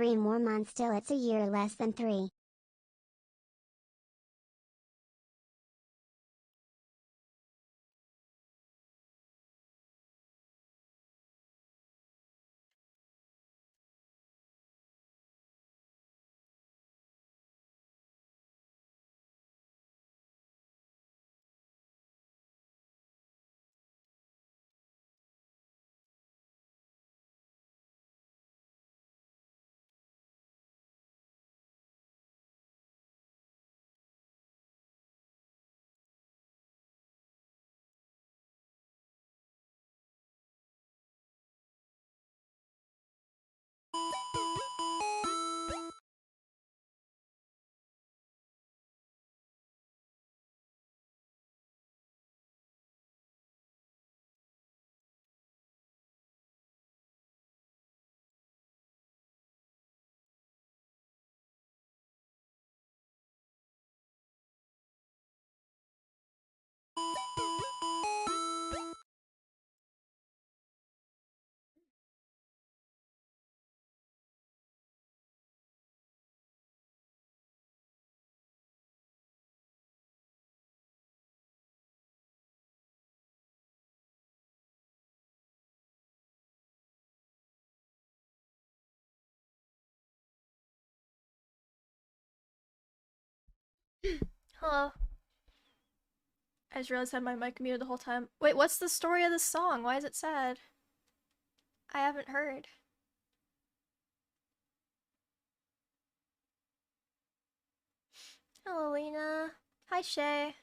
3 more months till it's a year less than 3. Hello. I just realized I had my mic muted the whole time. Wait, what's the story of this song? Why is it sad? I haven't heard. Hello, Lena. Hi, Shay.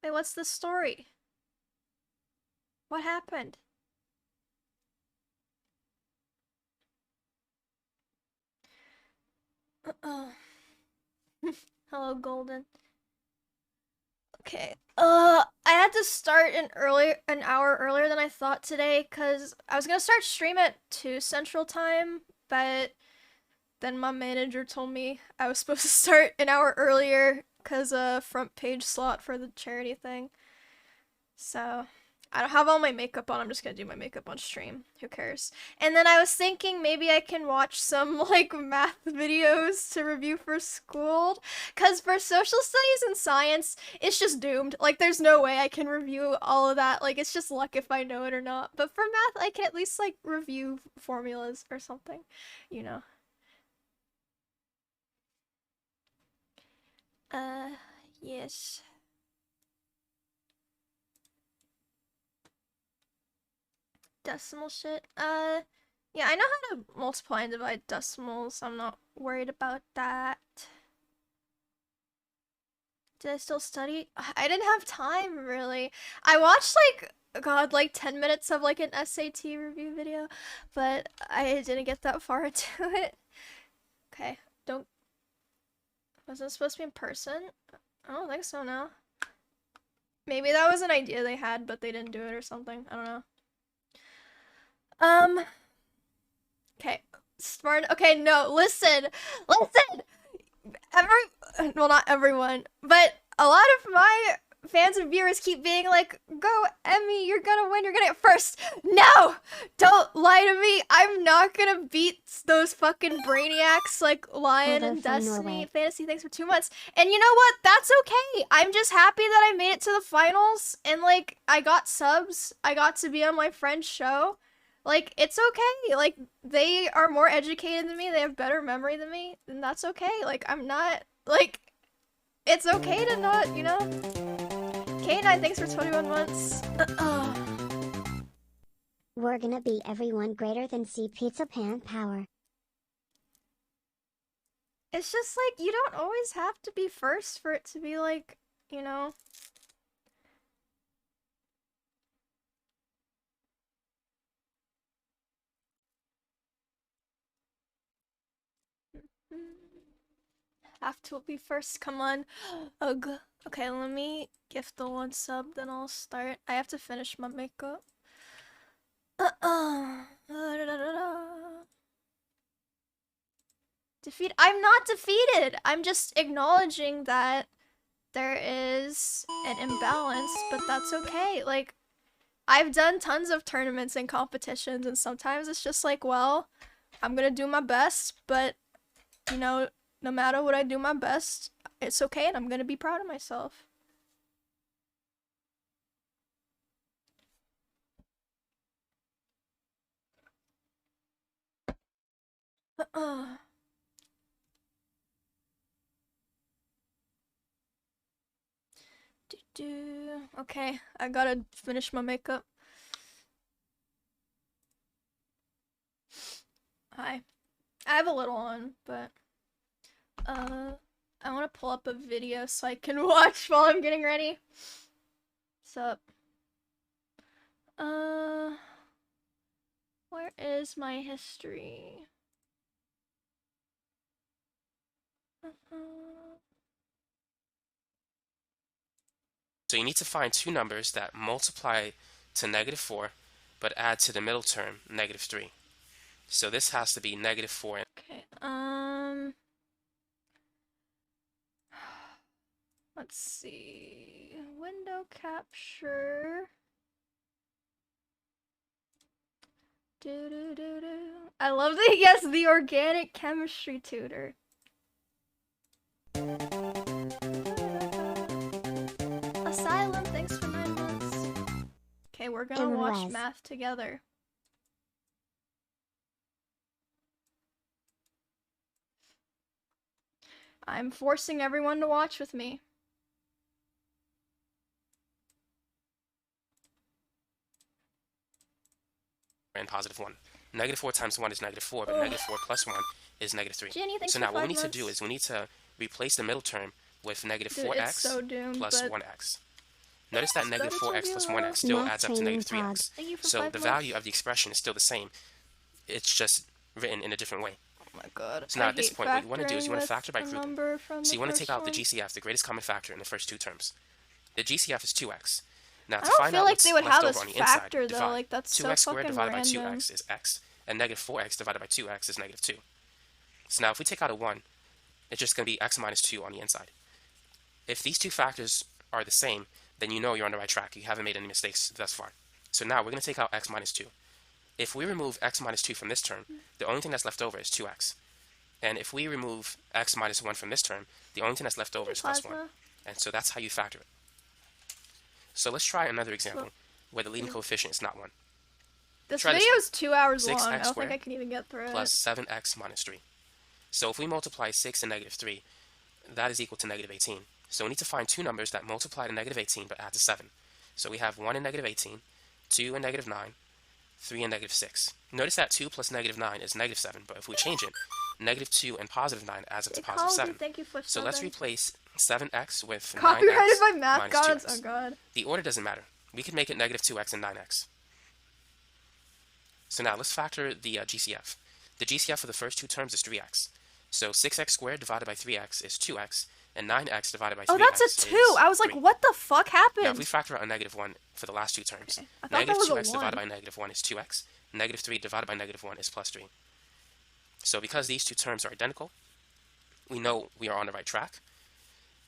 Wait, what's the story? What happened? Hello, Golden. Okay. I had to start an hour earlier than I thought today because I was gonna start stream at 2 Central Time, but then my manager told me I was supposed to start an hour earlier because front page slot for the charity thing. So I don't have all my makeup on. I'm just gonna do my makeup on stream. Who cares? And then I was thinking maybe I can watch some like math videos to review for school. Cause for social studies and science, it's just doomed. Like there's no way I can review all of that. Like it's just luck if I know it or not. But for math, I can at least like review formulas or something, you know. Yes. Decimal shit. Yeah, I know how to multiply and divide decimals. I'm not worried about that. Did I still study? I didn't have time, really. I watched, like, God, like 10 minutes of, like, an SAT review video, but I didn't get that far into it. Okay, don't... Wasn't it supposed to be in person? I don't think so, no. Maybe that was an idea they had, but they didn't do it or something. I don't know. Okay. Smart. Okay, no, listen! Well, not everyone, but a lot of my fans and viewers keep being like, go, Emmy, you're gonna win, you're gonna get first. No! Don't lie to me! I'm not gonna beat those fucking brainiacs like Lion and Destiny Fantasy Thanks for 2 months. And you know what? That's okay. I'm just happy that I made it to the finals and like I got subs. I got to be on my friend's show. Like, it's okay. Like, they are more educated than me. They have better memory than me. And that's okay. Like, I'm not, like, it's okay to not, you know? K9, thanks for 21 months. We're gonna be everyone greater than C Pizza Pan Power. It's just like, you don't always have to be first for it to be like, you know? Have to be first, come on. Ugh. Okay, let me gift the 1 sub, then I'll start. I have to finish my makeup. Defeat. I'm not defeated! I'm just acknowledging that there is an imbalance, but that's okay. Like, I've done tons of tournaments and competitions, and sometimes it's just like, well, I'm gonna do my best, but, you know, no matter what I do my best, it's okay and I'm gonna be proud of myself. Okay, I gotta finish my makeup. Hi. I have a little on, but I want to pull up a video so I can watch while I'm getting ready. What's up? Where is my history? So you need to find two numbers that multiply to -4, but add to the middle term, -3. So this has to be -4. Okay, let's see. Window capture. I love the, yes, the organic chemistry tutor. Asylum, thanks for 9 months. Okay, we're gonna watch math together. I'm forcing everyone to watch with me. And +1. -4 times 1 is -4, but -4 plus 1 is -3. Jenny, so now what we need to do is we need to replace the middle term with -4x plus 1x. Notice that -4x plus 1x still adds up to -3x. So the value of the expression is still the same. It's just written in a different way. Oh my god. So now at this point, what you want to do is you want to factor by grouping. So you want to take out the GCF, the greatest common factor, in the first two terms. The GCF is 2x. Now to find out what's left over on the inside, divide. 2x squared divided by 2x is x, and -4x divided by 2x is -2. So now if we take out a 1, it's just going to be x minus 2 on the inside. If these two factors are the same, then you know you're on the right track. You haven't made any mistakes thus far. So now we're going to take out x minus 2. If we remove x minus 2 from this term, the only thing that's left over is 2x. And if we remove x minus 1 from this term, the only thing that's left over is +1. And so that's how you factor it. So let's try another example where the leading coefficient is not 1. This video is 2 hours long. I don't think I squared can even get through it. Plus 7x minus 3. So if we multiply 6 and -3, that is equal to -18. So we need to find two numbers that multiply to -18 but add to 7. So we have 1 and -18, 2 and -9, 3 and -6. Notice that 2 plus -9 is -7, but if we change it, -2 and +9 adds up to +7. So let's replace 7x with 9x Copyrighted by math gods. 2x. Oh god. The order doesn't matter. We can make it -2x and 9x. So now let's factor the GCF. The GCF for the first two terms is 3x. So 6x squared divided by 3x is 2x, and 9x divided by 3x Oh, that's a 2! I was like, what the fuck happened? Now if we factor out a -1 for the last two terms, Okay. I thought that was -2x a divided 1. by -1 is 2x, -3 divided by -1 is +3. So because these two terms are identical, we know we are on the right track.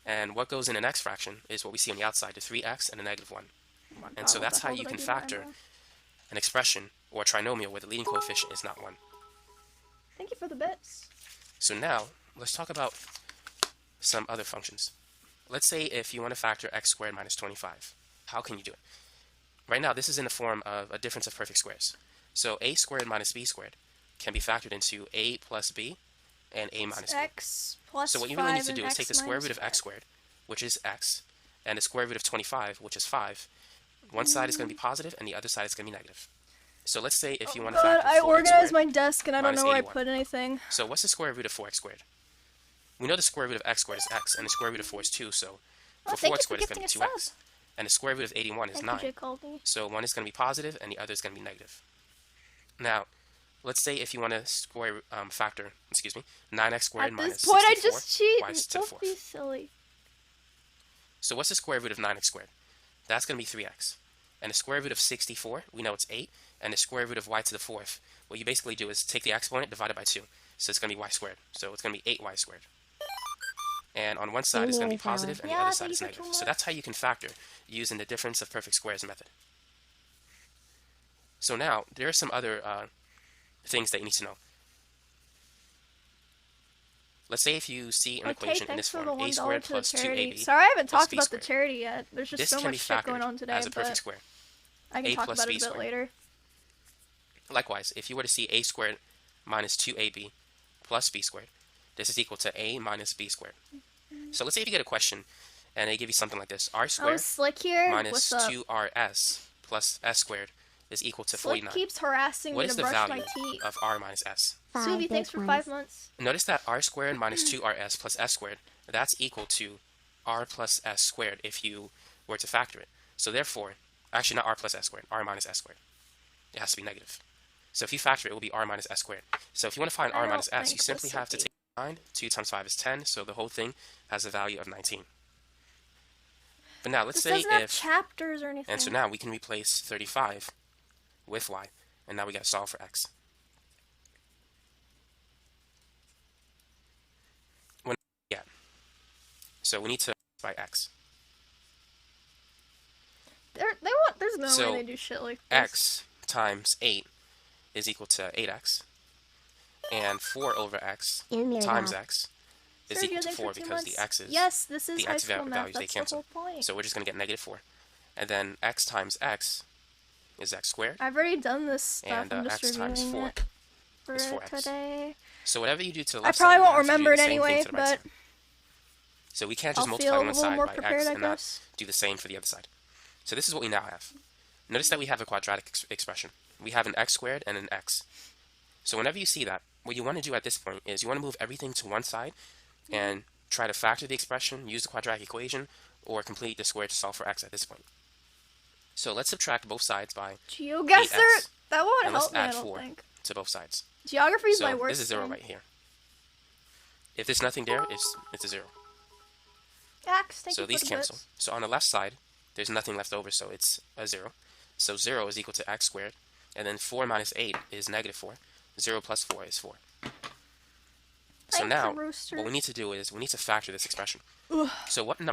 And what goes in an x fraction is what we see on the outside, the 3x and a -1. And so that's how you can factor an expression or a trinomial where the leading coefficient is not 1. Thank you for the bits. So now, let's talk about some other functions. Let's say if you want to factor x squared minus 25. How can you do it? Right now, this is in the form of a difference of perfect squares. So a squared minus b squared can be factored into a plus b and a minus b. X plus So what you really need to do is take the square root of x squared, which is x, and the square root of 25, which is 5. One side is going to be positive, and the other side is going to be negative. So let's say if you want to factor 4x I organized squared my desk and I don't know where I 81. put anything. So what's the square root of 4x squared? We know the square root of x squared is x, and the square root of 4 is 2, so for 4x squared it's going to be 2x. And the square root of 81 is 9. So one is going to be positive, and the other is going to be negative. Now, let's say if you want to square factor, 9x squared minus 64 I just cheat. y to the Don't 4th. be silly. So what's the square root of 9x squared? That's going to be 3x. And the square root of 64, we know it's 8. And the square root of y to the 4th, what you basically do is take the exponent, divide it by 2. So it's going to be y squared. So it's going to be 8y squared. And on one side it's going to be positive, and the other side is negative. So that's how you can factor using the difference of perfect squares method. So now, there are some other things that you need to know. let's say if you see an equation in this form, a squared plus 2ab. Sorry, I haven't talked about the charity yet. There's just so much shit going on today, as a perfect square. I can talk about it a bit later. Likewise, if you were to see a squared minus 2ab plus b squared, this is equal to a minus b squared. So let's say if you get a question and they give you something like this: r squared minus 2rs plus s squared is equal to 49. Keeps harassing me to brush my teeth. What is the value of r minus s? Suvi, thanks for 5 months. Notice that r squared minus 2rs plus s squared, that's equal to r plus s squared if you were to factor it. So therefore, actually not r plus s squared, r minus s squared. It has to be negative. So if you factor it, it will be r minus s squared. So if you want to find r minus s, you simply have to take 9. 2 times 5 is 10, so the whole thing has a value of 19. But now let's say if... have chapters or anything. And so now we can replace 35 with y, and now we got to solve for x. So we need to by x. There's no way they do shit like this. X times 8 is equal to 8x, and 4 over x times x is equal to 4 because the x's, the x values, they cancel. So we're just going to get negative 4. And then x times x is x squared. I've already done this stuff. And x times 4 is 4x. Today. So whatever you do to the left side, I probably won't remember it anyway, but... Right, so we can't just multiply one side by x and not do the same for the other side. So this is what we now have. Notice that we have a quadratic expression. We have an x squared and an x. So whenever you see that, what you want to do at this point is you want to move everything to one side and try to factor the expression, use the quadratic equation, or complete the square to solve for x at this point. So let's subtract both sides by GeoGuessr, that won't and help let's add me, I don't 4 think. to both sides. Geography is my worst. This is 0 right here. If there's nothing there, it's a 0. So these cancel. So on the left side, there's nothing left over, so it's a 0. So 0 is equal to x squared, and then 4 minus 8 is negative 4. 0 plus 4 is 4. So now, what we need to do is we need to factor this expression. So what two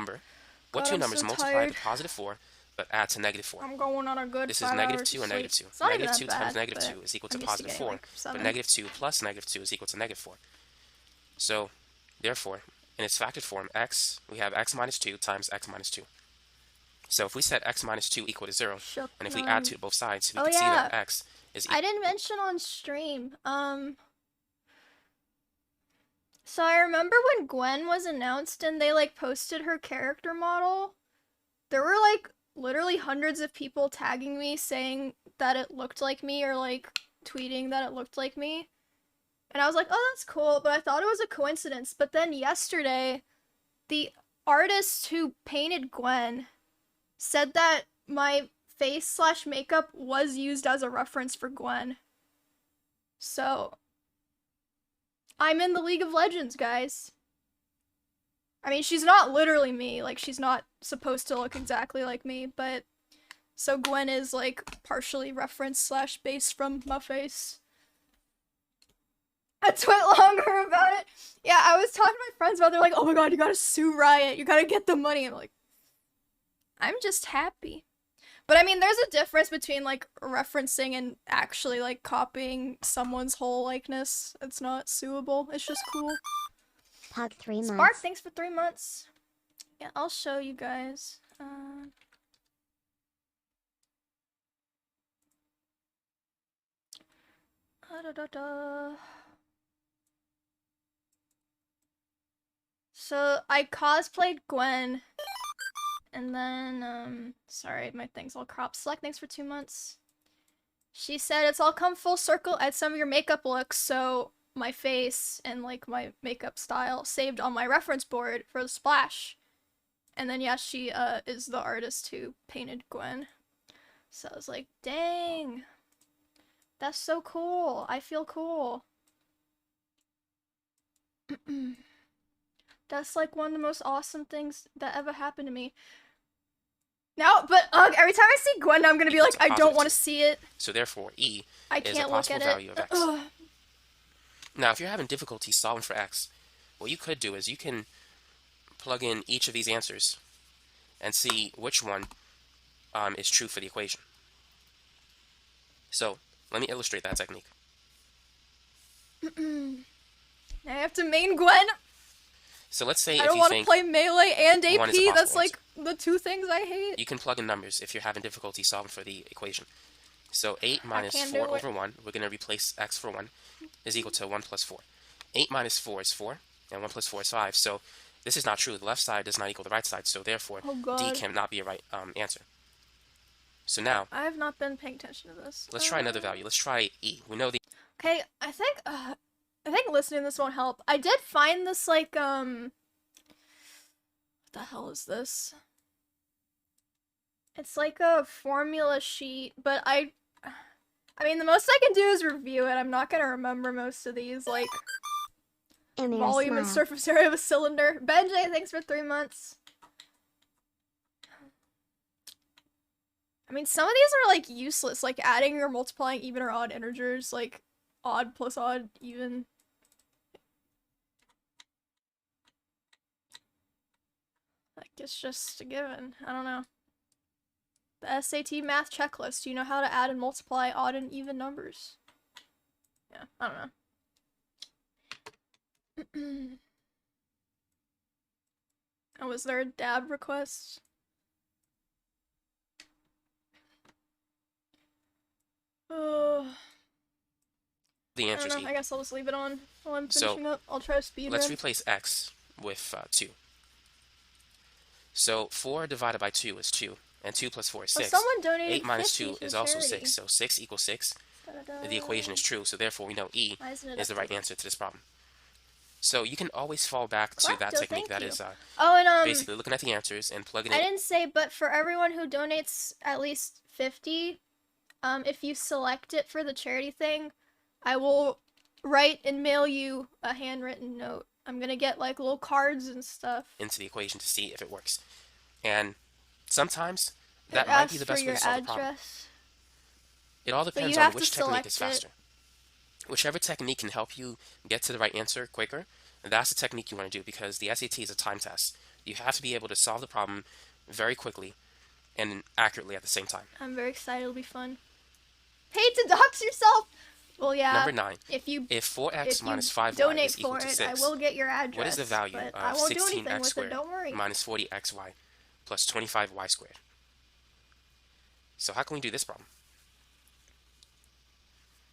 numbers multiply to positive 4 but add to negative 4? I'm going on a good This is negative 2 and negative 2. Negative 2 times negative 2 is equal to positive 4, but negative 2 plus negative 2 is equal to negative 4. So, therefore, in its factored form, we have x minus 2 times x minus 2. So if we set x minus 2 equal to 0, and if we add 2 to both sides, we can see that x is equal. I didn't mention on stream. So I remember when Gwen was announced and they like posted her character model, there were like literally hundreds of people tagging me saying that it looked like me or like tweeting that it looked like me. And I was like, oh, that's cool, but I thought it was a coincidence. But then yesterday, the artist who painted Gwen said that my face/makeup was used as a reference for Gwen. So, I'm in the League of Legends, guys. I mean, she's not literally me, like, she's not supposed to look exactly like me, but... So Gwen is, like, partially reference/based from my face. I tweet longer about it. Yeah, I was talking to my friends about it. They're like, oh my god, you gotta sue Riot. You gotta get the money. I'm like, I'm just happy. But I mean, there's a difference between, like, referencing and actually, like, copying someone's whole likeness. It's not suable. It's just cool. Pug 3 months. Spark, thanks for 3 months. Yeah, I'll show you guys. So, I cosplayed Gwen, and then, sorry, my thing's all cropped. Select, thanks for 2 months. She said, it's all come full circle at some of your makeup looks, so my face and, like, my makeup style saved on my reference board for the splash. And then, yeah, she, is the artist who painted Gwen. So I was like, dang. That's so cool. I feel cool. That's like one of the most awesome things that ever happened to me. Now, but every time I see Gwen, I'm gonna be like, I don't want to see it. So therefore, E I is can't a possible look at value of x. Now, if you're having difficulty solving for x, what you could do is you can plug in each of these answers and see which one is true for the equation. So, let me illustrate that technique. I have to main Gwen. So let's say I don't want to play Melee and AP. That's like the two things I hate. You can plug in numbers if you're having difficulty solving for the equation. So 8 minus 4 over 1, we're going to replace x for 1, is equal to 1 plus 4. 8 minus 4 is 4, and 1 plus 4 is 5. So this is not true. The left side does not equal the right side, so therefore D cannot be a right answer. So now... I have not been paying attention to this. Let's try another value. Let's try E. We know the... Okay, I think listening to this won't help. I did find this, like, what the hell is this? It's like a formula sheet, but I mean, the most I can do is review it. I'm not gonna remember most of these, like, volume and surface area of a cylinder. Benjay, thanks for 3 months. I mean, some of these are, like, useless, like adding or multiplying even or odd integers, like odd plus odd, even. Like, it's just a given. I don't know. The SAT math checklist. Do you know how to add and multiply odd and even numbers? Yeah, I don't know. Oh, was there a dab request? Oh. The answer is E. I guess I'll just leave it on while I'm finishing up. I'll try to speed let's replace x with 2. So 4 divided by 2 is 2, and 2 plus 4 is 6. Someone donated 8 minus 2 is also 6, so 6 equals 6. The equation is true, so therefore we know E is the right answer to this problem. So you can always fall back to that technique that is basically looking at the answers and plugging it in. I didn't say, but for everyone who donates at least 50, if you select it for the charity thing, I will write and mail you a handwritten note. I'm gonna get like little cards and stuff into the equation to see if it works. And sometimes that might be the best way to solve the problem. It all depends on which technique is faster. Whichever technique can help you get to the right answer quicker, that's the technique you want to do, because the SAT is a time test. You have to be able to solve the problem very quickly and accurately at the same time. I'm very excited. It'll be fun. Paid to dox yourself! Well, yeah. Number 9. If 4x minus 5y is equal to 6, I will get your address. What is the value of 16x squared minus 40xy plus 25y squared? So how can we do this problem?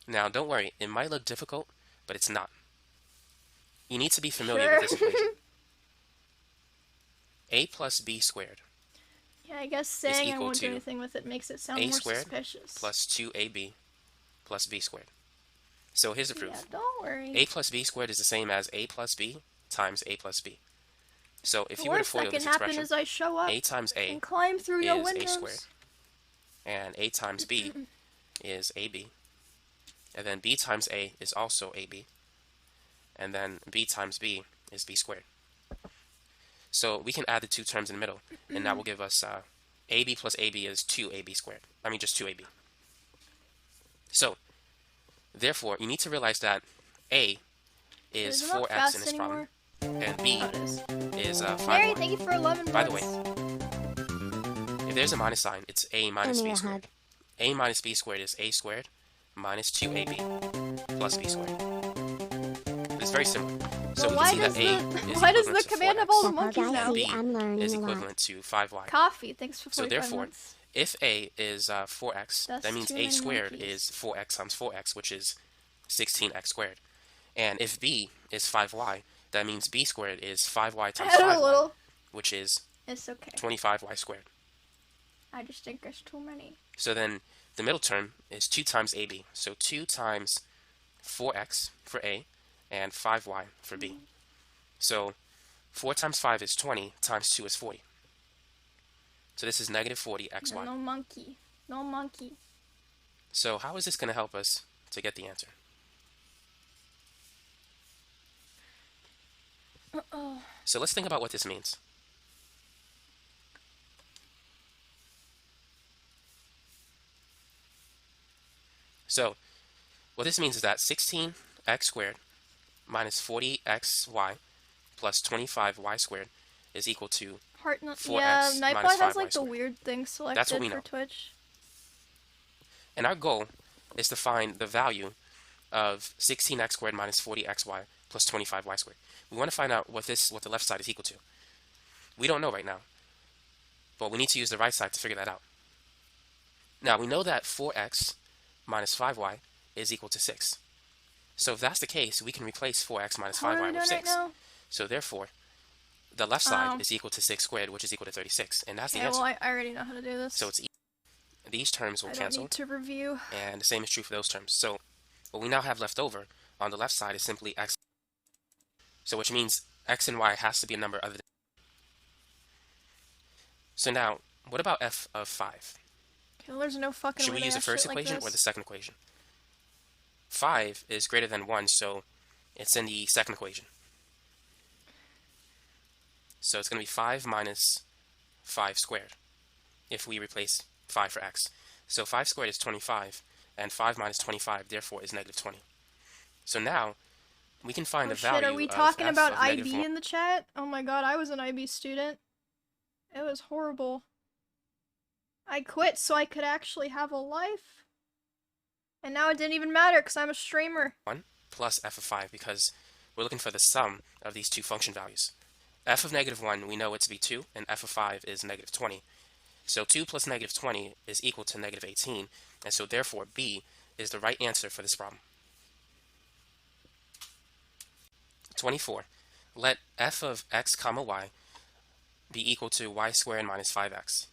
Now, don't worry. It might look difficult, but it's not. You need to be familiar with this equation. A plus b squared. Yeah, I guess saying I won't do anything with it makes it sound more suspicious. Plus 2ab plus b squared. So here's the proof. Yeah, don't worry. A plus b squared is the same as a plus b times a plus b. So if you were to FOIL this expression, is I show up a times a and climb through your is windows. a squared. And a times b is ab. And then b times a is also ab. And then b times b is b squared. So we can add the two terms in the middle, and that will give us ab plus ab is 2ab squared. I mean, just 2ab. So, therefore, you need to realize that a is 4x in this problem, and b is 5y. Mary, thank you for 11 By the way, if there's a minus sign, it's a minus b squared. A minus b squared is a squared minus 2ab plus b squared. It's very similar. So we can see that a is why does the equivalent to command 4x, have all the monkeys now? and b is equivalent to 5y. Coffee, thanks for 45 So therefore, months. if a is 4x, that means a squared is 4x times 4x, which is 16x squared. And if b is 5y, that means b squared is 5y times 5y, which is 25y squared. I just think there's too many. So then the middle term is 2 times ab. So 2 times 4x for a and 5y for b. So 4 times 5 is 20, times 2 is 40. So this is negative 40xy. No monkey. No monkey. So how is this going to help us to get the answer? So let's think about what this means. So what this means is that 16x squared minus 40xy plus 25y squared is equal to 4x minus 5y has like squared. the weird thing selected That's what we know. for Twitch. And our goal is to find the value of 16x squared minus 40xy plus 25y squared. We want to find out what the left side is equal to. We don't know right now, but we need to use the right side to figure that out. Now, we know that 4x minus 5y is equal to 6. So if that's the case, we can replace 4x minus 5y with 6. Right, so therefore, the left side is equal to 6 squared, which is equal to 36. And that's the answer. Well, I already know how to do this. So it's these terms will cancel. I don't need to review. And the same is true for those terms. So what we now have left over on the left side is simply x. So which means x and y has to be a number other than. So now, what about f of 5? Okay, well, there's no fucking Should we use the first equation or the second equation? 5 is greater than 1, so it's in the second equation. So it's going to be 5 minus 5 squared if we replace 5 for x. So 5 squared is 25, and 5 minus 25 therefore is negative 20. So now we can find the value of are we talking about IB in the chat? Oh my god, I was an IB student. It was horrible. I quit so I could actually have a life. And now it didn't even matter because I'm a streamer. 1 plus f of 5 because we're looking for the sum of these two function values. F of negative 1, we know it to be 2, and f of 5 is negative 20. So 2 plus negative 20 is equal to negative 18, and so therefore B is the right answer for this problem. 24. Let f of x comma y be equal to y squared minus 5x.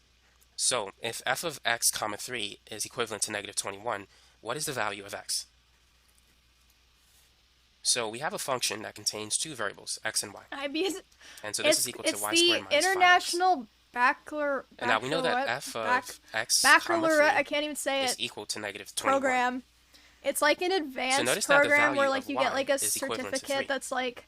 So if f of x comma 3 is equivalent to negative 21, what is the value of x? So we have a function that contains two variables, x and y. And so this is equal to y squared minus 5x. It's the International Baccalaureate. And now we know that f of x Baccalaureate, I can't even say is it. equal to negative 21. Program. It's like an advanced program where like you get like a certificate that's like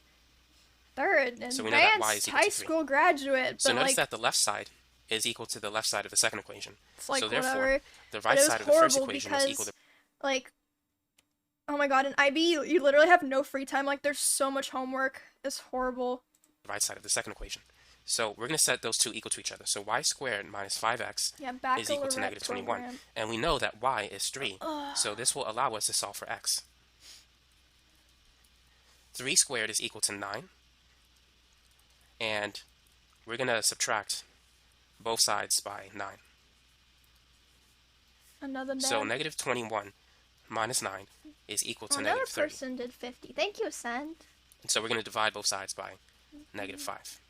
third advanced high school graduate. So but notice like, that the left side is equal to the left side of the second equation. It's like so whatever. Therefore, the right side of the first equation is equal to. Like, oh my god, in IB you literally have no free time. Like, there's so much homework. It's horrible. The right side of the second equation. So we're going to set those two equal to each other. So y squared minus 5x is equal to negative 21. And we know that y is 3. So this will allow us to solve for x. 3 squared is equal to 9. And we're going to subtract both sides by 9. Another so negative 21 minus 9 is equal to negative 30. Another person did 50. Thank you, Send. And so we're going to divide both sides by negative 5.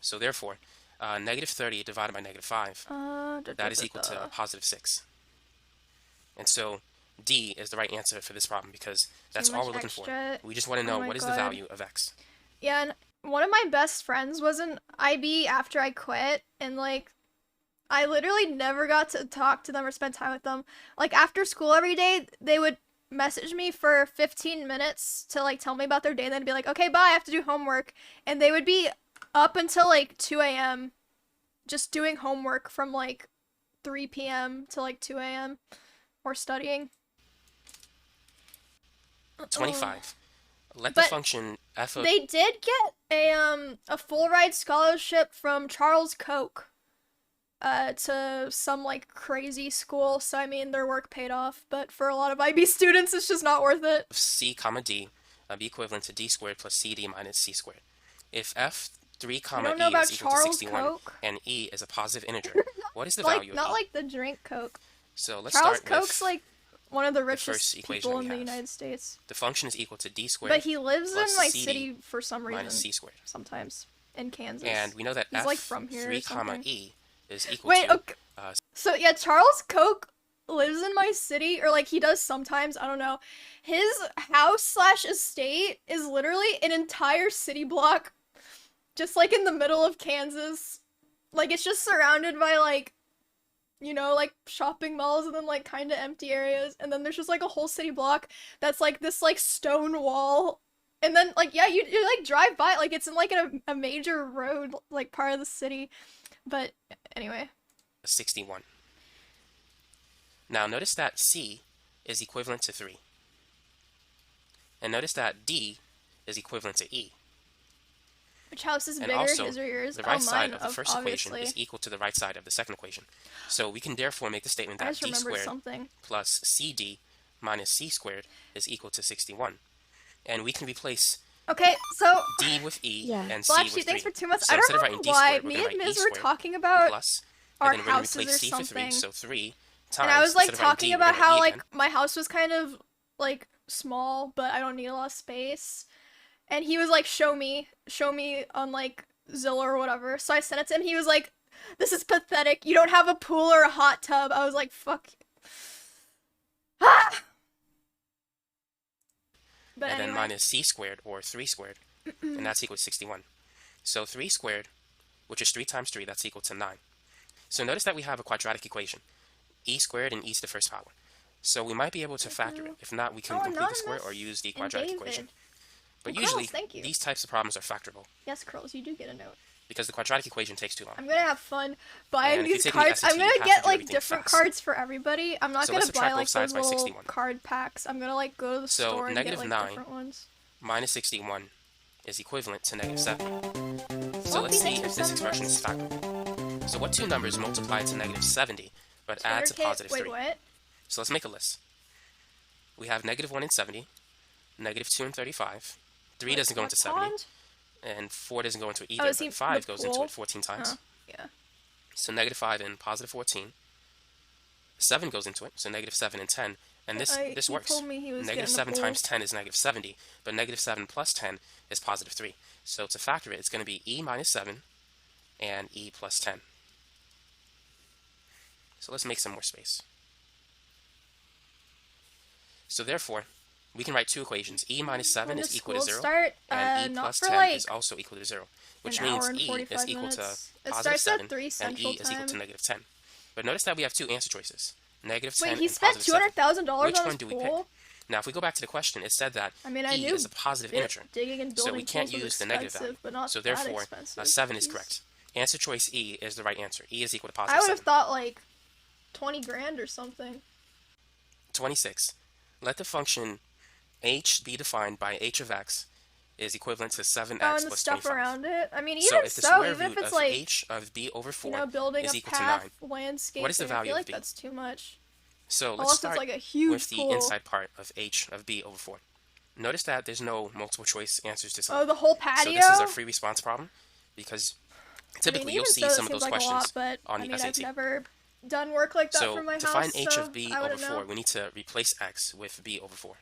So therefore, negative 30 divided by negative 5, that is equal to positive 6. And so D is the right answer for this problem because that's all we're looking for. We just want to know what is the value of x. Yeah, and one of my best friends was in IB after I quit, and like, I literally never got to talk to them or spend time with them. Like, after school every day, they would message me for 15 minutes to like tell me about their day, and then be like, okay, bye, I have to do homework. And they would be up until like 2 a.m. just doing homework from like 3 p.m. to like 2 a.m. or studying. 25. Let the function f of... They did get a full ride scholarship from Charles Koch to some like crazy school, so I mean their work paid off, but for a lot of IB students it's just not worth it. C comma D be equivalent to d squared plus cd minus c squared. If f3 comma e is equal to 61 Coke. And e is a positive integer, what is the value of not e? like the drink Coke. So let's Charles start Koch's with like one of the richest first people in the United States. The function is equal to d squared. But he lives in my city for some reason. Minus c squared. Sometimes in Kansas. And we know that he's like from here. 3 comma e is equal Wait, to. Okay. So yeah, Charles Koch lives in my city, or like he does sometimes. I don't know. His house / estate is literally an entire city block, just like in the middle of Kansas. Like it's just surrounded by like, you know, like shopping malls and then like kind of empty areas, and then there's just like a whole city block that's like this like stone wall, and then like yeah, you like drive by, like it's in like a major road, like part of the city. But anyway. 61. Now notice that C is equivalent to 3. And notice that D is equivalent to E. Which house is bigger, his or yours? The right side of the first equation is equal to the right side of the second equation. So we can therefore make the statement that D squared plus CD minus C squared is equal to 61. And we can replace okay, so D with E and Black C Sheep, with 3. thanks for 2 months. So I don't know why me and Miz were talking about our houses or something. So 3 times, and I was like talking D, about how like my house was kind of like small, but I don't need a lot of space. And he was like, show me on like Zillow or whatever. So I sent it to him. He was like, this is pathetic. You don't have a pool or a hot tub. I was like, fuck. Ah! But and anyway. then minus C squared, or 3 squared, and that's equal to 61. So 3 squared, which is 3 times 3, that's equal to 9. So notice that we have a quadratic equation. E squared and e to the first power. So we might be able to factor it. If not, we can complete the square or use the quadratic equation. But usually, these types of problems are factorable. Yes, Curls, you do get a note. Because the quadratic equation takes too long. I'm gonna have fun buying these cards. I'm gonna get like different cards for everybody. I'm not gonna buy like those little card packs. I'm gonna like go to the store and get like different ones. Minus 61 is equivalent to negative 7. So let's see if this expression is factorable. So what two numbers multiply to negative 70 but add to positive 3? What? So let's make a list. We have negative 1 and 70, negative 2 and 35. 3 doesn't go into 70. And 4 doesn't go into it either, but 5 goes into it 14 times. Yeah. So negative 5 and positive 14. 7 goes into it, so negative 7 and 10. And this works. Negative 7 times 10 is negative 70, but negative 7 plus 10 is positive 3. So to factor it, it's going to be e minus 7 and e plus 10. So let's make some more space. So therefore, we can write two equations. E minus 7 is equal to 0, and e plus 10 is also equal to 0, which means e is equal to positive 7, and e is equal to negative 10. But notice that we have two answer choices, negative 10 and positive 7. Which one do we pick? Now, if we go back to the question, it said that e is a positive integer, so we can't use the negative value. So therefore, 7 is correct. Answer choice E is the right answer. E is equal to positive 7. I would have thought like 20 grand or something. 26. Let the function h be defined by h of x is equivalent to 7x and plus the stuff 25. around it. I mean, even so if the square even root if it's of like h of b over 4 building is a equal path, to 9, landscape, what is the value I feel of b? That's too much. So let's start like a huge with the inside part of h of b over 4. Notice that there's no multiple choice answers to select. Oh, the whole patio? So this is a free response problem, because typically you'll see some of those questions on the SAT. I've never done work like that for my house, to find h of b over 4, we need to replace x with b over 4.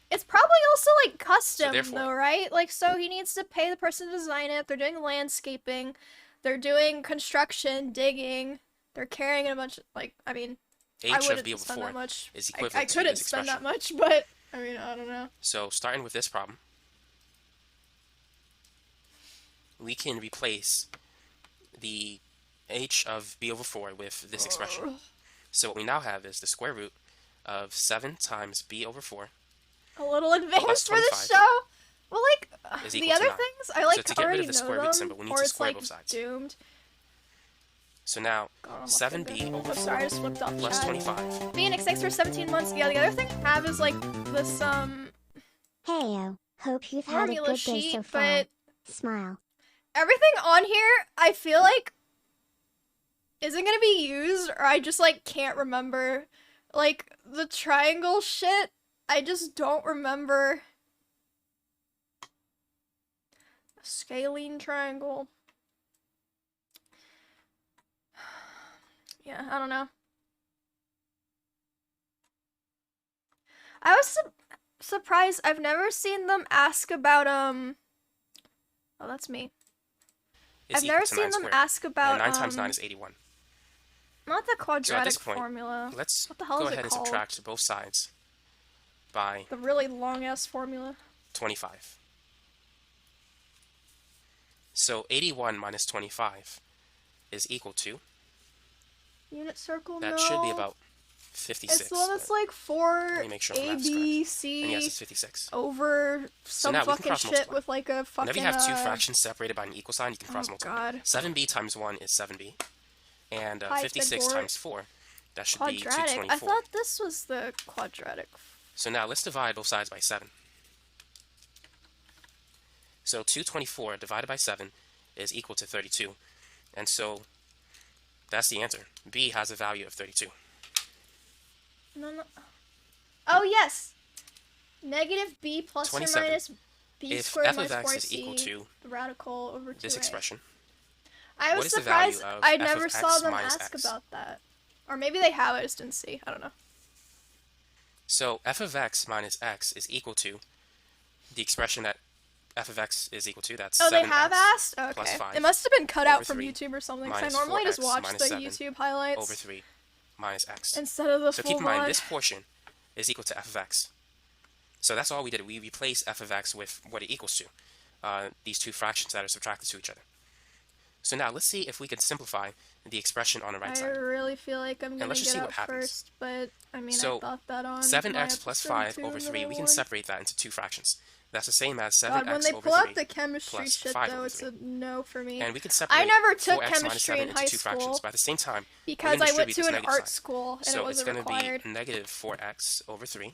It's probably also like custom though, right? Like, so he needs to pay the person to design it. They're doing landscaping, they're doing construction, digging, they're carrying a bunch of, like, I mean, h of b over 4 is equivalent to this expression. I couldn't spend that much, but I mean, I don't know. So starting with this problem, we can replace the h of b over 4 with this expression. So what we now have is the square root of 7 times b over 4. A little advanced for the show. Well, like the other things, I like so to get rid of the square root symbol, we need to square like both sides. Doomed. So now, 7b over 4 plus 25. Phoenix, thanks for 17 months. Yeah, the other thing I have is like this Heyo, hope you've had a good day so far. But smile. Everything on here, I feel like isn't gonna be used, or I just like can't remember. Like the triangle shit, I just don't remember. A scalene triangle. Yeah, I don't know. I was surprised. I've never seen them ask about, oh, that's me. I've never seen them ask about, 9 times 9 is 81. Not the quadratic formula. Let's what the hell go is ahead it and called? subtract both sides by the really long-ass formula. 25. So 81 minus 25 is equal to... Unit circle, that should be about 56. It's the one that's like 4 let me make sure A, B, C, and yes, it's 56. over some fucking shit with like a fucking... Whenever you have two fractions separated by an equal sign, you can cross multiply. God. 7b times 1 is 7b. And 56 times 4, that should be 224. I thought this was the quadratic. So now let's divide both sides by 7. So 224 divided by 7 is equal to 32. And so that's the answer. B has a value of 32. No. Oh, yes. Negative b plus or minus b squared minus 4c is equal to radical over 2a. This expression. I was surprised I never saw them ask about that. Or maybe they have, I just didn't see. I don't know. So f of x minus x is equal to the expression that f of x is equal to. That's 7x they have asked? Okay. Plus 5 it must have been cut out from YouTube or something, because I normally just watch the YouTube highlights. Over 3 minus x. Instead of the So full keep in mind, VOD. this portion is equal to f of x. So that's all we did. We replaced f of x with what it equals to. These two fractions that are subtracted to each other. So now let's see if we can simplify the expression on the right side. I really feel like I'm going to get out first, but I mean, I thought that on 7x plus 5 over 3, we can separate that into two fractions. That's the same as 7x over 3 when they pull out the chemistry shit, though, it's a no for me. And we can separate I never took 4x chemistry in high into two fractions, but at the same time, because I went to an art school and it wasn't required. So it's going to be negative 4x over 3,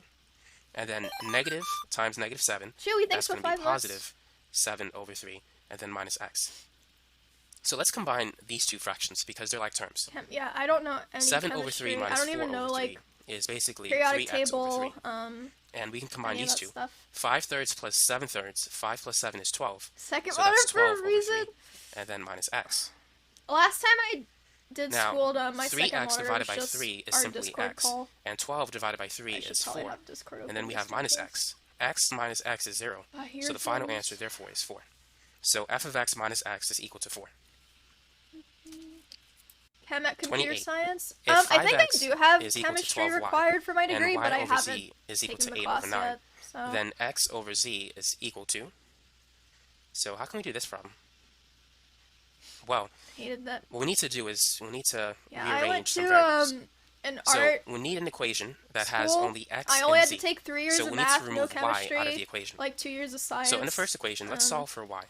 and then negative times negative 7, that's going to be positive 7 over 3, and then minus x. So let's combine these two fractions because they're like terms. Yeah, I don't know any 7 chemistry. over 3 minus 4 over 3 is basically 3x over 3. And we can combine these two. 5 thirds plus 7 thirds. 5 plus 7 is 12. Second so order that's 12 for a reason. 3, and then minus x. Last time I did now, school, my 3x divided by 3 is simply x. And 12 divided by 3 is 4. And then we have minus x. X minus x is 0. So the final answer, therefore, is 4. So f of x minus x is equal to 4. Chem at computer science. I think I do have chemistry required for my degree, but I haven't is equal taken to the 8 class over 9. yet. So. Then x over z is equal to. So how can we do this problem? Well, what we need to do is we need to rearrange some variables. So we need an equation that has only x and z. I only had to take 3 years of math, no chemistry, y out of the equation. like 2 years of science. So in the first equation, let's solve for y.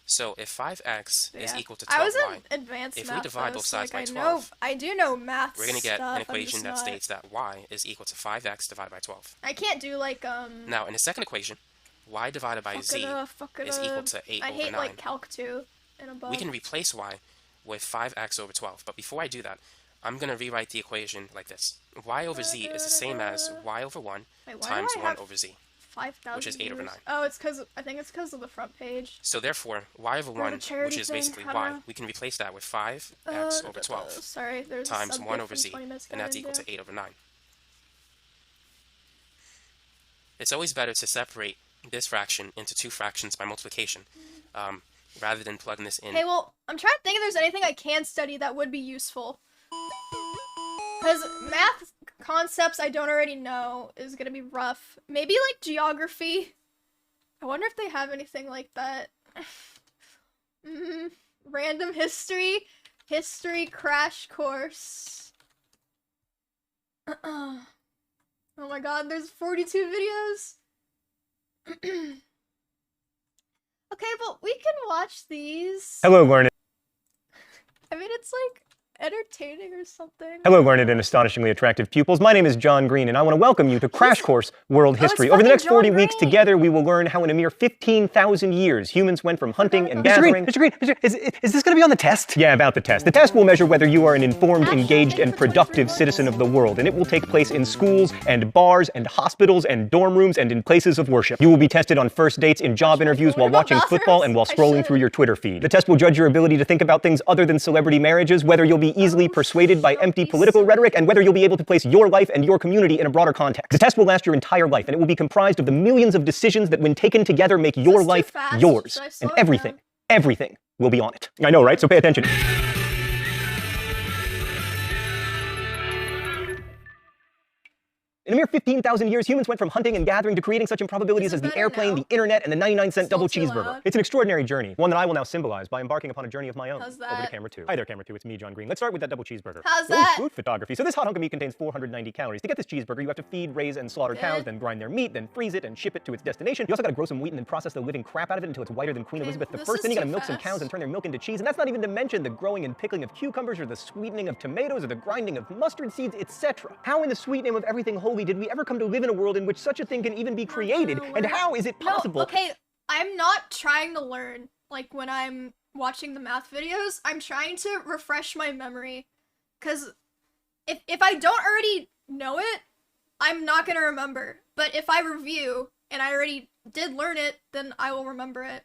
So if 5x is equal to 12y, I was in advanced if math, we divide both sides by 12, I do know math. We're going to get an equation that states that y is equal to 5x divided by 12. I can't do like Now in the second equation, y divided by z is equal to 8 over 9. I hate like calc 2 and above. We can replace y with 5x over 12, but before I do that, I'm going to rewrite the equation like this. Y over z is the same as y over 1 times 1 over z. 5,000 which is 8 over 9. Oh, I think it's because of the front page. So therefore, y over 1, which is basically y, we can replace that with 5x over 12 times 1 over z, and that's equal to 8 over 9. It's always better to separate this fraction into two fractions by multiplication, rather than plugging this in. Hey, well, I'm trying to think if there's anything I can study that would be useful. Because math concepts I don't already know is going to be rough. Maybe like geography. I wonder if they have anything like that. Random history. History crash course. Oh my god, there's 42 videos. Okay, but we can watch these. Hello, learned. I mean, it's like entertaining or something. Hello, learned and astonishingly attractive pupils. My name is John Green, and I want to welcome you to Crash Course World History. Over the next 40 weeks together, we will learn how in a mere 15,000 years, humans went from hunting and gathering... Mr. Green, is this going to be on the test? Yeah, about the test. The test will measure whether you are an informed, engaged, and productive citizen of the world, and it will take place in schools, and bars, and hospitals, and dorm rooms, and in places of worship. You will be tested on first dates, in job interviews, while watching football, and while scrolling through your Twitter feed. The test will judge your ability to think about things other than celebrity marriages, whether you'll be easily persuaded by empty political rhetoric, and whether you'll be able to place your life and your community in a broader context. The test will last your entire life, and it will be comprised of the millions of decisions that, when taken together, make your life yours. And everything will be on it. I know, right? So pay attention. In a mere 15,000 years, humans went from hunting and gathering to creating such improbabilities as the airplane, the internet, and the 99-cent double cheeseburger. It's an extraordinary journey, one that I will now symbolize by embarking upon a journey of my own. Over to camera 2. Hi there, camera 2. It's me, John Green. Let's start with that double cheeseburger. How's that? Food photography. So this hot hunk of meat contains 490 calories. To get this cheeseburger, you have to feed, raise, and slaughter cows, then grind their meat, then freeze it, and ship it to its destination. You also gotta grow some wheat and then process the living crap out of it until it's whiter than Queen Elizabeth I. Then you gotta milk some cows and turn their milk into cheese. And that's not even to mention the growing and pickling of cucumbers, or the sweetening of tomatoes, or the grinding of mustard seeds, etc. How in the sweet name of everything holy did we ever come to live in a world in which such a thing can even be created? And how is it possible? No, okay, I'm not trying to learn, like, when I'm watching the math videos. I'm trying to refresh my memory. Because if I don't already know it, I'm not gonna remember. But if I review and I already did learn it, then I will remember it.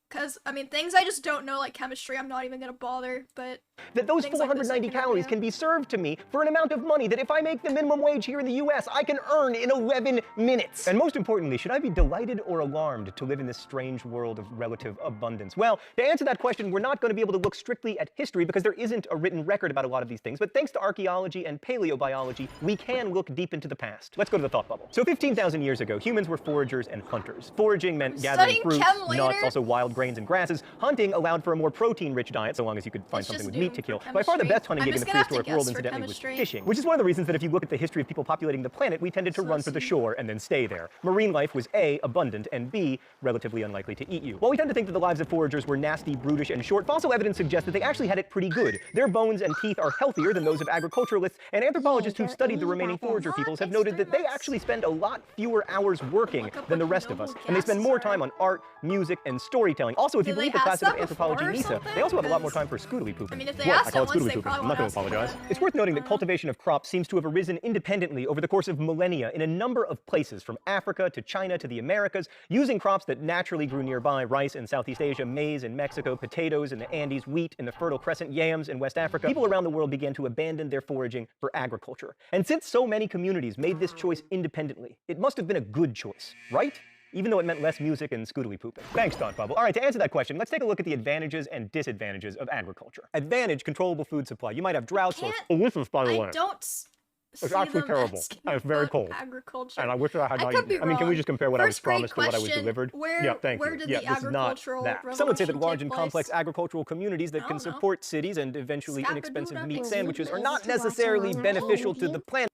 Because, I mean, things I just don't know, like chemistry, I'm not even gonna bother, but... That those 490 calories can be served to me for an amount of money that if I make the minimum wage here in the US, I can earn in 11 minutes. And most importantly, should I be delighted or alarmed to live in this strange world of relative abundance? Well, to answer that question, we're not going to be able to look strictly at history because there isn't a written record about a lot of these things, but thanks to archaeology and paleobiology, we can look deep into the past. Let's go to the thought bubble. So 15,000 years ago, humans were foragers and hunters. Foraging meant gathering fruits, nuts, also wild grains and grasses. Hunting allowed for a more protein-rich diet, so long as you could find something with meat to kill. By far the best hunting gig in the prehistoric world, incidentally, was fishing, which is one of the reasons that if you look at the history of people populating the planet, we tended to run for the shore and then stay there. Marine life was A, abundant, and B, relatively unlikely to eat you. While we tend to think that the lives of foragers were nasty, brutish, and short, fossil evidence suggests that they actually had it pretty good. Their bones and teeth are healthier than those of agriculturalists, and anthropologists who've studied the remaining forager peoples have noted that they actually spend a lot fewer hours working than the rest of us, and they spend more time on art, music, and storytelling. Also, if you believe the classes of anthropology NISA, they also have a lot more time for scoodly pooping. I mean, if they asked it once, they probably won't apologize. It's worth noting that cultivation of crops seems to have arisen independently over the course of millennia in a number of places, from Africa to China to the Americas, using crops that naturally grew nearby: rice in Southeast Asia, maize in Mexico, potatoes in the Andes, wheat in the Fertile Crescent, yams in West Africa. People around the world began to abandon their foraging for agriculture. And since so many communities made this choice independently, it must have been a good choice, right? Even though it meant less music and scoodly pooping. Thanks, Thought Bubble. All right, to answer that question, let's take a look at the advantages and disadvantages of agriculture. Advantage: controllable food supply. You might have droughts or... Oh, this is, by the way. It's actually terrible. And it's very cold. Agriculture. And I wish I had not eaten it. I mean, can we just compare what I was promised to what I was delivered? Yeah, thank you. Yeah, this is not that. Some would say that large and complex agricultural communities that can support cities and eventually inexpensive meat sandwiches are not necessarily beneficial to the planet.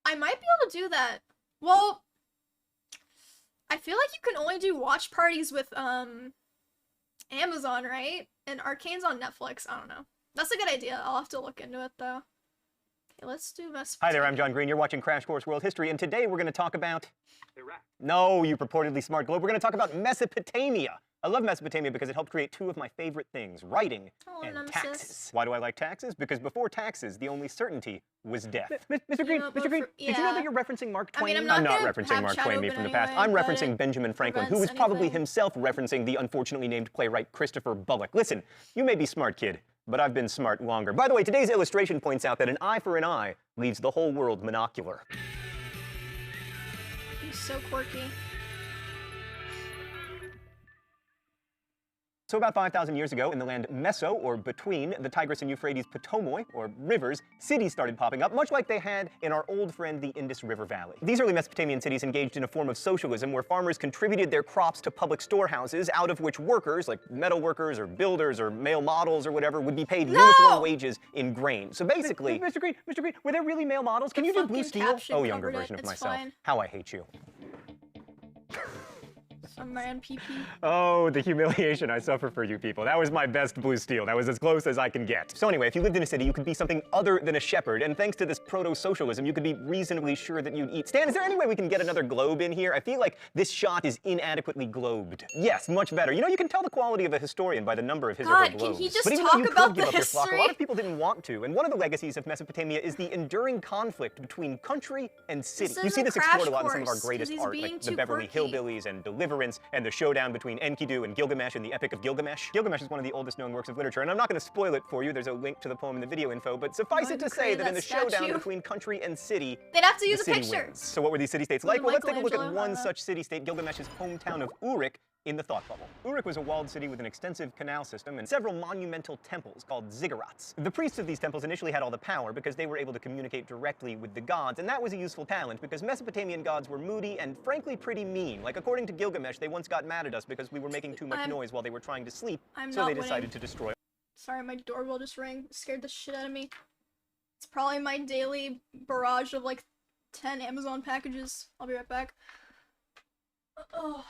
I might be able to do that. Well, I feel like you can only do watch parties with, Amazon, right? And Arcane's on Netflix. I don't know. That's a good idea. I'll have to look into it, though. Okay, let's do Mesopotamia. Hi there, I'm John Green. You're watching Crash Course World History, and today we're going to talk about... Iraq. No, you purportedly smart globe. We're going to talk about Mesopotamia. I love Mesopotamia because it helped create two of my favorite things: writing and taxes. Why do I like taxes? Because before taxes, the only certainty was death. Mr. Green, Mr. Green, did you know that you're referencing Mark Twain? I mean, I'm not referencing Mark Twain, me from the past. I'm referencing Benjamin Franklin, who was probably himself referencing the unfortunately named playwright Christopher Bullock. Listen, you may be smart, kid, but I've been smart longer. By the way, today's illustration points out that an eye for an eye leaves the whole world monocular. He's so quirky. So about 5,000 years ago, in the land Meso, or between the Tigris and Euphrates Potomoi, or rivers, cities started popping up, much like they had in our old friend, the Indus River Valley. These early Mesopotamian cities engaged in a form of socialism where farmers contributed their crops to public storehouses, out of which workers, like metal workers or builders or male models or whatever, would be paid uniform wages in grain. So basically... Mr. Green, were there really male models? Can you do blue steel? Oh, younger version of myself. Fine. How I hate you. Some man pee. Oh, the humiliation I suffer for you people. That was my best blue steel. That was as close as I can get. So anyway, if you lived in a city, you could be something other than a shepherd, and thanks to this proto-socialism, you could be reasonably sure that you'd eat. Stan, is there any way we can get another globe in here? I feel like this shot is inadequately globed. Yes, much better. You know, you can tell the quality of a historian by the number of his or her globes. Can he just but even talk though you about could give the up your flock, a lot of history? people didn't want to, and one of the legacies of Mesopotamia is the enduring conflict between country and city. You see this explored a lot in some of our greatest art, like the Beverly Hillbillies and Deliverance, and the showdown between Enkidu and Gilgamesh in the Epic of Gilgamesh. Gilgamesh is one of the oldest known works of literature, and I'm not going to spoil it for you. There's a link to the poem in the video info, but suffice it to say that in the showdown between country and city, they'd have to use a city picture. Wins. So what were these city-states like? Well, let's take a look at one such city-state, Gilgamesh's hometown of Uruk, in the thought bubble. Uruk was a walled city with an extensive canal system and several monumental temples called ziggurats. The priests of these temples initially had all the power because they were able to communicate directly with the gods, and that was a useful talent because Mesopotamian gods were moody and frankly pretty mean. Like, according to Gilgamesh, they once got mad at us because we were making too much noise while they were trying to sleep, so they decided to destroy. Sorry, my doorbell just rang. It scared the shit out of me. It's probably my daily barrage of like 10 Amazon packages. I'll be right back. Oh.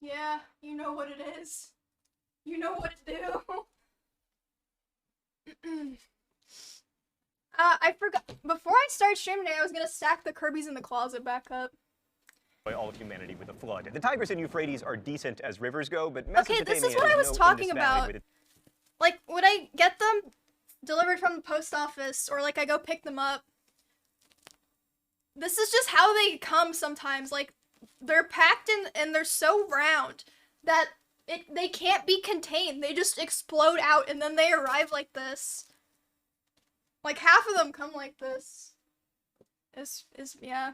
Yeah, you know what it is. You know what to do. I forgot. Before I started streaming today, I was gonna stack the Kirby's in the closet back up. All of humanity with a flood. The Tigris and Euphrates are decent as rivers go, but okay, this is what I was talking about. Like, would I get them delivered from the post office, or like I go pick them up? This is just how they come sometimes. Like, they're packed in, and they're so round that they can't be contained. They just explode out, and then they arrive like this. Like, half of them come like this. Yeah.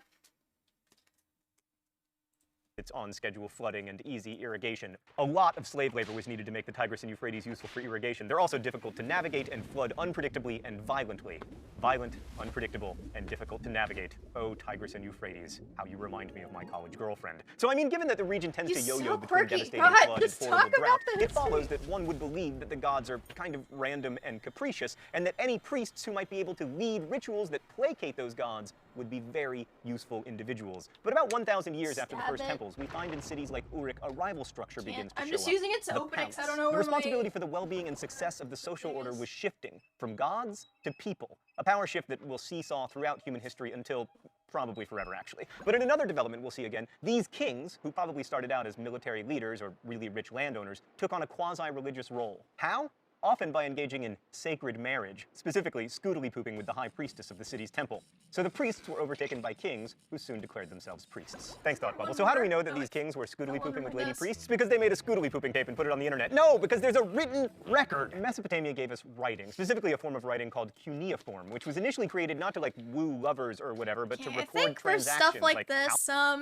It's on schedule flooding and easy irrigation. A lot of slave labor was needed to make the Tigris and Euphrates useful for irrigation. They're also difficult to navigate and flood unpredictably and violently. Violent, unpredictable, and difficult to navigate. Oh, Tigris and Euphrates, how you remind me of my college girlfriend. So I mean, given that the region tends to yo-yo between devastating flood and horrible drought, it follows that one would believe that the gods are kind of random and capricious, and that any priests who might be able to lead rituals that placate those gods would be very useful individuals. But about 1,000 years after the first temples, we find in cities like Uruk a rival structure begins to show up. I'm just using it to open it because I don't know where the responsibility for the well-being and success of the social order was shifting from gods to people. A power shift that will seesaw throughout human history until probably forever, actually. But in another development we'll see again, these kings, who probably started out as military leaders or really rich landowners, took on a quasi-religious role. How? Often by engaging in sacred marriage, specifically scoodly pooping with the high priestess of the city's temple. So the priests were overtaken by kings who soon declared themselves priests. Thanks, Thought Bubble. So how do we know that these kings were scoodly pooping with lady priests? Because they made a scoodly pooping tape and put it on the internet. No, because there's a written record. Mesopotamia gave us writing, specifically a form of writing called cuneiform, which was initially created not to like woo lovers or whatever, but to record transactions. For stuff like this, I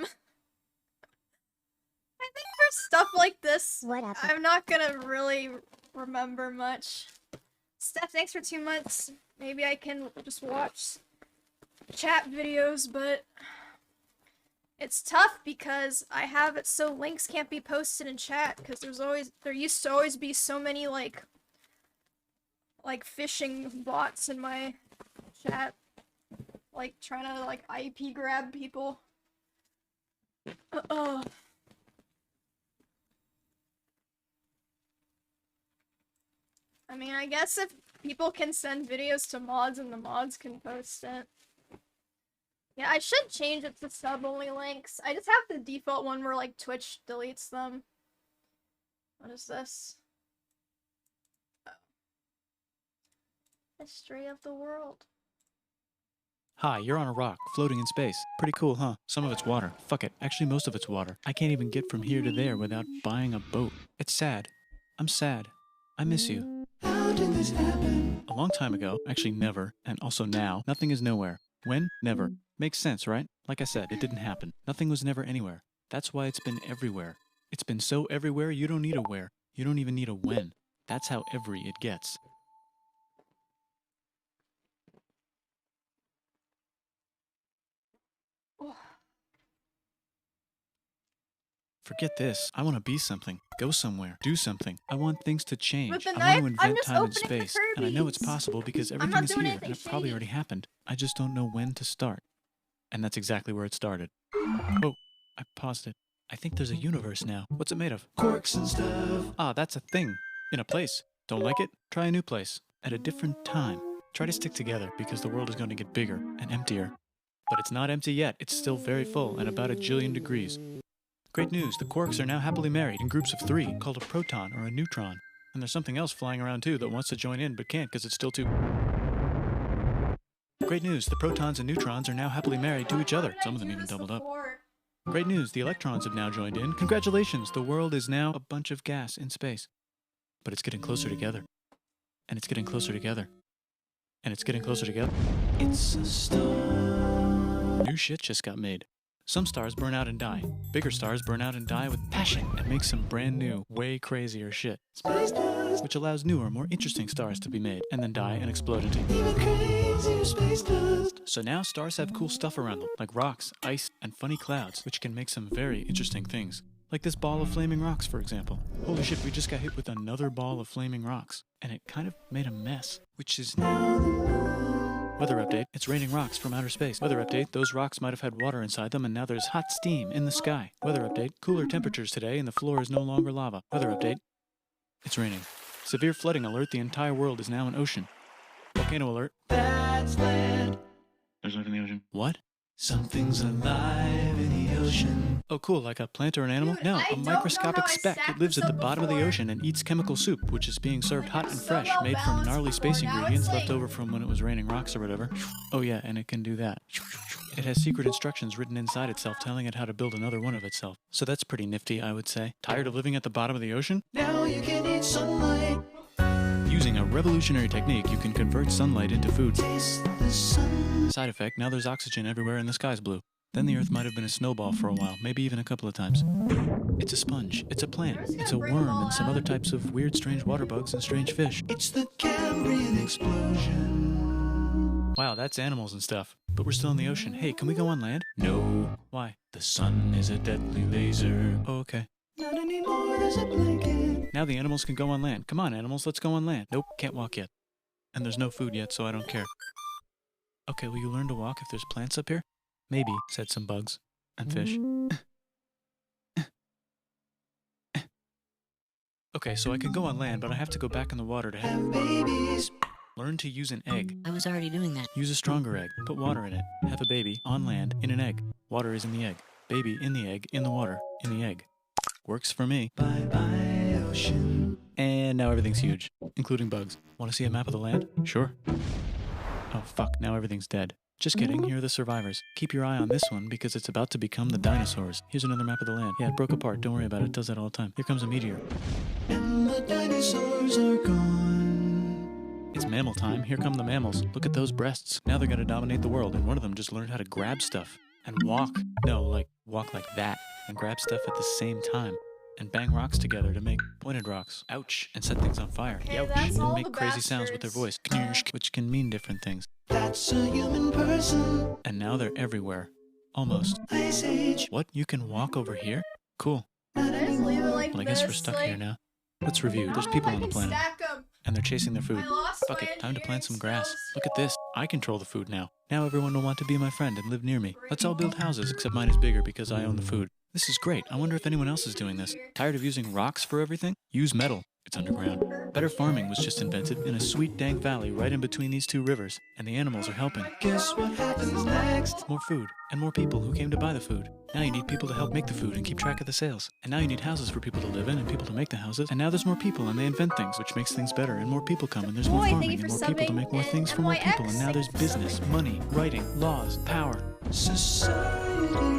think for stuff like this, I'm not gonna really remember much. Steph, thanks for 2 months. Maybe I can just watch chat videos, but it's tough because I have it so links can't be posted in chat because there used to always be so many like phishing bots in my chat, like trying to like IP grab people. I mean, I guess if people can send videos to mods and the mods can post it. Yeah, I should change it to sub-only links. I just have the default one where, like, Twitch deletes them. What is this? Oh. History of the world. Hi, you're on a rock, floating in space. Pretty cool, huh? Some of it's water. Fuck it. Actually, most of it's water. I can't even get from here to there without buying a boat. It's sad. I'm sad. I miss you. How did this happen? A long time ago, actually never, and also now, nothing is nowhere. When? Never. Makes sense, right? Like I said, it didn't happen. Nothing was never anywhere. That's why it's been everywhere. It's been so everywhere you don't need a where. You don't even need a when. That's how every it gets. Forget this. I want to be something. Go somewhere. Do something. I want things to change. I want to invent time and space. And I know it's possible because everything is here and it probably already happened. I just don't know when to start. And that's exactly where it started. Oh, I paused it. I think there's a universe now. What's it made of? Corks and stuff. Ah, that's a thing. In a place. Don't like it? Try a new place. At a different time. Try to stick together because the world is going to get bigger and emptier. But it's not empty yet. It's still very full and about 1 jillion degrees. Great news, the quarks are now happily married in groups of 3, called a proton or a neutron. And there's something else flying around too that wants to join in but can't because it's still too... Great news, the protons and neutrons are now happily married to each other. Some of them even doubled up. Great news, the electrons have now joined in. Congratulations, the world is now a bunch of gas in space. But it's getting closer together. And it's getting closer together. And it's getting closer together. It's a star. New shit just got made. Some stars burn out and die. Bigger stars burn out and die with passion and make some brand new, way crazier shit. Space dust. Which allows newer, more interesting stars to be made and then die and explode into even crazier space dust. So now stars have cool stuff around them, like rocks, ice, and funny clouds, which can make some very interesting things. Like this ball of flaming rocks, for example. Holy shit, we just got hit with another ball of flaming rocks. And it kind of made a mess, which is now the moon. Weather update, it's raining rocks from outer space. Weather update, those rocks might have had water inside them and now there's hot steam in the sky. Weather update, cooler temperatures today and the floor is no longer lava. Weather update, it's raining. Severe flooding alert, the entire world is now an ocean. Volcano alert. That's land. There's life in the ocean. What? Something's alive in the ocean. Oh cool, like a plant or an animal? No, a microscopic speck. It lives at the bottom of the ocean and eats chemical soup, which is being served hot and fresh, made from gnarly space ingredients left over from when it was raining rocks or whatever. Oh yeah, and it can do that. It has secret instructions written inside itself telling it how to build another one of itself. So that's pretty nifty, I would say. Tired of living at the bottom of the ocean? Now you can eat sunlight. Using a revolutionary technique, you can convert sunlight into food. Taste the sun. Side effect, now there's oxygen everywhere and the sky's blue. Then the Earth might have been a snowball for a while, maybe even a couple of times. It's a sponge, it's a plant, it's a worm and some other types of weird strange water bugs and strange fish. It's the Cambrian explosion. Wow, that's animals and stuff. But we're still in the ocean. Hey, can we go on land? No. Why? The sun is a deadly laser. Oh, okay. Not anymore, there's a blanket. Now the animals can go on land. Come on, animals, let's go on land. Nope, can't walk yet. And there's no food yet, so I don't care. Okay, will you learn to walk if there's plants up here? Maybe, said some bugs. And fish. Okay, so I can go on land, but I have to go back in the water to have babies. Learn to use an egg. I was already doing that. Use a stronger egg. Put water in it. Have a baby on land in an egg. Water is in the egg. Baby in the egg, in the water, in the egg. Works for me. Bye-bye, ocean. And now everything's huge, including bugs. Want to see a map of the land? Sure. Oh, fuck, now everything's dead. Just kidding, here are the survivors. Keep your eye on this one because it's about to become the dinosaurs. Here's another map of the land. Yeah, it broke apart, don't worry about it, it does that all the time. Here comes a meteor. And the dinosaurs are gone. It's mammal time, here come the mammals. Look at those breasts. Now they're gonna dominate the world, and one of them just learned how to grab stuff. And walk. No, like, walk like that. And grab stuff at the same time. And bang rocks together to make pointed rocks. Ouch. And set things on fire. Youch. And make crazy sounds with their voice. Knirsch, which can mean different things. That's a human person. And now they're everywhere. Almost. Ice Age. What? You can walk over here? Cool. Well, I guess we're stuck here now. Let's review. There's people on the planet. And they're chasing their food. Fuck it, time to plant some grass. Look at this. I control the food now. Now everyone will want to be my friend and live near me. Let's all build houses, except mine is bigger because I own the food. This is great. I wonder if anyone else is doing this. Tired of using rocks for everything? Use metal. It's underground. Better farming was just invented in a sweet dank valley right in between these two rivers, and the animals are helping. Guess what happens next? More food, and more people who came to buy the food. Now you need people to help make the food and keep track of the sales. And now you need houses for people to live in and people to make the houses. And now there's more people and they invent things, which makes things better, and more people come and there's more farming and more people to make more things for more people. And now there's business, money, writing, laws, power. Society.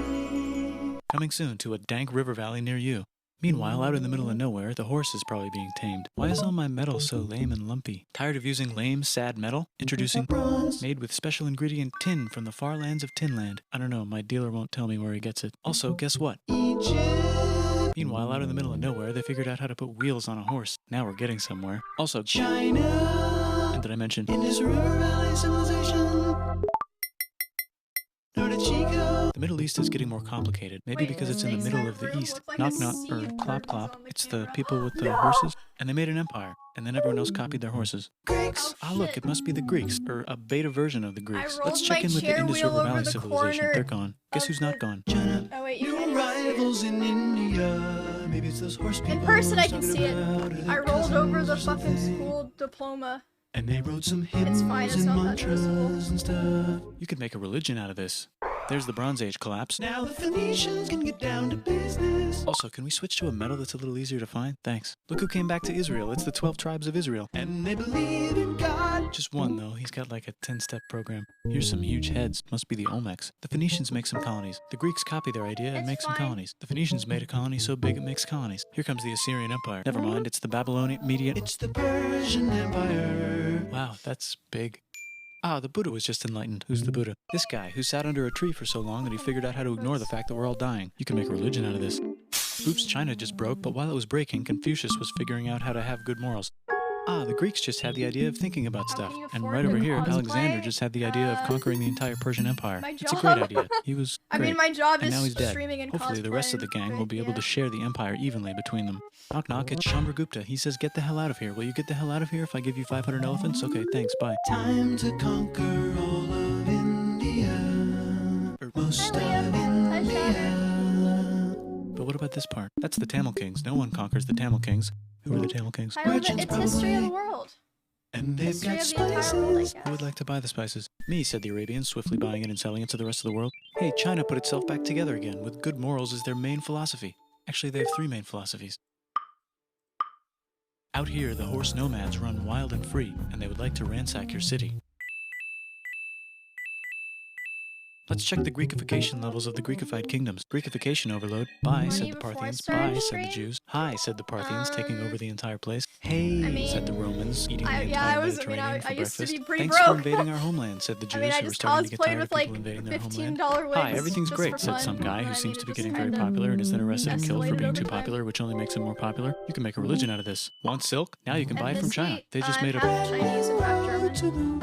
Coming soon to a dank river valley near you. Meanwhile, out in the middle of nowhere, the horse is probably being tamed. Why is all my metal so lame and lumpy? Tired of using lame, sad metal? Introducing bronze, made with special ingredient tin from the far lands of Tinland. I don't know, my dealer won't tell me where he gets it. Also, guess what? Egypt. Meanwhile, out in the middle of nowhere, they figured out how to put wheels on a horse. Now we're getting somewhere. Also, China. And did I mention? In this river valley civilization. The Middle East is getting more complicated, maybe because it's in the middle of the East. Knock knock, or clop clop, it's the people with the horses, and they made an empire, and then everyone else copied their horses. Greeks! Ah look, it must be the Greeks, or a beta version of the Greeks. Let's check in with the Indus River Valley civilization. They're gone. Guess who's not gone? China. Oh wait, you New rivals in India. Maybe it's those horse people. In person I can see it. I rolled over the fucking school diploma. And they wrote some hymns and mantras and stuff. You could make a religion out of this. There's the Bronze Age collapse. Now the Phoenicians can get down to business. Also, can we switch to a metal that's a little easier to find? Thanks. Look who came back to Israel. It's the 12 tribes of Israel. And they believe in God. Just one, though. He's got like a 10-step program. Here's some huge heads. Must be the Olmecs. The Phoenicians make some colonies. The Greeks copy their idea and make some colonies. The Phoenicians made a colony so big it makes colonies. Here comes the Assyrian Empire. Never mind, it's the Babylonian Median. It's the Persian Empire. Wow, that's big. Ah, the Buddha was just enlightened. Who's the Buddha? This guy, who sat under a tree for so long that he figured out how to ignore the fact that we're all dying. You can make a religion out of this. Oops, China just broke, but while it was breaking, Confucius was figuring out how to have good morals. Ah, the Greeks just had the idea of thinking about stuff. And right over here, Alexander just had the idea of conquering the entire Persian Empire. It's a great idea. He was great. I mean, my job and is now he's dead. streaming and Hopefully the rest of the gang will be able to share the empire evenly between them. Knock knock, it's Chandragupta. He says, get the hell out of here. Will you get the hell out of here if I give you 500 elephants? Okay, thanks, bye. Time to conquer all of India. Or most of India. But what about this part? That's the Tamil Kings. No one conquers the Tamil Kings. Who are the Tamil Kings? It's history of the world. And they've got spices. Who would like to buy the spices? Me, said the Arabians, swiftly buying it and selling it to the rest of the world. Hey, China put itself back together again, with good morals as their main philosophy. Actually, they have 3 main philosophies. Out here, the horse nomads run wild and free, and they would like to ransack your city. Let's check the Greekification levels of the Greekified kingdoms. Greekification overload. Bye, said the Parthians. Bye, said the Jews. Hi, said the Parthians, taking over the entire place. Hey, said the Romans, eating the entire Mediterranean for breakfast. Thanks for invading our homeland, said the Jews, who were starting to get tired of people invading their homeland. Hi, everything's great, said some guy who seems to be getting very popular and is then arrested and killed for being too popular, which only makes him more popular. You can make a religion out of this. Want silk? Now you can buy it from China. They just made a... Chinese and half German.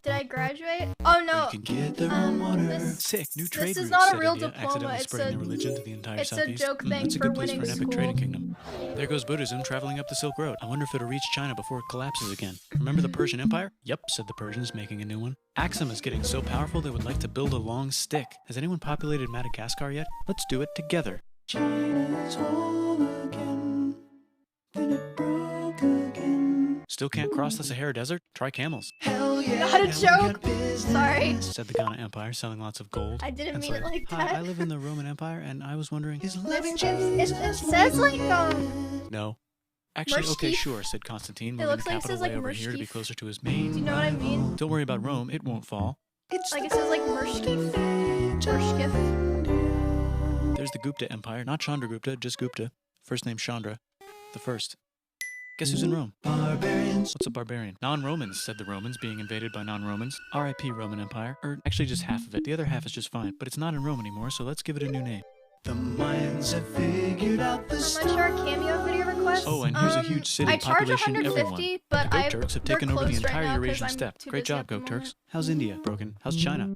Did I graduate? Oh no. You can get their own water. Sick, new trade this is route, not a said real India, diploma. accidentally spreading their religion to the entire Southeast. It's a joke thing It's a for good place winning for an epic school. trading kingdom. There goes Buddhism traveling up the Silk Road. I wonder if it'll reach China before it collapses again. Remember the Persian Empire? Yep, said the Persians, making a new one. Axum is getting so powerful they would like to build a long stick. Has anyone populated Madagascar yet? Let's do it together. China's home again. Then it broke again. Still can't cross the Sahara Desert? Try camels. Hell yeah. Not a joke. Sorry. Said the Ghana Empire, selling lots of gold. I didn't and mean it like Hi, that. I live in the Roman Empire, and I was wondering... It says like, No. Actually, Murshki? okay, sure, said Constantine, moving looks the like it capital says, like, way over here to be Murshki. closer to his main... Do you know what I mean? Don't worry about Rome, it won't fall. It's like it says like Murshki. Murshki. There's the Gupta Empire, not Chandragupta, just Gupta. First name Chandra. The first. Guess who's in Rome? Barbarians. What's a barbarian? Non-Romans, said the Romans, being invaded by non-Romans. R.I.P. Roman Empire. Or actually just half of it. The other half is just fine. But it's not in Rome anymore, so let's give it a new name. The Mayans have figured out the I'm not sure a cameo video request. Oh, and here's a huge city I charge population 150, everyone. but The Goat Turks have taken over the entire right Eurasian steppe. Great job, Goat Turks. How's India? Broken. How's China?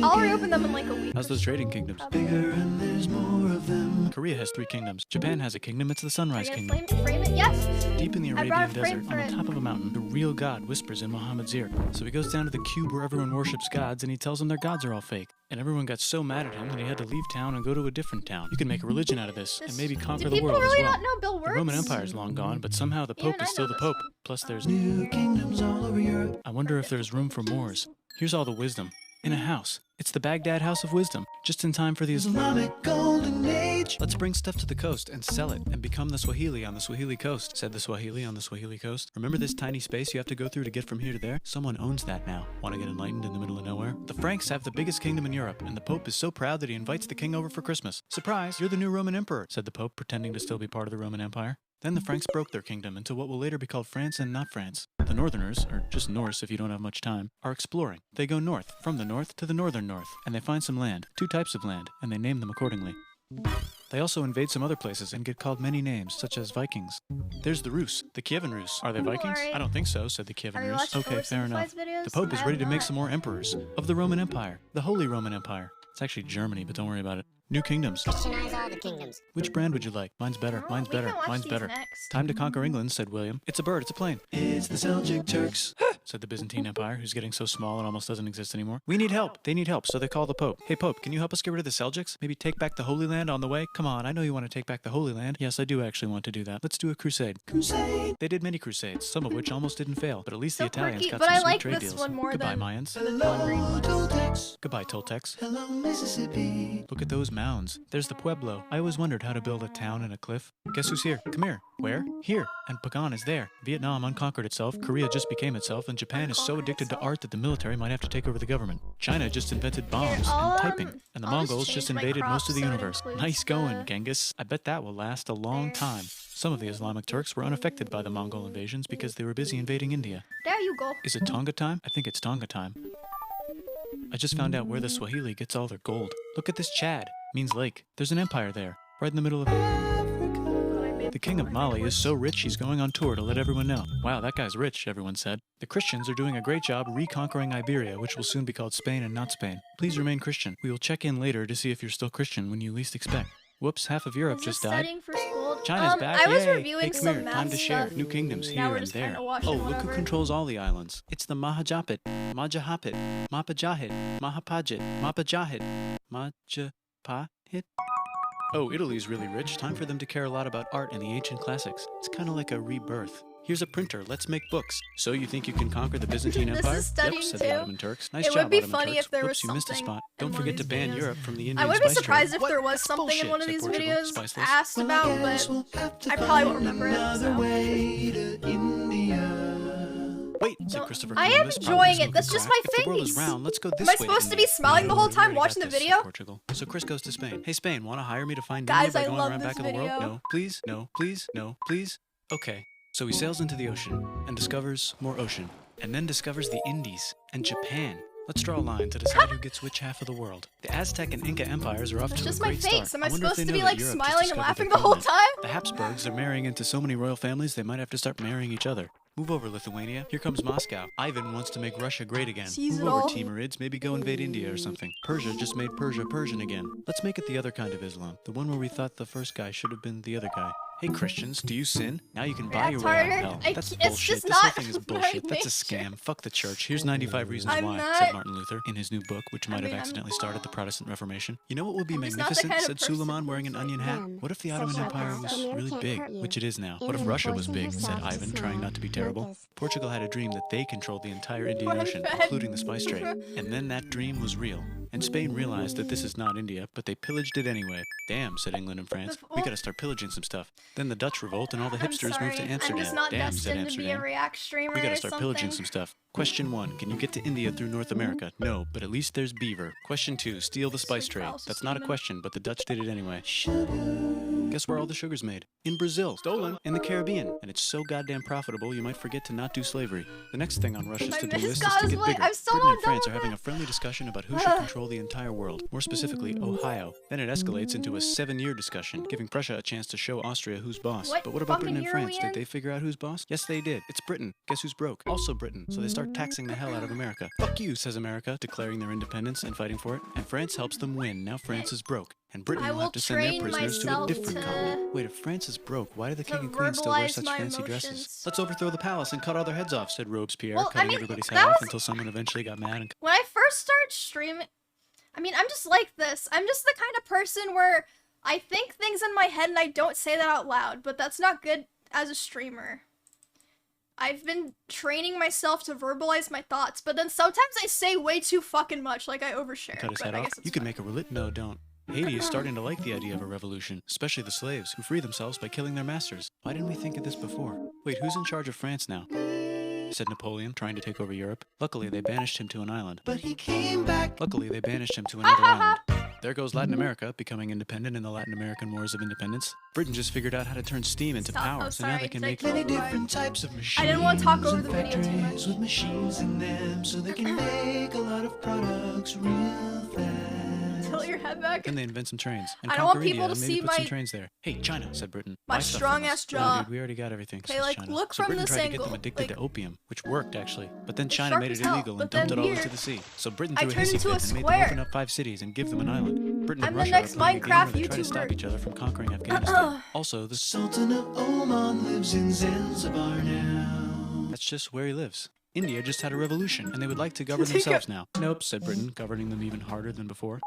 I'll reopen them in like a week. How's those trading kingdoms? Bigger and there's more of them. Korea has 3 kingdoms. Japan has a kingdom. It's the Sunrise Kingdom. Frame it? Yes. Deep in the I brought Arabian a frame desert, for on the it. top of a mountain, the real God whispers in Muhammad's ear. So he goes down to the cube where everyone worships gods, and he tells them their gods are all fake. And everyone got so mad at him that he had to leave town and go to a different town. You can make a religion out of this, and maybe conquer the world as really well. not know Bill The Roman Works? Empire is long gone, but somehow the Pope Even is I still know the this Pope. one. Plus there's new kingdoms all over Europe. I wonder if there's room for Moors. Here's all the wisdom. In a house. It's the Baghdad House of Wisdom, just in time for the Islamic Golden Age. Let's bring stuff to the coast and sell it and become the Swahili on the Swahili coast, said the Swahili on the Swahili coast. Remember this tiny space you have to go through to get from here to there? Someone owns that now. Want to get enlightened in the middle of nowhere? The Franks have the biggest kingdom in Europe, and the Pope is so proud that he invites the king over for Christmas. Surprise, you're the new Roman emperor, said the Pope, pretending to still be part of the Roman Empire. Then the Franks broke their kingdom into what will later be called France and not France. The Northerners, or just Norse if you don't have much time, are exploring. They go north, from the north to the northern north, and they find some land, 2 types of land, and they name them accordingly. They also invade some other places and get called many names, such as Vikings. There's the Rus, the Kievan Rus. Are they Vikings? I don't think so, said the Kievan Rus. Okay, fair enough. The Pope is ready to make some more emperors of the Roman Empire, the Holy Roman Empire. It's actually Germany, but don't worry about it. New kingdoms. Christianize all the kingdoms. Which brand would you like? Mine's better. Mine's better. Mine's better. Time to conquer England, said William. It's a bird. It's a plane. It's the Seljuk Turks, said the Byzantine Empire, who's getting so small it almost doesn't exist anymore. We need help. They need help, so they call the Pope. Hey, Pope, can you help us get rid of the Seljuks? Maybe take back the Holy Land on the way? Come on, I know you want to take back the Holy Land. Yes, I do actually want to do that. Let's do a crusade. Crusade! They did many crusades, some of which almost didn't fail, but at least the Italians got some sweet trade deals. Goodbye, Mayans. Hello, Toltecs. Goodbye, Toltecs. Hello, Mississippi. Look at those mounds. There's the Pueblo. I always wondered how to build a town in a cliff. Guess who's here? Come here. Where? Here. And Pagan is there. Vietnam unconquered itself, Korea just became itself, and Japan is so addicted to art that the military might have to take over the government. China just invented bombs and typing, and the Mongols just invaded most of the universe. Nice going, Genghis. I bet that will last a long time. Some of the Islamic Turks were unaffected by the Mongol invasions because they were busy invading India. There you go. Is it Tonga time? I think it's Tonga time. I just found out where the Swahili gets all their gold. Look at this Chad. Means lake. There's an empire there, right in the middle of Africa. The king of Mali is so rich he's going on tour to let everyone know. Wow, that guy's rich, everyone said. The Christians are doing a great job reconquering Iberia, which will soon be called Spain and not Spain. Please remain Christian. We will check in later to see if you're still Christian when you least expect. Whoops, half of Europe just died. China's back, I was yay! reviewing Hey, come some here, math time to share. stuff. New kingdoms Now here we're and just there. kinda watching Oh, look who whatever. controls all the islands. It's the Mahajapit, Majahapit, Mapajahit, Mahapajit, Mapajahit, Majapahit. Oh, Italy's really rich. Time for them to care a lot about art and the ancient classics. It's kind of like a rebirth. Here's a printer. Let's make books. So you think you can conquer the Byzantine This Empire? is studying Yep, said too. the Ottoman Turks. Nice It job, would be Ottoman funny Turks. if there was Whoops, you missed a something spot. in Don't one forget of to these ban videos. Europe from the Indian I would be spice trade. surprised if there was That's something in bullshit, one of said these Portugal, videos spiceless. asked about, but I probably won't remember it. So. Wait, said Christopher I am Columbus, enjoying probably it. smoking That's just crack. my If the world is face. round, let's go this Am I way, supposed to be India. smiling the whole We time already watching got the this, said video? Portugal. So Chris goes to Spain. Hey, Spain, want to hire me to find Guys, India by I going love around this back of the world? video. No, please, no, please, no, please. Okay. So he sails into the ocean and discovers more ocean, and then discovers the Indies and Japan. Let's draw a line to decide who gets which half of the world. The Aztec and Inca empires are off That's to a just my great face. start. Am I wonder if supposed they to know be that like Europe just smiling and discovered laughing their the whole continent. time? The Habsburgs are marrying into so many royal families they might have to start marrying each other. Move over, Lithuania. Here comes Moscow. Ivan wants to make Russia great again. Seize Move it over, all. Timurids. Maybe go invade India or something. Persia just made Persia Persian again. Let's make it the other kind of Islam. The one where we thought the first guy should have been the other guy. Hey Christians, do you sin? Now you can buy your way out of hell. That's it's bullshit. just This whole not thing is my bullshit. That's a nature. scam. Fuck the church. Here's 95 reasons I'm why, not- said Martin Luther in his new book, which might mean, have accidentally started the Protestant Reformation. You know what would be I'm just not the magnificent, kind of said person Suleiman wearing an who's onion like, hat? What if the Ottoman Empire was really big, which it is now? What if Russia was big, said Ivan, trying not to be terrible. Portugal had a dream that they controlled the entire Indian What Ocean, fed? including the spice trade. And then that dream was real. And Spain realized that this is not India, but they pillaged it anyway. Damn, said England and France. We gotta start pillaging some stuff. Then the Dutch revolt and all the hipsters moved to Amsterdam. I'm just not Damn, said destined to be a Amsterdam. React streamer We gotta or start something. pillaging some stuff. Question 1, can you get to India through North America? No, but at least there's beaver. Question 2, steal the spice trade. That's not a question, but the Dutch did it anyway. Guess where all the sugar's made? In Brazil. Stolen. In the Caribbean. And it's so goddamn profitable, you might forget to not do slavery. The next thing on Russia's My to-do list is Miss to get Cosplay. bigger. I'm so Britain and done France with are having that. a friendly discussion about who should control the entire world. More specifically, Ohio. Then it escalates into a 7-year discussion, giving Prussia a chance to show Austria who's boss. What But what about fucking Britain and year are France? we Did in? they figure out who's boss? Yes, they did. It's Britain. Guess who's broke? Also Britain. So they start taxing the hell out of America. Fuck you, says America, declaring their independence and fighting for it. And France helps them win. Now France is broke. And Britain I will will have to send their train prisoners to a myself different to- continent. Wait, if France is broke, why do the to king and queen still wear verbalize such my fancy dresses? emotions. Let's overthrow the palace and cut all their heads off, said Robespierre, Well, I cutting mean, everybody's that head off was- until someone eventually got mad and When I first started streaming, I mean, I'm just like this. I'm just the kind of person where I think things in my head and I don't say that out loud, but that's not good as a streamer. I've been training myself to verbalize my thoughts, but then sometimes I say way too fucking much, like I overshare. cut his but head I off. guess it's You could fine. make a No, don't. Haiti is starting to like the idea of a revolution, especially the slaves, who free themselves by killing their masters. Why didn't we think of this before? Wait, who's in charge of France now? Said Napoleon, trying to take over Europe. Luckily, they banished him to an island. But he came back. Luckily, they banished him to another island. There goes Latin America, becoming independent in the Latin American Wars of Independence. Britain just figured out how to turn steam into Stop. power, Oh, so now sorry, they can did I make kill many you? different types of machines. I didn't want to talk over and the video too factories much. with machines in them, so they can make a lot of products real fast. Tilt your head back. Then they invent some trains and I don't want conquer people India to and maybe see put some my- trains there. Hey, China, said Britain. my Buy stuff from strong-ass us. jaw. No, dude, we already got everything. Okay, says like, China. look so from Britain this tried to get angle, them addicted like- to opium, which worked actually. But then It's China sharp made as it hell, illegal and but dumped it then all here, into the sea. So Britain I threw a turned hissy into a fit and made them square. open up 5 cities and give them an island. Britain and I'm the Russia next are playing a game where Minecraft they try to YouTuber. stop each other from conquering Afghanistan. Also, the Sultan of Oman lives in Zanzibar now. That's just where he lives. India just had a revolution, and they would like to govern themselves now. Nope, said Britain, governing them even harder than before.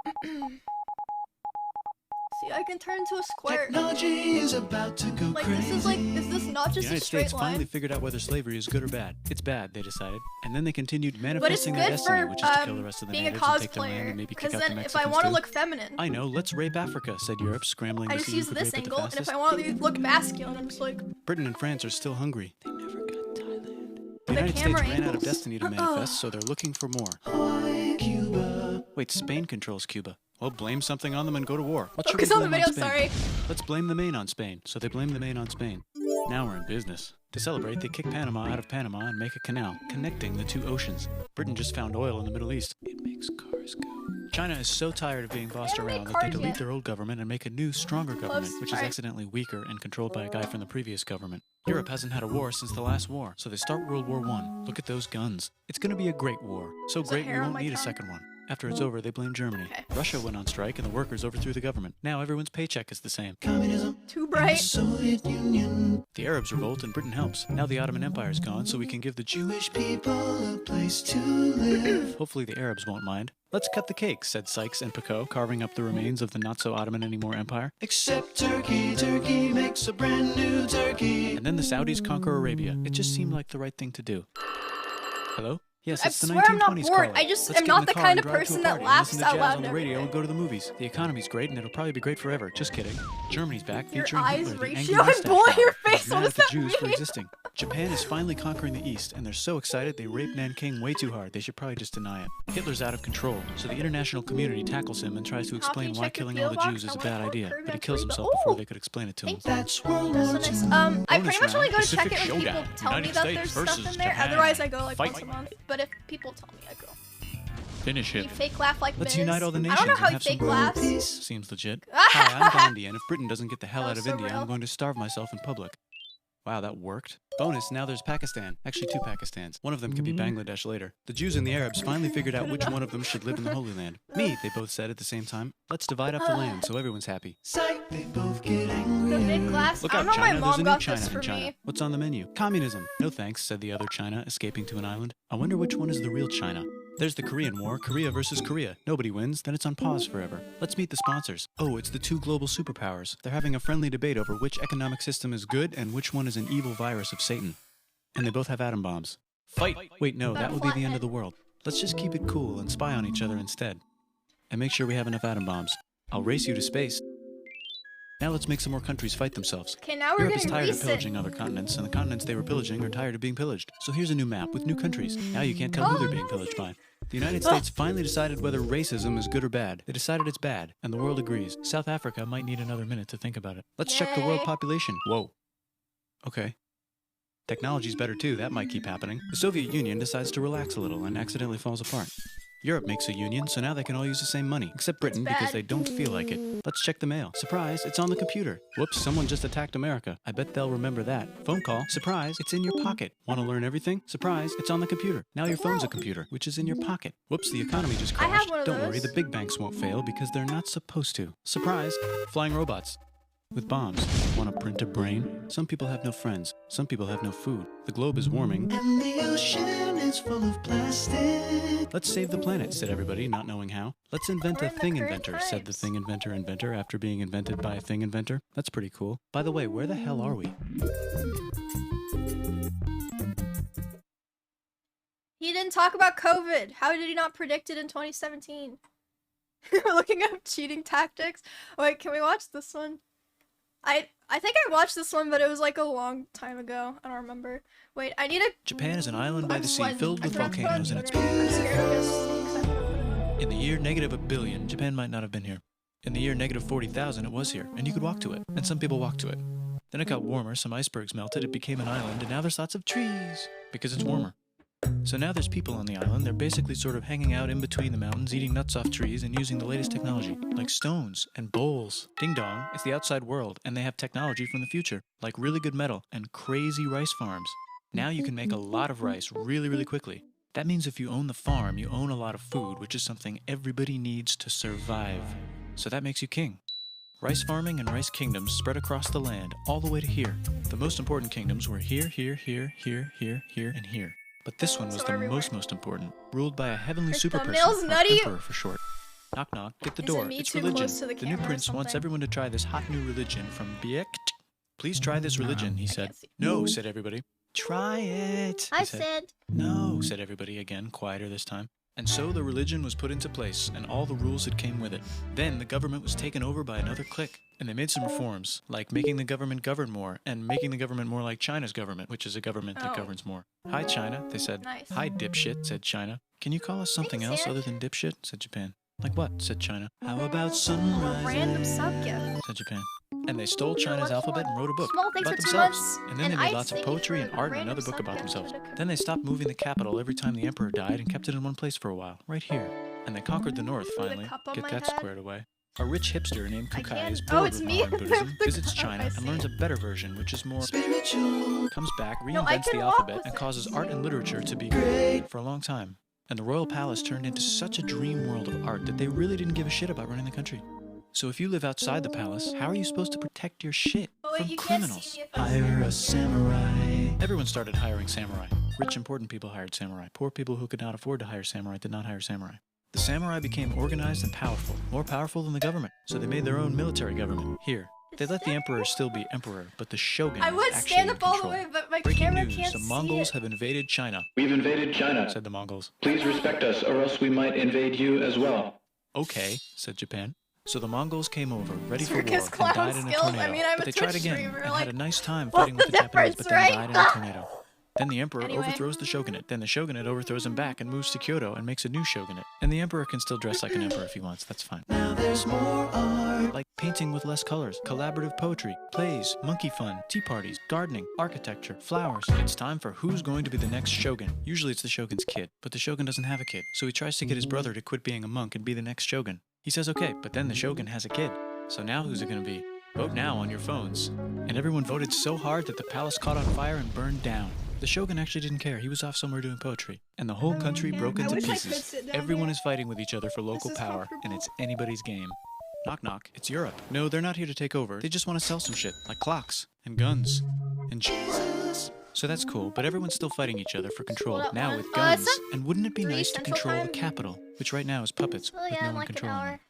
See, I can turn into a square. Technology is about to go Like, crazy. this is like, is this not The just a United straight States finally line? figured out whether slavery is good or bad. It's bad, they decided. And then they continued But it's manifesting their good destiny, for which is to kill the rest of the being a natives and take their land cosplayer, and maybe because kick out the then if Mexicans I want to too. look feminine, I know, let's rape Africa, said Europe, scrambling I to just see use who could this rape it the angle, and if fastest. I want to look masculine, I'm just like, Britain and France are still hungry. They never got Thailand. The The United States camera ran out of angles. destiny to manifest, so they're looking for more. Hawaii, Cuba. Wait, Spain controls Cuba. Well, blame something on them and go to war. What should we focus on the blame video, Spain? sorry. Let's blame the Maine on Spain. So they blame the Maine on Spain. Now we're in business. To celebrate, they kick Panama out of Panama and make a canal, connecting the two oceans. Britain just found oil in the Middle East. It makes cars go. China is so tired of being bossed around that they delete their old government and make a new, stronger government, which is accidentally weaker and controlled by a guy from the previous government. Europe hasn't had a war since the last war, so they start World War I. Look at those guns. It's gonna be a great war. So great we won't need a second one. After it's over, they blame Germany. Russia went on strike and the workers overthrew the government. Now everyone's paycheck is the same. Communism. Too bright. Soviet Union. The Arabs revolt and Britain helps. Now the Ottoman Empire's gone, so we can give the Jewish people a place to live. Hopefully the Arabs won't mind. Let's cut the cake, said Sykes and Picot, carving up the remains of the not-so-Ottoman-anymore empire. Except Turkey, Turkey makes a brand new Turkey. And then the Saudis conquer Arabia. It just seemed like the right thing to do. Hello? Yes, it's the 1920s. I swear I'm not bored. I just am not the kind of person that laughs out loud on the radio and go to the movies. The economy's great and it'll probably be great forever. Just kidding. Germany's back, featuring Hitler, the angry mustache guy, your face. What does that Jews mean? For existing. Japan is finally conquering the East, and they're so excited they raped Nanking way too hard. They should probably just deny it. Hitler's out of control, so the international community tackles him and tries to explain why killing all the Jews is a bad idea, but he kills himself before they could explain it to him. That's World War II. I pretty much only go to check it when people tell me that there's stuff in there. Otherwise, I go like once a month. But if people tell me, I go. Finish him. You fake laugh like Let's this. unite all the nations. I don't know how and he have fake some laughs. Peace. Seems legit. Hi, I'm Gandhi, and if Britain doesn't get the hell out of India, I'm going to starve myself in public. Wow, that worked. Bonus, now there's Pakistan. Actually, 2 Pakistans. One of them could be Bangladesh later. The Jews and the Arabs finally figured out which one of them should live in the Holy Land. Me, they both said at the same time. Let's divide up the land so everyone's happy. Psych, they both get angry. The big glass. Look out, China. There's a new China in China. What's on the menu? Communism. No thanks, said the other China, escaping to an island. I wonder which one is the real China. There's the Korean War, Korea versus Korea. Nobody wins, then it's on pause forever. Let's meet the sponsors. Oh, it's the 2 global superpowers. They're having a friendly debate over which economic system is good and which one is an evil virus of Satan. And they both have atom bombs. Fight! Wait, no, that will be the end of the world. Let's just keep it cool and spy on each other instead. And make sure we have enough atom bombs. I'll race you to space. Now let's make some more countries fight themselves. Okay, now we're Europe is getting tired of recent. pillaging other continents, and the continents they were pillaging are tired of being pillaged. So here's a new map with new countries. Now you can't tell who they're being pillaged by. The United States finally decided whether racism is good or bad. They decided it's bad, and the world agrees. South Africa might need another minute to think about it. Let's check the world population. Whoa. Okay. Technology's better too, that might keep happening. The Soviet Union decides to relax a little and accidentally falls apart. Europe makes a union, so now they can all use the same money, except Britain because they don't feel like it. Let's check the mail. Surprise, it's on the computer. Whoops, someone just attacked America. I bet they'll remember that. Phone call. Surprise, it's in your pocket. Want to learn everything? Surprise, it's on the computer. Now your phone's a computer, which is in your pocket. Whoops, the economy just crashed. Don't worry, the big banks won't fail because they're not supposed to. Surprise, flying robots. With bombs. Want to print a brain? Some people have no friends. Some people have no food. The globe is warming. And the ocean is full of plastic. Let's save the planet, said everybody, not knowing how. Let's invent a thing inventor, said the thing inventor after being invented by a thing inventor. That's pretty cool. By the way, where the hell are we? He didn't talk about COVID. How did he not predict it in 2017? We're looking up cheating tactics. Wait, can we watch this one? I think I watched this one, but it was like a long time ago. I don't remember. Wait, I need a... Japan is an island by the sea filled with volcanoes in its path. I'm scared of this. In the year -1 billion, Japan might not have been here. In the year -40,000, it was here, and you could walk to it, and some people walked to it. Then it got warmer, some icebergs melted, it became an island, and now there's lots of trees, because it's warmer. So now there's people on the island. They're basically sort of hanging out in between the mountains, eating nuts off trees, and using the latest technology, like stones and bowls. Ding dong, it's the outside world, and they have technology from the future, like really good metal and crazy rice farms. Now you can make a lot of rice really, really quickly. That means if you own the farm, you own a lot of food, which is something everybody needs to survive. So that makes you king. Rice farming and rice kingdoms spread across the land, all the way to here. The most important kingdoms were here, here, here, here, here, here, and here. But this one was the most important, ruled by a heavenly super person, or emperor for short. Knock knock, get the door, it's religion. The new prince wants everyone to try this hot new religion from Biekt. Please try this religion, he said. No, said everybody. Try it, I said. No, said everybody again, quieter this time. And so the religion was put into place, and all the rules that came with it. Then the government was taken over by another clique, and they made some reforms, like making the government govern more, and making the government more like China's government, which is a government that governs more. Hi, China, they said. Nice. Hi, dipshit, said China. Can you call us something else other than dipshit, said Japan. Like what, said China. How about sunrise? Random subgift, said Japan. And they stole China's alphabet and wrote a book Small things about for 2 themselves. months, And then they made lots of I'd poetry sing and art and random another book about subject. themselves. Then they stopped moving the capital every time the emperor died and kept it in one place for a while, right here. And they conquered the north, finally. Get that squared away. A rich hipster named Kukai is Oh, bored it's with me. modern Buddhism, visits China, and learns a better version, which is more spiritual. Comes back, reinvents the alphabet, and causes art and literature to be great for a long time. And the royal palace turned into such a dream world of art that they really didn't give a shit about running the country. So if you live outside the palace, how are you supposed to protect your shit from criminals? Hire a samurai. Everyone started hiring samurai. Rich, important people hired samurai. Poor people who could not afford to hire samurai did not hire samurai. The samurai became organized and powerful, more powerful than the government, so they made their own military government. Here, they let the emperor still be emperor, but the shogun I would actually stand in up all the control. way, but my Breaking camera news, can't the see Mongols it. have invaded China. We've invaded China, Said the Mongols. Please respect us, or else we might invade you as well. Okay, said Japan. So the Mongols came over, ready for war, Circus and clown died in a skills. tornado. I mean, I'm but a they tried Twitch again streamer, and like, had a nice time what's fighting with the the Japanese, but then difference, died in right? a tornado. Then the emperor Anyway. overthrows the shogunate. Then the shogunate overthrows him back and moves to Kyoto and makes a new shogunate. And the emperor can still dress like an emperor if he wants. That's fine. Now there's more art. Like painting with less colors, collaborative poetry, plays, monkey fun, tea parties, gardening, architecture, flowers. It's time for who's going to be the next shogun. Usually it's the shogun's kid, but the shogun doesn't have a kid. So he tries to get his brother to quit being a monk and be the next shogun. He says okay, but then the shogun has a kid. So now who's it going to be? Vote now on your phones. And everyone voted so hard that the palace caught on fire and burned down. The shogun actually didn't care. He was off somewhere doing poetry. And the whole country broke into pieces. Everyone is fighting with each other for local power, and it's anybody's game. Knock knock, it's Europe. No, they're not here to take over. They just want to sell some shit, like clocks, and guns, and Jesus. So that's cool, but everyone's still fighting each other for control, now with guns. And wouldn't it be nice to control the capital, which right now is puppets, with no one controlling them.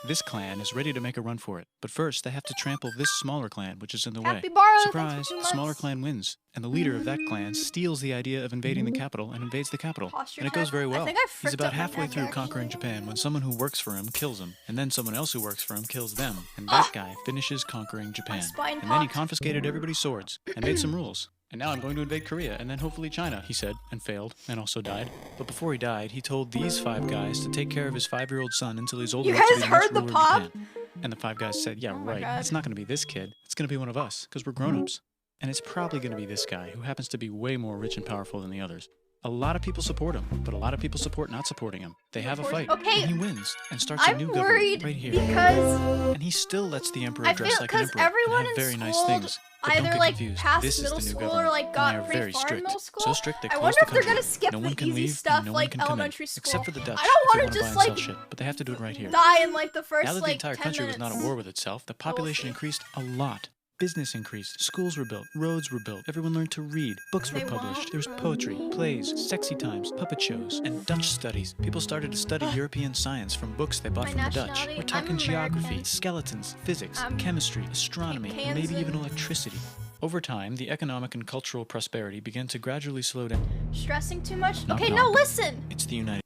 This clan is ready to make a run for it, but first they have to trample this smaller clan, which is in the way. Surprise, the smaller clan wins, and the leader of that clan steals the idea of invading the capital and invades the capital. And it goes very well. He's about halfway through conquering Japan when someone who works for him kills him, and then someone else who works for him kills them, and that guy finishes conquering Japan. And then he confiscated everybody's swords, and made some rules. And now I'm going to invade Korea, and then hopefully China, he said, and failed, and also died. But before he died, he told these 5 guys to take care of his 5-year-old son until he's old enough to be the next ruler of Japan. And the 5 guys said, yeah, right, it's not going to be this kid. It's going to be one of us, because we're grown-ups. And it's probably going to be this guy, who happens to be way more rich and powerful than the others. A lot of people support him, but a lot of people support not supporting him. They have a fight, and he wins, and starts a new government right here. And he still lets the emperor dress like an emperor and have very nice things. But don't get confused. This is the new government, and they are very strict. So strict they close the country. No one can leave, and no one can come in, except for the Dutch. I don't want to just buy and sell shit, but they have to do it right here. Die in like the first Now that the entire 10 country was not at minutes. war with itself, the population increased a lot. Business increased, schools were built, roads were built, everyone learned to read, books were published, there was poetry, plays, sexy times, puppet shows, and Dutch studies. People started to study European science from books they bought from the Dutch. We're talking geography, skeletons, physics, chemistry, astronomy, and maybe even electricity. Over time, the economic and cultural prosperity began to gradually slow down. Stressing too much? Knock, Okay, knock. no, listen. It's the United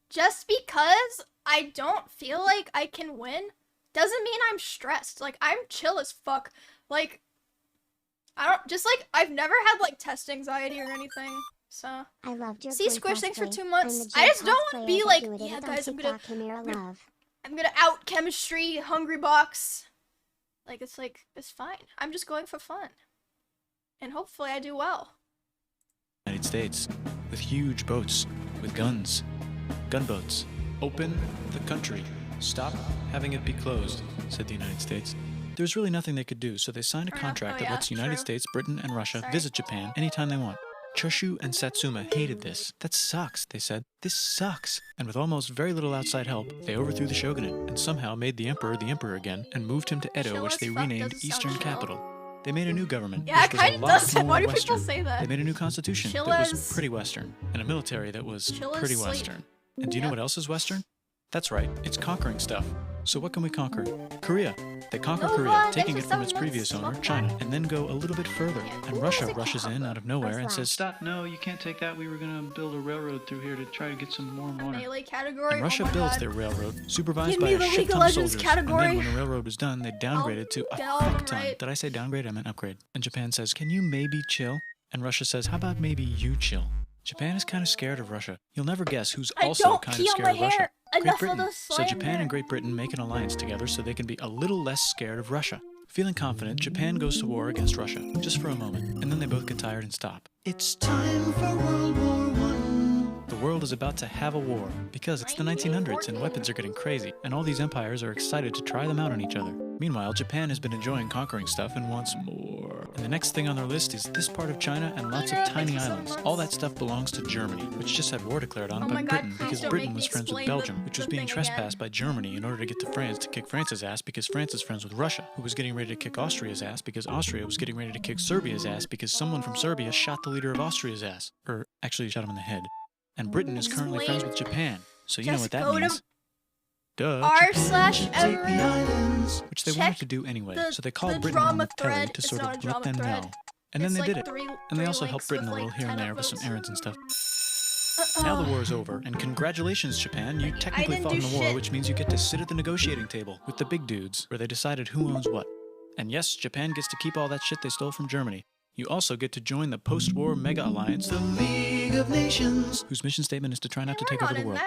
Just because I don't feel like I can win doesn't mean I'm stressed. Like, I'm chill as fuck. Like, I've never had, like, test anxiety or anything. So, I loved your see Squish, thanks for cosplay. 2 months. I'm the I just don't cosplayer want to be that like, you yeah, edited on guys, TikTok, Chimera Love. I'm gonna out chemistry, hungry box. Like, it's fine. I'm just going for fun. And hopefully I do well. United States, with huge boats, with guns, gunboats. Open the country. Stop having it be closed, said the United States. There's really nothing they could do, so they signed a contract that lets United States, Britain, and Russia visit Japan anytime they want. Choshu and Satsuma hated this. That sucks, they said. This sucks. And with almost very little outside help, they overthrew the shogunate and somehow made the emperor again and moved him to Edo, which they renamed Eastern Capital. They made a new government, Yeah, which was it a kinda lot does. more Why do Western. people say that? They made a new constitution that was pretty Western, and a military that was pretty sleep. Western. And do you know what else is Western? That's right, it's conquering stuff. So what can we conquer? Korea. They conquer Korea, taking it from its previous owner, China, and then go a little bit further. And Russia rushes in out of nowhere and says, stop, no, you can't take that. We were going to build a railroad through here to try to get some warm water. Melee category. And Russia builds their railroad, supervised Give by me a the shit League ton of of Legends soldiers. category. And then when the railroad was done, they downgraded to a get all of fuck them ton. right. Did I say downgrade? I meant upgrade. And Japan says, can you maybe chill? And Russia says, how about maybe you chill? Japan is kind of scared of Russia. You'll never guess who's also kind of scared of Russia. Great Britain. So Japan and Great Britain make an alliance together so they can be a little less scared of Russia. Feeling confident, Japan goes to war against Russia, just for a moment, and then they both get tired and stop. It's time for World War I. The world is about to have a war, because it's the 1900s and weapons are getting crazy, and all these empires are excited to try them out on each other. Meanwhile, Japan has been enjoying conquering stuff and wants more. And the next thing on their list is this part of China and lots of tiny islands. All that stuff belongs to Germany, which just had war declared on it by Britain because Britain was friends with Belgium, which was being trespassed by Germany in order to get to France to kick France's ass because France is friends with Russia, who was getting ready to kick Austria's ass because Austria was getting ready to kick Serbia's ass because someone from Serbia shot the leader of Austria's ass. Or actually shot him in the head. And Britain is currently friends with Japan, so you know what that means. Duh. r/Everett, which they wanted to do anyway, so they called Britain on the telly to sort of let them know. And then they did it. And they also helped Britain a little here and there with some errands and stuff. Now the war is over, and congratulations, Japan, you technically fought in the war, which means you get to sit at the negotiating table with the big dudes, where they decided who owns what. And yes, Japan gets to keep all that shit they stole from Germany. You also get to join the post-war mega alliance, the League of Nations, whose mission statement is to try not to take over the world.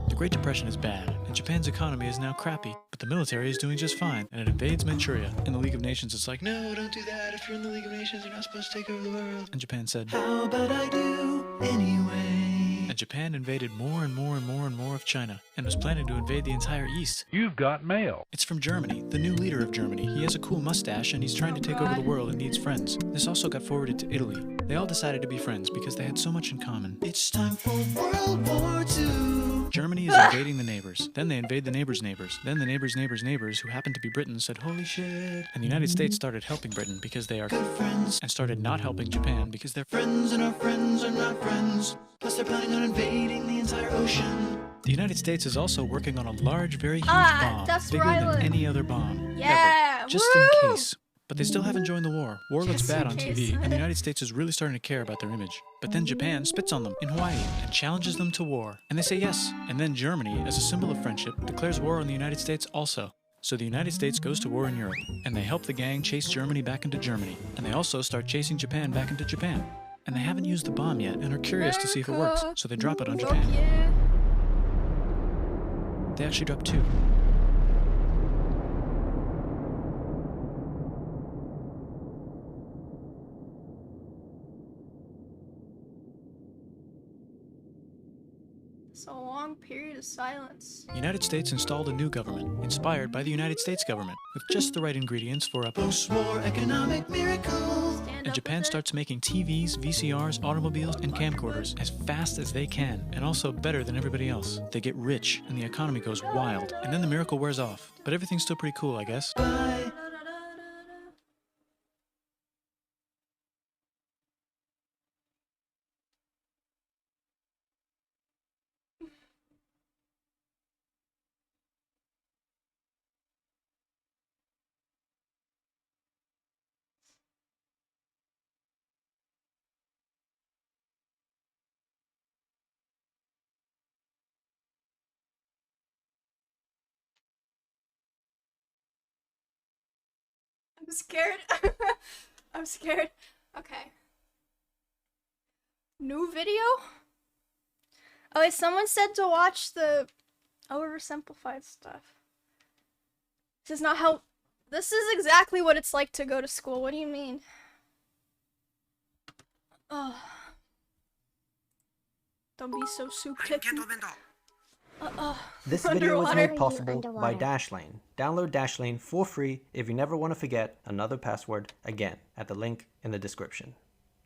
The Great Depression is bad, and Japan's economy is now crappy, but the military is doing just fine, and it invades Manchuria. In the League of Nations, it's like, no, don't do that. If you're in the League of Nations, you're not supposed to take over the world. And Japan said, how about I do anyway? And Japan invaded more and more and more and more of China, and was planning to invade the entire East. You've got mail. It's from Germany, the new leader of Germany. He has a cool mustache, and he's trying to take over the world and needs friends. This also got forwarded to Italy. They all decided to be friends because they had so much in common. It's time for World War II. Germany is invading the neighbors. Then they invade the neighbors' neighbors. Then the neighbors' neighbors' neighbors, who happened to be Britain, said, holy shit. And the United States started helping Britain because they are good friends, and started not helping Japan because they're friends and our friends are not friends. Plus they're planning on invading the entire ocean. The United States is also working on a large, very huge bomb, bigger than any other bomb ever, just in case. But they still haven't joined the war. War looks bad on TV, and the United States is really starting to care about their image. But then Japan spits on them in Hawaii and challenges them to war. And they say yes. And then Germany, as a symbol of friendship, declares war on the United States also. So the United States goes to war in Europe, and they help the gang chase Germany back into Germany. And they also start chasing Japan back into Japan. And they haven't used the bomb yet, and are curious to see if it works, so they drop it on Japan. They actually dropped 2. It's a long period of silence. The United States installed a new government, inspired by the United States government, with just the right ingredients for a post-war economic miracle. And Japan starts making TVs, VCRs, automobiles, and camcorders as fast as they can, and also better than everybody else. They get rich, and the economy goes wild, and then the miracle wears off. But everything's still pretty cool, I guess. Bye. I'm scared. I'm scared. Okay. New video? Oh wait, someone said to watch the oversimplified stuff. This is not how... This is exactly what it's like to go to school. What do you mean? Oh. Don't be so soup tippy. This video was made possible by Dashlane. Download Dashlane for free if you never want to forget another password again at the link in the description.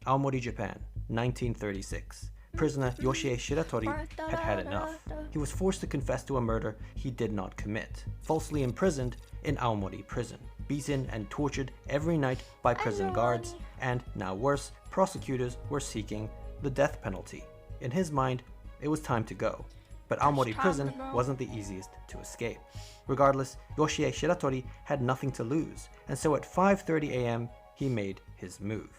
Aomori, Japan, 1936. Prisoner Yoshie Shiratori had had enough. He was forced to confess to a murder he did not commit. Falsely imprisoned in Aomori prison. Beaten and tortured every night by prison guards. And, now worse, prosecutors were seeking the death penalty. In his mind, it was time to go. But Aomori prison wasn't the easiest to escape. Regardless, Yoshie Shiratori had nothing to lose, and so at 5:30 a.m. he made his move.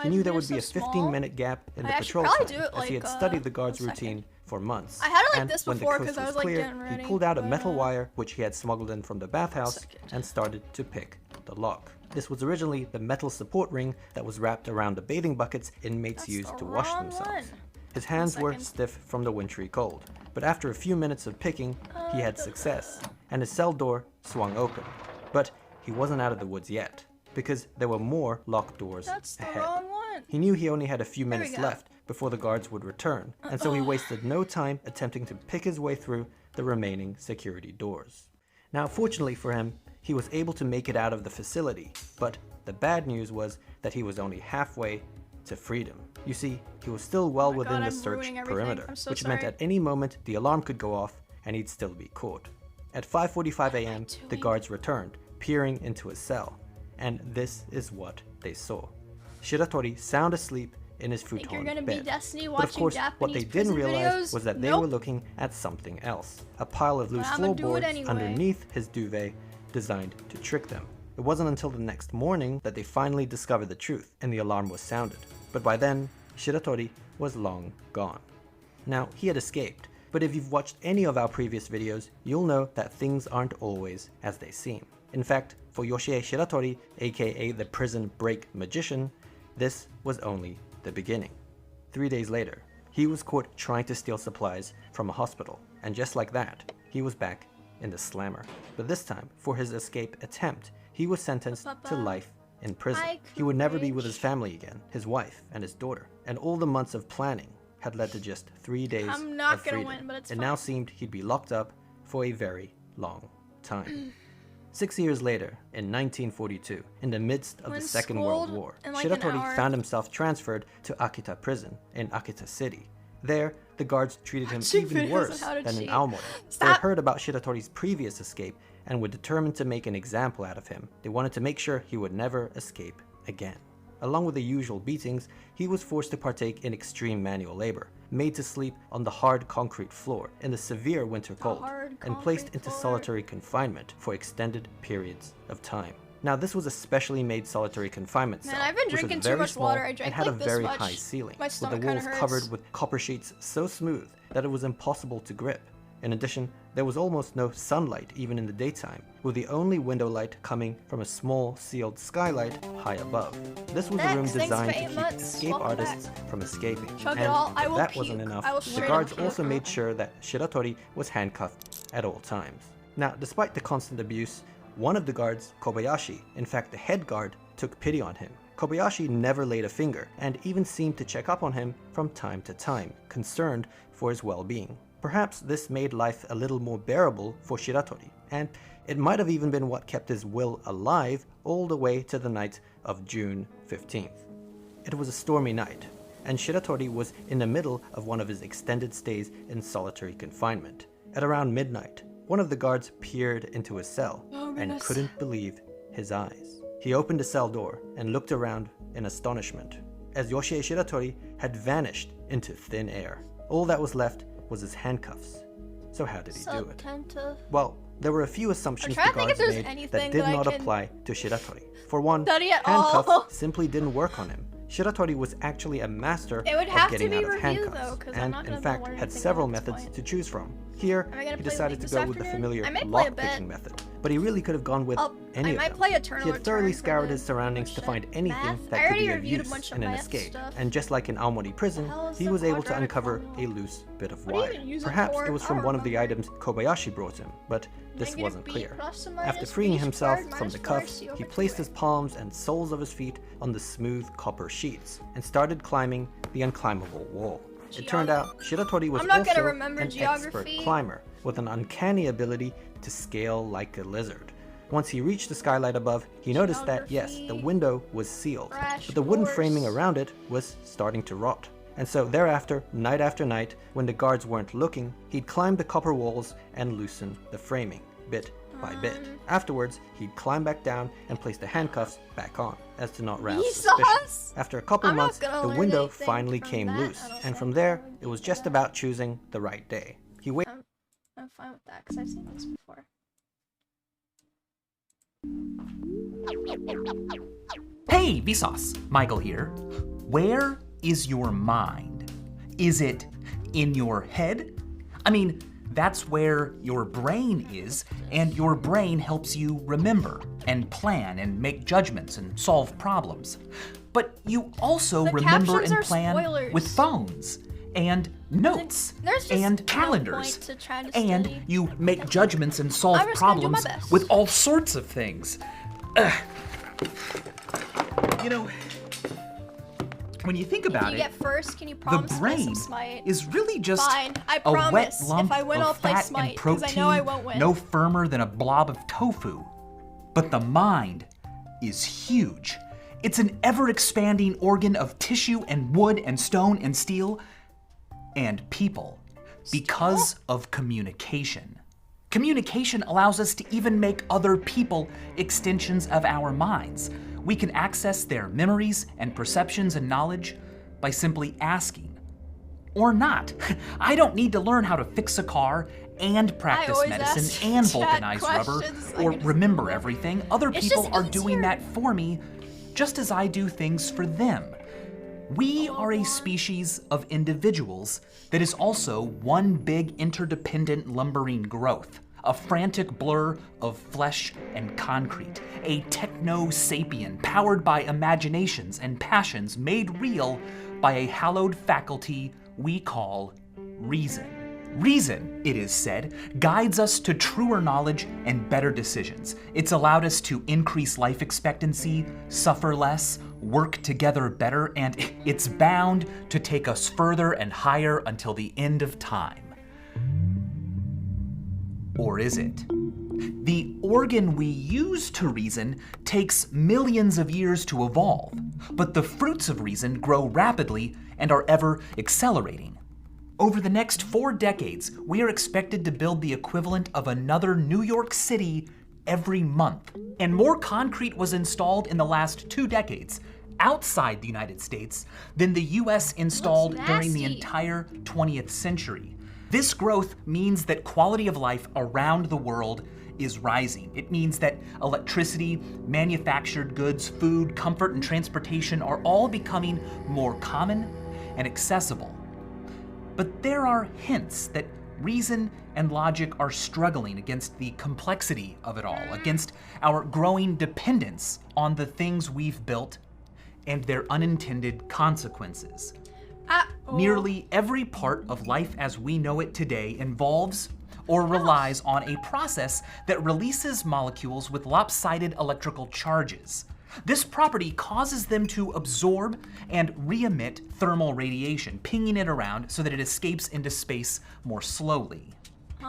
He knew there would be a 15-minute gap in the patrol time, as he had studied the guard's routine for months. I had it like and this when before the coast was like clear, he pulled out a metal wire which he had smuggled in from the bathhouse and started to pick the lock. This was originally the metal support ring that was wrapped around the bathing buckets inmates used to wash themselves. His hands were stiff from the wintry cold, but after a few minutes of picking, he had success, and his cell door swung open. But he wasn't out of the woods yet, because there were more locked doors ahead. He knew he only had a few minutes left before the guards would return, and so he wasted no time attempting to pick his way through the remaining security doors. Now, fortunately for him, he was able to make it out of the facility, but the bad news was that he was only halfway to freedom. You see, he was still well within the search perimeter, which meant at any moment the alarm could go off and he'd still be caught. At 5:45 a.m., the guards returned, peering into his cell, and this is what they saw. Shiratori sound asleep in his futon bed. But of course, what they didn't realize was that they were looking at something else. A pile of loose floorboards underneath his duvet designed to trick them. It wasn't until the next morning that they finally discovered the truth and the alarm was sounded. But by then, Shiratori was long gone. Now, he had escaped, but if you've watched any of our previous videos, you'll know that things aren't always as they seem. In fact, for Yoshie Shiratori, aka the prison break magician, this was only the beginning. 3 days later, he was caught trying to steal supplies from a hospital, and just like that, he was back in the slammer. But this time, for his escape attempt, he was sentenced to life in prison. He would never be with his family again, his wife and his daughter, and all the months of planning had led to just 3 days of freedom. It now seemed he'd be locked up for a very long time. 6 years later, in 1942, in the midst of the Second World War, Shiratori found himself transferred to Akita prison in Akita City. There, the guards treated him even worse than in Aomori. They had heard about Shiratori's previous escape and were determined to make an example out of him. They wanted to make sure he would never escape again. Along with the usual beatings, he was forced to partake in extreme manual labor, made to sleep on the hard concrete floor in the severe winter cold, and placed into solitary confinement for extended periods of time. Now, this was a specially made solitary confinement cell, which was very small and had a very high ceiling, with the walls covered with copper sheets so smooth that it was impossible to grip. In addition, there was almost no sunlight even in the daytime, with the only window light coming from a small sealed skylight high above. This was a room designed to keep escape artists from escaping. And if that wasn't enough, the guards also made sure that Shiratori was handcuffed at all times. Now, despite the constant abuse, one of the guards, Kobayashi, in fact the head guard, took pity on him. Kobayashi never laid a finger and even seemed to check up on him from time to time, concerned for his well-being. Perhaps this made life a little more bearable for Shiratori, and it might have even been what kept his will alive all the way to the night of June 15th. It was a stormy night, and Shiratori was in the middle of one of his extended stays in solitary confinement. At around midnight, one of the guards peered into his cell and couldn't believe his eyes. He opened the cell door and looked around in astonishment, as Yoshie Shiratori had vanished into thin air. All that was left was his handcuffs. So how did he do it? Well, there were a few assumptions the guards made that did not apply to Shiratori. For one, handcuffs simply didn't work on him. Shiratori was actually a master of getting out of handcuffs, and in fact had several methods to choose from. Here, he decided to go with the familiar lock-picking method, but he really could have gone with any of them. He had thoroughly scoured his surroundings to find anything that could be of use in an escape, and just like in Aomori prison, he was able to uncover a loose bit of wire. Perhaps it was from one of the items Kobayashi brought him, but this wasn't clear. After freeing himself from the cuffs, he placed his palms and soles of his feet on the smooth copper sheets and started climbing the unclimbable wall. It turned out Shiratori was also an expert climber with an uncanny ability to scale like a lizard. Once he reached the skylight above, he noticed that, yes, the window was sealed, but the wooden framing around it was starting to rot. And so thereafter, night after night, when the guards weren't looking, he'd climb the copper walls and loosen the framing, bit by bit. Afterwards, he'd climb back down and place the handcuffs back on, as to not rouse suspicion. After a couple months, the window finally came loose, and from there, it was just about choosing the right day. He waited. I'm fine with that, because I've seen this before. Hey, Vsauce! Michael here. Where is your mind? Is it in your head? I mean, that's where your brain is, and your brain helps you remember and plan and make judgments and solve problems. But you also remember and plan with phones and notes and calendars. And you make judgments and solve problems with all sorts of things. You know, When you think about if you it, get first, can you promise the brain to play some Smite? is really just Fine, I a wet promise. lump If I win, I'll of play fat Smite, and 'cause protein, I know I won't win. no firmer than a blob of tofu. But the mind is huge. It's an ever-expanding organ of tissue and wood and stone and steel and people because of communication. Communication allows us to even make other people extensions of our minds. We can access their memories and perceptions and knowledge by simply asking. Or not. I don't need to learn how to fix a car and practice medicine and vulcanize rubber or remember everything. Other people are doing that for me just as I do things for them. We are a species of individuals that is also one big interdependent lumbering growth, a frantic blur of flesh and concrete, a techno-sapien powered by imaginations and passions made real by a hallowed faculty we call reason. Reason, it is said, guides us to truer knowledge and better decisions. It's allowed us to increase life expectancy, suffer less, work together better, and it's bound to take us further and higher until the end of time. Or is it? The organ we use to reason takes millions of years to evolve, but the fruits of reason grow rapidly and are ever accelerating. Over the next 4 decades, we are expected to build the equivalent of another New York City every month. And more concrete was installed in the last 2 decades outside the United States than the US installed during the entire 20th century. This growth means that quality of life around the world is rising. It means that electricity, manufactured goods, food, comfort, and transportation are all becoming more common and accessible. But there are hints that reason and logic are struggling against the complexity of it all, against our growing dependence on the things we've built and their unintended consequences. Nearly every part of life as we know it today involves or relies on a process that releases molecules with lopsided electrical charges. This property causes them to absorb and re-emit thermal radiation, pinging it around so that it escapes into space more slowly.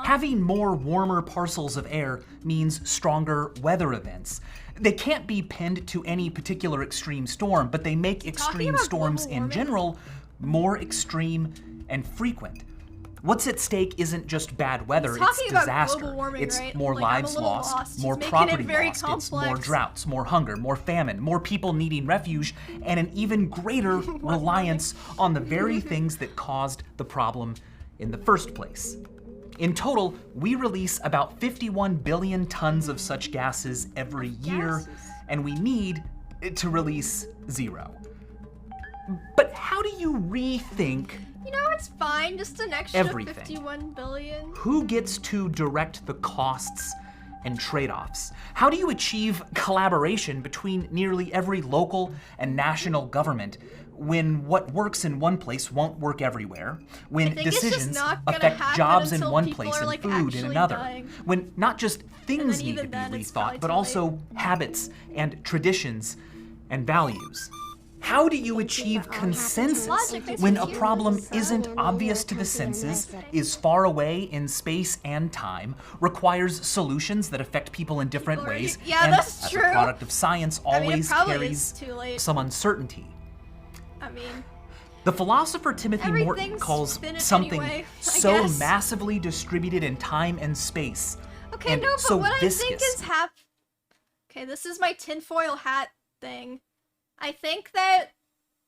Having more warmer parcels of air means stronger weather events. They can't be pinned to any particular extreme storm, but they make extreme storms in general more extreme and frequent. What's at stake isn't just bad weather, it's disaster. It's more lives lost, more property lost, it's more droughts, more hunger, more famine, more people needing refuge, and an even greater reliance on the very things that caused the problem in the first place. In total, we release about 51 billion tons of such gases every year, and we need to release 0. But how do you rethink You know, it's fine, just an extra everything? 51 billion. Who gets to direct the costs and trade-offs? How do you achieve collaboration between nearly every local and national government when what works in one place won't work everywhere, when decisions affect jobs in one place and food in another, when not just things need to be rethought, but also habits and traditions and values? How do you achieve consensus when a problem isn't obvious to the senses, is far away in space and time, requires solutions that affect people in different ways, and as a product of science always carries some uncertainty? The philosopher Timothy Morton calls something so massively distributed in time and space, and so what viscous. I think is okay, this is my tinfoil hat thing. I think that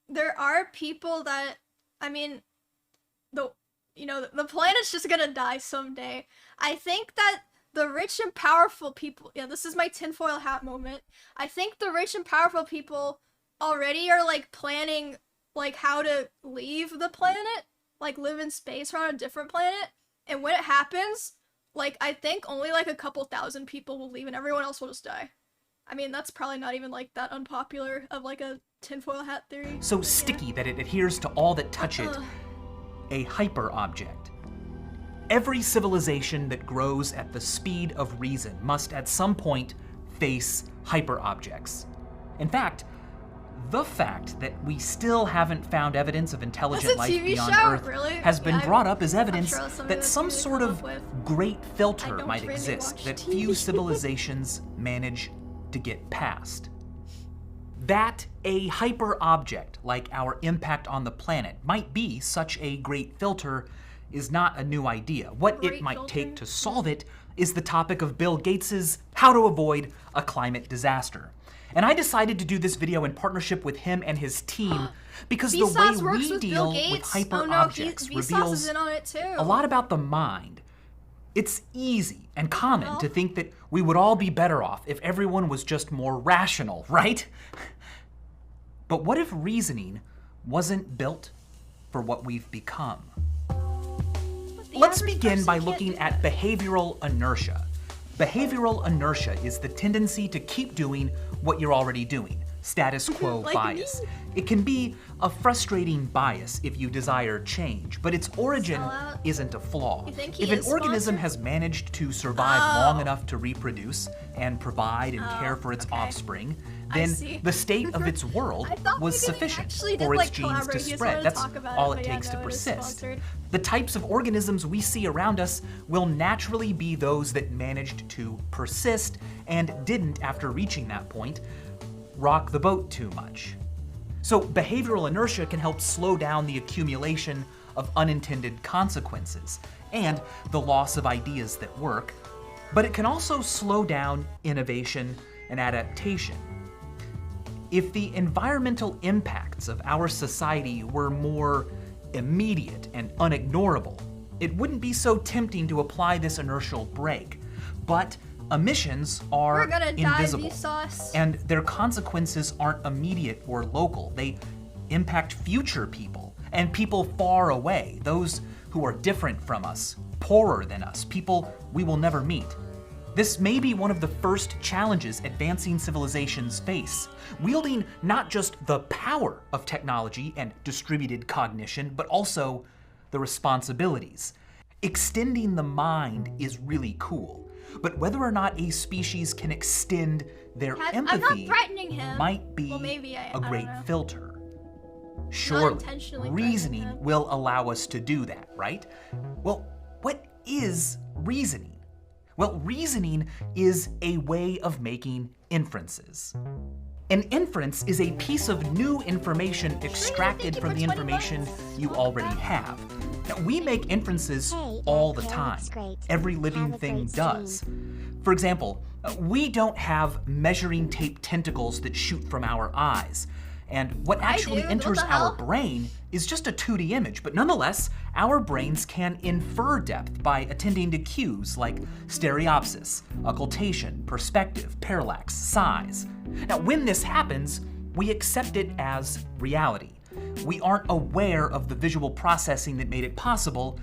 there are people that, the planet's just gonna die someday. I think that the rich and powerful people, this is my tinfoil hat moment. I think the rich and powerful people already are, planning, how to leave the planet, live in space or on a different planet. And when it happens, I think only, a couple thousand people will leave and everyone else will just die. That's probably not even, that unpopular of, a tinfoil hat theory. So sticky that it adheres to all that touch it. A hyper-object. Every civilization that grows at the speed of reason must at some point face hyper-objects. In fact, The fact that we still haven't found evidence of intelligent life beyond Earth has been brought up as evidence that some sort of great filter might exist that few civilizations manage to get past. That a hyper-object like our impact on the planet might be such a great filter is not a new idea. What it might take to solve it is the topic of Bill Gates's How to Avoid a Climate Disaster. And I decided to do this video in partnership with him and his team because the way we deal with hyper-objects reveals a lot about the mind. It's easy and common to think that we would all be better off if everyone was just more rational, right? But what if reasoning wasn't built for what we've become? Let's begin by looking at behavioral inertia. Behavioral inertia is the tendency to keep doing what you're already doing, status quo bias. It can be a frustrating bias if you desire change, but its origin isn't a flaw. If an organism has managed to survive long enough to reproduce and provide and care for its offspring, then the state of its world was sufficient for its genes to spread. That's all it takes to persist. The types of organisms we see around us will naturally be those that managed to persist and didn't, after reaching that point, rock the boat too much. So behavioral inertia can help slow down the accumulation of unintended consequences and the loss of ideas that work, but it can also slow down innovation and adaptation. If the environmental impacts of our society were more immediate and unignorable, it wouldn't be so tempting to apply this inertial brake. But emissions are invisible, and their consequences aren't immediate or local. They impact future people, and people far away, those who are different from us, poorer than us, people we will never meet. This may be one of the first challenges advancing civilizations face, wielding not just the power of technology and distributed cognition, but also the responsibilities. Extending the mind is really cool, but whether or not a species can extend their empathy might be a great filter. Surely, reasoning will allow us to do that, right? Well, what is reasoning? Well, reasoning is a way of making inferences. An inference is a piece of new information extracted from the information you already have. Now, we make inferences all the time. Every living thing does. For example, we don't have measuring tape tentacles that shoot from our eyes. And what actually enters our brain is just a 2D image, but nonetheless, our brains can infer depth by attending to cues like stereopsis, occultation, perspective, parallax, size. Now, when this happens, we accept it as reality. We aren't aware of the visual processing that made it possible,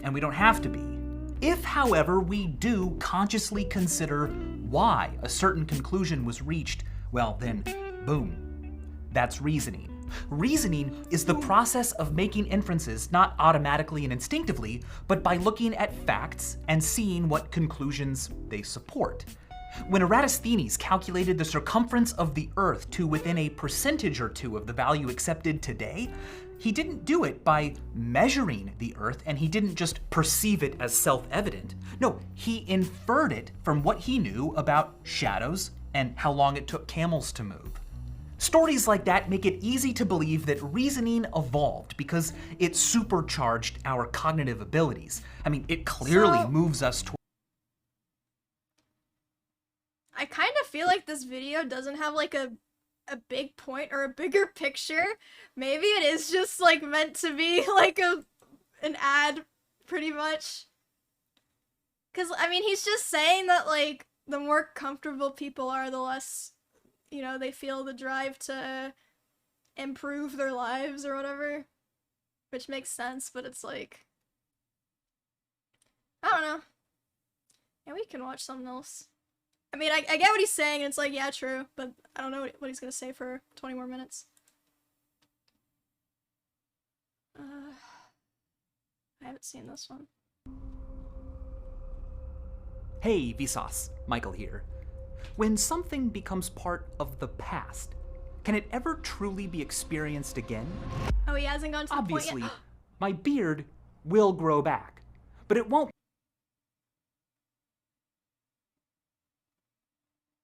and we don't have to be. If, however, we do consciously consider why a certain conclusion was reached, well then, boom. That's reasoning. Reasoning is the process of making inferences not automatically and instinctively, but by looking at facts and seeing what conclusions they support. When Eratosthenes calculated the circumference of the Earth to within a percentage or two of the value accepted today, he didn't do it by measuring the Earth, and he didn't just perceive it as self-evident. No, he inferred it from what he knew about shadows and how long it took camels to move. Stories like that make it easy to believe that reasoning evolved because it supercharged our cognitive abilities. I mean, it clearly moves us toward. I kind of feel like this video doesn't have like a big point or a bigger picture. Maybe it is just like meant to be like an ad, pretty much. Cause I mean, he's just saying that like the more comfortable people are, the less, you know, they feel the drive to improve their lives or whatever, which makes sense, but it's like, I don't know. Yeah, we can watch something else. I mean, I get what he's saying, and it's like, yeah, true, but I don't know what he's gonna say for 20 more minutes. I haven't seen this one. Hey, Vsauce, Michael here. When something becomes part of the past, Can it ever truly be experienced again? Oh, he hasn't gone to the point yet. Obviously, my beard will grow back, but it won't.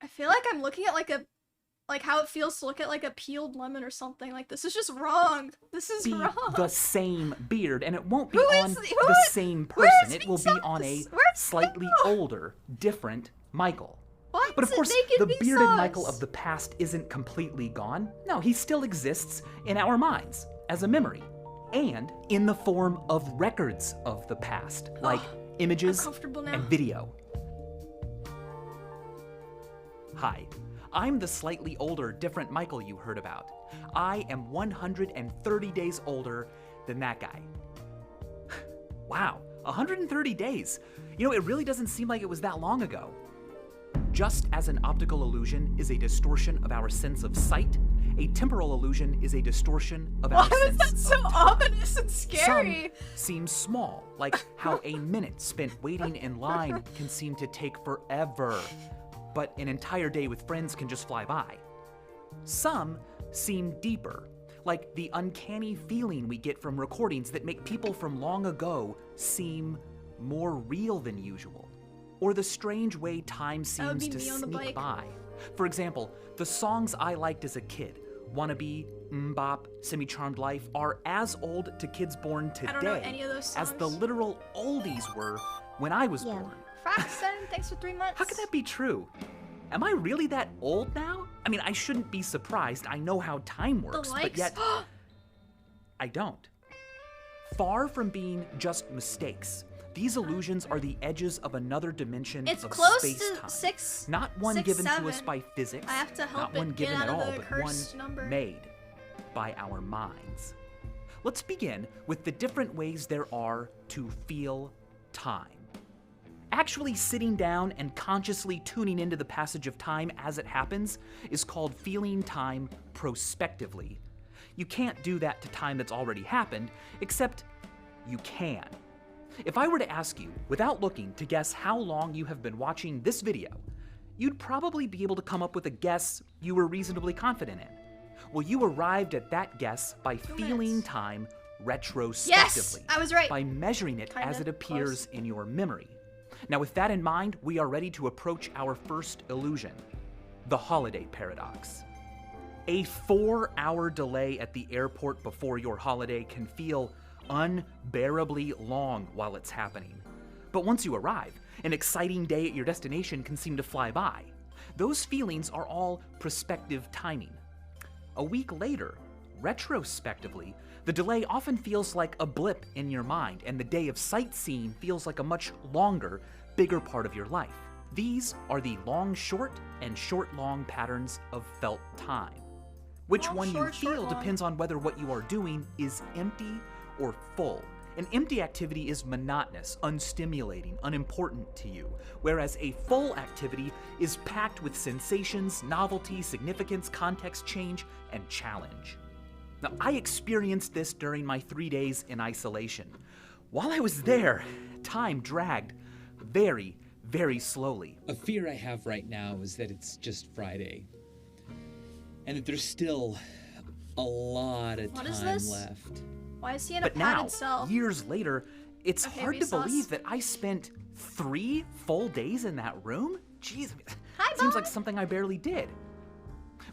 I feel like I'm looking at like how it feels to look at like a peeled lemon or something. Like, this is just wrong. This is wrong. The same beard, and it won't be on the same person. It will be on a slightly older, different Michael. What? But of course, the bearded Michael of the past isn't completely gone. No, he still exists in our minds as a memory, and in the form of records of the past, like images and video. Hi, I'm the slightly older, different Michael you heard about. I am 130 days older than that guy. Wow, 130 days. You know, it really doesn't seem like it was that long ago. Just as an optical illusion is a distortion of our sense of sight, a temporal illusion is a distortion of our sense of time. Why is that so ominous and scary? Some seem small, like how a minute spent waiting in line can seem to take forever, but an entire day with friends can just fly by. Some seem deeper, like the uncanny feeling we get from recordings that make people from long ago seem more real than usual. Or the strange way time seems to sneak by. For example, the songs I liked as a kid, Wannabe, Mbop, Semi-Charmed Life, are as old to kids born today I don't know any of those songs. as the literal oldies were when I was born. Fraxton, thanks for 3 months. How could that be true? Am I really that old now? I mean, I shouldn't be surprised. I know how time works, but yet I don't. Far from being just mistakes, these illusions are the edges of another dimension of space-time. Not one given to us by physics, I have to help not one it given get at out all, of the but one cursed number. made by our minds. Let's begin with the different ways there are to feel time. Actually sitting down and consciously tuning into the passage of time as it happens is called feeling time prospectively. You can't do that to time that's already happened, except you can. If I were to ask you, without looking, to guess how long you have been watching this video, you'd probably be able to come up with a guess you were reasonably confident in. Well, you arrived at that guess by feeling time retrospectively. Yes, I was right. By measuring it as it appears in your memory. Now, with that in mind, we are ready to approach our first illusion, the holiday paradox. A 4-hour delay at the airport before your holiday can feel unbearably long while it's happening. But once you arrive, an exciting day at your destination can seem to fly by. Those feelings are all prospective timing. A week later, retrospectively, the delay often feels like a blip in your mind, and the day of sightseeing feels like a much longer, bigger part of your life. These are the long-short and short-long patterns of felt time. Which one you feel depends on whether what you are doing is empty or full. An empty activity is monotonous, unstimulating, unimportant to you, whereas a full activity is packed with sensations, novelty, significance, context change, and challenge. Now, I experienced this during my 3 days in isolation. While I was there, time dragged very, very slowly. A fear I have right now is that it's just Friday, and that there's still a lot of time left. Why is he in a padded now, cell? Years later, it's hard to believe that I spent 3 full days in that room? Jeez, it seems like something I barely did.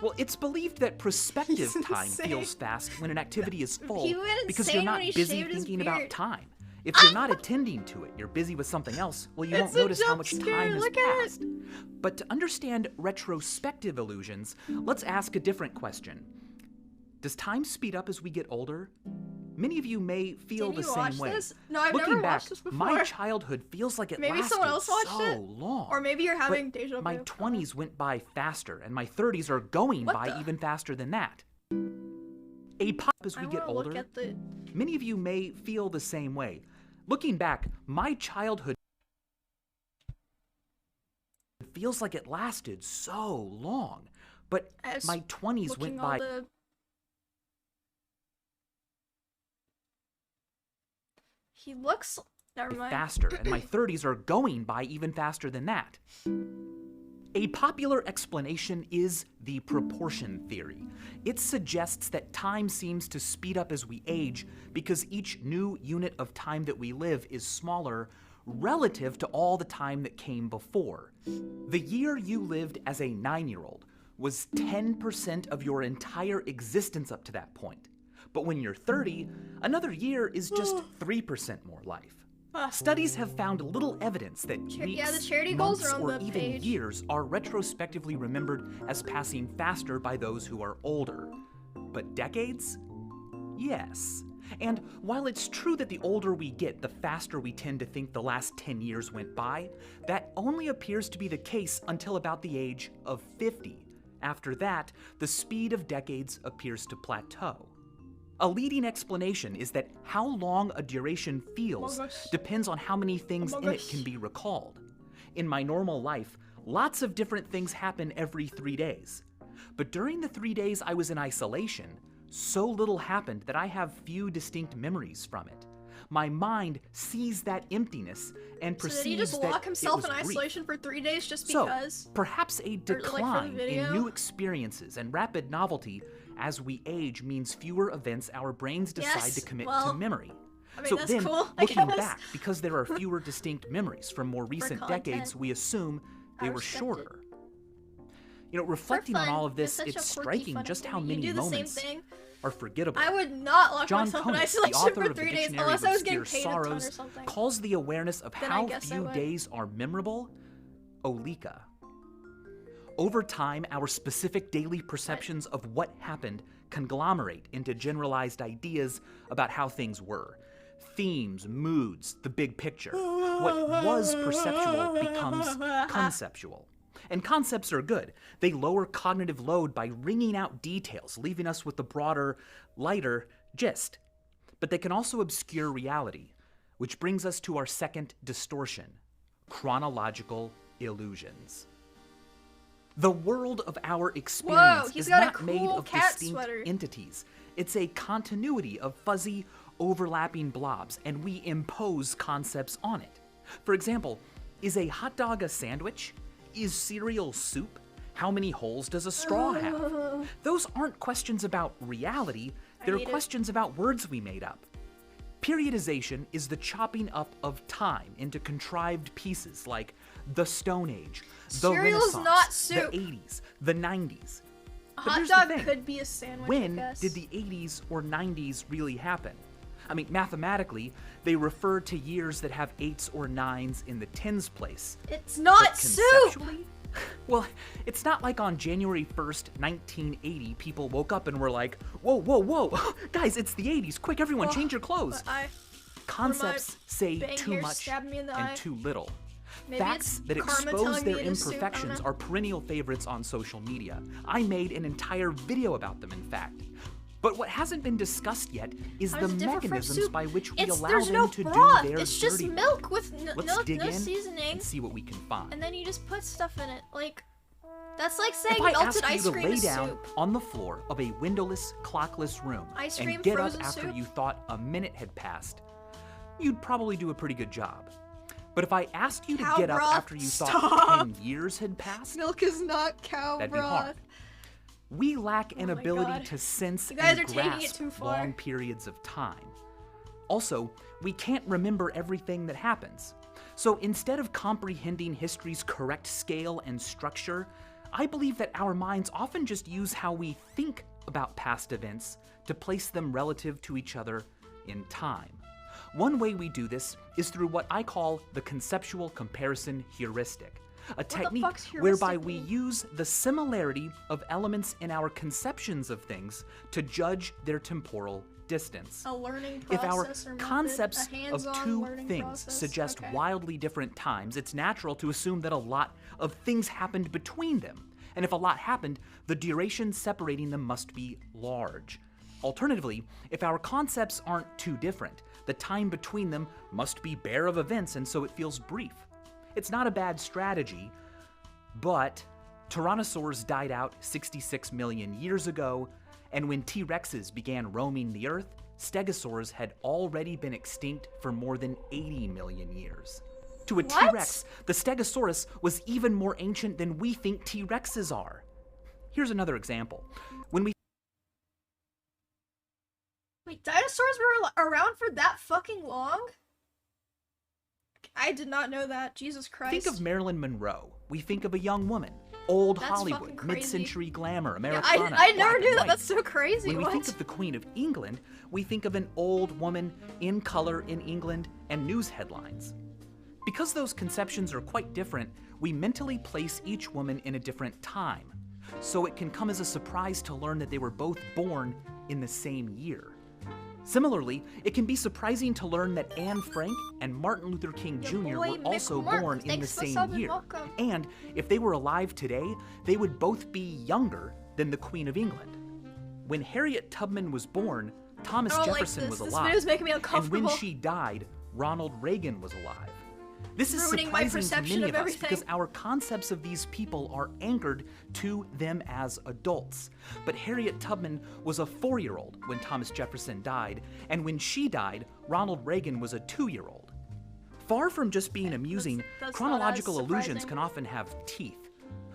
Well, it's believed that prospective time feels fast when an activity is full because you're not busy thinking about time. If you're not attending to it, you're busy with something else, well, you won't notice how much time has passed. But to understand retrospective illusions, let's ask a different question. Does time speed up as we get older? Many of you may feel the same way. No, I've Looking never back, watched this before. my childhood feels like it lasted someone else watched so long. Or maybe you're having deja vu. My 20s went by faster, and my 30s are going by even faster than that. A pop as we get older. Many of you may feel the same way. Looking back, my childhood feels like it lasted so long, but my 20s went by. He looks. Never mind. Faster, and my 30s are going by even faster than that. A popular explanation is the proportion theory. It suggests that time seems to speed up as we age because each new unit of time that we live is smaller relative to all the time that came before. The year you lived as a 9-year-old was 10% of your entire existence up to that point. But when you're 30, another year is just 3% more life. Studies have found little evidence that weeks, months, or even years are retrospectively remembered as passing faster by those who are older. But decades? Yes. And while it's true that the older we get, the faster we tend to think the last 10 years went by, that only appears to be the case until about the age of 50. After that, the speed of decades appears to plateau. A leading explanation is that how long a duration feels depends on how many things in it can be recalled. In my normal life, lots of different things happen every 3 days. But during the 3 days I was in isolation, so little happened that I have few distinct memories from it. My mind sees that emptiness and perceives that it was brief. So did he just lock himself in isolation for 3 days just because? So, perhaps a decline in new experiences and rapid novelty as we age means fewer events our brains decide to commit to memory. I mean, so then, cool, looking back, because there are fewer distinct memories from more recent decades, we assume they were shorter. You know, reflecting on all of this, it's striking just how many moments are forgettable. I would not lock John myself Conant, in isolation for 3 days Dictionary unless I was getting Obscure paid a ton or Sorrows, something. calls the awareness of how few days are memorable, olika. Over time, our specific daily perceptions of what happened conglomerate into generalized ideas about how things were. Themes, moods, the big picture. What was perceptual becomes conceptual. And concepts are good. They lower cognitive load by wringing out details, leaving us with the broader, lighter gist. But they can also obscure reality, which brings us to our second distortion, chronological illusions. The world of our experience is not made of distinct entities. It's a continuity of fuzzy, overlapping blobs, and we impose concepts on it. For example, is a hot dog a sandwich? Is cereal soup? How many holes does a straw have? Those aren't questions about reality, they're questions about words we made up. Periodization is the chopping up of time into contrived pieces like the Stone Age, the Renaissance, the 80s, the 90s. A hot dog could be a sandwich, when did the 80s or 90s really happen? I mean, mathematically, they refer to years that have 8s or 9s in the tens place. It's not soup! Well, it's not like on January 1st, 1980, people woke up and were like, whoa, whoa, whoa, guys, it's the 80s, quick, everyone, change your clothes. Concepts say too much and too little. Maybe Facts that expose their imperfections are perennial favorites on social media. I made an entire video about them, in fact. But what hasn't been discussed yet is the mechanisms by which we allow them to do their dirty work. It's just milk with no seasoning. And see what we can find. And then you just put stuff in it. Like, that's like saying if I melted asked ice you cream to is lay down soup. On the floor of a windowless, clockless room and get up after you thought a minute had passed, you'd probably do a pretty good job. But if I asked you to get up after you thought 10 years had passed, milk is not cow that'd broth. be hard. We lack an ability to sense and grasp long periods of time. Also, we can't remember everything that happens. So instead of comprehending history's correct scale and structure, I believe that our minds often just use how we think about past events to place them relative to each other in time. One way we do this is through what I call the conceptual comparison heuristic. A technique whereby we use the similarity of elements in our conceptions of things to judge their temporal distance. A learning process if our or concepts method, of two things suggest wildly different times, it's natural to assume that a lot of things happened between them. And if a lot happened, the duration separating them must be large. Alternatively, if our concepts aren't too different, the time between them must be bare of events, and so it feels brief. It's not a bad strategy, but tyrannosaurs died out 66 million years ago, and when T-Rexes began roaming the Earth, stegosaurs had already been extinct for more than 80 million years. to a T-Rex, the Stegosaurus was even more ancient than we think T-Rexes are. Here's another example. When we Wait, dinosaurs were around for that fucking long? I did not know that. Jesus Christ. think of Marilyn Monroe, we think of a young woman. Old That's Hollywood, mid-century glamour, Americana. Yeah, I never knew that. That's so crazy. When we think of the Queen of England, we think of an old woman in color in England and news headlines. Because those conceptions are quite different, we mentally place each woman in a different time. So it can come as a surprise to learn that they were both born in the same year. Similarly, it can be surprising to learn that Anne Frank and Martin Luther King Jr. were also born in the same year. And if they were alive today, they would both be younger than the Queen of England. When Harriet Tubman was born, Thomas Jefferson was alive. This video is making me uncomfortable. And when she died, Ronald Reagan was alive. This is surprising to many of us because our concepts of these people are anchored to them as adults. But Harriet Tubman was a 4-year-old when Thomas Jefferson died, and when she died, Ronald Reagan was a 2-year-old. Far from just being amusing, chronological illusions can often have teeth.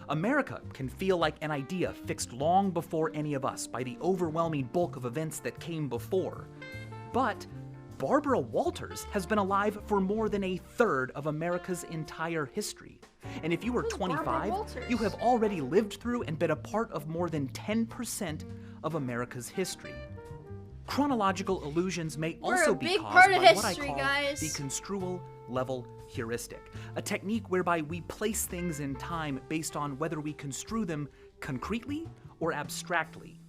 America can feel like an idea fixed long before any of us by the overwhelming bulk of events that came before. But Barbara Walters has been alive for more than a third of America's entire history. And if you were 25, you have already lived through and been a part of more than 10% of America's history. Chronological illusions may also be caused by what I call the construal level heuristic, a technique whereby we place things in time based on whether we construe them concretely or abstractly.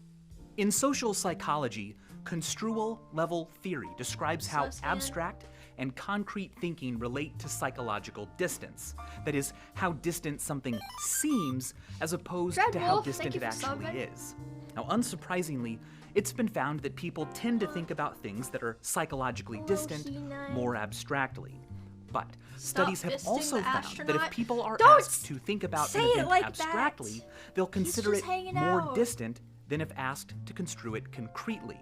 In social psychology, construal level theory describes how abstract and concrete thinking relate to psychological distance. That is, how distant something seems as opposed to how distant it actually is. Now, unsurprisingly, it's been found that people tend to think about things that are psychologically distant more abstractly. But studies have also found that if people are asked to think about an event abstractly, they'll consider it more distant than if asked to construe it concretely.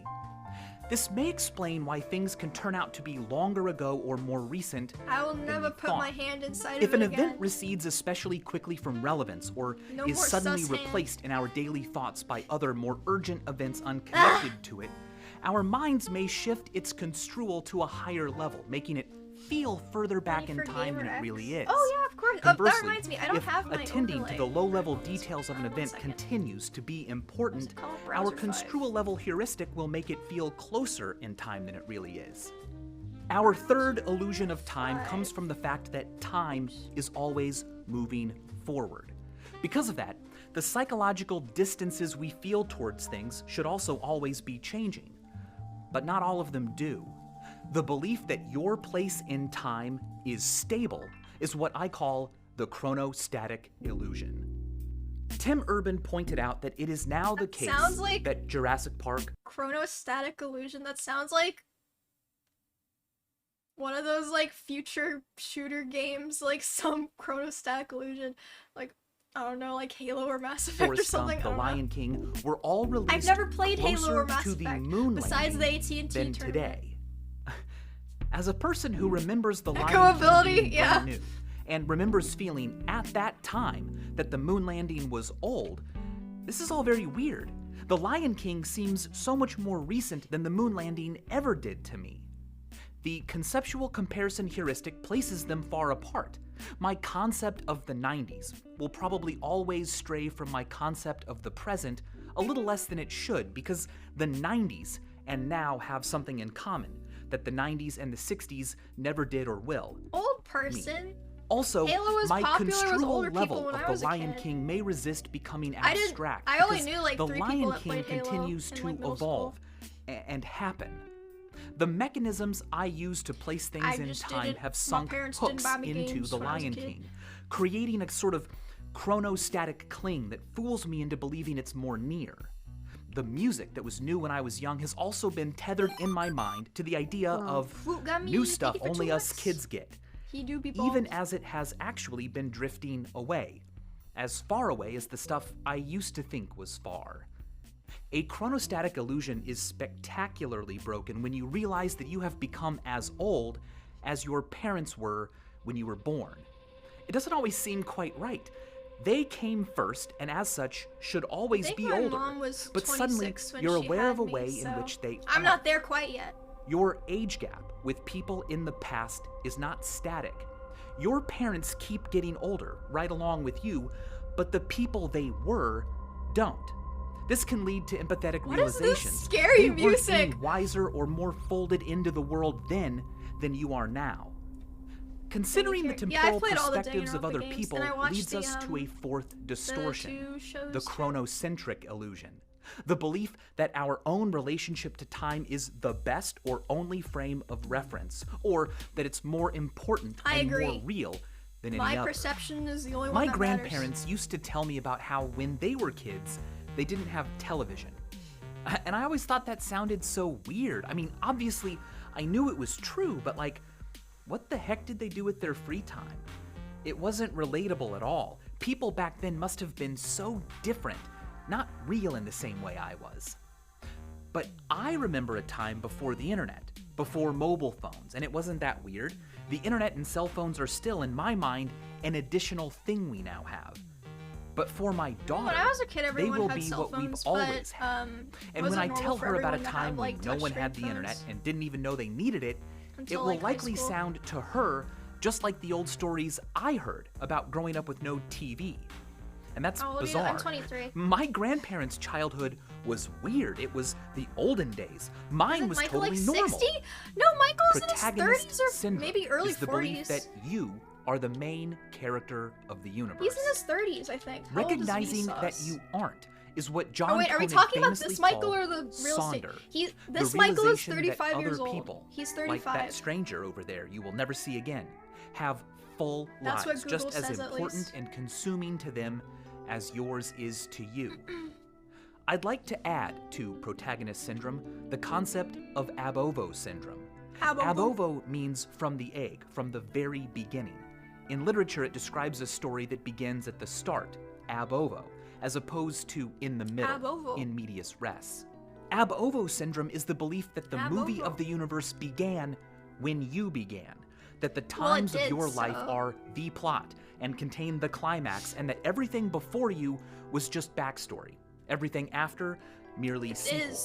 This may explain why things can turn out to be longer ago or more recent than we thought. I will never put my hand inside of it If an event recedes especially quickly from relevance or is suddenly replaced in our daily thoughts by other more urgent events unconnected to it, our minds may shift its construal to a higher level, making it feel further back in time than it really is. Oh yeah, of course. Conversely, that reminds me, I don't have my attending overlay. to the low-level details of an event continues to be important, our construal level heuristic will make it feel closer in time than it really is. Our third illusion of time comes from the fact that time is always moving forward. Because of that, the psychological distances we feel towards things should also always be changing. But not all of them do. The belief that your place in time is stable is what I call the chronostatic illusion. Tim Urban pointed out that it is now the case that Jurassic Park... Chronostatic illusion? That sounds like one of those, like, future shooter games, like some chronostatic illusion. Like, I don't know, like Halo or Mass Effect or something. The Lion King were all released I've never played Halo or Mass to the Effect moon besides the AT&T than tournament. today. As a person who remembers the Lion King being brand new and remembers feeling at that time that the moon landing was old, this is all very weird. The Lion King seems so much more recent than the moon landing ever did to me. The conceptual comparison heuristic places them far apart. My concept of the 90s will probably always stray from my concept of the present a little less than it should, because the 90s and now have something in common that the 90s and the 60s never did or will. Old person? Me. Also, my construal level of the Lion King may resist becoming abstract. I only knew like the 3 Lion people that King played Halo continues in, to like, evolve and happen. The mechanisms I use to place things in time have sunk hooks into the Lion King, creating a sort of chronostatic cling that fools me into believing it's more near. The music that was new when I was young has also been tethered in my mind to the idea of new stuff only us kids get, even as it has actually been drifting away, as far away as the stuff I used to think was far. A chronostatic illusion is spectacularly broken when you realize that you have become as old as your parents were when you were born. It doesn't always seem quite right. They came first, and as such, should always be older. But suddenly, you're aware of a way in which they I'm not there quite yet. Your age gap with people in the past is not static. Your parents keep getting older right along with you, but the people they were don't. This can lead to empathetic realizations. What is this scary music? music? They weren't any wiser or more folded into the world then than you are now. Considering the temporal perspectives of other people leads us to a fourth distortion, the chronocentric illusion. The belief that our own relationship to time is the best or only frame of reference, or that it's more important and more real than any other. My perception is the only one that matters. My grandparents used to tell me about how when they were kids, they didn't have television. And I always thought that sounded so weird. I mean, obviously, I knew it was true, but like, what the heck did they do with their free time? It wasn't relatable at all. People back then must have been so different, not real in the same way I was. But I remember a time before the internet, before mobile phones, and it wasn't that weird. The internet and cell phones are still, in my mind, an additional thing we now have. But for my daughter, when I was a kid, they will had be cell what phones, we've always had. And when I tell her about a time when no one had the internet and didn't even know they needed it, it will likely sound to her just like the old stories I heard about growing up with no TV. And that's bizarre. I'm 23. My grandparents' childhood was weird. It was the olden days. Mine was Michael totally like 60? normal. No, Michael's in his Protagonist 30s or syndrome maybe early is the 40s. belief that you are the main character of the universe. He's in his 30s, I think. How Recognizing old that is you aren't is what John wait, are we Conant talking about famously this Michael called or the real estate? Sonder. This The Michael is realization 35 that years other old. people, He's 35. like that stranger over there you will never see again, have full That's lives what just Google as says, at important least. and consuming to them as yours is to you. I'd like to add to protagonist syndrome the concept of ab ovo syndrome. Ab ovo means from the egg, from the very beginning. In literature, it describes a story that begins at the start, ab ovo, as opposed to in the middle, in medias res. Ab ovo syndrome is the belief that the movie of the universe began when you began, that the times of your life are the plot and contain the climax, and that everything before you was just backstory. Everything after, merely sequel.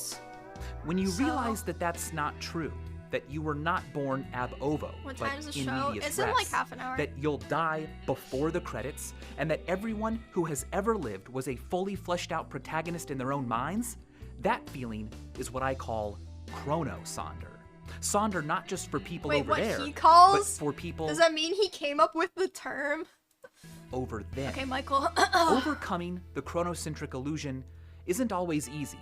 When you realize that that's not true, that you were not born ab ovo, but in medias res, like half an hour. that you'll die before the credits, and that everyone who has ever lived was a fully fleshed out protagonist in their own minds, that feeling is what I call chronosonder. Sonder not just for people over there, but for people... Does that mean he came up with the term? Over there. Okay, Michael. Overcoming the chronocentric illusion isn't always easy.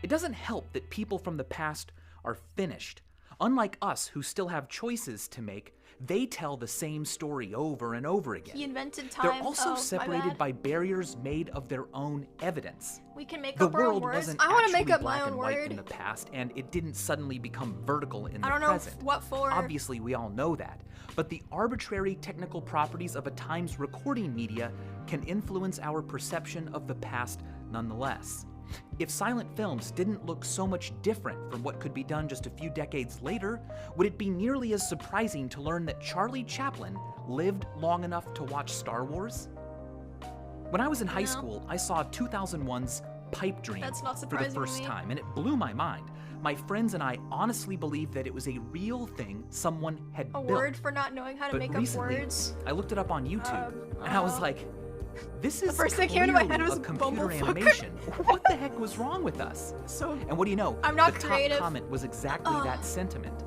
It doesn't help that people from the past are finished. Unlike us who still have choices to make, they tell the same story over and over again. He invented time. They're also separated by barriers made of their own evidence. We can make the up our own world words. wasn't I want to actually make up black my own and white word. in the past, and it didn't suddenly become vertical in the I don't know present. what for. Obviously, we all know that. But the arbitrary technical properties of a time's recording media can influence our perception of the past nonetheless. If silent films didn't look so much different from what could be done just a few decades later, would it be nearly as surprising to learn that Charlie Chaplin lived long enough to watch Star Wars? When I was in high school, I saw 2001's Pipe Dream for the first time, and it blew my mind. My friends and I honestly believed that it was a real thing someone had built. A word for not knowing how to make up words? I looked it up on YouTube, and I was like, this is the first thing came to my head was a computer animation. What the heck was wrong with us? And what do you know? I'm not the creative. top comment was exactly that sentiment.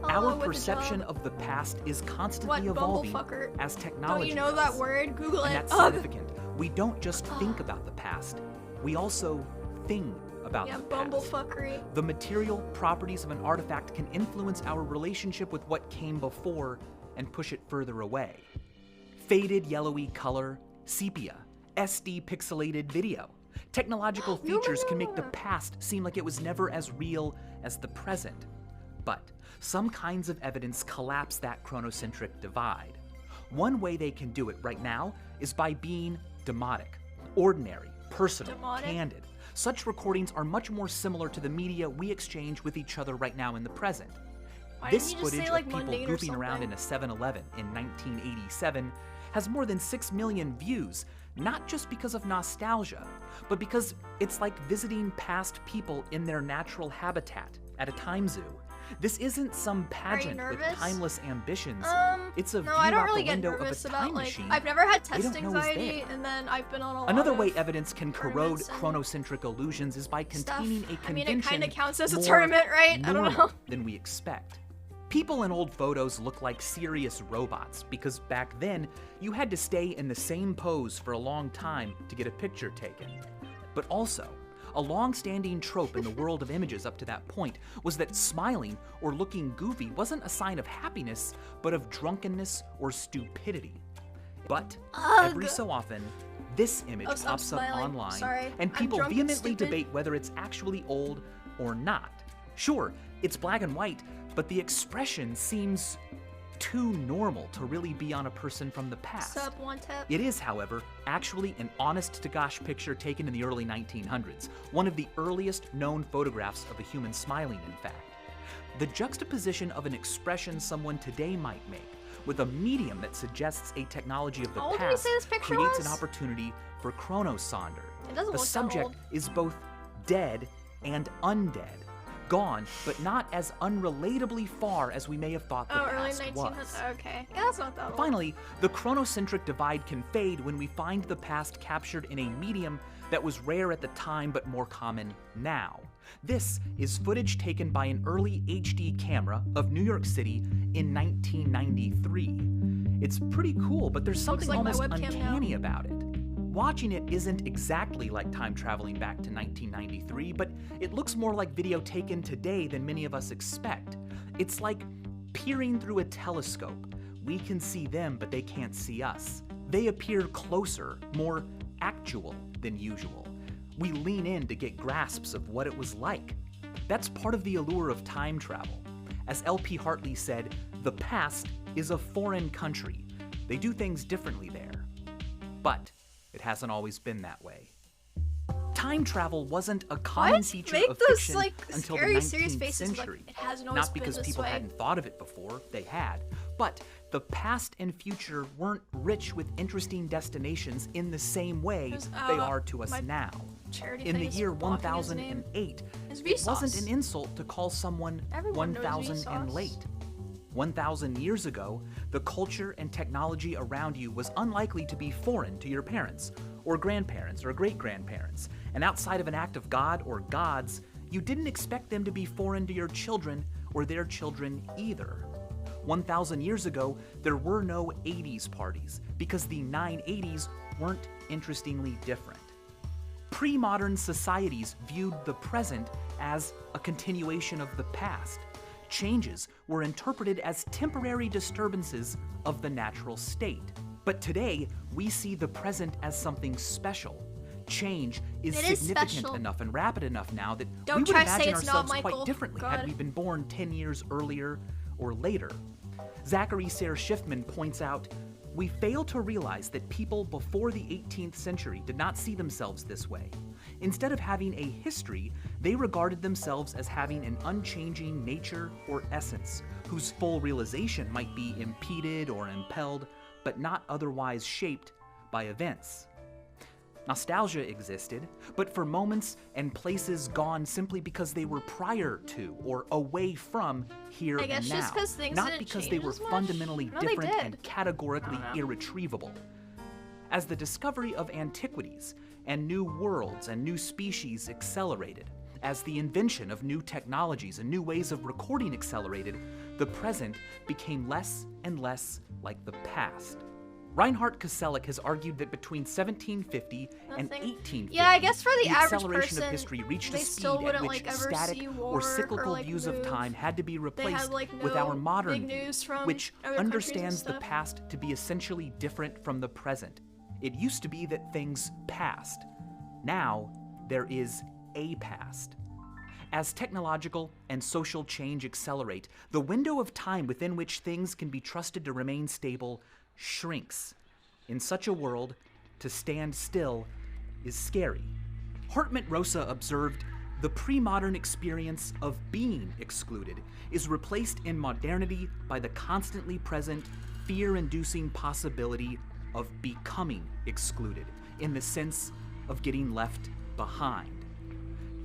Our perception of the past is constantly evolving as technology Don't you know that word? Google it. And that's significant. We don't just think about the past. We also think about the past. Bumblefuckery. The material properties of an artifact can influence our relationship with what came before and push it further away. Faded yellowy color, sepia, SD pixelated video. Technological features can make the past seem like it was never as real as the present. But some kinds of evidence collapse that chronocentric divide. One way they can do it right now is by being demotic, ordinary, personal, candid. Such recordings are much more similar to the media we exchange with each other right now in the present. This footage of people goofing around in a 7-Eleven in 1987 has more than 6 million views, not just because of nostalgia, but because it's like visiting past people in their natural habitat at a time zoo. This isn't some pageant with timeless ambitions. It's a view out the window of a time machine. I've never had test anxiety, and then I've been on a lot Another way evidence can corrode chronocentric illusions is by containing a convention I mean, it kind of counts as a tournament, right? I don't know. Than we expect. People in old photos look like serious robots because back then you had to stay in the same pose for a long time to get a picture taken. But also, a long-standing trope in the world of images up to that point was that smiling or looking goofy wasn't a sign of happiness, but of drunkenness or stupidity. But every so often, this image pops up online, and people vehemently debate whether it's actually old or not. Sure, it's black and white, but the expression seems too normal to really be on a person from the past. It is, however, actually an honest-to-gosh picture taken in the early 1900s, one of the earliest known photographs of a human smiling, in fact. The juxtaposition of an expression someone today might make with a medium that suggests a technology of the past creates an opportunity for chronosonder. The subject is both dead and undead. Gone, but not as unrelatably far as we may have thought the past was. Okay, yeah, that's not that old. Finally, the chronocentric divide can fade when we find the past captured in a medium that was rare at the time but more common now. This is footage taken by an early HD camera of New York City in 1993. It's pretty cool, but there's something almost uncanny about it. Watching it isn't exactly like time traveling back to 1993, but it looks more like video taken today than many of us expect. It's like peering through a telescope. We can see them, but they can't see us. They appear closer, more actual than usual. We lean in to get grasps of what it was like. That's part of the allure of time travel. As L.P. Hartley said, the past is a foreign country. They do things differently there. But it hasn't always been that way. Time travel wasn't a common feature of fiction until the 19th century. Not because people hadn't thought of it before, they had, but the past and future weren't rich with interesting destinations in the same way they are to us now. In the year 1008, it wasn't an insult to call someone 1000 and late. 1,000 years ago, the culture and technology around you was unlikely to be foreign to your parents, or grandparents, or great-grandparents. And outside of an act of God or gods, you didn't expect them to be foreign to your children or their children either. 1,000 years ago, there were no 80s parties, because the 980s weren't interestingly different. Pre-modern societies viewed the present as a continuation of the past. Changes were interpreted as temporary disturbances of the natural state. But today, we see the present as something special. Change is significant enough and rapid enough now that we would imagine ourselves quite differently had we been born 10 years earlier or later. Zachary Sayre Schiffman points out, we fail to realize that people before the 18th century did not see themselves this way. Instead of having a history, they regarded themselves as having an unchanging nature or essence, whose full realization might be impeded or impelled, but not otherwise shaped by events. Nostalgia existed, but for moments and places gone simply because they were prior to or away from here and now, not because they were fundamentally different and categorically irretrievable. As the discovery of antiquities and new worlds and new species accelerated, as the invention of new technologies and new ways of recording accelerated, the present became less and less like the past. Reinhard Koselleck has argued that between 1750 and 1850, I guess for the average acceleration person, of history reached a speed at which static or cyclical views of time had to be replaced with our modern view, which understands the past to be essentially different from the present. It used to be that things passed. Now, there is a past. As technological and social change accelerate, the window of time within which things can be trusted to remain stable shrinks. In such a world, to stand still is scary. Hartmut Rosa observed, The pre-modern experience of being excluded is replaced in modernity by the constantly present, fear-inducing possibility of becoming excluded, in the sense of getting left behind.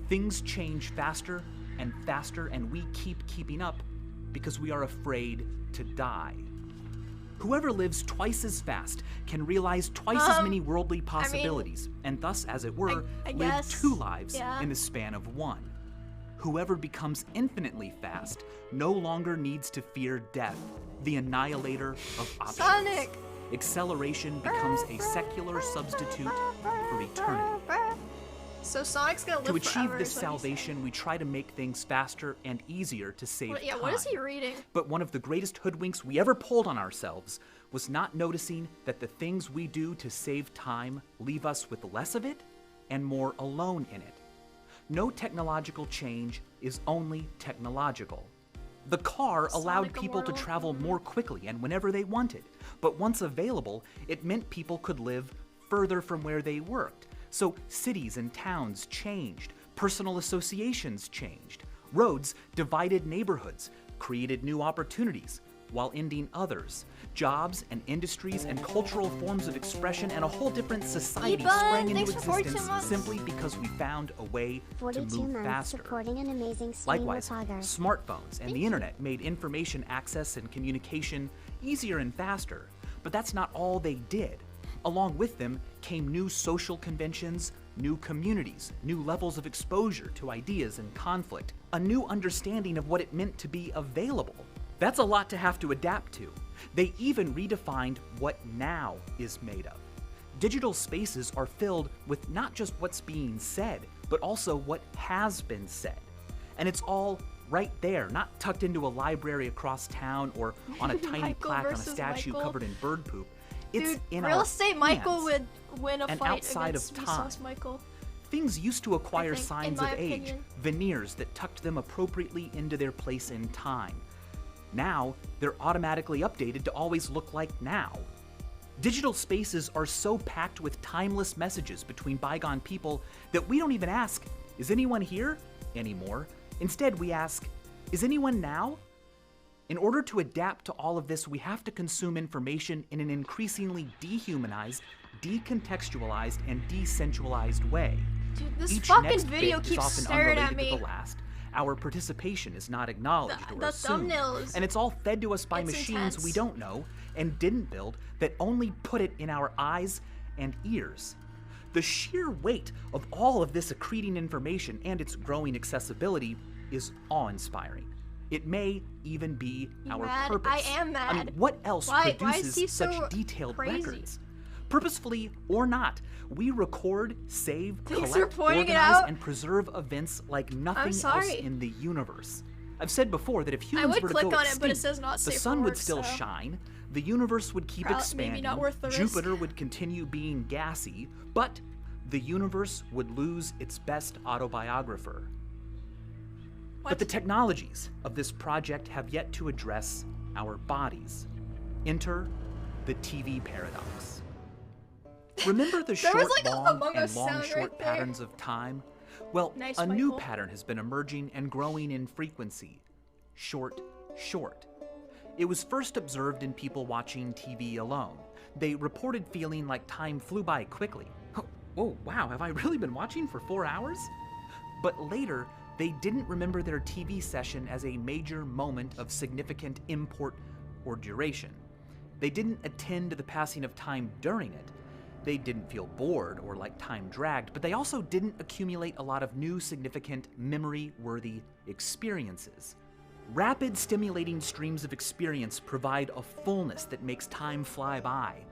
Things change faster, and we keep keeping up because we are afraid to die. Whoever lives twice as fast can realize twice as many worldly possibilities, and thus, as it were, live 2 lives in the span of 1. Whoever becomes infinitely fast no longer needs to fear death, the annihilator of options. Sonic! Acceleration becomes a secular substitute for eternity. So Sonic's gonna live To achieve forever, this salvation, we try to make things faster and easier to save time. What is he reading? But one of the greatest hoodwinks we ever pulled on ourselves was not noticing that the things we do to save time leave us with less of it and more alone in it. No technological change is only technological. The car allowed people to travel more quickly and whenever they wanted, but once available, it meant people could live further from where they worked. So cities and towns changed, personal associations changed, roads divided neighborhoods, created new opportunities, while ending others. Jobs and industries and cultural forms of expression and a whole different society sprang into existence simply because we found a way to move faster. Supporting an amazing Likewise, smartphones and the internet made information access and communication easier and faster, but that's not all they did. Along with them came new social conventions, new communities, new levels of exposure to ideas and conflict, a new understanding of what it meant to be available. That's a lot to have to adapt to. They even redefined what now is made of. Digital spaces are filled with not just what's being said, but also what has been said. And it's all right there, not tucked into a library across town or on a tiny plaque on a statue covered in bird poop. It's in Real our Estate Michael would win a fight outside against of time. Vsauce Michael. Things used to acquire think, signs of age, veneers that tucked them appropriately into their place in time. Now, they're automatically updated to always look like now. Digital spaces are so packed with timeless messages between bygone people that we don't even ask, "Is anyone here?" anymore. Instead, we ask, "Is anyone now?" In order to adapt to all of this, we have to consume information in an increasingly dehumanized, decontextualized, and desensualized way. Dude, this Each fucking next video bit keeps is often staring unrelated at me. to the last. Our participation is not acknowledged or The assumed, thumbnails. and it's all fed to us by It's machines intense. we don't know and didn't build that only put it in our eyes and ears. The sheer weight of all of this accreting information and its growing accessibility is awe-inspiring. It may even be our purpose. I am mad. I mean, what else Why produces is he so such detailed crazy? records? Purposefully or not, we record, save, Thanks for collect, pointing it organize, out. and preserve events like nothing else sorry. in the universe. I've said before that if humans would were to click go on it, extinct, but it says not the safe sun for would work, still so- shine, the universe would keep Maybe expanding, not worth the risk. Jupiter would continue being gassy, but the universe would lose its best autobiographer. But the technologies of this project have yet to address our bodies. Enter the TV paradox. Remember the short, was like a long, Among and Us long, sound short right there. patterns of time? Well, Nice, a new Michael. pattern has been emerging and growing in frequency. Short, short. It was first observed in people watching TV alone. They reported feeling like time flew by quickly. Oh, wow, have I really been watching for 4 hours? But later, they didn't remember their TV session as a major moment of significant import or duration. They didn't attend to the passing of time during it. They didn't feel bored or like time dragged, but they also didn't accumulate a lot of new, significant, memory-worthy experiences. Rapid, stimulating streams of experience provide a fullness that makes time fly by.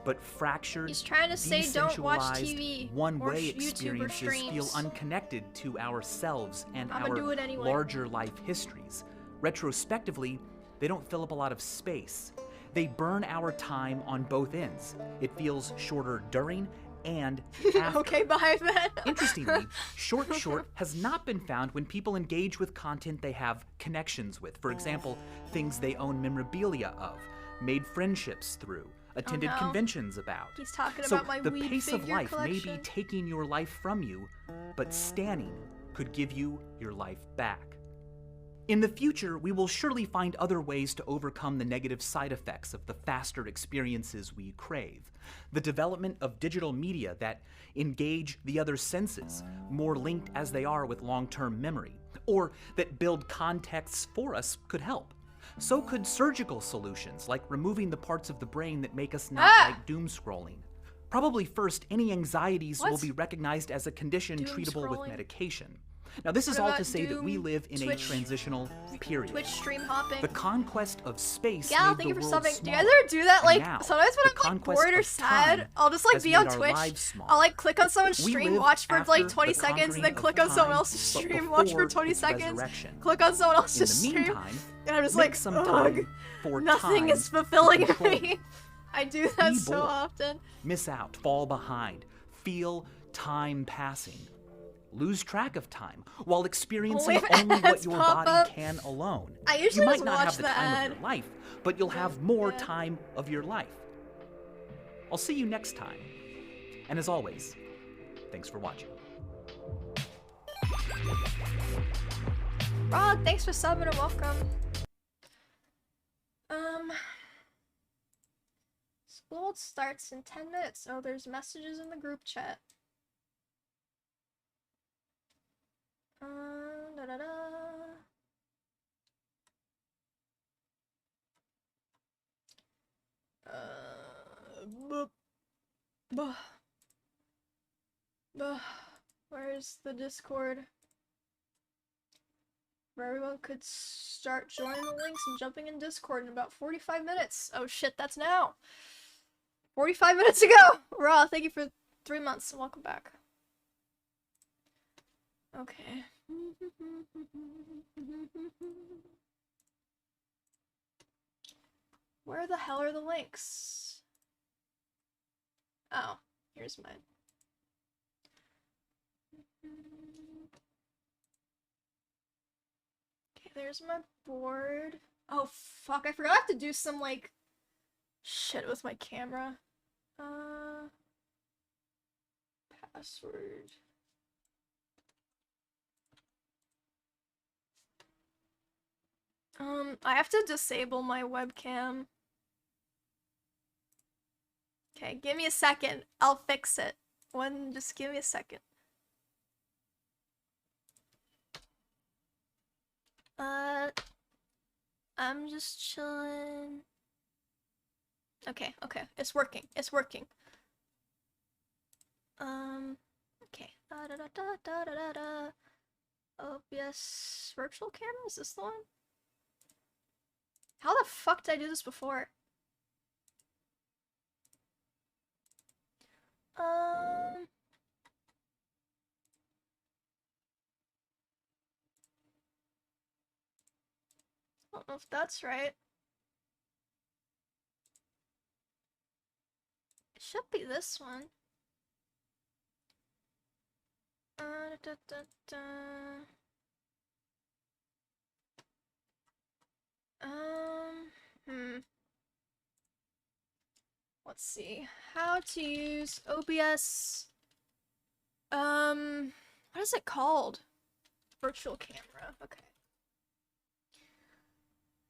But fractured, He's trying to say don't watch decentralized, TV one-way or YouTube or experiences feel streams. unconnected to ourselves and I'ma do our it anyway. larger life histories. Retrospectively, they don't fill up a lot of space. They burn our time on both ends. It feels shorter during and after. Okay, bye then. Interestingly, short has not been found when people engage with content they have connections with. For example, things they own memorabilia of, made friendships through, attended no. conventions about. He's talking So about my the weed pace of figure life may be collection. taking your life from you, but standing, could give you your life back. In the future, we will surely find other ways to overcome the negative side effects of the faster experiences we crave. The development of digital media that engage the other senses, more linked as they are with long-term memory, or that build contexts for us could help. So could surgical solutions, like removing the parts of the brain that make us not like doom scrolling. Probably first, any anxieties will be recognized as a condition treatable with medication. Now, this is all to say that we live in a transitional period. Twitch stream hopping. The conquest of space Gal, thank you for subbing. Do you guys ever do that? Like, sometimes when I'm like bored or sad, I'll just like be on Twitch. I'll like click on someone's stream, watch for like 20 seconds, and then click on someone else's stream, watch for 20 seconds, click on someone else's stream, and I'm just like, ugh, nothing is fulfilling me. I do that so often. Miss out, fall behind, feel time passing. Lose track of time while experiencing only what your body can alone. You might not have the time of your life, but you'll have more time of your life. I'll see you next time. And as always, thanks for watching. Rod, thanks for subbing and welcome. School starts in 10 minutes. Oh, there's messages in the group chat. Where's the Discord? Where everyone could start joining the links and jumping in Discord in about 45 minutes. Oh shit, that's now. 45 minutes ago! Raw, thank you for 3 months and welcome back. Okay. Where the hell are the links? Oh, here's mine. Okay, there's my board. Oh fuck, I forgot I have to do some like shit with my camera. Password. I have to disable my webcam. Okay, give me a second. I'll fix it. Just give me a second. I'm just chilling. Okay, it's working. Okay. OBS virtual camera? Is this the one? How the fuck did I do this before? I don't know if that's right. It should be this one. Let's see. How to use OBS. What is it called? Virtual camera. Okay.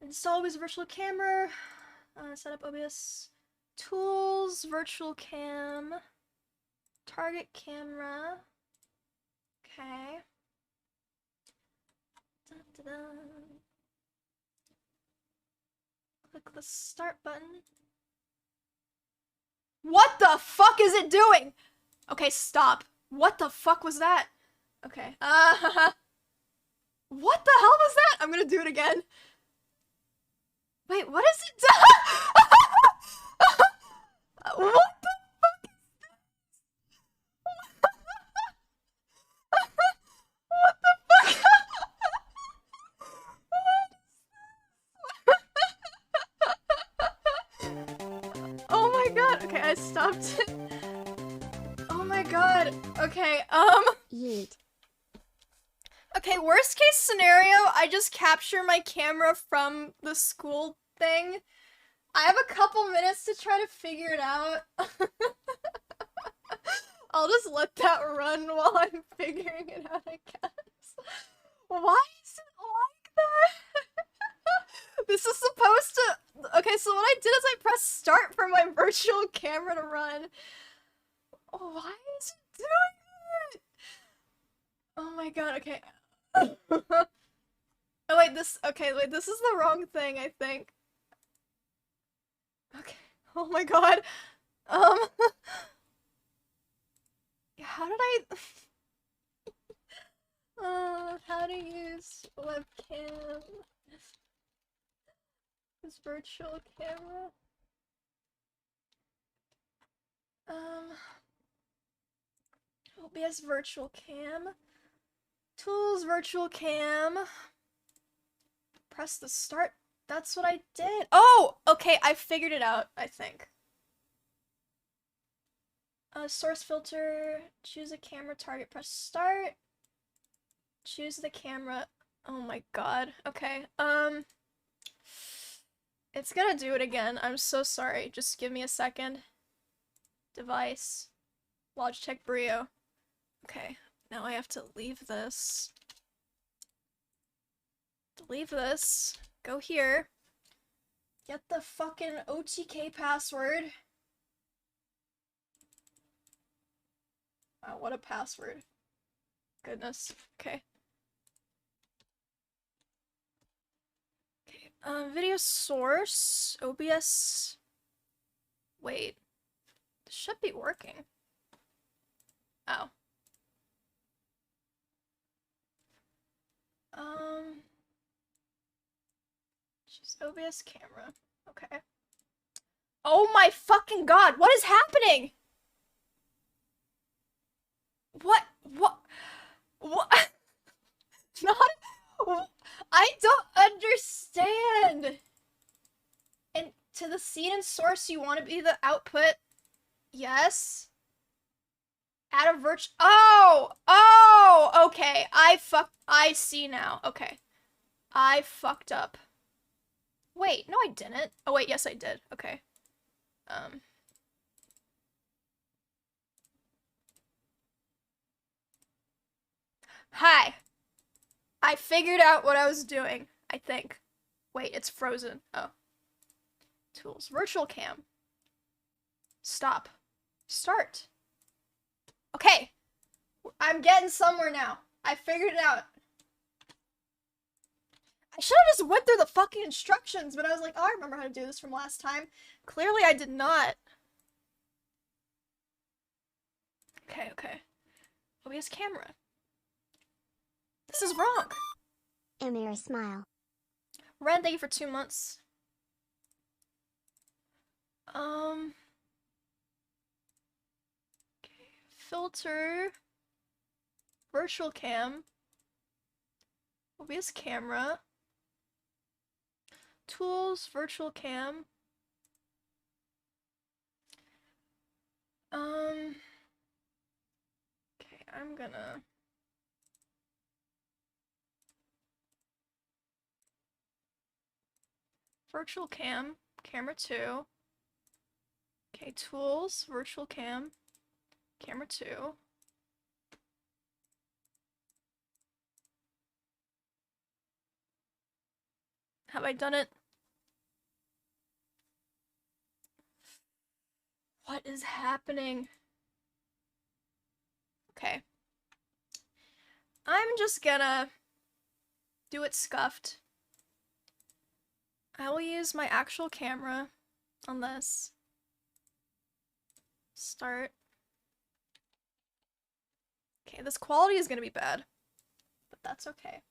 Install OBS virtual camera. Set up OBS tools. Virtual cam. Target camera. Okay. Click the start button. What the fuck is it doing? Okay, stop. What the fuck was that? Okay. What the hell was that? I'm gonna do it again. Wait, what is it? What the fuck is this? What the fuck? Oh my god. Okay, I stopped it. Oh my god. Okay, Yeet. Okay, worst case scenario, I just capture my camera from the school thing. I have a couple minutes to try to figure it out. I'll just let that run while I'm figuring it out, I guess. camera to run. Oh, why is it doing it? Oh my god, okay. Oh wait, this is the wrong thing, I think. Okay. Oh my god. How did I how to use webcam? This virtual camera. OBS virtual cam. Tools virtual cam. Press the start. That's what I did. Oh, okay, I figured it out, I think. Source filter, choose a camera target, press start. Choose the camera. Oh my god. Okay, it's gonna do it again. I'm so sorry. Just give me a second. Device. Logitech Brio. Okay, now I have to leave this. Leave this. Go here. Get the fucking OTK password. Wow, what a password. Goodness. Okay. Okay, video source. OBS. Wait. This should be working. Oh. Just OBS camera. Okay. Oh my fucking god, what is happening? What? Not. I don't understand. And to the scene and source, you want to be the output? Yes. Add a Oh, okay. I see now. Okay. I fucked up. Wait, no I didn't. Oh wait, yes I did. Okay. Hi. I figured out what I was doing, I think. Wait, it's frozen. Oh. Tools. Virtual cam. Stop. Start. Okay. I'm getting somewhere now. I figured it out. I should have just went through the fucking instructions, but I was like, oh, I remember how to do this from last time. Clearly I did not. Okay, okay. OBS camera. This is wrong. Amir, smile. Ren, thank you for 2 months. Okay. Filter. Virtual cam. OBS camera. Tools, virtual cam. Okay, I'm gonna... Virtual cam, camera 2. Okay, tools, virtual cam, camera 2. Have I done it? What is happening? Okay. I'm just gonna do it scuffed. I will use my actual camera on this. Start. Okay, this quality is gonna be bad, but that's okay.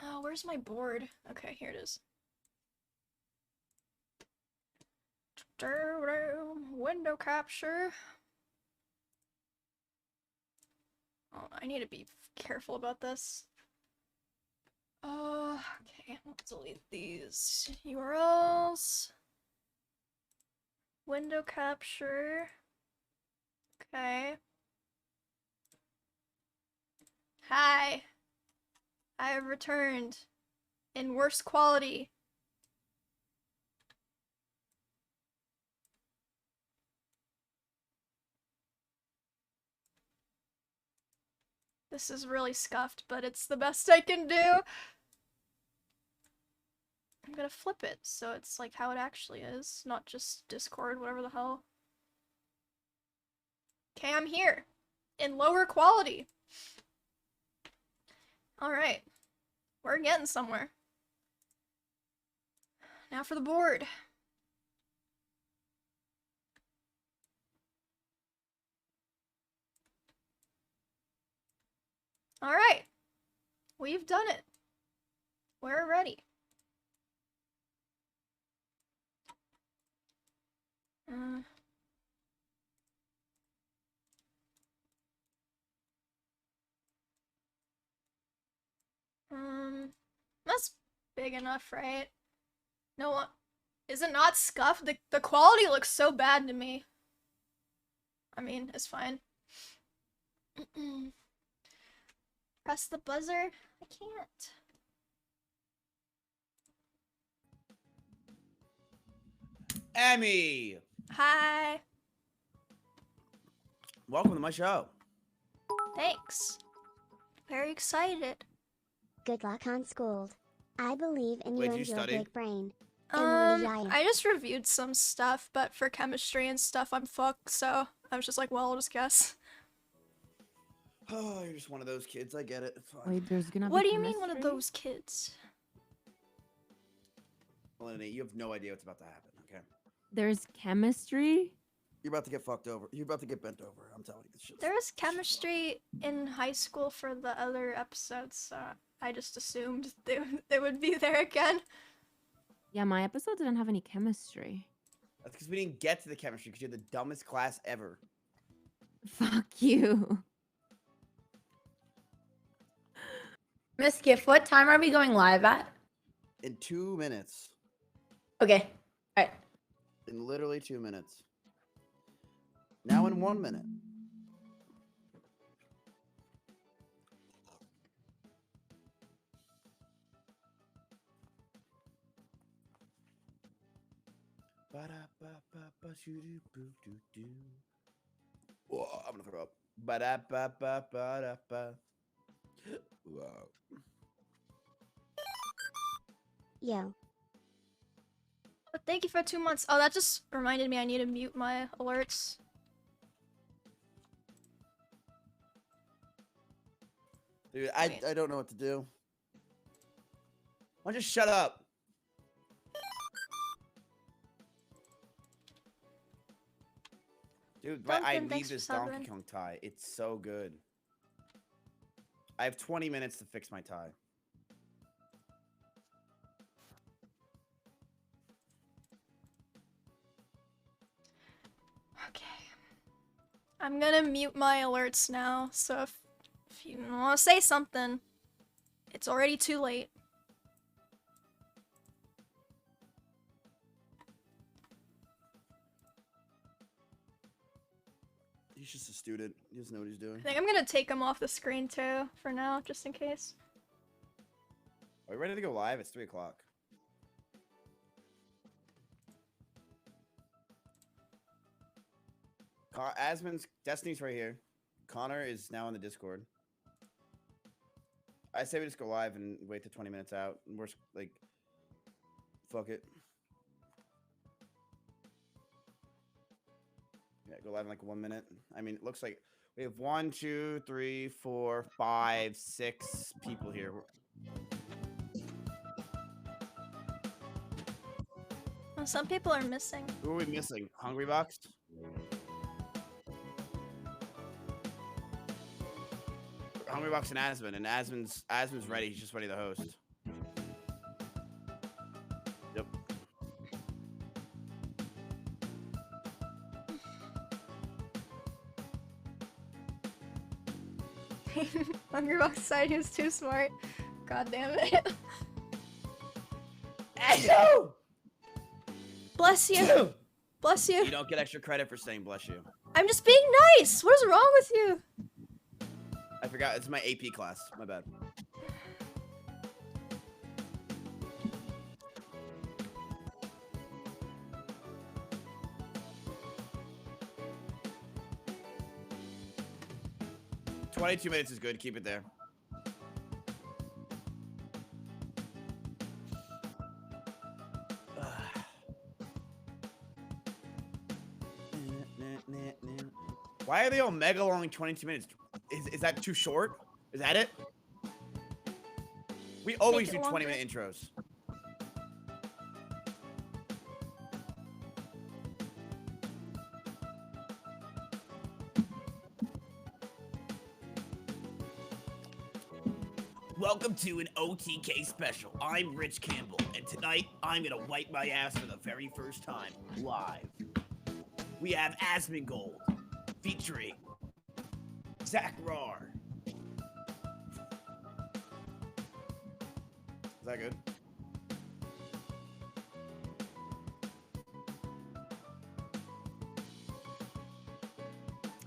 Oh, where's my board? Okay, here it is. Window capture. Oh, I need to be careful about this. Okay, let's delete these URLs. Window capture. Okay. Hi. I have returned. In worse quality. This is really scuffed, but it's the best I can do. I'm gonna flip it so it's like how it actually is, not just Discord, whatever the hell. Okay, I'm here. In lower quality. Alright. We're getting somewhere. Now for the board. Alright. We've done it. We're ready. That's big enough, right? No, is it not scuffed? The quality looks so bad to me. I mean, it's fine. Press the buzzer. I can't. Emmy! Hi. Welcome to my show. Thanks. Very excited. Good luck on school. I believe in you and your big brain. I just reviewed some stuff, but for chemistry and stuff, I'm fucked, so I was just like, well, I'll just guess. Oh, you're just one of those kids. I get it. It's fine. Wait, there's gonna be What do you mean one of those kids? Melanie, you have no idea what's about to happen, okay? There's chemistry? You're about to get fucked over. You're about to get bent over. I'm telling you this shit. There was chemistry in high school for the other episodes, so I just assumed they would be there again. Yeah, my episode didn't have any chemistry. That's because we didn't get to the chemistry because you're the dumbest class ever. Fuck you. Miss Gift, what time are we going live at? In 2 minutes. Okay. All right. In literally 2 minutes. Now in 1 minute. Whoa, I'm gonna throw up. Ba-da-ba-ba-ba-da-ba. Wow. Yo. But thank you for 2 months. Oh, that just reminded me I need to mute my alerts. Dude, I don't know what to do. Why don't you shut up? Dude, I need this Donkey Kong tie. It's so good. I have 20 minutes to fix my tie. Okay. I'm gonna mute my alerts now, so if you want to say something, it's already too late. He's just a student. He doesn't know what he's doing. I think I'm gonna take him off the screen too, for now, just in case. Are we ready to go live? It's 3 o'clock. Destiny's right here. Connor is now on the Discord. I say we just go live and wait to 20 minutes out. And we're like, fuck it. Yeah, go live in like 1 minute. I mean, it looks like we have 1, 2, 3, 4, 5, 6 people here. Well, some people are missing. Who are we missing? Hungry Box? Hungry Box and Asmon's ready. He's just ready to host. Yep. Hungry Box side, he was too smart. God damn it. Echo! Bless you. Bless you. You don't get extra credit for saying bless you. I'm just being nice. What is wrong with you? I forgot. It's my AP class. My bad. "22 minutes is good. Keep it there." Why are they all mega long 22 minutes? Is that too short? Is that it? We always do 20-minute intros. Welcome to an OTK special. I'm Rich Campbell, and tonight I'm gonna wipe my ass for the very first time, live. We have Asmongold, featuring Zach Rar. Is that good?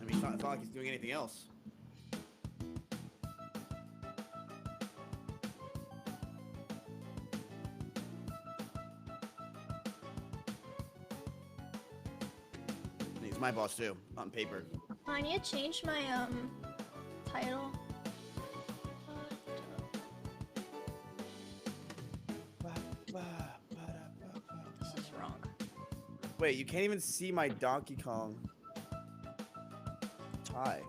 I mean, it's not like he's doing anything else. He's my boss too, on paper. I need to change my title. This is wrong. Wait, you can't even see my Donkey Kong tie.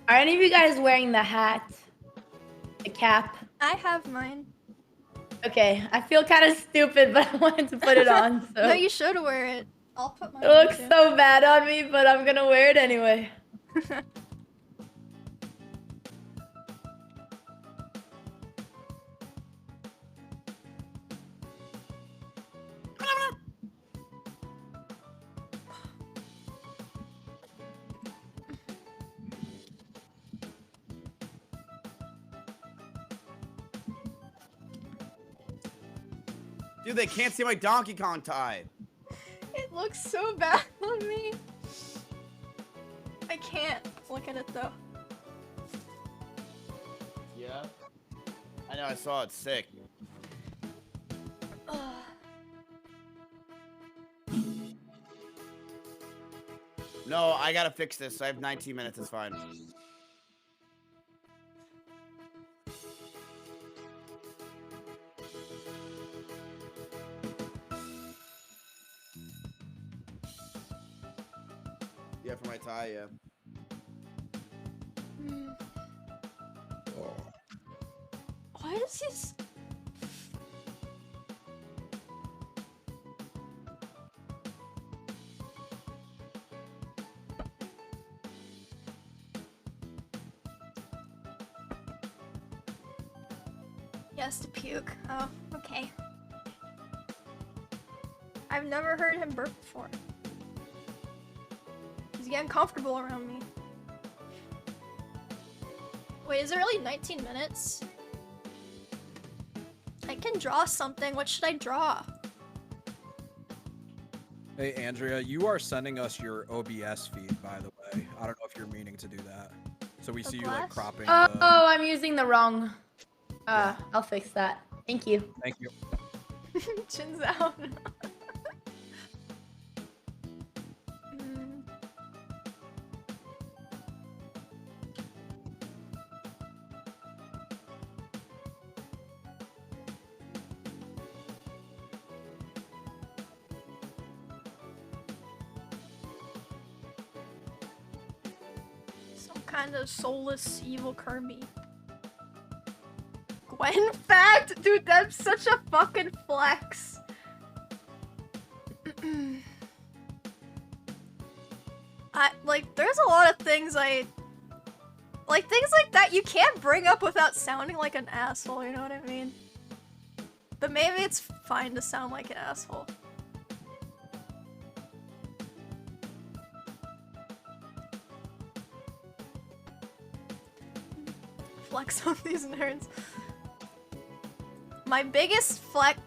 Are any of you guys wearing the hat? The cap? I have mine. Okay, I feel kind of stupid, but I wanted to put it on. So. No, you should wear it. I'll put mine It looks so bad on me, but I'm gonna wear it anyway. Dude, they can't see my Donkey Kong tie. It looks so bad on me. I can't look at it though. Yeah? I know, I saw it. Sick. No, I gotta fix this. I have 19 minutes. It's fine. Yeah, for my tie, yeah. Why does this? Yes, to puke. Oh, okay. I've never heard him burp before. He's getting comfortable around me. Wait, is it really 19 minutes? I can draw something. What should I draw? Hey, Andrea, you are sending us your OBS feed, by the way. I don't know if you're meaning to do that. So we see you, like, cropping Oh, I'm using the wrong... I'll fix that. Thank you. Thank you. Chin's out. Some kind of soulless evil Kirby. Gwen fact? Dude, that's such a fucking flex. There's a lot of things things like that you can't bring up without sounding like an asshole, you know what I mean? But maybe it's fine to sound like an asshole. Flex on these nerds. My biggest flex...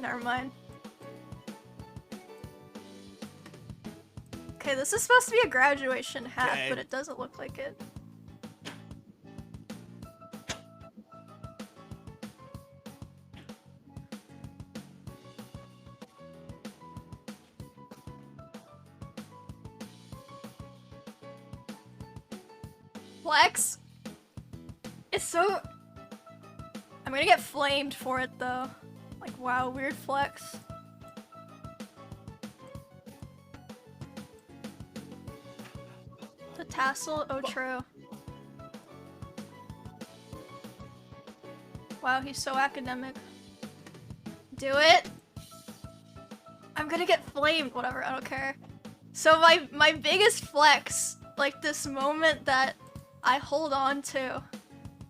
Never mind. Okay, this is supposed to be a graduation hat, but it doesn't look like it. flex. It's so... I'm gonna get flamed for it though. Like, wow, weird flex. The tassel, oh true. Wow, he's so academic. Do it! I'm gonna get flamed, whatever, I don't care. So my biggest flex, like this moment that I hold on to,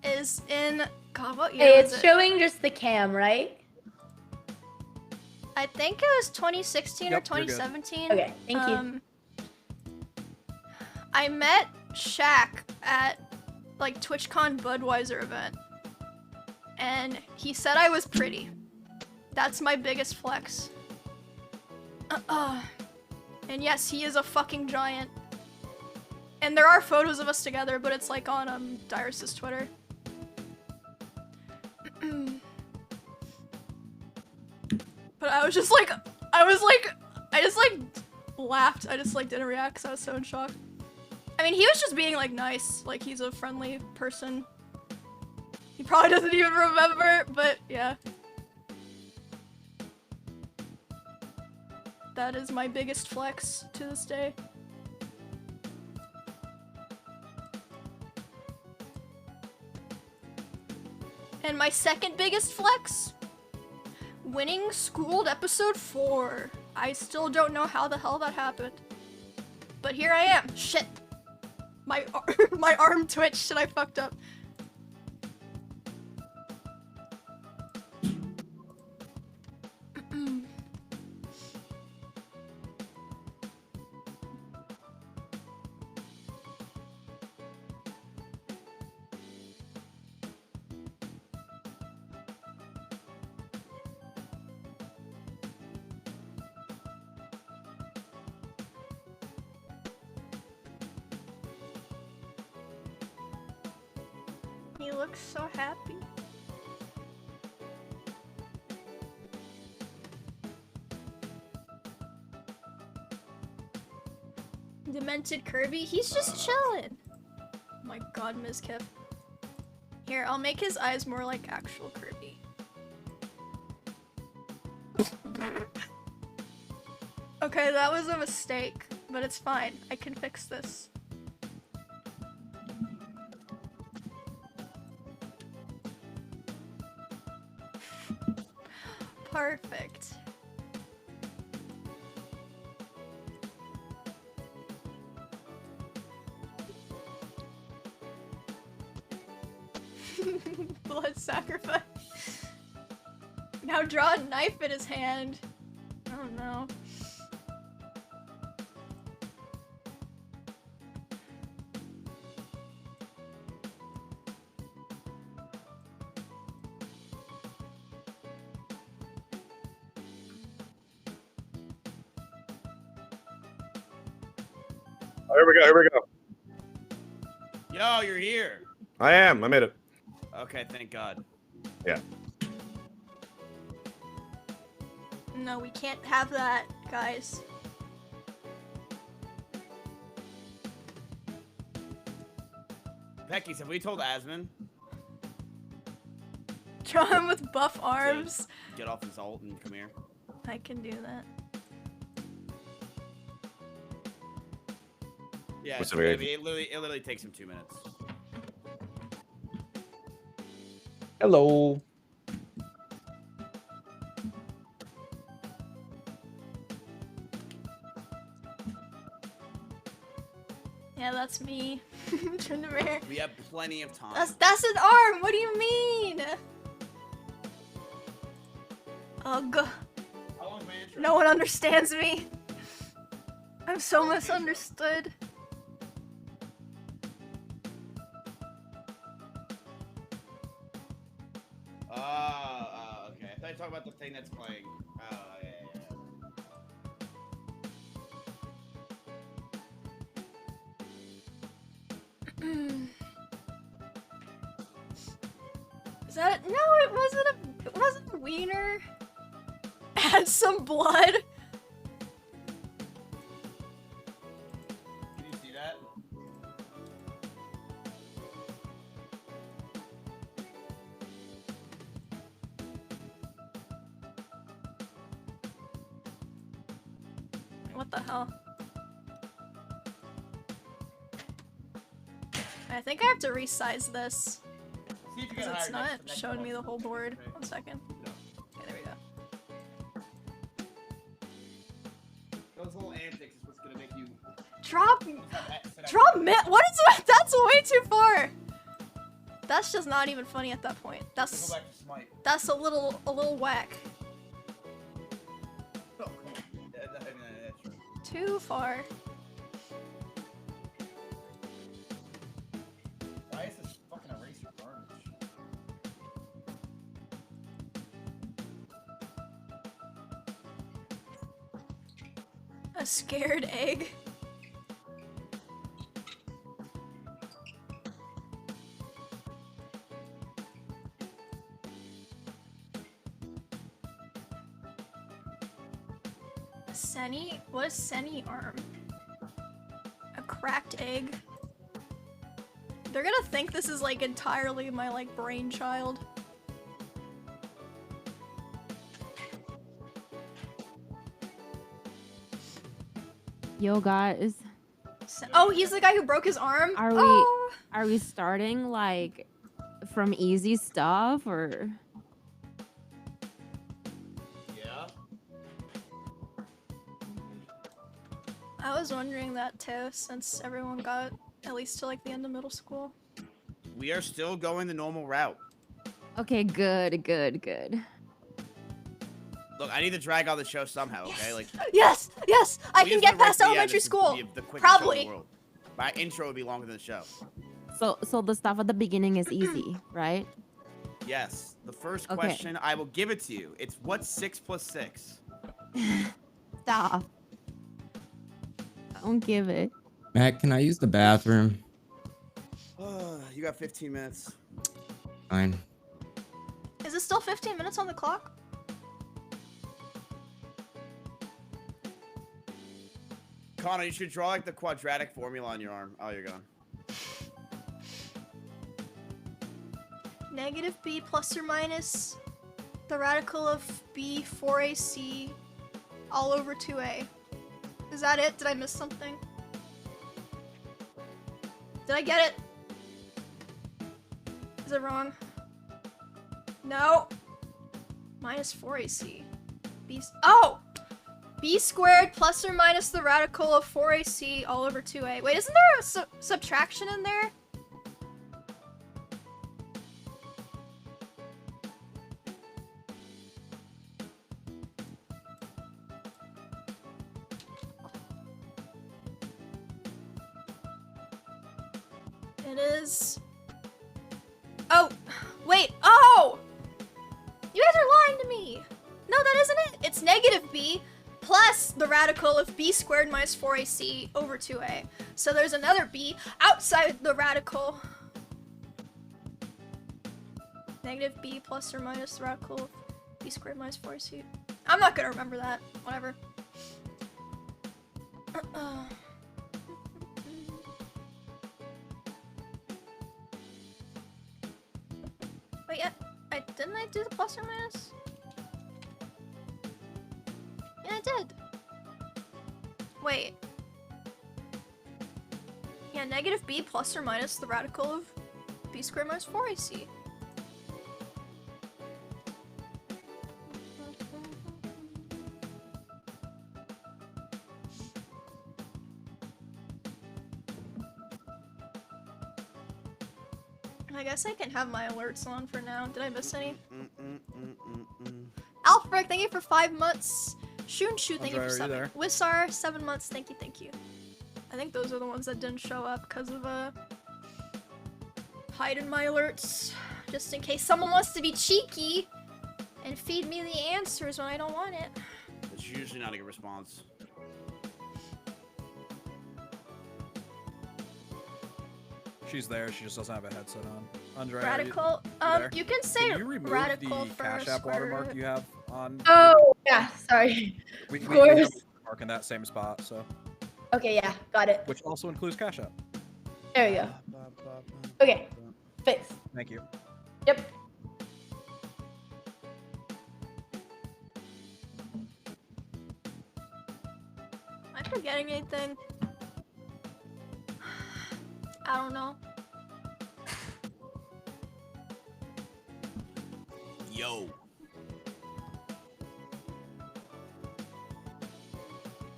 is in, God, what year Hey, was it's it? showing just the cam, right? I think it was 2016 or 2017. Okay, thank you. I met Shaq at like TwitchCon Budweiser event, and he said I was pretty. That's my biggest flex. And yes, he is a fucking giant. And there are photos of us together, but it's like on Dyrus's Twitter. But I just laughed. I just like didn't react because I was so in shock. I mean, he was just being like nice. Like, he's a friendly person. He probably doesn't even remember, but yeah. That is my biggest flex to this day. And my second biggest flex? Winning Schooled episode 4. I still don't know how the hell that happened. But here I am. Shit. My arm twitched and I fucked up. He looks so happy. Demented Kirby? He's just chilling. Oh my god, Ms. Kip. Here, I'll make his eyes more like actual Kirby. Okay, that was a mistake, but it's fine. I can fix this. Perfect. Blood sacrifice. Now draw a knife in his hand. Oh no. Oh, here we go, here we go. Yo, you're here. I am, I made it. Okay, thank God. Yeah. No, we can't have that, guys. Becky, have we told Asmon? Draw him with buff arms. Get off his ult and come here. I can do that. Yeah, it literally takes him 2 minutes. Hello. Yeah, that's me. Turn the mirror. We have plenty of time. That's an arm. What do you mean? Ugh. No one understands me. I'm so misunderstood. Okay. I thought you were talking about the thing that's playing. Oh, yeah. Is that no? It wasn't a wiener. Add some blood. Can you see that? What the hell? I think I have to resize this. Because it's not showing me the whole board. 1 second. Okay, there we go. Those little antics is what's gonna make you... Drop what is that? That's way too far! That's just not even funny at that point. That's a little whack. Oh, come on. That's true. Too far. Why is this fucking eraser garbage? A scared egg. Senny? What is Senny arm? A cracked egg? They're gonna think this is like entirely my like brainchild. Yo guys. Oh, he's the guy who broke his arm? Are we starting like from easy stuff or? I was wondering that too, since everyone got at least to like the end of middle school. We are still going the normal route. Okay, good. Look, I need to drag on the show somehow, okay? Like, yes, I can get past elementary school. Probably. My intro would be longer than the show. So the stuff at the beginning is easy, right? Yes. The first question, I will give it to you. It's what's 6 plus 6? Stop. Don't give it. Matt, can I use the bathroom? You got 15 minutes. Fine. Is it still 15 minutes on the clock? Connor, you should draw like the quadratic formula on your arm. Oh, you're gone. Negative b plus or minus the radical of b 4ac all over 2a. Is that it? Did I miss something? Did I get it? Is it wrong? No. Minus 4ac. Oh! B squared plus or minus the radical of 4ac all over 2a. Wait, isn't there a subtraction in there? It is... Oh! Wait! Oh! You guys are lying to me! No, that isn't it! It's negative b plus the radical of b squared minus 4ac over 2a. So there's another b outside the radical. Negative b plus or minus the radical of b squared minus 4ac. I'm not gonna remember that. Whatever. Wait, yeah. Didn't I do the plus or minus? Yeah, I did. Wait. Yeah, negative b plus or minus the radical of b squared minus 4ac. I guess I can have my alerts on for now. Did I miss any? Alfred, thank you for 5 months. Shoonshu, thank you for 7. Wissar, 7 months. Thank you. I think those are the ones that didn't show up because of hiding my alerts, just in case someone wants to be cheeky and feed me the answers when I don't want it. It's usually not a good response. She's there. She just doesn't have a headset on. Andre, radical. You can say can you remove radical the for Cash App watermark you have on. Oh yeah, sorry. We of have a course. watermark in that same spot, so. Okay, yeah, got it. Which also includes Cash App. There we go. Okay, fixed. Thank you. Yep. Am I forgetting anything? I don't know. Yo.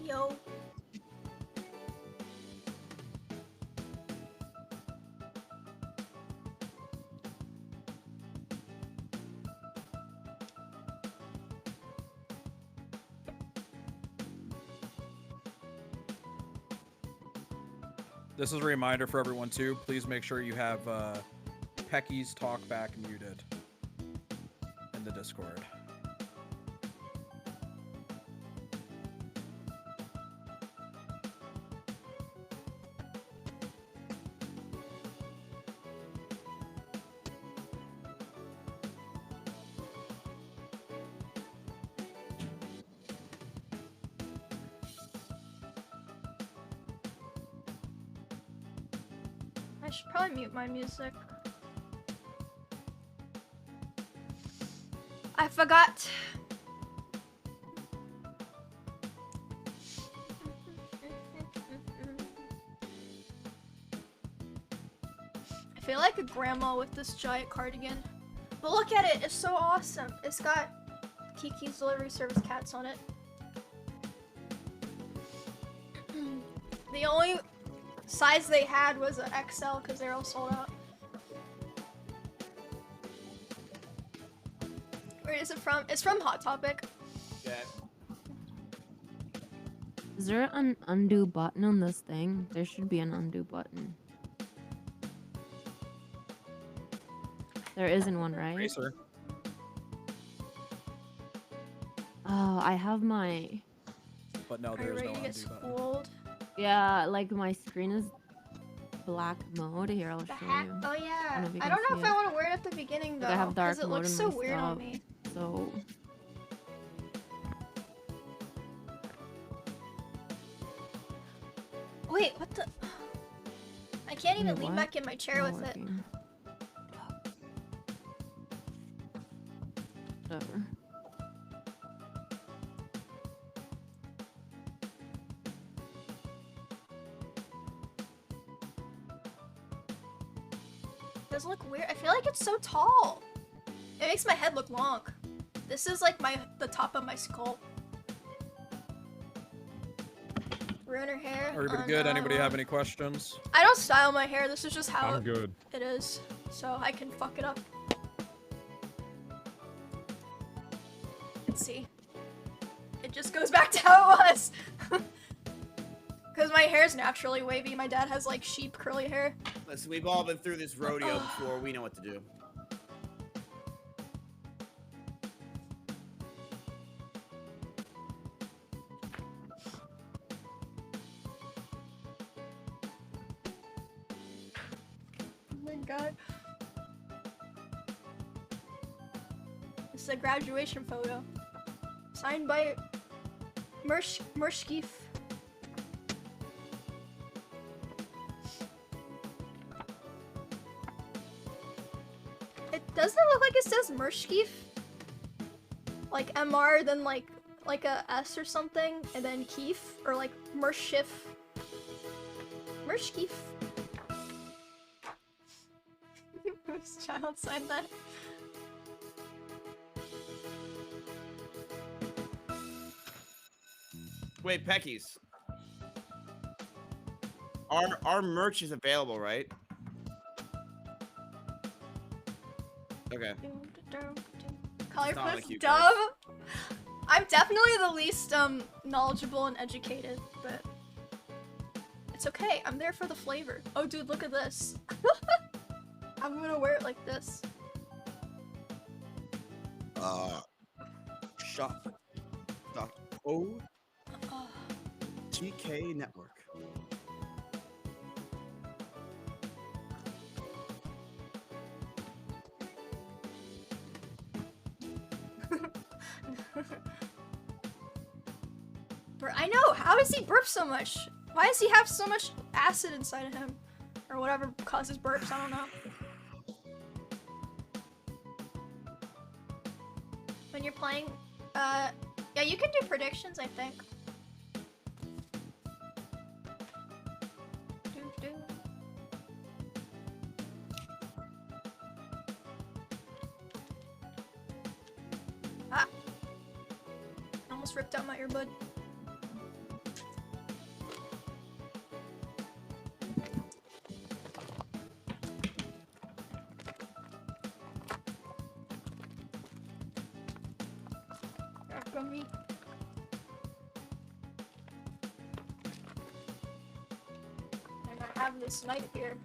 Yo. This is a reminder for everyone too. Please make sure you have Pecky's talkback muted in the Discord. I should probably mute my music. I forgot. I feel like a grandma with this giant cardigan. But look at it, it's so awesome. It's got Kiki's Delivery Service cats on it. The only size they had was an XL because they're all sold out. Where is it from? It's from Hot Topic. Yeah. Is there an undo button on this thing? There should be an undo button. There isn't one, right? Racer. Oh, I have my... But no, there's no undo button. Yeah, like my screen is black mode. Here, I'll show you. Oh yeah. I I don't know if I want to wear it at the beginning though. Like I have dark because it mode looks in so my weird stuff, on me. So... Wait, what the? I can't even lean back in my chair with it. Whatever. It does look weird. I feel like it's so tall. It makes my head look long. This is like the top of my skull. Ruin her hair. Everybody good? Anybody have any questions? I don't style my hair. This is just how I'm good. it is. So I can fuck it up. Let's see. It just goes back to how it was. Because my hair's naturally wavy. My dad has like sheep curly hair. Listen, we've all been through this rodeo before. We know what to do. Oh my god. This is a graduation photo. Signed by Mershkeef. It doesn't look like it says Mershkeef. Like MR, then like a S or something, and then Keef, or like Mershkeef. Mershkeef. Whose child signed that? Wait, Peckies. Our merch is available, right? Okay. Color Sound plus like you Dove. guys. I'm definitely the least knowledgeable and educated, but it's okay. I'm there for the flavor. Oh, dude, look at this. I'm gonna wear it like this. Shop.o.tk network. I know. How does he burp so much? Why does he have so much acid inside of him? Or whatever causes burps, I don't know. When you're playing, yeah, you can do predictions, I think. almost ripped out my earbud. Me. And I have this knife here.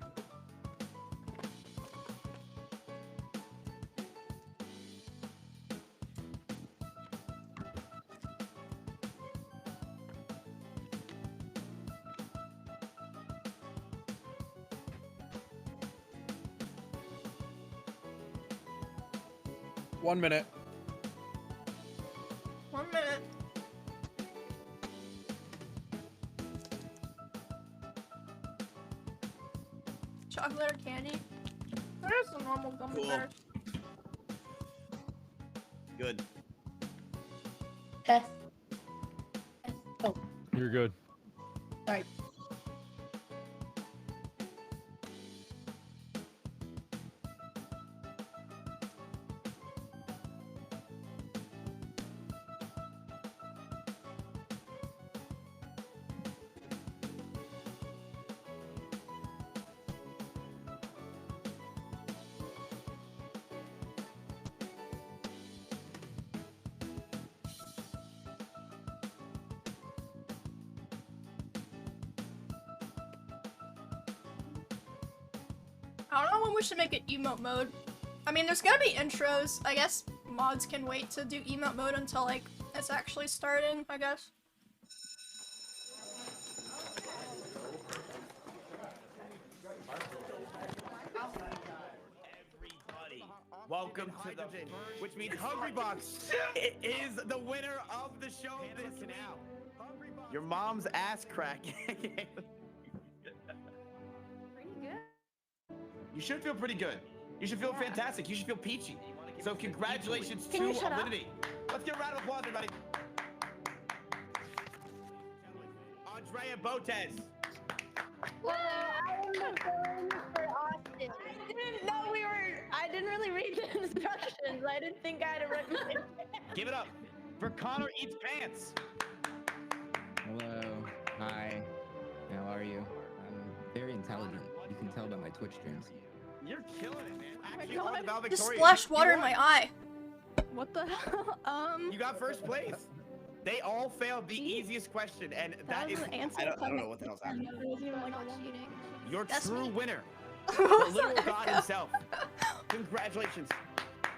One minute. 1 minute. Chocolate or candy? There's some normal gummy bears. Good. Test. Oh. You're good. Sorry. I don't know when we should make it emote mode. I mean, there's gonna be intros. I guess mods can wait to do emote mode until, like, it's actually starting, I guess. Everybody, welcome to the, which means Hungry Box is the winner of the show this week. Your mom's ass crack. Pretty good. You should feel pretty good. You should feel fantastic. You should feel peachy. So congratulations to Alinity. Let's give a round of applause, everybody. Andrea Botes. Well, I was going for Austin. I didn't know I didn't really read the instructions. I didn't think I had to write my Give it up for Connor Eats Pants. Hello. Hi. How are you? I'm very intelligent. You can tell by my Twitch streams. You're killing it, man. Actually, God. on the Val Just Victoria. splashed water in my eye. What the hell? You got first place. They all failed the easiest question, and that is. I don't know what the hell's happening. Your true winner, the literal God himself. Congratulations.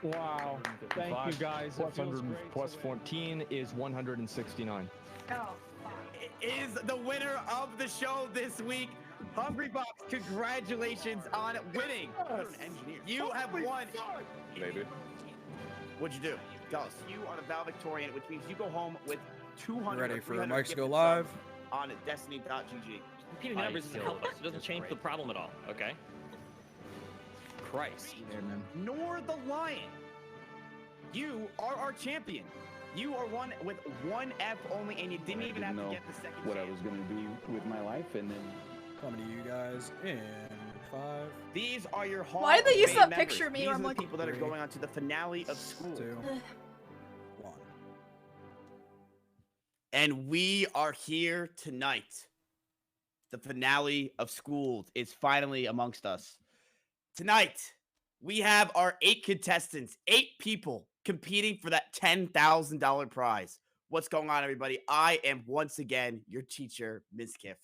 Wow. Thank you, guys. 100 plus 14 is 169. Is the winner of the show this week. Hungry Box, congratulations on winning. You have won. Maybe. What'd you do? Tell us. You are the valedictorian, which means you go home with 200. Ready for mics to go live? On Destiny.gg. Repeating numbers doesn't help us. It doesn't change the problem at all. Okay. Christ. Nor the Lion. You are our champion. You are one with one F only, and you didn't even have to get the second what chance. I was going to do with my life, and then coming to you guys in 5. These are your Hall Why did they use of that Fame picture of members. me? These I'm are like, the people that are going on to the finale of school. 2, 1. And we are here tonight. The finale of school is finally amongst us. Tonight, we have our 8 contestants, 8 people competing for that $10,000 prize. What's going on, everybody? I am once again your teacher, Ms. Kiff.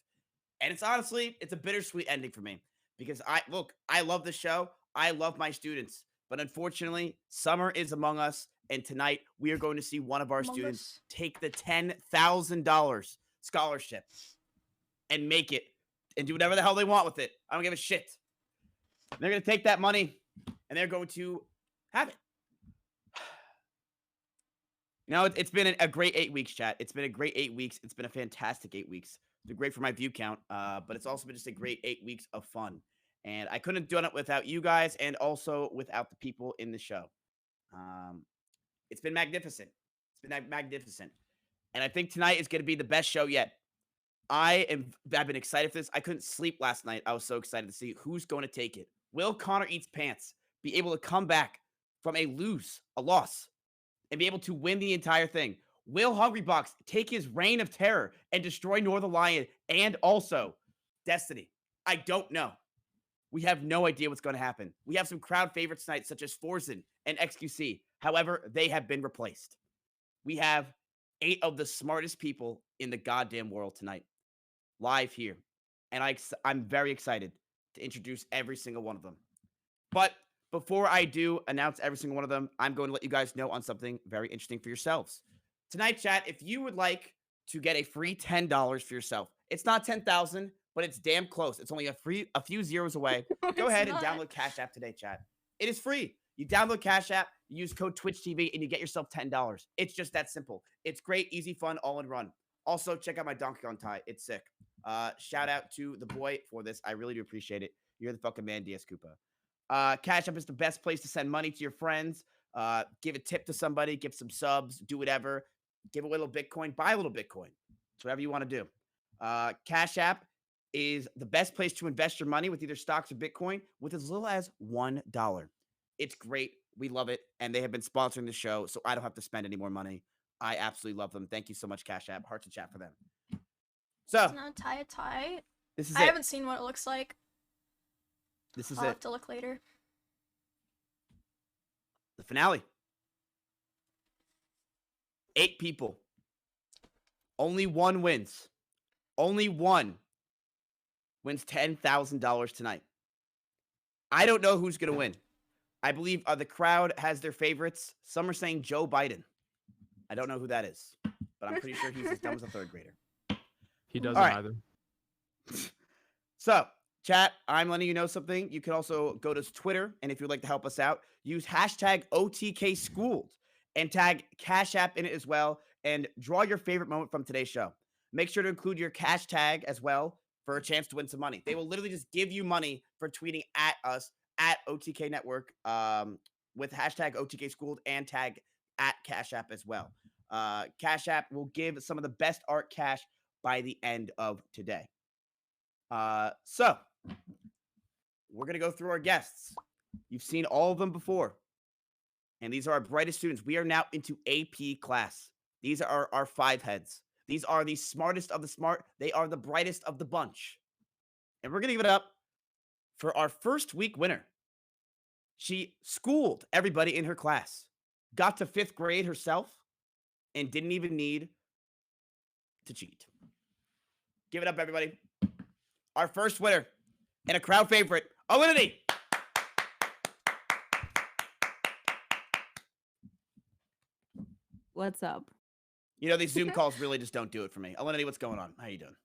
And it's honestly, it's a bittersweet ending for me because I love the show. I love my students, but unfortunately, summer is among us. And tonight we are going to see one of our students take the $10,000 scholarship and make it and do whatever the hell they want with it. I don't give a shit. They're going to take that money and they're going to have it. You know, it's been a great 8 weeks, chat. It's been a great 8 weeks. It's been a fantastic 8 weeks. It's been great for my view count, but it's also been just a great 8 weeks of fun. And I couldn't have done it without you guys and also without the people in the show. It's been magnificent. It's been magnificent. And I think tonight is going to be the best show yet. I've been excited for this. I couldn't sleep last night. I was so excited to see who's going to take it. Will Connor Eats Pants be able to come back from a loss, and be able to win the entire thing? Will Hungrybox take his reign of terror and destroy Northern Lion and also Destiny? I don't know. We have no idea what's going to happen. We have some crowd favorites tonight, such as Forzen and XQC. However, they have been replaced. We have 8 of the smartest people in the goddamn world tonight, live here. And I'm very excited to introduce every single one of them. But before I do announce every single one of them, I'm going to let you guys know on something very interesting for yourselves. Tonight, chat, if you would like to get a free $10 for yourself, it's not 10,000, but it's damn close. It's only a few zeros away. Go ahead and download Cash App today, chat. It is free. You download Cash App, you use code TwitchTV, and you get yourself $10. It's just that simple. It's great, easy, fun, all in one. Also, check out my Donkey Kong tie. It's sick. Shout out to the boy for this. I really do appreciate it. You're the fucking man, DS Koopa. Cash App is the best place to send money to your friends. Give a tip to somebody, give some subs, do whatever. Give away a little Bitcoin, buy a little Bitcoin. It's whatever you want to do. Cash App is the best place to invest your money with either stocks or Bitcoin with as little as $1. It's great. We love it. And they have been sponsoring the show, so I don't have to spend any more money. I absolutely love them. Thank you so much, Cash App. Hearts and chat for them. So, it's not a tie. This is I haven't seen what it looks like. This is I'll have to look later. The finale. 8 people. Only one wins. Only one wins $10,000 tonight. I don't know who's going to win. I believe the crowd has their favorites. Some are saying Joe Biden. I don't know who that is, but I'm pretty sure he's as dumb as a 3rd grader. He doesn't either. So, chat, I'm letting you know something. You can also go to Twitter, and if you'd like to help us out, use hashtag OTKSchooled and tag Cash App in it as well, and draw your favorite moment from today's show. Make sure to include your cash tag as well for a chance to win some money. They will literally just give you money for tweeting at us at OTK Network with hashtag OTKSchooled and tag at Cash App as well. Cash App will give some of the best art cash by the end of today. So, we're going to go through our guests. You've seen all of them before. And these are our brightest students. We are now into AP class. These are our 5 heads. These are the smartest of the smart. They are the brightest of the bunch. And we're going to give it up for our first week winner. She schooled everybody in her class, got to 5th grade herself, and didn't even need to cheat. Give it up, everybody. Our first winner and a crowd favorite, Alinity. What's up? You know, these Zoom calls really just don't do it for me. Alinity, what's going on? How you doing?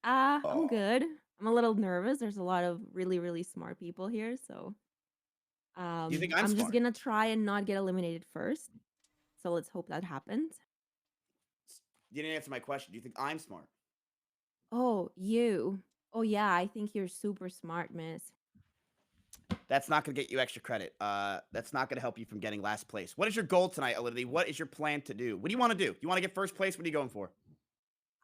I'm good. I'm a little nervous. There's a lot of really, really smart people here, so you think I'm just smart? gonna try and not get eliminated first. So let's hope that happens. You didn't answer my question. Do you think I'm smart? Oh, you. Oh yeah, I think you're super smart, miss. That's not going to get you extra credit. That's not going to help you from getting last place. What is your goal tonight, Alinity? What is your plan to do? What do you want to do? You want to get first place? What are you going for?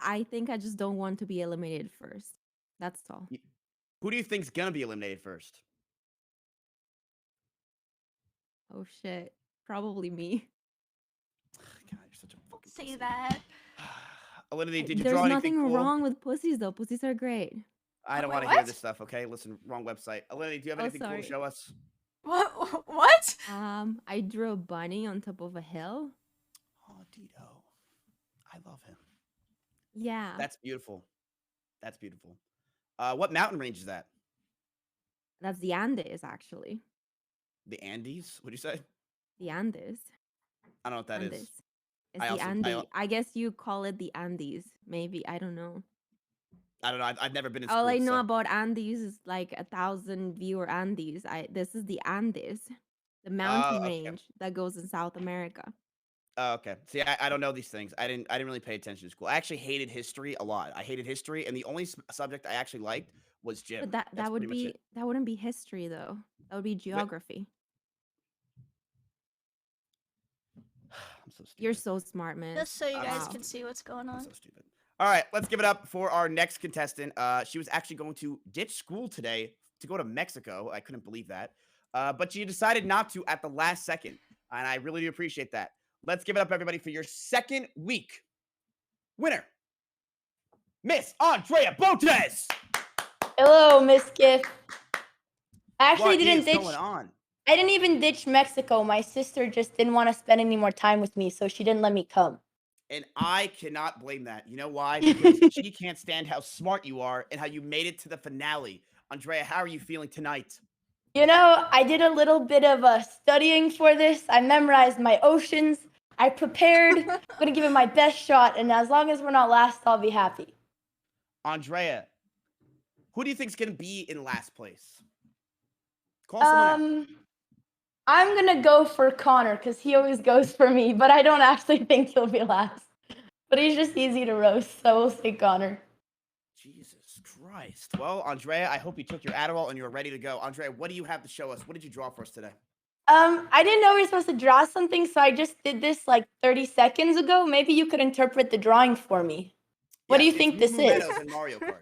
I think I just don't want to be eliminated first. That's all. Who do you think's going to be eliminated first? Oh shit. Probably me. God, you're such a fucking Say that. Alinity, did you There's draw anything nothing cool? wrong with pussies though. Pussies are great. I don't want to hear this stuff, okay? Listen, wrong website. Alinity, do you have anything cool to show us? What? I drew a bunny on top of a hill. Oh, Dito. I love him. Yeah. That's beautiful. That's beautiful. What mountain range is that? That's the Andes, actually. The Andes? What'd you say? The Andes. I don't know what that Andes. is. It's the Andes. I guess you call it the Andes. Maybe. I don't know. I don't know. I've never been in school. All I know about Andes is like 1,000 viewer Andes. This is the Andes, the mountain range that goes in South America. Oh, okay. See, I don't know these things. I didn't really pay attention to school. I actually hated history a lot. I hated history, and the only subject I actually liked was gym. But that wouldn't be history though. That would be geography. I'm so stupid. You're so smart, man. Just so you guys can see what's going on. I'm so stupid. All right, let's give it up for our next contestant. She was actually going to ditch school today to go to Mexico. I couldn't believe that. But she decided not to at the last second, and I really do appreciate that. let's give it up, everybody, for your second week winner, Miss Andrea Botes. Hello, Miss Gift. I actually didn't ditch. Going on? I didn't even ditch Mexico. My sister just didn't want to spend any more time with me, so she didn't let me come. And I cannot blame that. You know why? Because she can't stand how smart you are and how you made it to the finale. Andrea, how are you feeling tonight? You know, I did a little bit of studying for this. I memorized my oceans. I prepared. I'm going to give it my best shot, and as long as we're not last, I'll be happy. Andrea, who do you think is going to be in last place? Call someone out. I'm going to go for Connor because he always goes for me, but I don't actually think he'll be last. But he's just easy to roast, so we'll say Connor. Jesus Christ. Well, Andrea, I hope you took your Adderall and you're ready to go. Andrea, what do you have to show us? What did you draw for us today? I didn't know we were supposed to draw something, so I just did this like 30 seconds ago. Maybe you could interpret the drawing for me. What do you think this is? In Mario Kart.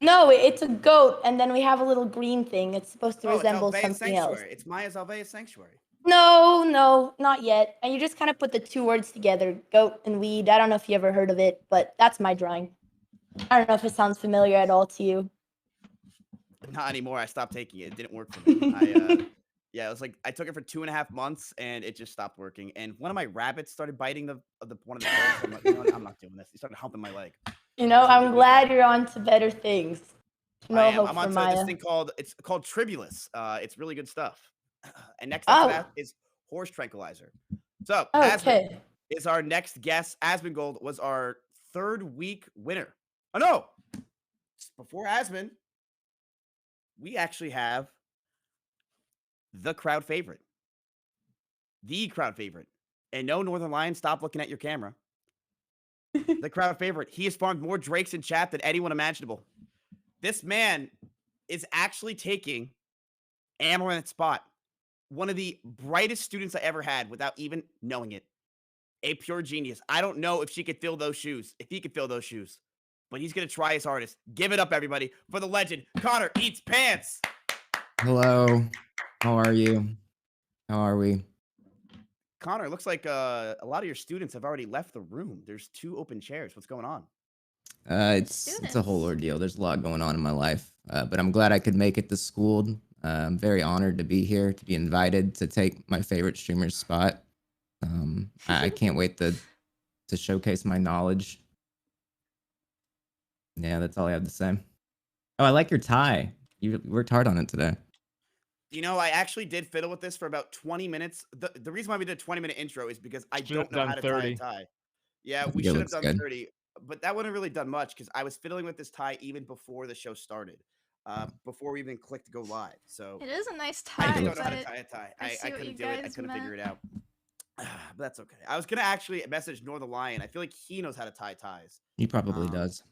No, it's a goat, and then we have a little green thing. It's supposed to resemble something else. It's Maya's Alveus Sanctuary. No, not yet. And you just kind of put the two words together, goat and weed. I don't know if you ever heard of it, but that's my drawing. I don't know if it sounds familiar at all to you. Not anymore. I stopped taking it. It didn't work for me. Yeah, it was like I took it for 2.5 months and it just stopped working. And one of my rabbits started biting one of the birds. I'm like, you know what? I'm not doing this. He started humping my leg. You know, I'm glad you're on to better things. No hope I'm for Maya. This thing called Tribulus. It's really good stuff. And next up to that is horse tranquilizer. So Asmund is our next guest. Asmongold was our third week winner. Oh no! Before Asmund, we actually have the crowd favorite. The crowd favorite. And no, Northern Lion, stop looking at your camera. The crowd favorite. He has farmed more Drakes in chat than anyone imaginable. This man is actually taking Amaranth's spot. One of the brightest students I ever had without even knowing it. A pure genius. I don't know if she could fill those shoes, if he could fill those shoes. But he's going to try his hardest. Give it up, everybody, for the legend, Connor Eats Pants. Hello. How are you? How are we? Connor, it looks like a lot of your students have already left the room. There's 2 open chairs. What's going on? It's a whole ordeal. There's a lot going on in my life, but I'm glad I could make it to school. I'm very honored to be here, to be invited to take my favorite streamer's spot. I can't wait to showcase my knowledge. Yeah, that's all I have to say. Oh, I like your tie. You worked hard on it today. You know, I actually did fiddle with this for about 20 minutes. The reason why we did a 20-minute intro is because I don't know how to tie a tie. Yeah, we should have done 30, but that wouldn't have really done much because I was fiddling with this tie even before the show started, before we even clicked go live. So it is a nice tie. I don't know how to tie a tie. I couldn't do it. I couldn't figure it out. But that's okay. I was gonna actually message Northern Lion. I feel like he knows how to tie ties. He probably does.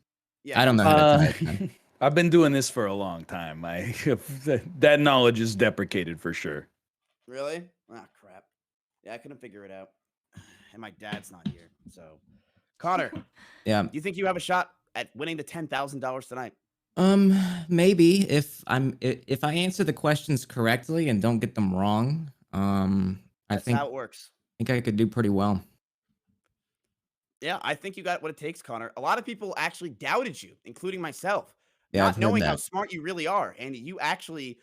Yeah, I don't know how to tie. I've been doing this for a long time. That knowledge is deprecated for sure. Really? Ah, crap. Yeah, I couldn't figure it out. And my dad's not here. So, Connor. Yeah. Do you think you have a shot at winning the $10,000 tonight? Maybe if I answer the questions correctly and don't get them wrong, That's how it works. I think I could do pretty well. Yeah, I think you got what it takes, Connor. A lot of people actually doubted you, including myself. Yeah, not knowing how smart you really are. And you actually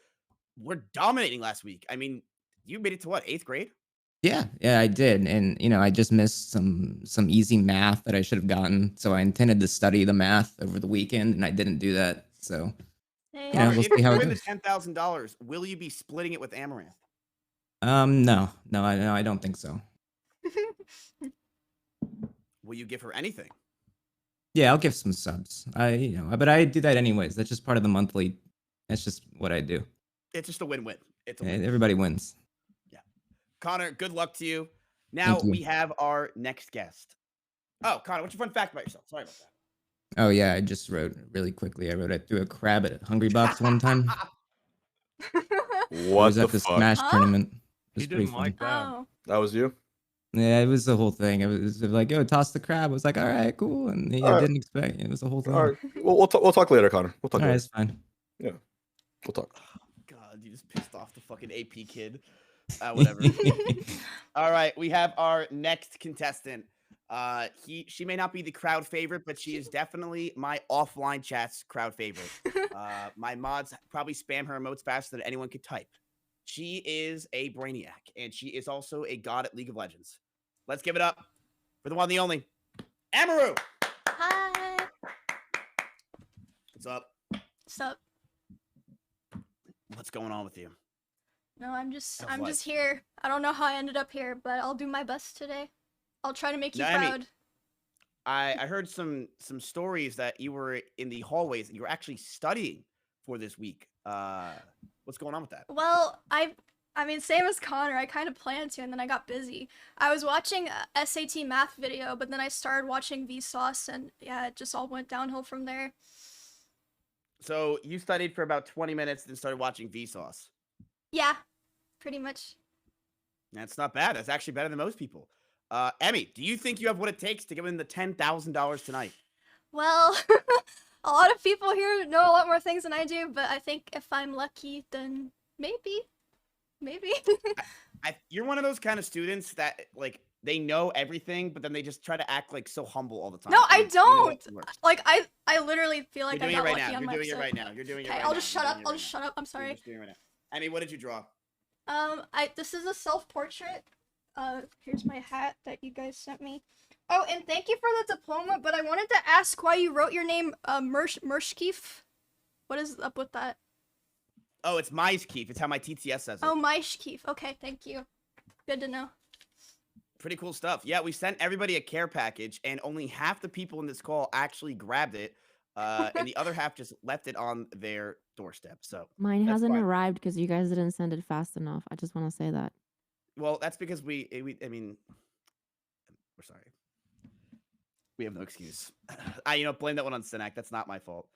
were dominating last week. I mean, you made it to what, 8th grade? Yeah, I did. And, I just missed some easy math that I should have gotten. So I intended to study the math over the weekend, and I didn't do that. So, Connor, we'll see how it goes. If you win the $10,000, will you be splitting it with Amaranth? No, I don't think so. Will you give her anything? Yeah, I'll give some subs. But I do that anyways. That's just part of the monthly. That's just what I do. It's just a win-win. It's a win-win. Everybody wins. Yeah. Connor, good luck to you. Now we have our next guest. Oh, Connor, what's your fun fact about yourself? Sorry about that. Oh yeah, I just wrote really quickly. I threw a crab at Hungry Bucks one time. What was at the Smash tournament. It was didn't like that. That was you? Yeah, it was the whole thing. It was like, yo, toss the crab. I was like, all right, cool. And I didn't expect it. It was the whole thing. All right. We'll talk later, Connor. We'll talk later. All right, it's fine. Yeah. We'll talk. God, you just pissed off the fucking AP kid. Whatever. All right, we have our next contestant. She may not be the crowd favorite, but she is definitely my offline chat's crowd favorite. My mods probably spam her emotes faster than anyone could type. She is a brainiac, and she is also a god at League of Legends. Let's give it up for the one, the only, Amaru. Hi. What's up? What's up? What's going on with you? No, I'm just here. I don't know how I ended up here, but I'll do my best today. I'll try to make you proud. I heard some stories that you were in the hallways and you were actually studying for this week. What's going on with that? Well, I mean, same as Connor. I kind of planned to, and then I got busy. I was watching a SAT math video, but then I started watching Vsauce, and yeah, it just all went downhill from there. So you studied for about 20 minutes, then started watching Vsauce. Yeah, pretty much. That's not bad. That's actually better than most people. Emmy, do you think you have what it takes to win the $10,000 tonight? Well, a lot of people here know a lot more things than I do, but I think if I'm lucky, then maybe. You're one of those kind of students that, like, they know everything, but then they just try to act, like, so humble all the time. No, I don't! Like, I literally feel like I got lucky on my episode. You're doing it right now. You're doing it right now. Okay, I'll just shut up. I'll just shut up. I'm sorry. You're just doing it right now. Emmy, what did you draw? This is a self-portrait. Here's my hat that you guys sent me. Oh, and thank you for the diploma, but I wanted to ask why you wrote your name, Mershkeef. What is up with that? Oh, it's Maishkeef. It's how my TTS says it. Oh, Maishkeef. Okay, thank you. Good to know. Pretty cool stuff. Yeah, we sent everybody a care package, and only half the people in this call actually grabbed it, and the other half just left it on their doorstep. So mine hasn't arrived because you guys didn't send it fast enough. I just want to say that. Well, that's because I mean, we're sorry. We have no excuse. Blame that one on Sinak. That's not my fault.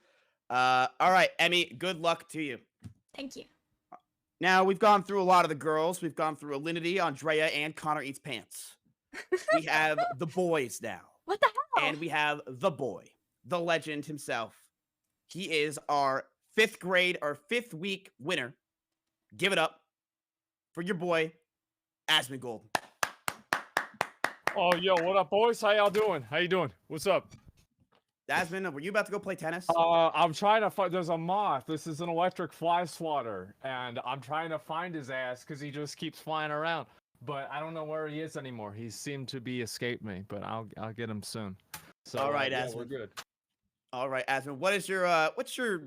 All right, Emmy, good luck to you. Thank you. Now, we've gone through a lot of the girls. We've gone through Alinity, Andrea, and Connor Eats Pants. We have the boys now. What the hell? And we have the boy, the legend himself. He is our 5th week winner. Give it up for your boy, Asmon Gold. Oh, yo, what up, boys? How y'all doing? How you doing? What's up? Asmon, were you about to go play tennis? I'm trying to find. There's a moth. This is an electric fly swatter, and I'm trying to find his ass because he just keeps flying around. But I don't know where he is anymore. He seemed to be escaped me, but I'll get him soon. So all right, yeah, Asmon. we're good. All right, Asmon. What is your what's your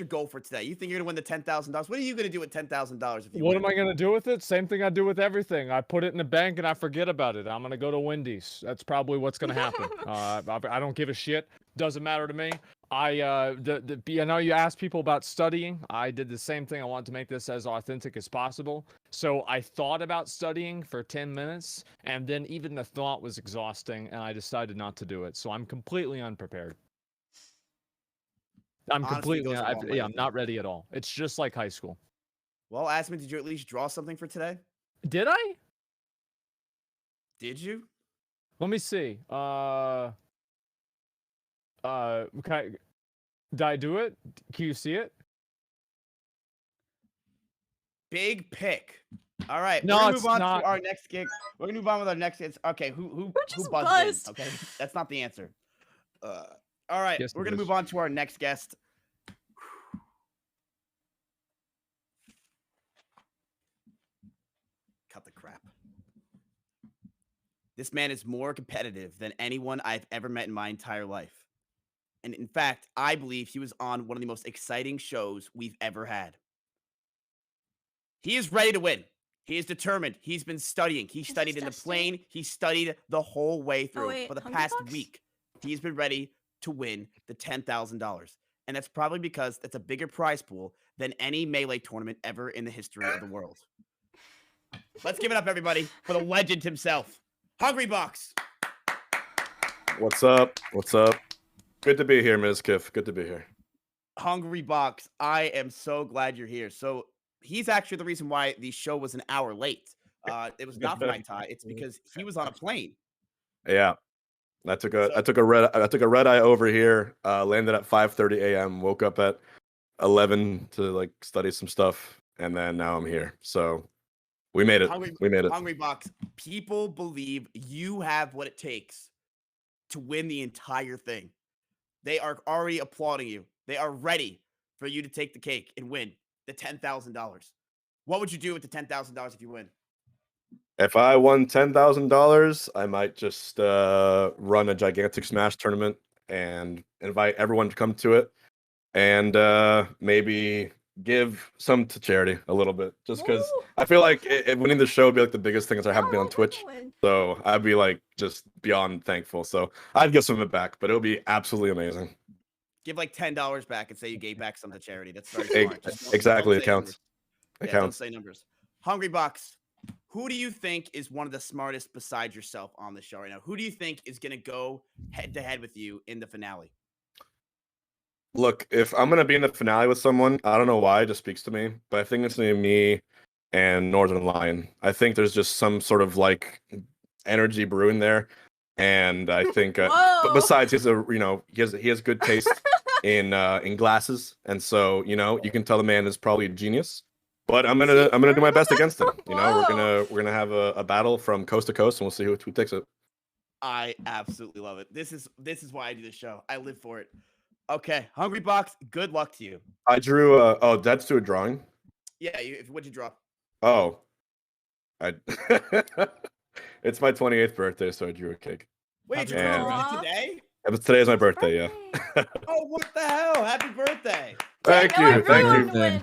goal for today? You think you're gonna win the $10,000? What are you gonna do with $10,000? What am I gonna do with it? Same thing I do with everything. I put it in the bank and I forget about it. I'm gonna go to Wendy's. That's probably what's gonna happen. I don't give a shit. Doesn't matter to me. I know you asked people about studying. I did the same thing. I wanted to make this as authentic as possible. So I thought about studying for 10 minutes, and then even the thought was exhausting, and I decided not to do it. So I'm completely unprepared. I'm not ready at all. It's just like high school. Well, Asmon, did you at least draw something for today? Did I? Did you? Let me see. Did I do it? Can you see it? Big pick. All right. No, we're gonna it's move on not. to our next gig. We're gonna move on with our next. Okay, who just buzzed in? Okay, that's not the answer. All right, Yes, we're it gonna is. move on to our next guest. Cut the crap. This man is more competitive than anyone I've ever met in my entire life. And in fact, I believe he was on one of the most exciting shows we've ever had. He is ready to win. He is determined. He's been studying. He studied in the plane. He studied the whole way through for the past week. He's been ready to win the $10,000. And that's probably because that's a bigger prize pool than any Melee tournament ever in the history of the world. Let's give it up, everybody, for the legend himself, Hungry Box. What's up? What's up? Good to be here, Ms. Kiff. Good to be here. Hungry Box, I am so glad you're here. So he's actually the reason why the show was an hour late. It was not for my tie. It's because he was on a plane. Yeah. I took a red eye over here, landed at 5:30 a.m., woke up at 11 to like study some stuff, and then now I'm here. So We made it. We made it. Hungrybox, people believe you have what it takes to win the entire thing. They are already applauding you. They are ready for you to take the cake and win the $10,000. What would you do with the $10,000 if you win? If I won $10,000, I might just run a gigantic Smash tournament and invite everyone to come to it, and maybe give some to charity a little bit, just because I feel like winning the show would be like the biggest thing that I haven't been on Twitch. So I'd be like just beyond thankful. So I'd give some of it back, but it would be absolutely amazing. Give like $10 back and say you gave back some to charity. That's very smart. Exactly, it counts. It counts. Don't say numbers. Hungrybox, who do you think is one of the smartest besides yourself on the show right now? Who do you think is going to go head to head with you in the finale? Look, if I'm going to be in the finale with someone, I don't know why, it just speaks to me, but I think it's going to be me and Northern Lion. I think there's just some sort of like energy brewing there. And I think, but besides, he has good taste in glasses, and so you can tell the man is probably a genius. But I'm gonna do my best against him. We're gonna have a battle from coast to coast, and we'll see who takes it. I absolutely love it. This is why I do this show. I live for it. Okay, Hungrybox, good luck to you. I drew. That's to a drawing. Yeah, what'd you draw? Oh, it's my 28th birthday, so I drew a cake. Wait, you drew it today? Today is my birthday, yeah. Oh, what the hell? Happy birthday! Thank you.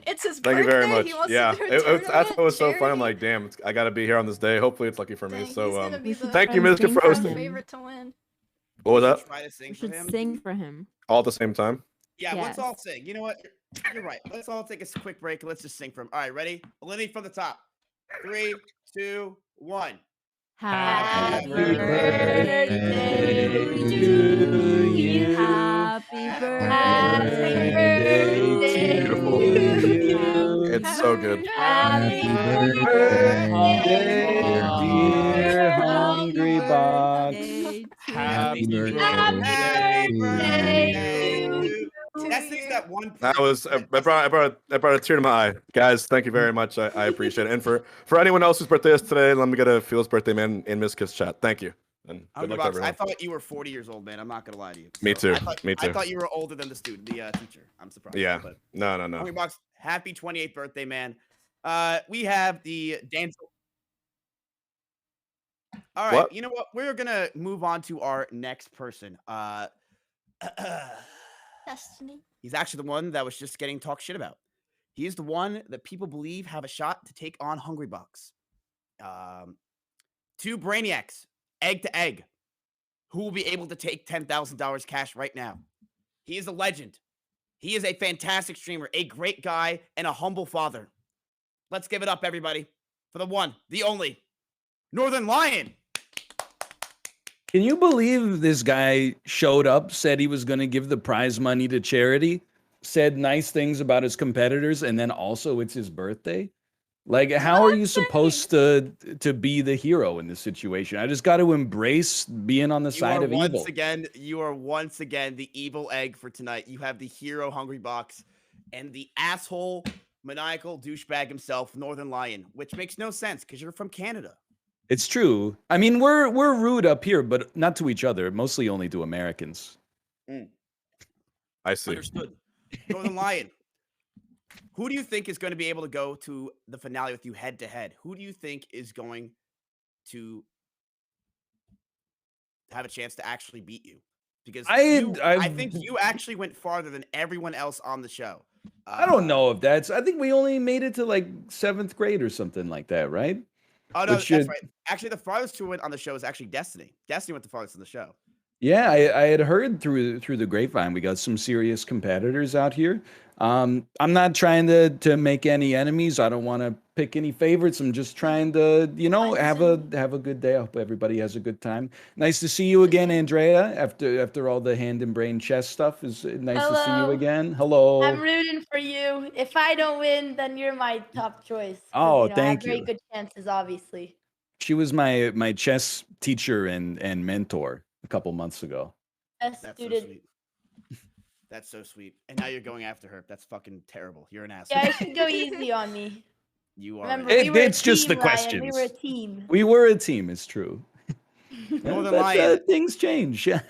It's his Thank birthday. you very much. He wants Yeah, to do a that's what was so fun. I'm like, damn, I gotta be here on this day. Hopefully, it's lucky for me. So, thank you, Mr. for hosting. Favorite to win. What was that? Try to sing for him. Sing for him. All at the same time. Yeah, let's all sing. You know what? You're right. Let's all take a quick break and let's just sing for him. All right, ready? Lenny from the top. 3, 2, 1. Happy birthday to you. Happy birthday to you. It's so good. Happy birthday, dear Hungrybox. Happy birthday. That one. That was I brought a tear to my eye, guys. Thank you very much. I appreciate it. And for anyone else whose birthday is today, let me get a Feels birthday man in Miss Kiss chat. Thank you. And good luck to everyone. I thought you were 40 years old, man. I'm not gonna lie to you. Me too. Me too. I thought you were older than the teacher. I'm surprised. Yeah. But No. Hungrybox, happy 28th birthday, man. We have the dance. All right. What? You know what? We're gonna move on to our next person. Destiny. He's actually the one that was just getting talked shit about. He's the one that people believe have a shot to take on Hungrybox. 2 brainiacs, egg to egg, who will be able to take $10,000 cash right now. He is a legend. He is a fantastic streamer, a great guy, and a humble father. Let's give it up, everybody, for the one, the only, Northern Lion. Can you believe this guy showed up, said he was going to give the prize money to charity, said nice things about his competitors, and then also it's his birthday? Like, how are you supposed to be the hero in this situation? I just got to embrace being on the side of evil. You are once again the evil egg for tonight. You have the hero Hungrybox and the asshole, maniacal douchebag himself, Northern Lion, which makes no sense because you're from Canada. It's true. I mean, we're rude up here, but not to each other. Mostly only to Americans. I see. Understood. Northern Lion, who do you think is going to be able to go to the finale with you head to head? Who do you think is going to have a chance to actually beat you? Because I think you actually went farther than everyone else on the show. I don't know if that's. I think we only made it to like 7th grade or something like that, right? Oh, no, that's right. Actually, the farthest who went on the show is actually Destiny. Destiny went the farthest on the show. Yeah, I had heard through the grapevine we got some serious competitors out here. I'm not trying to make any enemies. I don't want to pick any favorites. I'm just trying to, have a good day. I hope everybody has a good time. Nice to see you again, Andrea. After all the hand and brain chess stuff, is nice to see you again. Hello. I'm rooting for you. If I don't win, then you're my top choice. Oh, thank I have you. very good chances, obviously. She was my chess teacher and mentor a couple months ago. Best student. So sweet. That's so sweet. And now you're going after her. That's fucking terrible. You're an asshole. Yeah, I should go easy on me. You are. Remember, it's just the questions. We were a team. We were a team. It's true. Northern Lion. Things change. What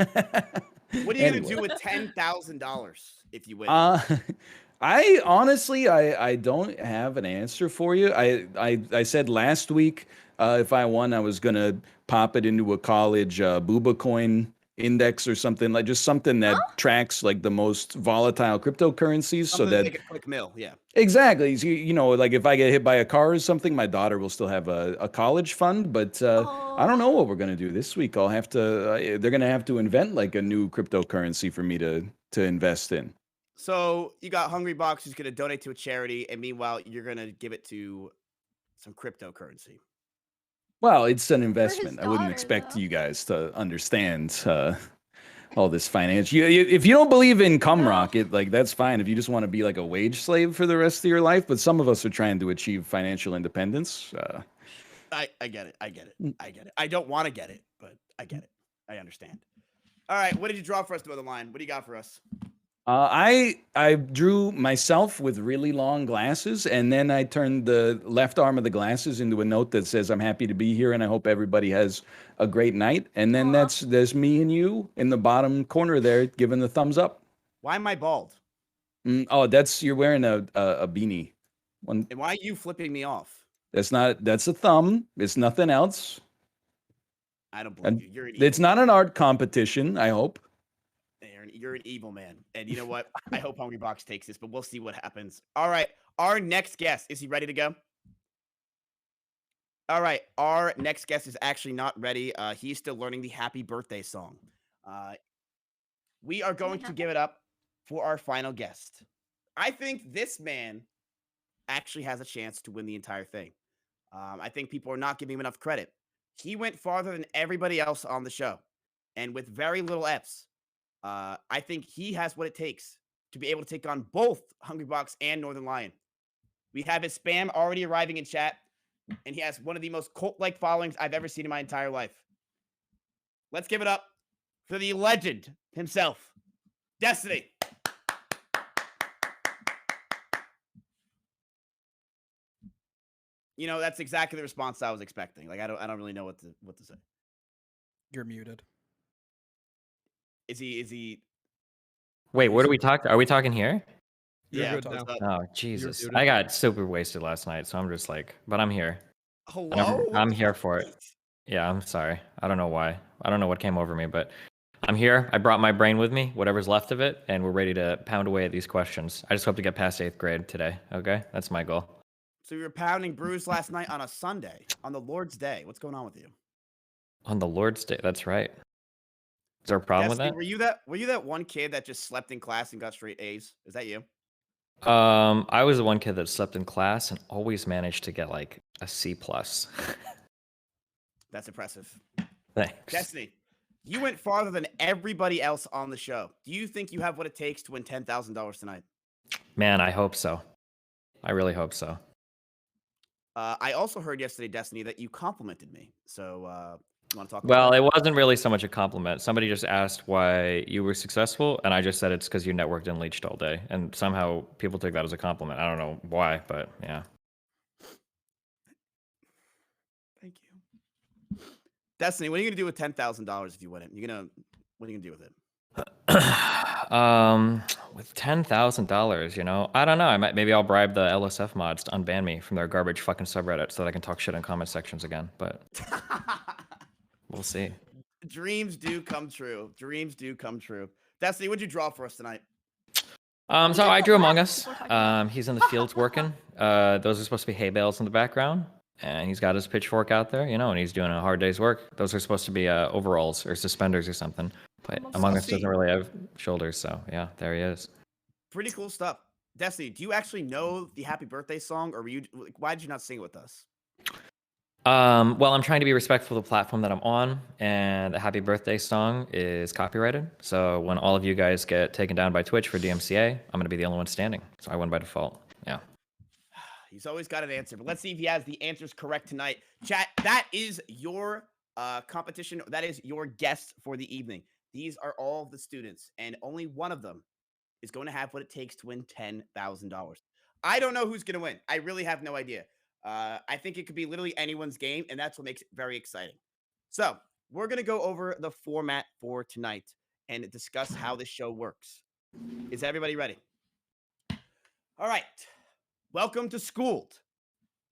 are you gonna do with $10,000 if you win? I honestly, I don't have an answer for you. I said last week if I won, I was gonna pop it into a college Booba coin index or something, like just something that tracks like the most volatile cryptocurrencies, Something so that make a quick mill. Yeah. Exactly. So, you know, like if I get hit by a car or something, my daughter will still have a college fund. But I don't know what we're gonna do this week. I'll have to. They're gonna have to invent like a new cryptocurrency for me to invest in. So you got Hungry Box who's gonna donate to a charity, and meanwhile you're gonna give it to some cryptocurrency. Well, it's an investment. I wouldn't expect you guys to understand all this finance. If you don't believe in cum rocket, like that's fine. If you just want to be like a wage slave for the rest of your life, but some of us are trying to achieve financial independence. I get it. I get it. I get it. I don't want to get it, but I get it. I understand. All right, what did you draw for us, Northern Lion? What do you got for us? I drew myself with really long glasses, and then I turned the left arm of the glasses into a note that says, "I'm happy to be here, and I hope everybody has a great night." And then there's me and you in the bottom corner there, giving the thumbs up. Why am I bald? Oh, you're wearing a beanie. And why are you flipping me off? That's a thumb. It's nothing else. I don't believe you. It's not an art competition, I hope. You're an evil man. And you know what? I hope Hungry Box takes this, but we'll see what happens. All right. Our next guest, is he ready to go? All right. Our next guest is actually not ready. He's still learning the happy birthday song. We are going to give it up for our final guest. I think this man actually has a chance to win the entire thing. I think people are not giving him enough credit. He went farther than everybody else on the show, and with very little Fs. I think he has what it takes to be able to take on both Hungry Box and Northern Lion. We have his spam already arriving in chat, and he has one of the most cult-like followings I've ever seen in my entire life. Let's give it up for the legend himself, Destiny. You know, that's exactly the response I was expecting. Like, I don't really know what to say. You're muted. Is he? Wait, what are we talking? Are we talking here? Yeah. Oh, Jesus. I got super wasted last night, so I'm just like, but I'm here. Hello? I'm here for it. Yeah, I'm sorry. I don't know why. I don't know what came over me, but I'm here. I brought my brain with me, whatever's left of it, and we're ready to pound away at these questions. I just hope to get past 8th grade today, okay? That's my goal. So you were pounding brews last night on a Sunday, on the Lord's Day. What's going on with you? On the Lord's Day, that's right. Is there a problem with that? Were you that one kid that just slept in class and got straight A's? Is that you? I was the one kid that slept in class and always managed to get like a C+. That's impressive. Thanks. Destiny, you went farther than everybody else on the show. Do you think you have what it takes to win $10,000 tonight? Man, I hope so. I really hope so. I also heard yesterday, Destiny, that you complimented me. So you want to talk about Well, that? it wasn't really so much a compliment. Somebody just asked why you were successful, and I just said it's because you networked and leached all day. And somehow people took that as a compliment. I don't know why, but yeah. Thank you. Destiny, what are you going to do with $10,000 if you win it? What are you going to do with it? With $10,000, you know, I don't know. Maybe I'll bribe the LSF mods to unban me from their garbage fucking subreddit so that I can talk shit in comment sections again. But we'll see. Dreams do come true. Dreams do come true. Destiny, what'd you draw for us tonight? So I drew Among Us. He's in the fields working. Those are supposed to be hay bales in the background. And he's got his pitchfork out there, you know, and he's doing a hard day's work. Those are supposed to be overalls or suspenders or something. But Among Us doesn't really have shoulders, so yeah, there he is. Pretty cool stuff. Destiny, do you actually know the happy birthday song, or why did you not sing it with us? Well, I'm trying to be respectful of the platform that I'm on, and the happy birthday song is copyrighted. So when all of you guys get taken down by Twitch for DMCA, I'm going to be the only one standing. So I win by default. Yeah. He's always got an answer, but let's see if he has the answers correct tonight. Chat, that is your competition. That is your guest for the evening. These are all the students, and only one of them is going to have what it takes to win $10,000. I don't know who's going to win. I really have no idea. I think it could be literally anyone's game, and that's what makes it very exciting. So we're going to go over the format for tonight and discuss how this show works. Is everybody ready? All right. Welcome to Schooled.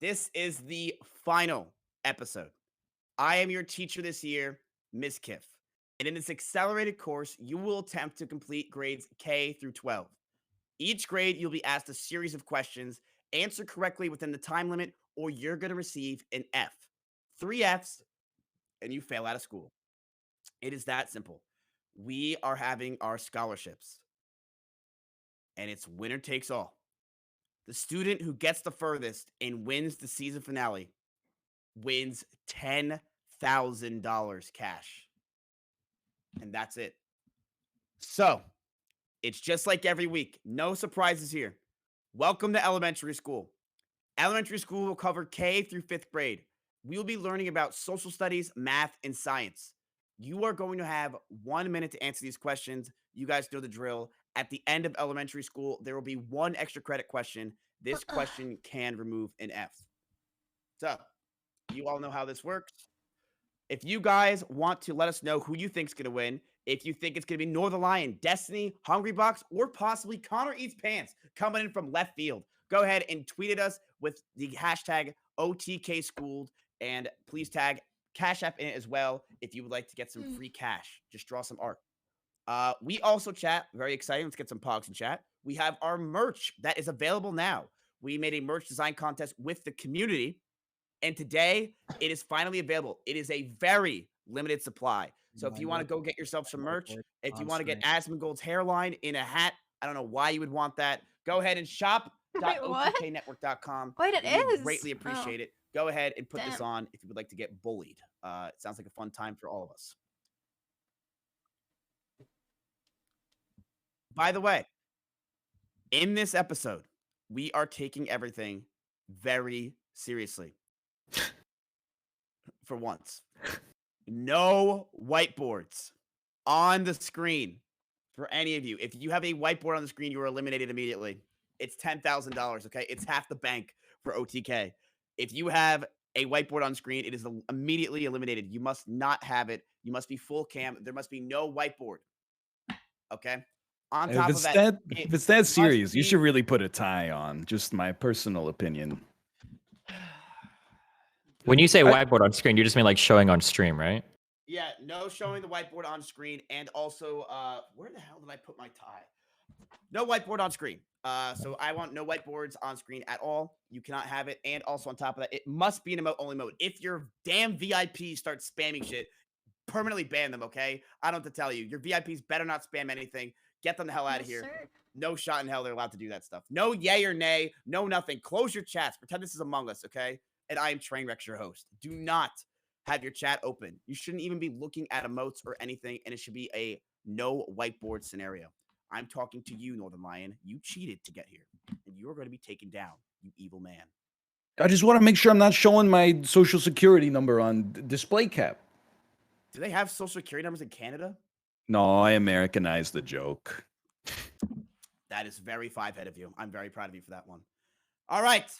This is the final episode. I am your teacher this year, Ms. Kiff. And in this accelerated course, you will attempt to complete grades K through 12. Each grade, you'll be asked a series of questions, answer correctly within the time limit, or you're going to receive an F. 3 Fs, and you fail out of school. It is that simple. We are having our scholarships, and it's winner takes all. The student who gets the furthest and wins the season finale wins $10,000 cash. And that's it. So, it's just like every week. No surprises here. Welcome to elementary school. Elementary school will cover K through 5th grade. We will be learning about social studies, math, and science. You are going to have 1 minute to answer these questions. You guys know the drill. At the end of elementary school, there will be 1 extra credit question. This question can remove an F. So, you all know how this works. If you guys want to let us know who you think is going to win, if you think it's going to be Northern Lion, Destiny, Hungry Box, or possibly Connor Eats Pants coming in from left field, go ahead and tweet at us with the hashtag OTKSchooled, and please tag Cash App in it as well if you would like to get some free cash. Just draw some art. We also chat. Very exciting. Let's get some pogs in chat. We have our merch that is available now. We made a merch design contest with the community, and today it is finally available. It is a very limited supply. So if you want to go get yourself some merch, if you want to get Asmongold's hairline in a hat, I don't know why you would want that. Go ahead and shop.otknetwork.com. Wait, it is? We greatly appreciate it. Go ahead and put this on if you would like to get bullied. It sounds like a fun time for all of us. By the way, in this episode, we are taking everything very seriously. For once. No whiteboards on the screen for any of you. If you have a whiteboard on the screen, you are eliminated immediately. It's $10,000, okay? It's half the bank for OTK. If you have a whiteboard on screen, it is immediately eliminated. You must not have it. You must be full cam. There must be no whiteboard, okay? On top of that, if it's that serious, you should really put a tie on. Just my personal opinion. When you say whiteboard on screen, you just mean like showing on stream, right? Yeah, no showing the whiteboard on screen, and also, where the hell did I put my tie? No whiteboard on screen. So I want no whiteboards on screen at all. You cannot have it, and also on top of that, it must be in emote-only mode. If your damn VIPs start spamming shit, permanently ban them, okay? I don't have to tell you. Your VIPs better not spam anything. Get them the hell out of here. Sir. No shot in hell they're allowed to do that stuff. No yay or nay. No nothing. Close your chats. Pretend this is Among Us, okay? And I am Trainwreck, your host. Do not have your chat open. You shouldn't even be looking at emotes or anything, and it should be a no whiteboard scenario. I'm talking to you, Northern Lion. You cheated to get here, and you are going to be taken down, you evil man. I just want to make sure I'm not showing my social security number on display cap. Do they have social security numbers in Canada? No, I Americanized the joke. That is very 5-head of you. I'm very proud of you for that one. All right.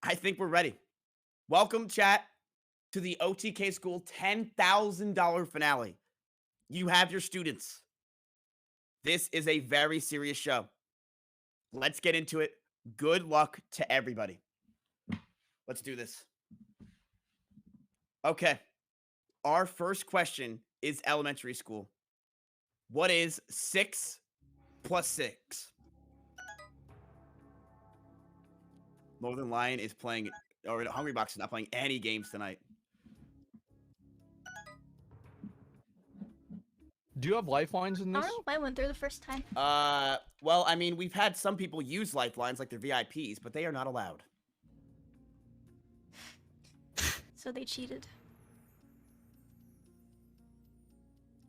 I think we're ready. Welcome, chat, to the OTK School $10,000 finale. You have your students. This is a very serious show. Let's get into it. Good luck to everybody. Let's do this. Okay. Our first question is elementary school. What is 6 plus 6? Northern Lion is playing, or Hungry Box is not playing any games tonight. Do you have lifelines in this? I don't know if I went through the first time. Well, I mean, we've had some people use lifelines like they're VIPs, but they are not allowed. So they cheated.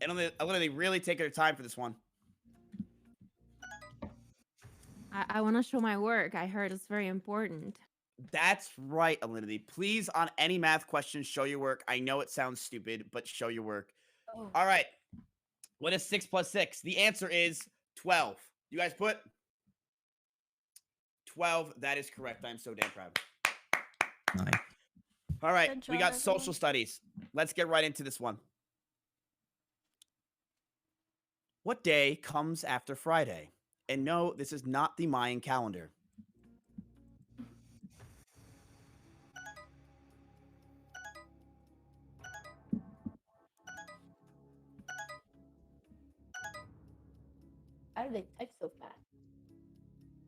And they really take their time for this one. I want to show my work. I heard it's very important. That's right, Alinity. Please, on any math questions, show your work. I know it sounds stupid, but show your work. Oh. All right. What is 6 plus 6? The answer is 12. You guys put 12. That is correct. I'm so damn proud. Nice. All right, we got social studies. Let's get right into this one. What day comes after Friday? And no, this is not the Mayan calendar. How did they type so fast?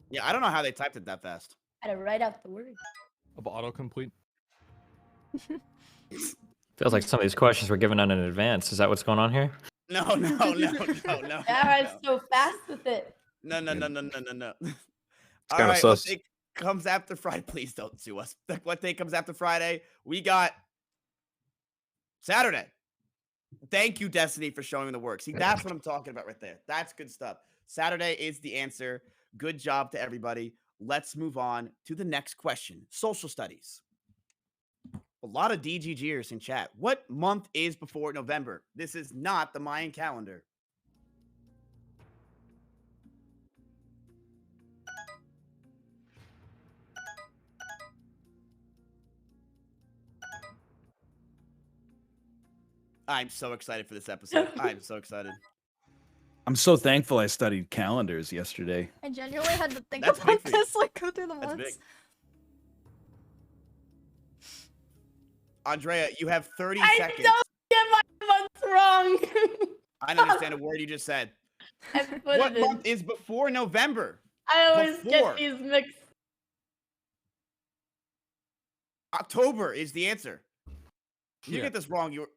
Yeah, I don't know how they typed it that fast. I had to write out the word. Of autocomplete. Feels like some of these questions were given out in advance. Is that what's going on here? No. I was so fast with it. No. It's All kind of right, sus. what day comes after Friday? Please don't sue us. What day comes after Friday? We got Saturday. Thank you, Destiny, for showing the work. See, that's what I'm talking about right there. That's good stuff. Saturday is the answer. Good job to everybody. Let's move on to the next question. Social studies. A lot of DGGers in chat. What month is before November? This is not the Mayan calendar. I'm so excited for this episode. I'm so excited. I'm so thankful I studied calendars yesterday. I genuinely had to think That's about big for you. this, like, go through the That's months. big. Andrea, you have 30 seconds. I don't get my months wrong. I don't understand a word you just said. What month is before November? I always get these mixed. October is the answer. You get this wrong. You're.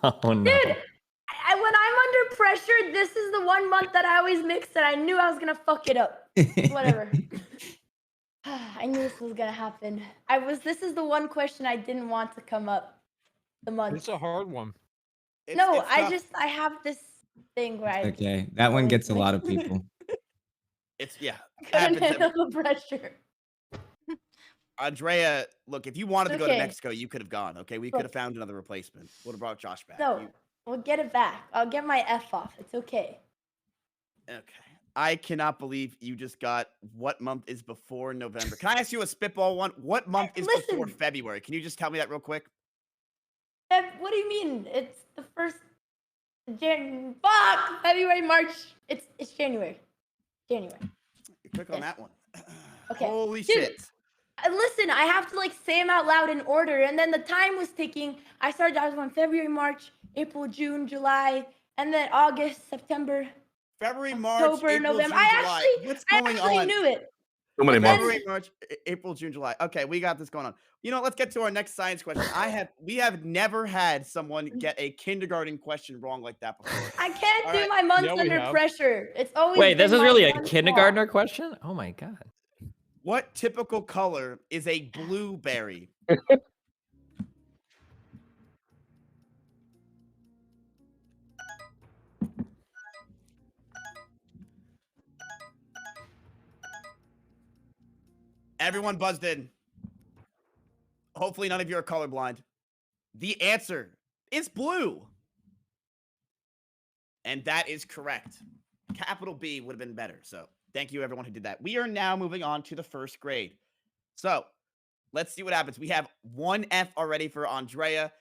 Oh no. Dude, when I'm under pressure, this is the one month that I always mix and I knew I was gonna fuck it up. Whatever. I knew this was gonna happen. This is the one question I didn't want to come up. The month. It's a hard one. It's I have this thing where I Okay, that one gets a lot of people. couldn't handle the pressure. Andrea, look, if you wanted to go to Mexico, you could have gone. Okay, we could have found another replacement. Would have brought Josh back. No, we'll get it back. I'll get my F off. It's okay. Okay. I cannot believe you just got what month is before November. Can I ask you a spitball one? What month is before February? Can you just tell me that real quick? What do you mean? It's the first February, March. It's January. January. Click on that one. Okay. Holy Dude, shit. Listen, I have to like say them out loud in order, and then the time was ticking. I was going February, March, April, June, July, and then August, September. February, March, October, April, November. June, I July. What's going on? knew it. So many months. February, March, April, June, July. Okay, we got this going on. You know, let's get to our next science question. We have never had someone get a kindergarten question wrong like that before. I can't do my months under pressure. It's always Wait, this been is my really a month's kindergartner question? Oh my god. What typical color is a blueberry? Everyone buzzed in. Hopefully none of you are colorblind. The answer is blue. And that is correct. Capital B would have been better. So thank you everyone who did that. We are now moving on to the first grade. So let's see what happens. We have one F already for Andrea,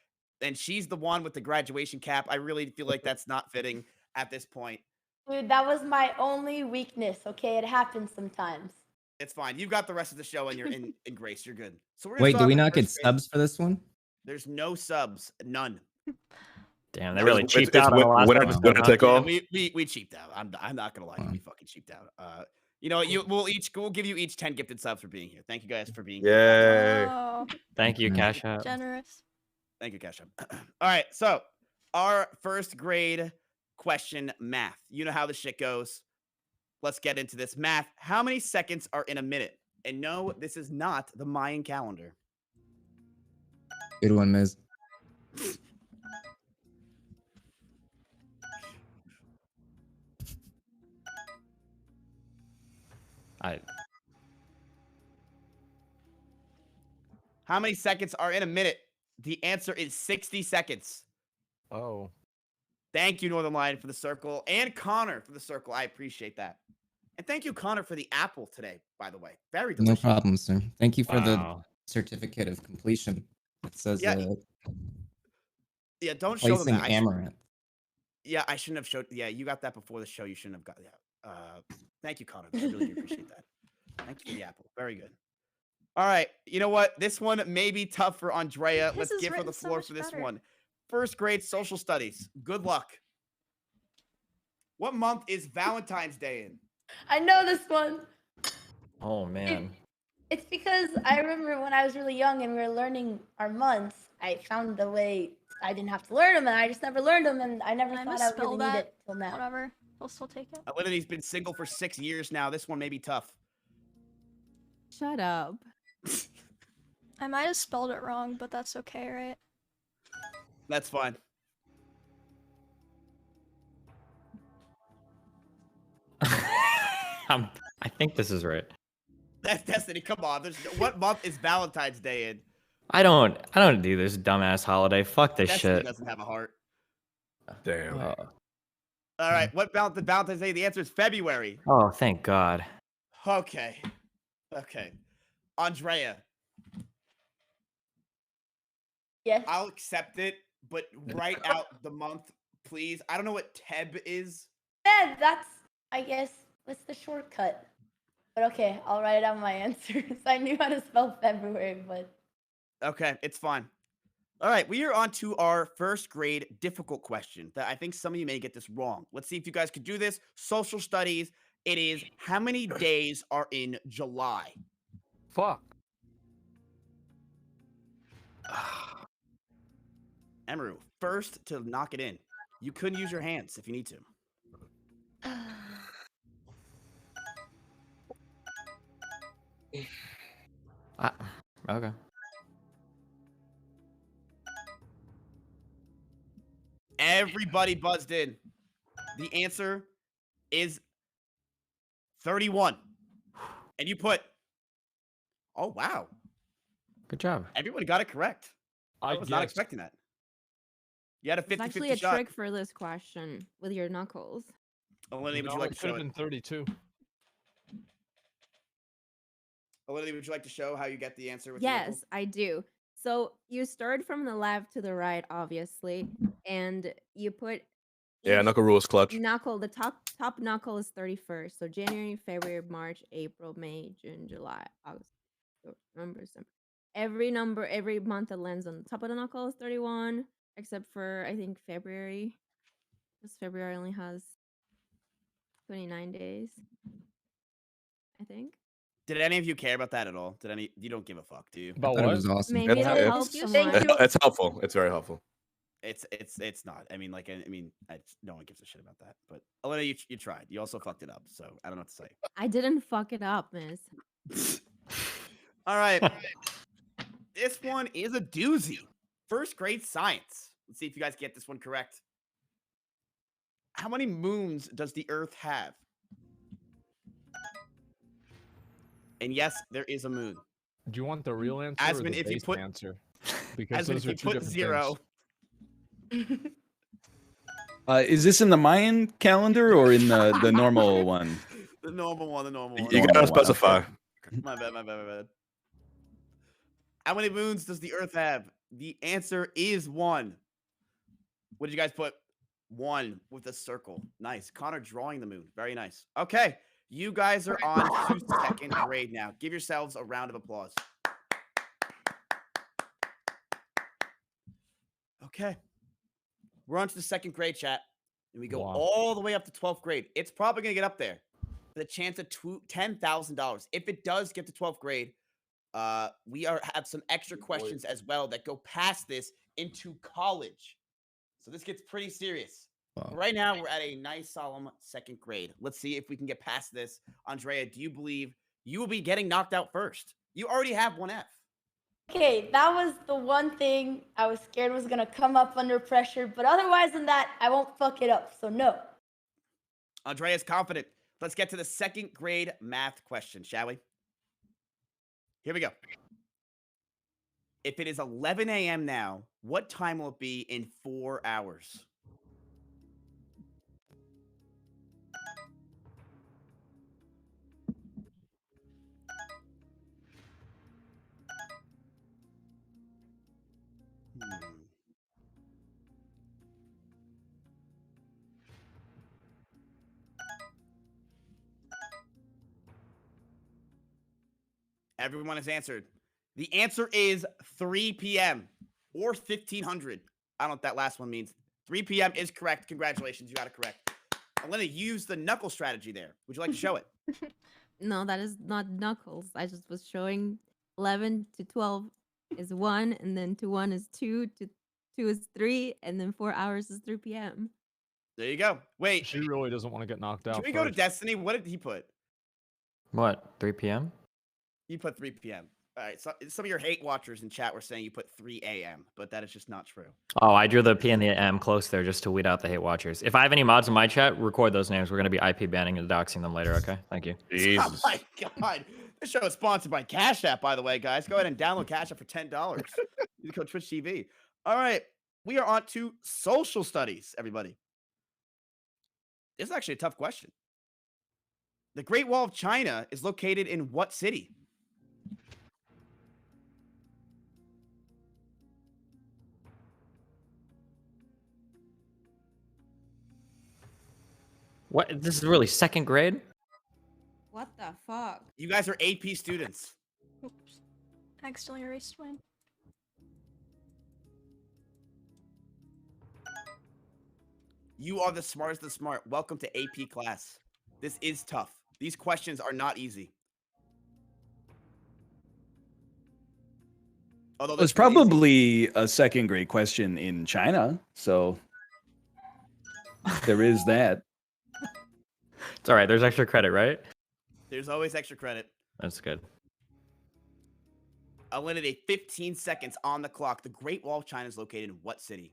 and she's the one with the graduation cap. I really feel like that's not fitting at this point. Dude, that was my only weakness. Okay, it happens sometimes. It's fine. You've got the rest of the show, and you're in Grace. You're good. So we're Wait, do we not get subs for this one? There's no subs. None. Damn, they really cheaped it's out on the last winner one. is gonna take off. We cheaped out. I'm not gonna lie to you. We fucking cheaped out. You know, we'll give you each 10 gifted subs for being here. Thank you guys for being here. Yay. Oh, Thank you, Cash App. generous. Thank you, Cash App. All right, so our first grade question, math. You know how the shit goes. Let's get into this. Math. How many seconds are in a minute? And no, this is not the Mayan calendar. Good one, Miz. How many seconds are in a minute? The answer is 60 seconds. Oh. Thank you, Northern Lion, for the circle, and Connor for the circle. I appreciate that. And thank you, Connor, for the apple today, by the way. Very delicious. No problem, sir. Thank you for the certificate of completion. It says Yeah, don't show them placing that. amaranth. Yeah, I shouldn't have showed. Yeah, you got that before the show. You shouldn't have got. Yeah. Thank you, Connor. I really do appreciate that. Thank you for the apple. Very good. All right. You know what? This one may be tough for Andrea. Let's give her the floor for this one. First grade social studies. Good luck. What month is Valentine's Day in? I know this one. Oh man. It's because I remember when I was really young and we were learning our months, I found the way I didn't have to learn them, and I just never learned them, and I never thought I would really need it till now. Whatever. We'll still take it. Olivia's been single for 6 years now. This one may be tough. Shut up. I might have spelled it wrong, but that's okay, right? That's fine. I think this is right. That's Destiny. Come on. What month is Valentine's Day in? I don't do this dumbass holiday. Fuck this Destiny shit. doesn't have a heart. Damn. All right. What Valentine's Day? The answer is February. Oh, thank God. Okay. Andrea. Yes. I'll accept it, but write out the month, please. I don't know what Teb is. Yeah, that's, I guess, what's the shortcut? But okay, I'll write out my answers. I knew how to spell February, but... Okay, it's fine. All right, we are on to our first grade difficult question that I think some of you may get this wrong. Let's see if you guys could do this. Social studies. It is, how many days are in July? Fuck. Emeru, first to knock it in. You couldn't use your hands if you need to. Okay. Everybody buzzed in. The answer is 31. And you put... Oh, wow. Good job. Everybody got it correct. I was not expecting that. You had a 50-50 shot. It's actually a trick for this question with your knuckles. Olivia, would you like to show it? 32. Olivia, would you like to show how you get the answer? With Yes, I do. So you start from the left to the right, obviously, and you put knuckle rule is clutch. Knuckle, the top knuckle is 31st. So January, February, March, April, May, June, July, August, November, December. Every month that lands on the top of the knuckle is 31, except for I think February. Because February only has 29 days, I think. Did any of you care about that at all? You don't give a fuck, do you? About what? It was awesome. Maybe it'll help someone. It's helpful. It's very helpful. It's not. I mean, no one gives a shit about that. But Elena, you tried. You also fucked it up. So I don't know what to say. I didn't fuck it up, miss. All right. This one is a doozy. First grade science. Let's see if you guys get this one correct. How many moons does the Earth have? And yes, there is a moon. Do you want the real answer Asmin, or the if you base put answer? Because Asmin, those if are you two put different 0. things. Is this in the Mayan calendar or in the normal one? The normal one. You gotta specify. My bad. How many moons does the Earth have? The answer is 1. What did you guys put? 1 with a circle. Nice. Connor drawing the moon. Very nice. Okay. You guys are on to second grade now. Give yourselves a round of applause. Okay. We're on to the second grade, chat. And we go all the way up to 12th grade. It's probably going to get up there with a chance of $10,000. If it does get to 12th grade, we have some extra questions as well that go past this into college. So this gets pretty serious. Wow. Right now, we're at a nice, solemn second grade. Let's see if we can get past this. Andrea, do you believe you will be getting knocked out first? You already have 1 F. Okay, that was the one thing I was scared was going to come up under pressure. But otherwise than that, I won't fuck it up. So no. Andrea's confident. Let's get to the second grade math question, shall we? Here we go. If it is 11 a.m. now, what time will it be in 4 hours? Everyone has answered. The answer is 3 p.m. or 1500. I don't know what that last one means. 3 p.m. is correct. Congratulations, you got it correct. Elena, you used the knuckle strategy there. Would you like to show it? No, that is not knuckles. I just was showing 11 to 12 is 1, and then to 1 is 2, to 2 is 3, and then 4 hours is 3 p.m. There you go. Wait. She really doesn't want to get knocked out. Can we go to Destiny? What did he put? What? 3 p.m.? You put 3 p.m. All right. So some of your hate watchers in chat were saying you put 3 a.m., but that is just not true. Oh, I drew the P and the M close there just to weed out the hate watchers. If I have any mods in my chat, record those names. We're going to be IP banning and doxing them later, okay? Thank you. Jesus. Oh my God. This show is sponsored by Cash App, by the way, guys. Go ahead and download Cash App for $10. Use the code Twitch TV. All right. We are on to social studies, everybody. This is actually a tough question. The Great Wall of China is located in what city? What? This is really 2nd grade? What the fuck? You guys are AP students. Oops. I accidentally erased mine. You are the smartest of the smart. Welcome to AP class. This is tough. These questions are not easy. Although it's probably a 2nd grade question in China, so there is that. It's all right. There's extra credit, right? There's always extra credit. That's good. I'll limit 15 seconds on the clock. The Great Wall of China is located in what city?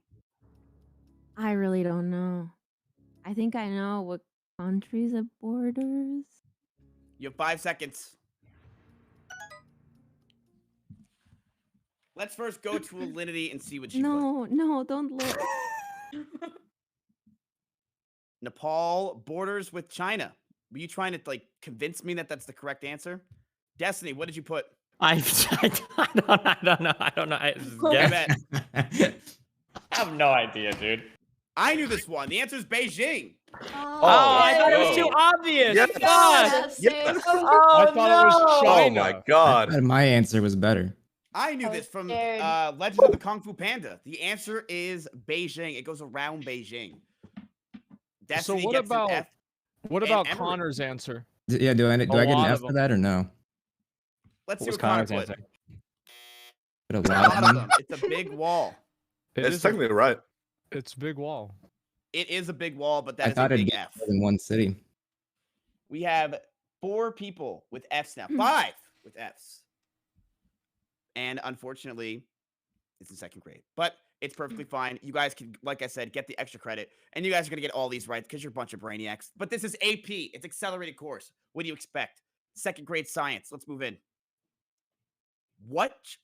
I really don't know. I think I know what countries it borders. You have 5 seconds. Let's first go to Alinity and see what she put. No, don't look. Nepal borders with China. Were you trying to like convince me that that's the correct answer? Destiny, what did you put? I don't know. I have no idea, dude. I knew this one. The answer is Beijing. Oh, I thought it was too obvious. Yes. Yes. Yes. I thought it was China. Oh my God. My answer was better. I knew this from Legend of the Kung Fu Panda. The answer is Beijing. It goes around Beijing. Destiny So gets an F. what about Connor's answer? Yeah, do I get an F for that or no? Let's see What was what Connor Connor's put. answer? Put a lot of them. It's a big wall. It's technically right. It's big wall. It is a big wall, but that I is a thought it'd big be F. more than one city. We have 4 people with Fs now. 5 with Fs. And unfortunately, it's in 2nd grade. But it's perfectly fine. You guys can, like I said, get the extra credit. And you guys are going to get all these right because you're a bunch of brainiacs. But this is AP. It's accelerated course. What do you expect? 2nd grade science. Let's move in. Which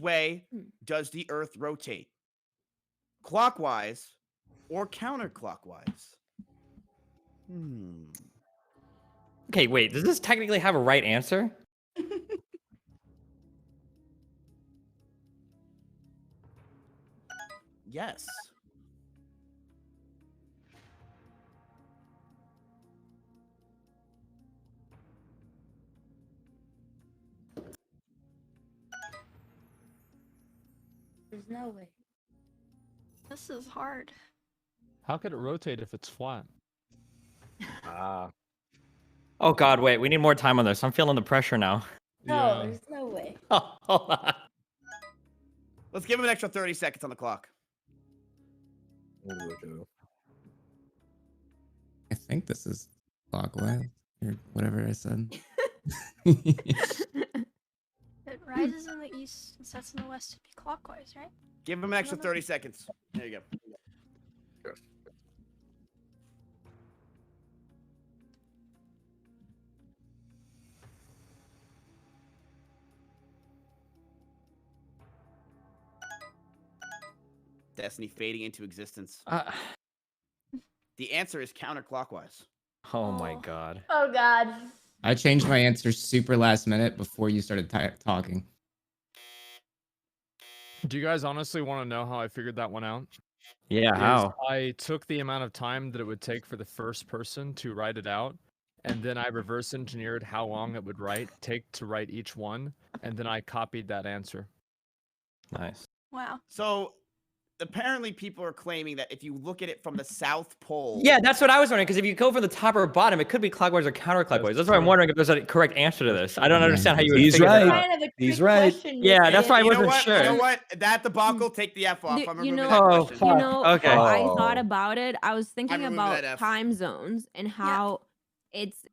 way does the Earth rotate? Clockwise or counterclockwise? Okay, wait. Does this technically have a right answer? Yes. There's no way. This is hard. How could it rotate if it's flat? Oh God, wait. We need more time on this. I'm feeling the pressure now. No, there's no way. Oh, hold on. Let's give him an extra 30 seconds on the clock. I think this is clockwise or whatever I said. It rises in the east and sets in the west to be clockwise, right? Give him an extra 30 seconds. There you go. Destiny fading into existence. The answer is counterclockwise. Oh my God. Oh God. I changed my answer super last minute before you started talking. Do you guys honestly want to know how I figured that one out? Yeah, how? I took the amount of time that it would take for the first person to write it out, and then I reverse engineered how long it would take to write each one, and then I copied that answer. Nice. Wow. So apparently people are claiming that if you look at it from the South Pole. Yeah, that's what I was wondering, because if you go from the top or bottom, it could be clockwise or counterclockwise. That's why I'm wondering if there's a correct answer to this. I don't understand how you would figure that out. Kind of He's right. Yeah, that's why I wasn't sure. You know what? That debacle, take the F off. I'm removing that question. Okay. How I thought about it. I was thinking removing about that F. time zones and how it's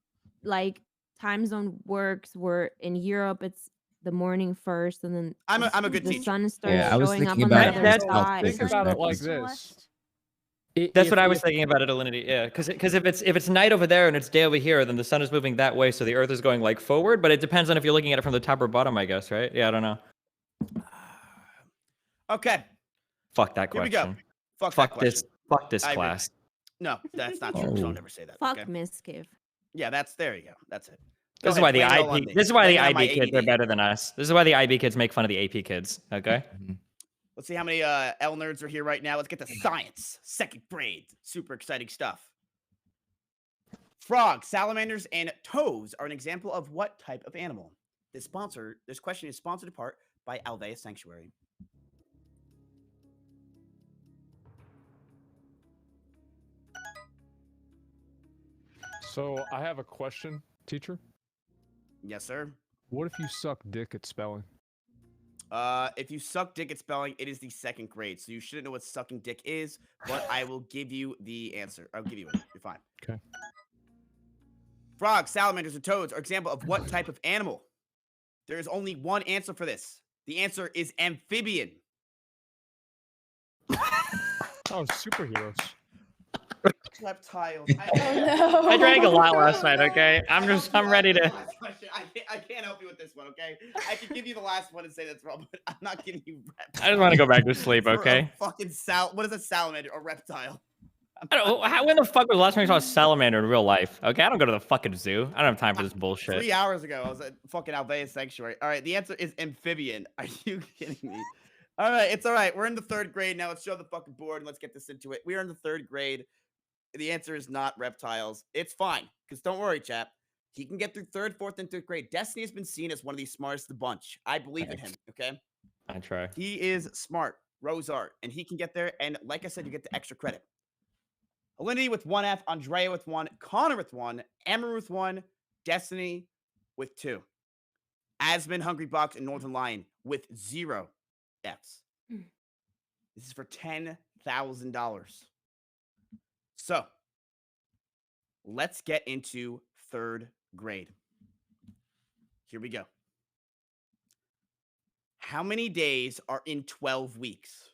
like time zone works. Where in Europe it's the morning first, and then I'm a good the teacher. sun starts Yeah, I was showing up thinking on about the it other from side. Think about it like this. That's what I was thinking about at Alinity, yeah. Because if it's night over there and it's day over here, then the sun is moving that way, so the Earth is going like forward. But it depends on if you're looking at it from the top or bottom, I guess, right? Yeah, I don't know. Okay. Fuck that Here question. we go. Fuck that question. Fuck this class. No, that's not true. Don't ever say that. Fuck okay? Miskiv. Yeah, there you go. That's it. This is why the IB. This is why the IB kids are better than us. This is why the IB kids make fun of the AP kids. Okay. Let's see how many L nerds are here right now. Let's get to science, 2nd grade. Super exciting stuff. Frogs, salamanders, and toads are an example of what type of animal? This question is sponsored in part by Alvea Sanctuary. So I have a question, teacher. Yes, sir. What if you suck dick at spelling? If you suck dick at spelling, it is the 2nd grade, so you shouldn't know what sucking dick is, but I will give you the answer. I'll give you it. You're fine. Okay. Frogs, salamanders, and toads are example of what type of animal? There is only one answer for this. The answer is amphibian. Oh, superheroes. Reptiles. I drank a lot last night. Okay, I'm ready to. I can't help you with this one. Okay, I can give you the last one and say that's wrong, but I'm not giving you. I just want to go back to sleep. Okay. Fucking what is a salamander or reptile? I don't know. When the fuck was the last time you saw a salamander in real life? Okay, I don't go to the fucking zoo. I don't have time for this bullshit. 3 hours ago, I was at fucking Alvea Sanctuary. All right, the answer is amphibian. Are you kidding me? All right, it's all right. We're in the 3rd grade now. Let's show the fucking board and let's get this into it. We are in the 3rd grade. The answer is not reptiles. It's fine, because don't worry, chap. He can get through 3rd, 4th, and 5th grade. Destiny has been seen as one of the smartest of the bunch. I believe in him, okay? I try. He is smart, Rosart, and he can get there. And like I said, you get the extra credit. Alinity with 1 F, Andrea with 1, Connor with 1, Emma with 1, Destiny with 2. Asmund, Hungry Box, and Northern Lion with 0 Fs. This is for $10,000. So, let's get into 3rd grade. Here we go. How many days are in 12 weeks?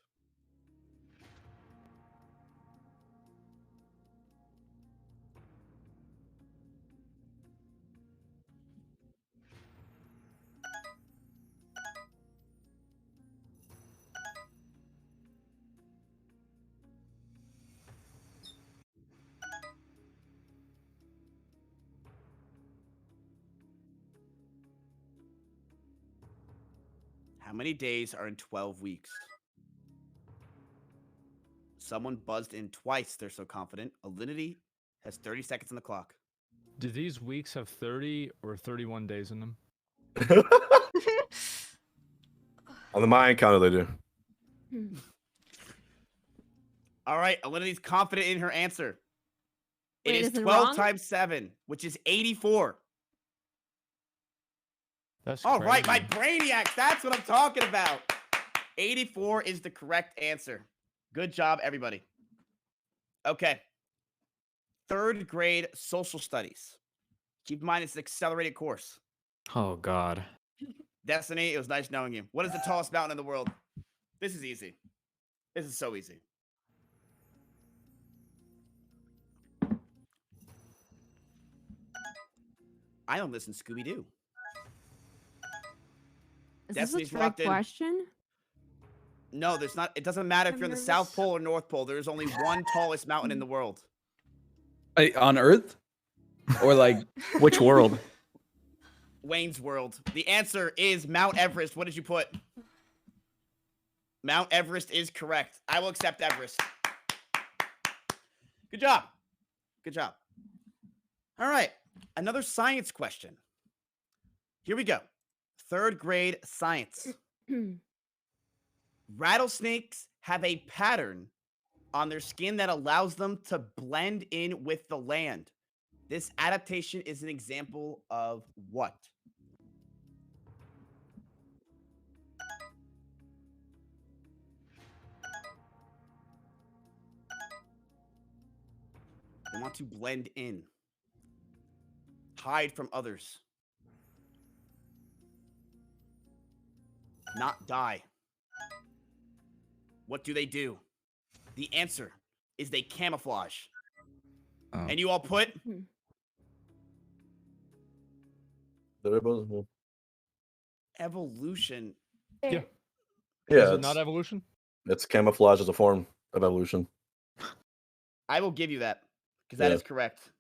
How many days are in 12 weeks? Someone buzzed in twice. They're so confident. Alinity has 30 seconds on the clock. Do these weeks have 30 or 31 days in them? On the Mayan calendar, they do. All right, Alinity's confident in her answer. It Wait, is is it 12 wrong? times 7, which is 84. That's All right, crazy. my brainiacs. That's what I'm talking about. 84 is the correct answer. Good job, everybody. Okay. 3rd grade social studies. Keep in mind, it's an accelerated course. Oh God. Destiny, it was nice knowing you. What is the tallest mountain in the world? This is easy. This is so easy. I don't listen to Scooby-Doo. Is Destiny's this a trick locked in. question? No, there's not. It doesn't matter if I'm you're in the nervous. South Pole or North Pole. There's only one tallest mountain in the world. On Earth? Or like which world? Wayne's World. The answer is Mount Everest. What did you put? Mount Everest is correct. I will accept Everest. Good job. Good job. All right. Another science question. Here we go. 3rd grade science. Rattlesnakes have a pattern on their skin that allows them to blend in with the land. This adaptation is an example of what? They want to blend in. Hide from others. Not die. What do? The answer is they camouflage. Oh. And you all put? Evolution. Yeah. Yeah. Is it not evolution? It's camouflage as a form of evolution. I will give you that because that is correct.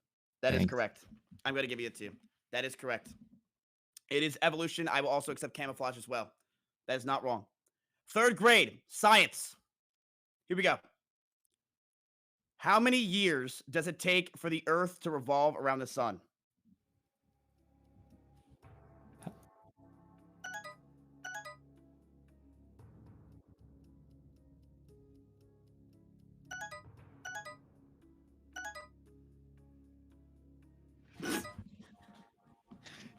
That is correct. I'm going to give you it to you. That is correct. It is evolution. I will also accept camouflage as well. That is not wrong. 3rd grade science. Here we go. How many years does it take for the Earth to revolve around the sun?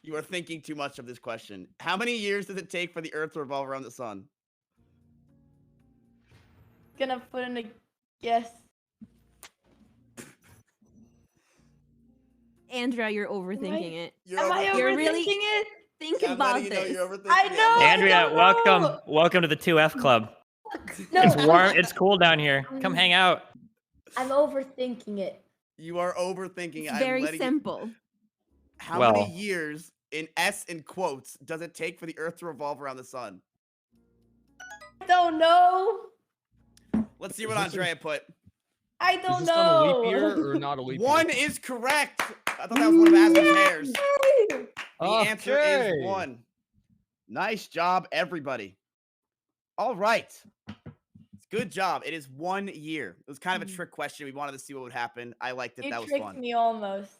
You are thinking too much of this question. How many years does it take for the Earth to revolve around the sun? Gonna put in a guess. Andrea, you're overthinking it. Am I overthinking it? Think about this. I know. Andrea, welcome to the 2F club. No, It's warm. It's cool down here. Come hang out. I'm overthinking it. You are overthinking it. It's very simple. How many years, in S in quotes, does it take for the Earth to revolve around the sun? I don't know. Let's see what Andrea put. I don't Is this know. on a leap year or not a leap year? 1 is correct. I thought that was one of Aspen's hairs. The answer is 1. Nice job, everybody. All right. Good job. It is 1 year. It was kind of a trick question. We wanted to see what would happen. I liked it. That was fun. You tricked me almost.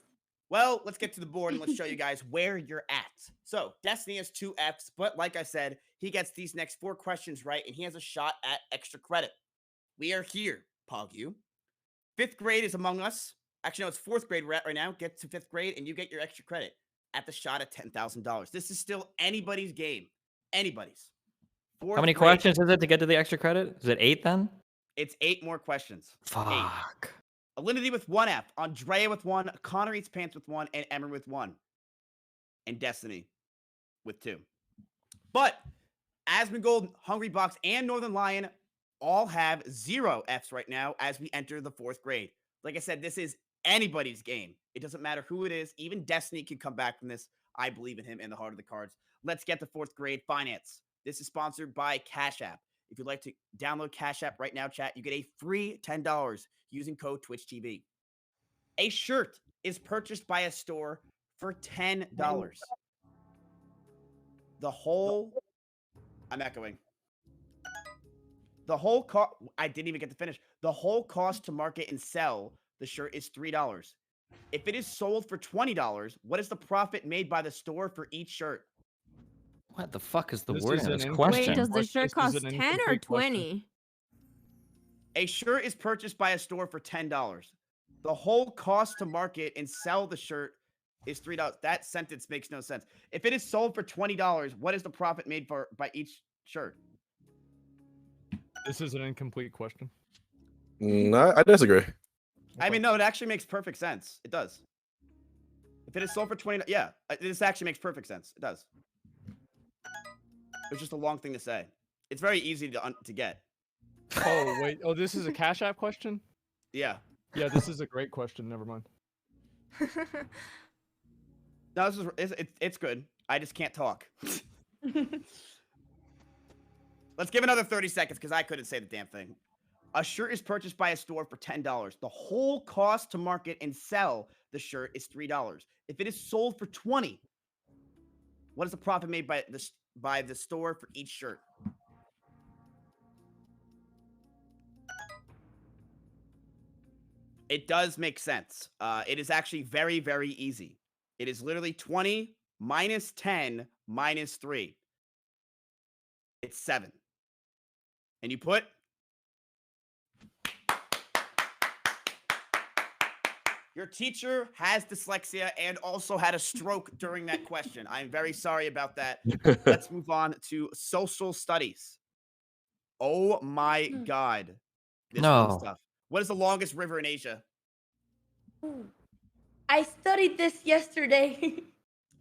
Well, let's get to the board and let's show you guys where you're at. So, Destiny has 2 Fs, but like I said, he gets these next 4 questions right, and he has a shot at extra credit. We are here, Pogu. 5th grade is among us. Actually, no, it's 4th grade we're at right now. Get to 5th grade, and you get your extra credit at the shot at $10,000. This is still anybody's game. Anybody's. How many questions is it to get to the extra credit? Is it 8 then? It's 8 more questions. Fuck. 8. Alinity with 1 F, Andrea with 1, Connor Eats Pants with 1, and Emery with 1. And Destiny with 2. But Asmongold, Hungry Box, and Northern Lion all have 0 Fs right now as we enter the 4th grade. Like I said, this is anybody's game. It doesn't matter who it is. Even Destiny can come back from this. I believe in him in the heart of the cards. Let's get to 4th grade finance. This is sponsored by Cash App. If you'd like to download Cash App right now, chat, you get a free $10 using code TwitchTV. A shirt is purchased by a store for $10. The whole... I'm echoing. The whole cost... I didn't even get to finish. The whole cost to market and sell the shirt is $3. If it is sold for $20, what is the profit made by the store for each shirt? What the fuck is the wording of this question? Wait, does the shirt cost 10 or 20? A shirt is purchased by a store for $10. The whole cost to market and sell the shirt is $3. That sentence makes no sense. If it is sold for $20, what is the profit made by each shirt? This is an incomplete question. No, I disagree. I mean, no, it actually makes perfect sense. It does. If it is sold for $20, yeah, this actually makes perfect sense. It does. It was just a long thing to say. It's very easy to get. Oh, wait. Oh, this is a Cash App question? Yeah. Yeah, this is a great question. Never mind. No, it's good. I just can't talk. Let's give another 30 seconds because I couldn't say the damn thing. A shirt is purchased by a store for $10. The whole cost to market and sell the shirt is $3. If it is sold for $20, what is the profit made by the store for each shirt? It does make sense. It is actually very, very easy. It is literally 20 minus 10 minus 3. It's 7. And you put... Your teacher has dyslexia and also had a stroke during that question. I'm very sorry about that. Let's move on to social studies. Oh my God. This fun stuff. What is the longest river in Asia? I studied this yesterday.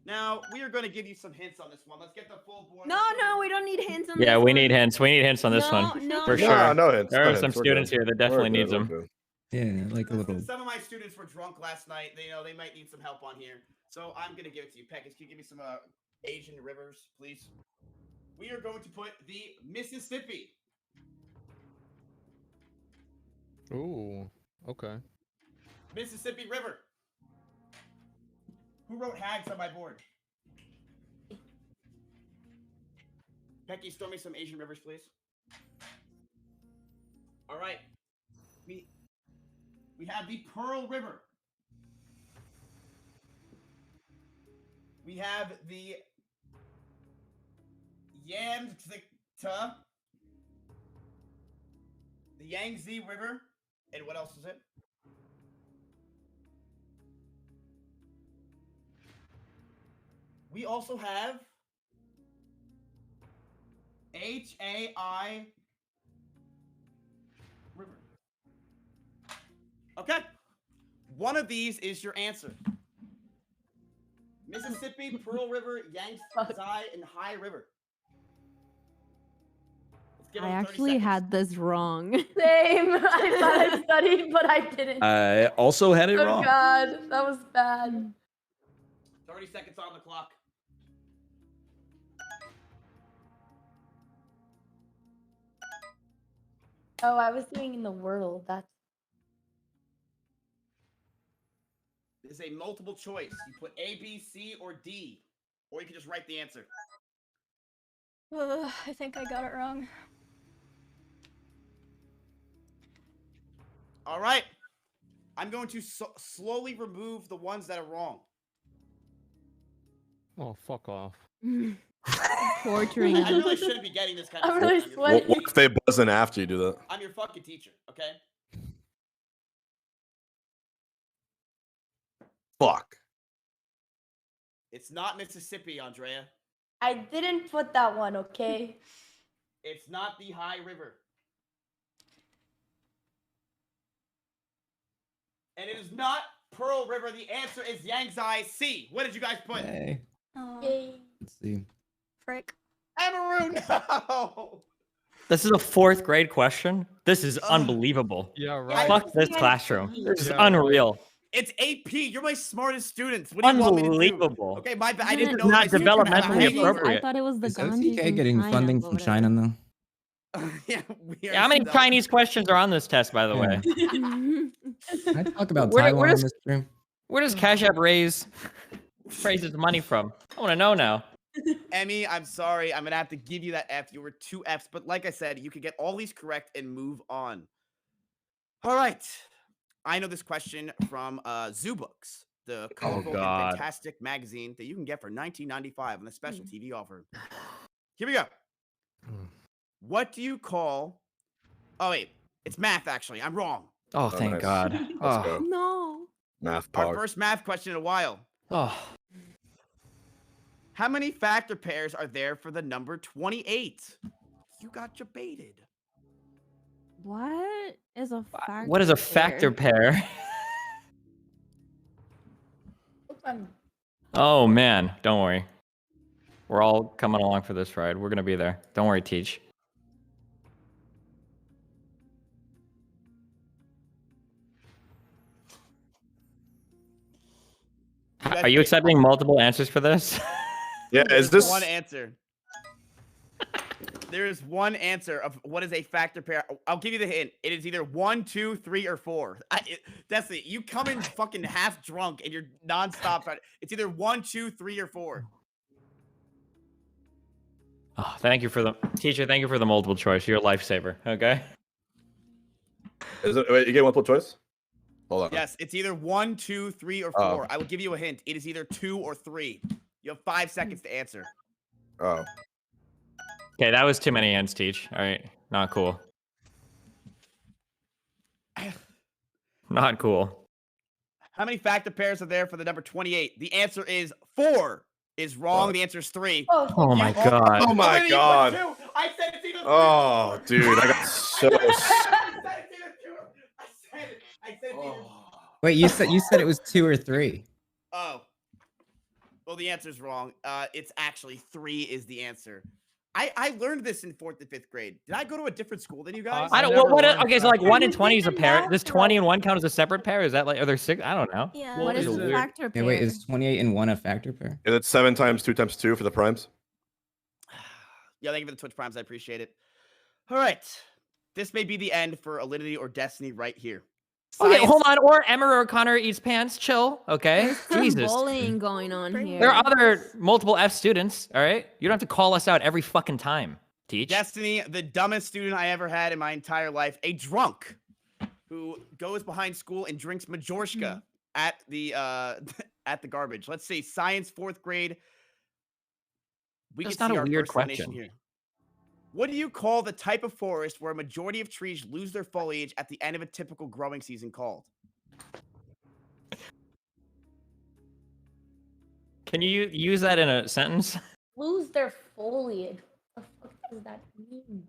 Now, we are going to give you some hints on this one. Let's get the full board. No, we don't need hints on this Yeah, we one. need hints. We need hints on this one. No, for sure. No hints. There are some students here that definitely need them. Yeah, like a little. Some of my students were drunk last night. They might need some help on here. So I'm going to give it to you. Pekis, can you give me some Asian rivers, please? We are going to put the Mississippi. Ooh, okay. Mississippi River. Who wrote Hags on my board? Becky, store me some Asian rivers, please. All right. We have the Pearl River. We have the Yangtze, the Yangtze River, and what else is it? We also have Hai River. Okay. One of these is your answer. Mississippi, Pearl River, Yangtze, and Hai River. I actually had this wrong. Same. I thought I studied, but I didn't. I also had it wrong. Oh God, that was bad. 30 seconds on the clock. Oh, I was doing in the world. That's. This is a multiple choice. You put A, B, C, or D, or you can just write the answer. I think I got it wrong. All right. I'm going to slowly remove the ones that are wrong. Oh, fuck off. Torturing. I really shouldn't be getting this kind of I'm really stuff. sweaty. What if they buzz in after you do that? I'm your fucking teacher, okay? Fuck. It's not Mississippi, Andrea. I didn't put that one, okay? It's not the Hai River. And it is not Pearl River. The answer is Yangtze Sea. What did you guys put? Hey. Yay. Let's see. Frick. Cameroon, no! This is a 4th grade question. This is unbelievable. Yeah, right. Fuck this classroom. This is unreal. It's AP. You're my smartest students. What do you want me to do? Unbelievable. Okay, my bad. I didn't know. Not developmentally appropriate. I thought it was the Is Ganges OTK in getting China, funding but from whatever. China though? Yeah, how many Chinese questions are on this test, by the way? Can I talk about Where Taiwan does- on this stream? Where does Cash App raise his money from? I want to know now. Emmy, I'm sorry. I'm going to have to give you that F. You were 2 Fs. But like I said, you could get all these correct and move on. All right. I know this question from Zoo Books, the colorful and fantastic magazine that you can get for $19.95 on a special TV offer. Here we go. What do you call... Oh, wait. It's math, actually. I'm wrong. Oh, thank nice. God. Let's Oh. go. No. Math Our pog. first math question in a while. Oh. How many factor pairs are there for the number 28? You got debated. What is a factor? What is a factor pair? Oh, man. Don't worry. We're all coming along for this ride. We're going to be there. Don't worry, Teach. Are you accepting multiple answers for this? Yeah, is this one answer? There is one answer of what is a factor pair. I'll give you the hint. It is either 1, 2, 3, or 4. That's it. You come in fucking half drunk and you're nonstop. It's either 1, 2, 3, or 4. Oh, thank you for the teacher. Thank you for the multiple choice. You're a lifesaver. Okay. Is it? Wait, you get multiple choice? Hold on. Yes, it's either 1, 2, 3, or 4. I will give you a hint. It is either 2 or 3. You have 5 seconds to answer. Oh. Okay, that was too many hints, Teach. All right, not cool. Not cool. How many factor pairs are there for the number 28? The answer is 4 is wrong. The answer is 3. Oh my god. Oh my god. I said it's either 3. Oh, dude, I got so. Wait, you said it was 2 or 3. Oh. Well, the answer's wrong. It's actually 3 is the answer. I learned this in 4th and 5th grade. Did I go to a different school than you guys? I don't. Okay, so like 1 and 20 is a pair. Does 20 and 1 count as a separate pair? Is that like? Are there 6? I don't know. Yeah. What is a factor pair? Wait, is 28 and 1 a factor pair? Is it 7 times 2 times 2 for the primes? Yeah, thank you for the Twitch primes. I appreciate it. All right. This may be the end for Alinity or Destiny right here. Okay, hold on. Or Emma or Connor eats pants. Chill. Okay. Jesus. Bullying going on here. There are other multiple F students. All right. You don't have to call us out every fucking time. Teach. Destiny, the dumbest student I ever had in my entire life, a drunk who goes behind school and drinks Majorska at the garbage. Let's see. Science 4th grade. That's not a weird question. Here. What do you call the type of forest where a majority of trees lose their foliage at the end of a typical growing season called? Can you use that in a sentence? Lose their foliage. What the fuck does that mean?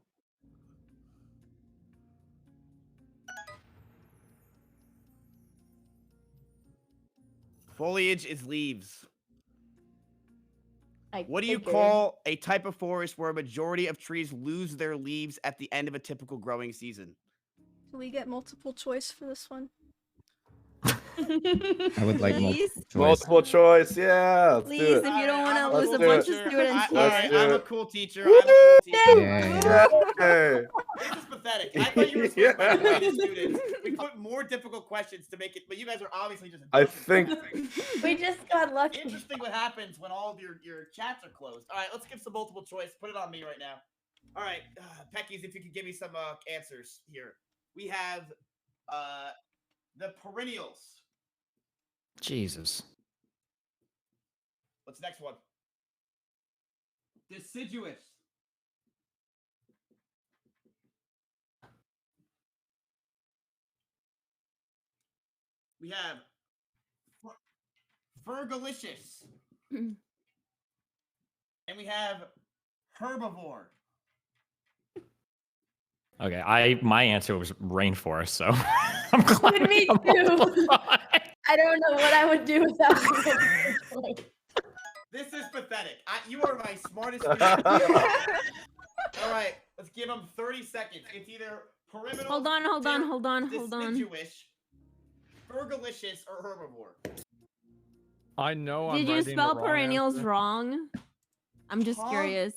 Foliage is leaves. What do you figured. call a type of forest where a majority of trees lose their leaves at the end of a typical growing season? Do we get multiple choice for this one? I would like multiple choice. Multiple choice, yeah. Let's Please, do it. if you don't want to lose a do bunch it. of students. I'm a cool teacher. I'm a cool teacher. Yeah. Hey. This is pathetic. I thought you were supposed to be the students. We put more difficult questions to make it, but you guys are obviously just. I think. We just got lucky. Interesting what happens when all of your chats are closed. All right, let's give some multiple choice. Put it on me right now. All right, Peckies, if you could give me some answers here. We have the perennials. Jesus. What's the next one? Deciduous. We have Fergalicious. And we have herbivore. Okay, my answer was rainforest, so I'm glad. Me too. I don't know what I would do without you. This is pathetic. You are my smartest student. All right, let's give them 30 seconds. It's either perimeter. Hold on. Deciduous, Fergalicious, or herbivore. I know. Did you spell perennials wrong? I'm just curious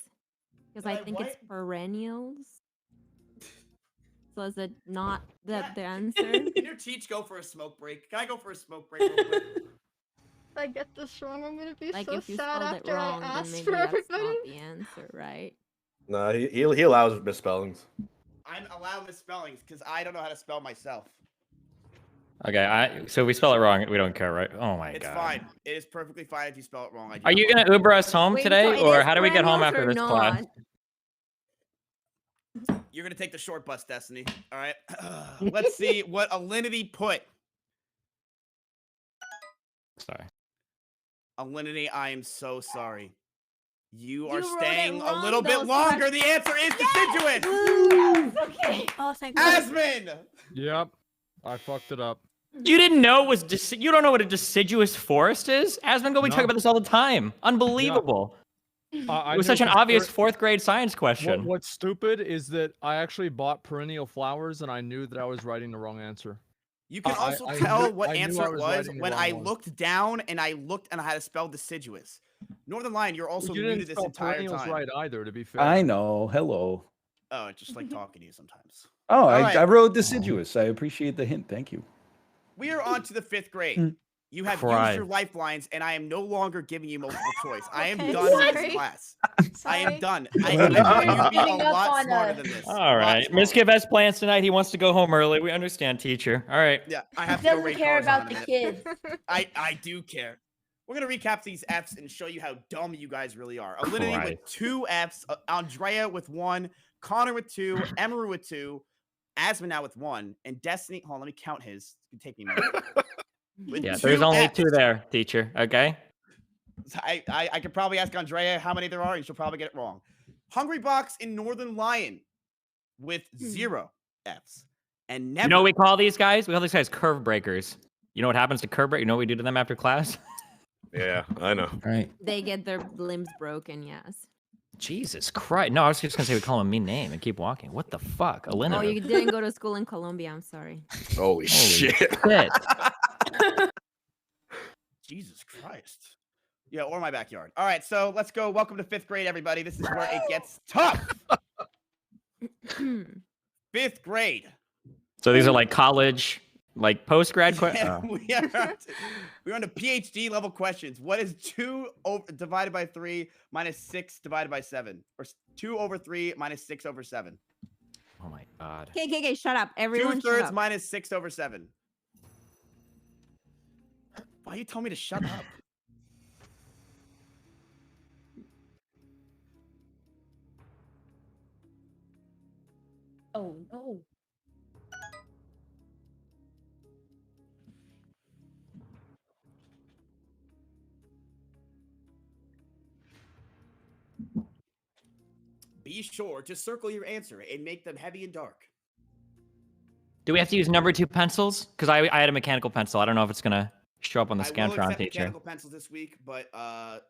because I think it's perennials. So is it not the answer? Can your teach go for a smoke break? Can I go for a smoke break real quick? If I get this wrong, I'm gonna be Like so if you sad spelled it after wrong, I then ask maybe for that's everybody. not the answer, right? No, he allows misspellings. I'm allowed misspellings because I don't know how to spell myself. Okay, so we spell it wrong. We don't care, right? Oh my god. It's fine. It is perfectly fine if you spell it wrong. Are you gonna Uber us home Wait, today, so it or is how do we get home perennials after or this class? not? You're gonna take the short bus, Destiny. All right. Let's see what Alinity put. Sorry. Alinity, I am so sorry. You are wrote it staying a wrong, little bit though, longer. so The answer is deciduous. Okay. Oh, thank God. Asmon. Yep, I fucked it up. You didn't know it was you don't know what a deciduous forest is? Asmongold, we talk about this all the time. Unbelievable. It was such an obvious 4th grade science question. What's stupid is that I actually bought perennial flowers and I knew that I was writing the wrong answer. You can also tell what answer it was when I looked down and I looked and I had to spell deciduous. Northern Lion, you're also muted this entire time. Right either, to be fair. I know. Hello. Oh, it's just like talking to you sometimes. Oh, I wrote deciduous. I appreciate the hint. Thank you. We are on to the 5th grade. You have used your lifelines, and I am no longer giving you multiple choice. I am done with this class. I am done. I need you to be a lot smarter than this. All right. Miskiv has plans tonight. He wants to go home early. We understand, teacher. All right. Yeah, I have He to go doesn't rate care cars about on the it. kids. I do care. We're gonna recap these Fs and show you how dumb you guys really are. Alinity with 2 Fs, Andrea with 1, Connor with 2, Emery with 2, Asma now with 1, and Destiny. Hold on, let me count his. It can take me a minute. Yeah, there's only 2 there, teacher. Okay. I could probably ask Andrea how many there are, and she'll probably get it wrong. Hungry Box in Northern Lion with 0 Fs. And never. You know what we call these guys? We call these guys curve breakers. You know what happens to curve break? You know what we do to them after class? Yeah, I know. All right. They get their limbs broken, yes. Jesus Christ. No, I was just going to say we call him a mean name and keep walking. What the fuck? Alinity. Oh, you didn't go to school in Colombia. I'm sorry. Holy shit. Jesus Christ. Yeah, or my backyard. All right, so let's go. Welcome to 5th grade, everybody. This is where it gets tough. 5th grade. So these are like college, like post-grad questions? Yeah, we're on to PhD level questions. What is 2 divided by 3 minus 6 divided by 7? Or 2 over 3 minus 6 over 7? Oh my God. Okay, shut up. Everyone 2/3 minus 6 over 7. Why you told me to shut up? Oh, no. Be sure to circle your answer and make them heavy and dark. Do we have to use number 2 pencils? Because I had a mechanical pencil. I don't know if it's going to show up on the Scantron, teacher. Mechanical pencils this week, but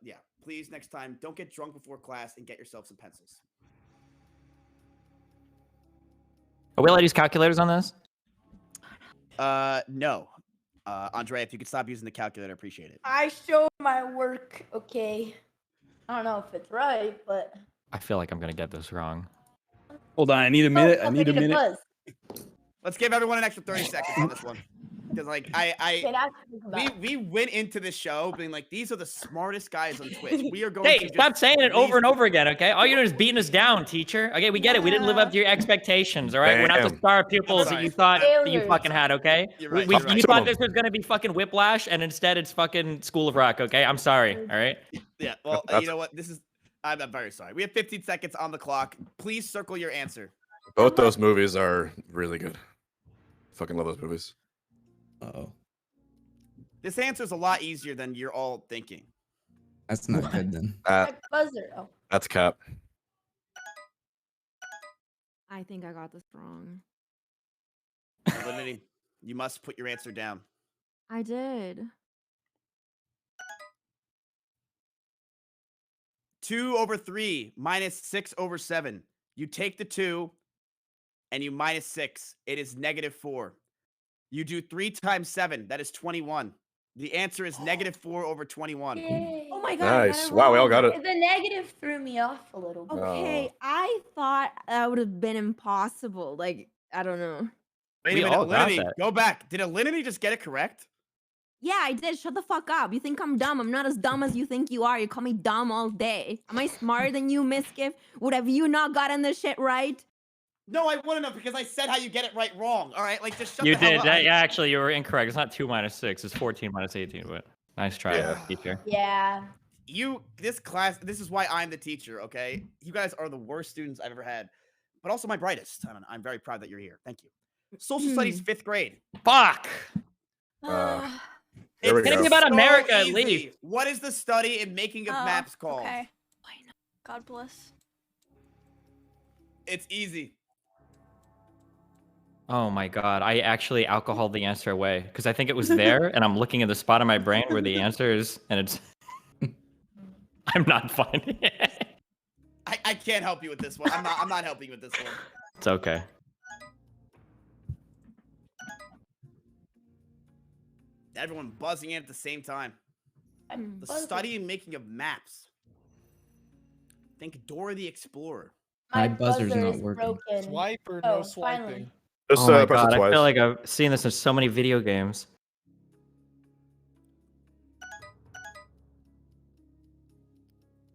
yeah, please next time don't get drunk before class and get yourself some pencils. Are we allowed to use calculators on this? No. Andrea, if you could stop using the calculator, appreciate it. I showed my work, okay. I don't know if it's right, but I feel like I'm going to get this wrong. Hold on, I need a minute. I need a minute. Let's give everyone an extra 30 seconds on this one. Because like we went into this show being like, these are the smartest guys on Twitch. We are going to stop saying it over and over again, okay? All you're doing is beating us down, teacher. Okay, we get it. We didn't live up to your expectations, all right? We're not the star pupils that you thought that you fucking had, okay? You're right, you thought this was gonna be fucking Whiplash, and instead it's fucking School of Rock, okay? I'm sorry, all right? Yeah, well, you know what? I'm very sorry. We have 15 seconds on the clock. Please circle your answer. Both those movies are really good. Fucking love those movies. Uh-oh. This answer is a lot easier than you're all thinking. That's not good then. Buzzer. Oh. That's cap. I think I got this wrong. Limiting, you must put your answer down. I did. 2 over 3 minus 6 over 7. You take the 2 and you minus 6. It is -4. You do 3 times 7. That is 21. The answer is -4 over 21. Yay. Oh my God. Nice. Wow, we all got it. The negative threw me off a little bit. Okay, I thought that would have been impossible. Like, I don't know. Wait a minute, Alinity, go back. Did Alinity just get it correct? Yeah, I did. Shut the fuck up. You think I'm dumb. I'm not as dumb as you think you are. You call me dumb all day. Am I smarter than you, Miskiv? Would have you not gotten this shit right? No, I want to know because I said how you get it right wrong. All right, like just shut You the hell did. up. Yeah, actually, you were incorrect. It's not 2 minus 6. It's 14 minus 18. But nice try, teacher. Yeah. This class, this is why I'm the teacher, okay? You guys are the worst students I've ever had, but also my brightest. I'm very proud that you're here. Thank you. Social Studies 5th grade. Fuck! It's gonna be about America at easy. least. What is the study in making of maps called? Okay. God bless. It's easy. Oh my God, I actually alcoholed the answer away because I think it was there and I'm looking at the spot in my brain where the answer is and it's... I'm not finding it. I can't help you with this one. I'm not helping you with this one. It's okay. Everyone buzzing in at the same time. The study and making of maps. Think Dora the Explorer. My buzzer's not working. Swipe or no swiping? Finally. Just oh my press it God, I twice. feel like I've seen this in so many video games.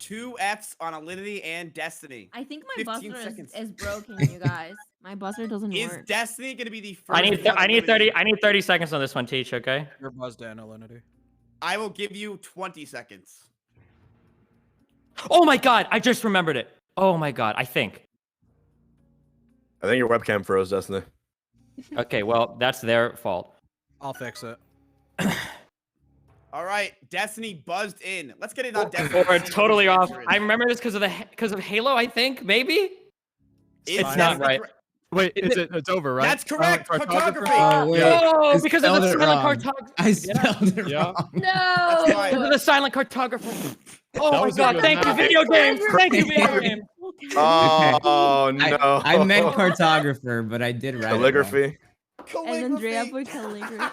2 Fs on Alinity and Destiny. I think my buzzer is broken, you guys. My buzzer doesn't work. Is Destiny gonna be the first? I need 30 seconds on this one, Teach. Okay. You're buzzed in, Alinity. I will give you 20 seconds. Oh my God! I just remembered it. Oh my God! I think your webcam froze, Destiny. Okay, well, that's their fault. I'll fix it. All right, Destiny buzzed in. Let's get it on Destiny. Or it's totally off. I remember this because of Halo. I think maybe. It's not right. Wait, it's over, right? That's correct. Cartography. Oh, wait. No, because of the silent cartography. I spelled it wrong. No. Because of the silent cartography. Oh my God! Thank you, video games. Thank you, video games. Oh no! I meant cartographer, but I did write calligraphy. And Andrea put calligraphy.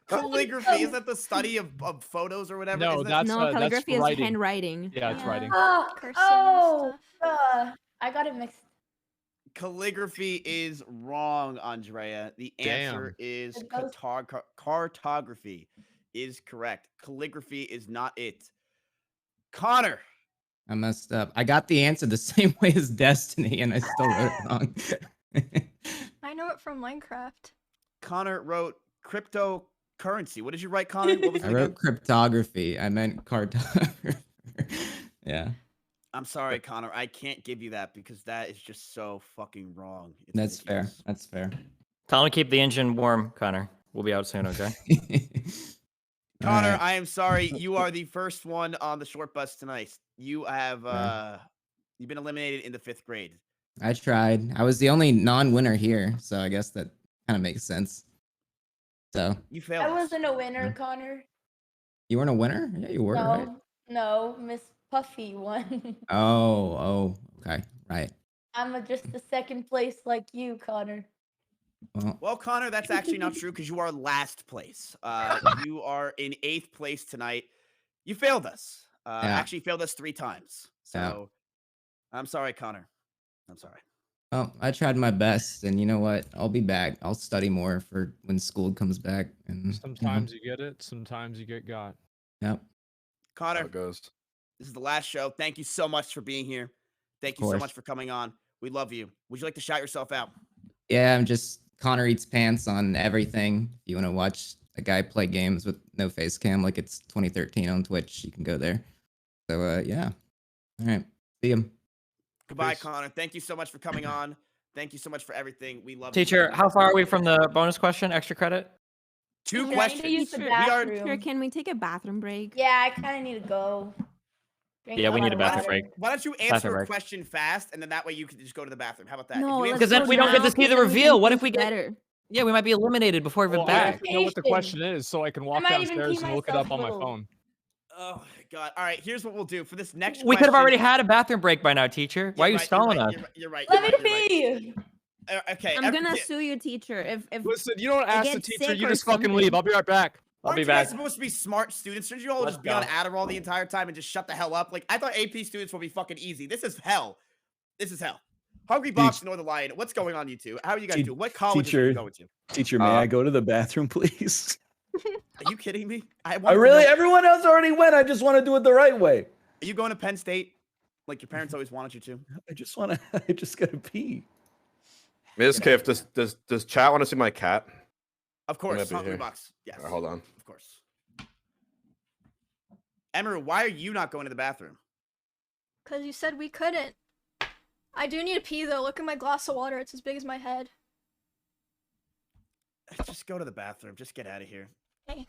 Calligraphy, is that the study of photos or whatever? No, calligraphy that's is handwriting. Yeah, it's writing. I got it mixed. Calligraphy is wrong, Andrea. The answer is cartography is correct. Calligraphy is not it. Connor. I messed up. I got the answer the same way as Destiny, and I still wrote it wrong. I know it from Minecraft. Connor wrote cryptocurrency. What did you write, Connor? What was I wrote cryptography. I meant cartographer. Yeah. I'm sorry, Connor. I can't give you that because that is just so fucking wrong. It's That's ridiculous. fair. That's fair. Tell him to keep the engine warm, Connor. We'll be out soon, okay? Connor, I am sorry. You are the first one on the short bus tonight. You have you've been eliminated in the 5th grade. I tried. I was the only non-winner here, so I guess that kind of makes sense. So you failed. I wasn't a winner, Connor. You weren't a winner? Yeah, you were, right? No, Miss Puffy won. Oh, okay, right. I'm just the 2nd place like you, Connor. Well, Connor, that's actually not true because you are last place. You are in 8th place tonight. You failed us. Actually failed us 3 times. So I'm sorry, Connor. I'm sorry. Well, I tried my best, and you know what? I'll be back. I'll study more for when school comes back. And sometimes you get it, sometimes you get got. Yep. Connor, it goes. This is the last show. Thank you so much for being here. Thank you so much for coming on. We love you. Would you like to shout yourself out? Yeah, I'm just Connor Eats Pants on everything. If you want to watch a guy play games with no face cam like it's 2013 on Twitch, you can go there. So, yeah. All right. See you. Goodbye, Connor. Thank you so much for coming on. Thank you so much for everything. We love Teacher, you. how far are we from the bonus question? Extra credit? 2 questions. Teacher, can we take a bathroom break? Yeah, I kind of need to go. Yeah, we need a bathroom break. Why don't you answer a question fast, and then that way you can just go to the bathroom. How about that? No, because then we don't get to see the reveal. What if we get? Yeah, we might be eliminated before we're back. I know what the question is, so I can walk downstairs and look it up on my phone. Oh my God! All right, here's what we'll do for this next. We could have already had a bathroom break by now, teacher. Why are you stalling us? You're right. Let me be. Okay. I'm gonna sue you, teacher. If listen, you don't ask the teacher. You just fucking leave. I'll be right back. Aren't you guys supposed to be smart students? Shouldn't you all just be on Adderall the entire time and just shut the hell up? Like, I thought AP students would be fucking easy. This is hell. This is hell. Hungry Box, Northern Lion. What's going on, you two? How are you guys doing? What college are you going to? Teacher, may I go to the bathroom, please? Are you kidding me? I really, everyone else already went. I just want to do it the right way. Are you going to Penn State? Like your parents always wanted you to? I just gotta pee. Ms. Kiff, does chat want to see my cat? Of course, Hungry Box. Yes. Right, hold on. Of course. Emery, why are you not going to the bathroom? Because you said we couldn't. I do need to pee though. Look at my glass of water. It's as big as my head. Just go to the bathroom. Just get out of here. Hey.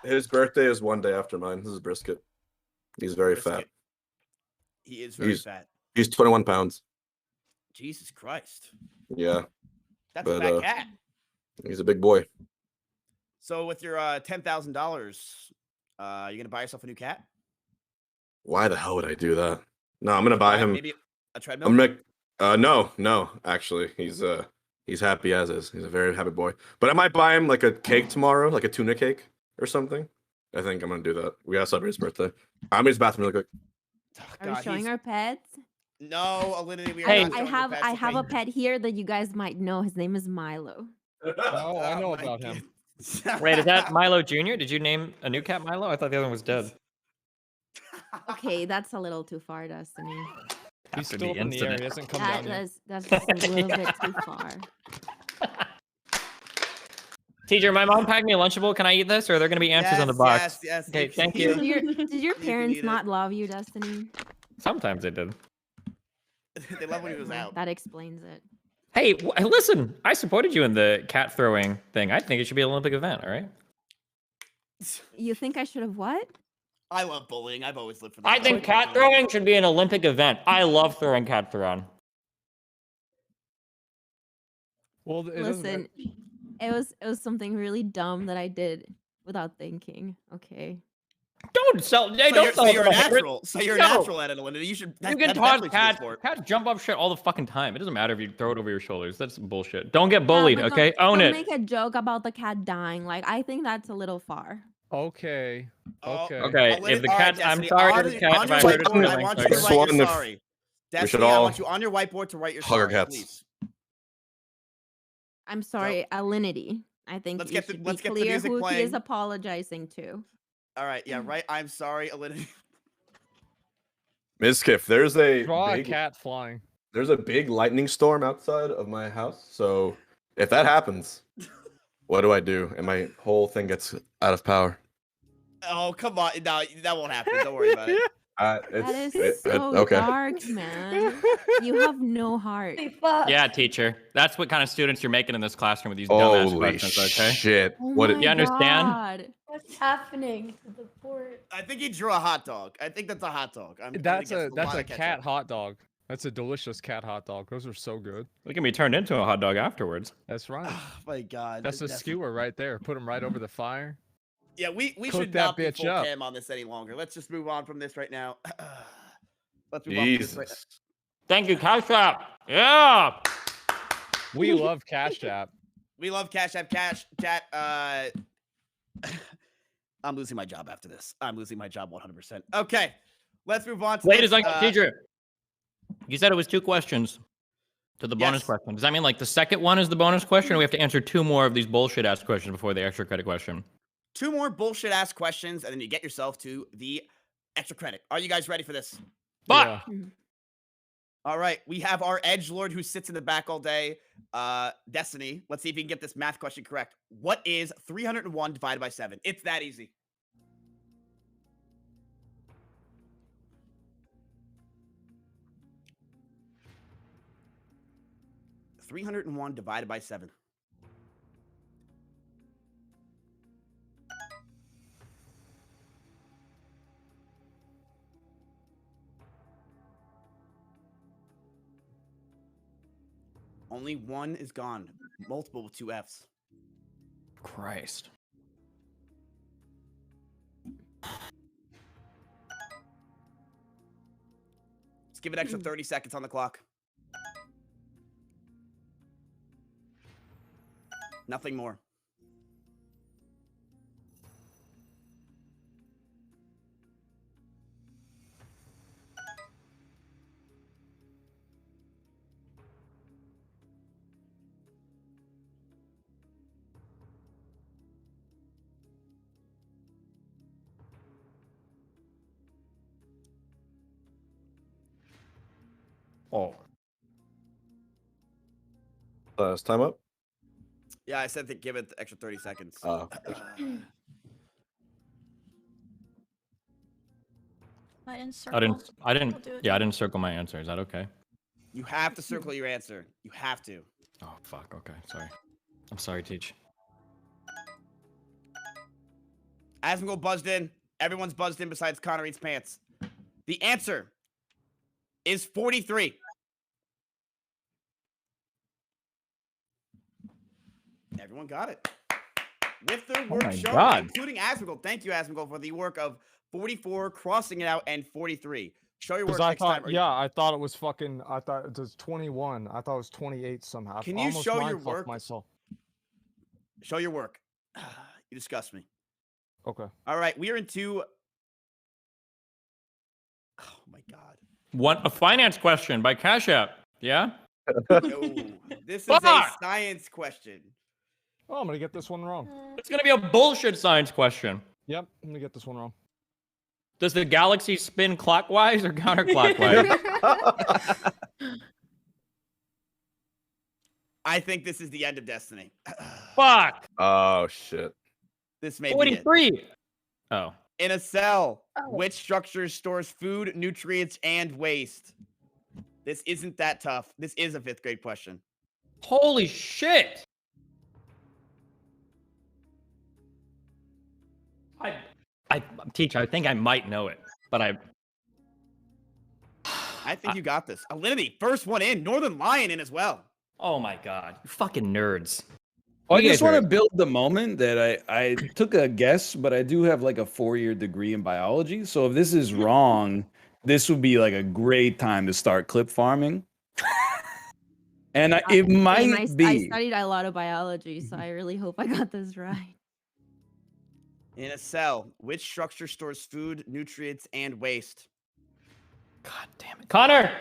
His birthday is 1 day after mine. This is Brisket. He's very fat. He is very fat. He's 21 pounds. Jesus Christ. Yeah. That's a fat cat. He's a big boy. So with your $10,000, you're gonna buy yourself a new cat? Why the hell would I do that? No, I'm gonna buy him. Maybe a treadmill. No. Actually, he's happy as is. He's a very happy boy. But I might buy him like a cake tomorrow, like a tuna cake or something. I think I'm gonna do that. We gotta celebrate his birthday. I'm in his bathroom really quick. Are we showing our pets? No, Alinity, we are Hey, not showing your pets. I have a pet here that you guys might know. His name is Milo. Oh, I know about him. Wait, is that Milo Jr.? Did you name a new cat Milo? I thought the other one was dead. Okay, that's a little too far, Destiny. He's still up in the air. He hasn't come down yet. That's just a little bit too far. Teacher, my mom packed me a Lunchable. Can I eat this, or are there going to be answers on the box? Yes. Okay, thank you. Did your parents not love you, Destiny? Sometimes they did. They love when he was out. That explains it. Hey, listen, I supported you in the cat throwing thing. I think it should be an Olympic event, all right? You think I should have what? I love bullying. I've always lived for that. I think cat throwing should be an Olympic event. I love throwing cat throwing. Well, listen, it was something really dumb that I did without thinking. Okay. Don't sell. So you're a natural. So you're a natural at it, Linda. You should. You can toss cats. Cats jump up shit all the fucking time. It doesn't matter if you throw it over your shoulders. That's bullshit. Don't get bullied, okay? Own it. Don't make a joke about the cat dying. Like, I think that's a little far. Okay. Okay. If the cat, I'm sorry, the cat. If I hurt its feelings, I want you to write your sorry. Destiny, I want you on your whiteboard to write your sorry, please. I'm sorry, Alinity. I think let's get the music who playing. He is apologizing to. All right, yeah, right. I'm sorry, Alinity. Miskiff, there's a cat flying. There's a big lightning storm outside of my house. So if that happens, what do I do? And my whole thing gets out of power. Oh, come on. No, that won't happen. Don't worry about it. That is so dark, man. You have no heart. Yeah, teacher. That's what kind of students you're making in this classroom with these dumbass questions, okay? Shit. Oh What? You understand? What's happening to the board? I think he drew a hot dog. I think that's a hot dog. That's a cat hot dog. That's a delicious cat hot dog. Those are so good. They can be turned into a hot dog afterwards. That's right. Oh my God. That's a skewer right there. Put them right over the fire. Yeah, we should not be full cam on this any longer. Let's just move on from this right now. Let's move on from this right now. Thank you, Cash App. Yeah. We love Cash App. We love Cash App. Chat. I'm losing my job after this. I'm losing my job 100%. Okay, let's move on to Wait a second, teacher. You said it was 2 questions to the bonus question. Does that mean like the second one is the bonus question, or we have to answer 2 more of these bullshit ass questions before the extra credit question? 2 more bullshit ass questions, and then you get yourself to the extra credit. Are you guys ready for this? Yeah. All right, we have our edgelord who sits in the back all day. Destiny, let's see if you can get this math question correct. What is 301 divided by 7? It's that easy. $301 divided by 7. Only one is gone. Multiple with 2 Fs. Christ. Let's give it extra 30 seconds on the clock. Nothing more. Oh. Is time up? Yeah, I said to give it the extra 30 seconds. I didn't circle my answer. Is that okay? You have to circle your answer. You have to. Oh, fuck. Okay. Sorry. I'm sorry, Teach. Asmongold buzzed in. Everyone's buzzed in besides Connor Eats Pants. The answer is 43. Everyone got it. With their work shown, including Asmongold. Thank you, Asmongold, for the work of 44, crossing it out, and 43. Show your work next time. I thought it was fucking, I thought it was 21. I thought it was 28 somehow. Can you show your work? Show your work. You disgust me. Okay. All right, we are into... Oh, my God. A finance question by Cash App. Yeah? No, this is a science question. Oh, I'm going to get this one wrong. It's going to be a bullshit science question. Yep, I'm going to get this one wrong. Does the galaxy spin clockwise or counterclockwise? I think this is the end of Destiny. Fuck. Oh shit. This may 43. be it. Oh. In a cell, which structure stores food, nutrients, and waste? This isn't that tough. This is a 5th grade question. Holy shit. Teacher, I think I might know it, but I think you got this. Alinity, first one in. Northern Lion in as well. Oh my god. You fucking nerds. Well, I just want to build the moment that I took a guess, but I do have like a 4-year degree in biology. So if this is wrong, this would be like a great time to start clip farming. And it might be. I studied a lot of biology, so I really hope I got this right. In a cell, which structure stores food, nutrients, and waste? God damn it. Connor!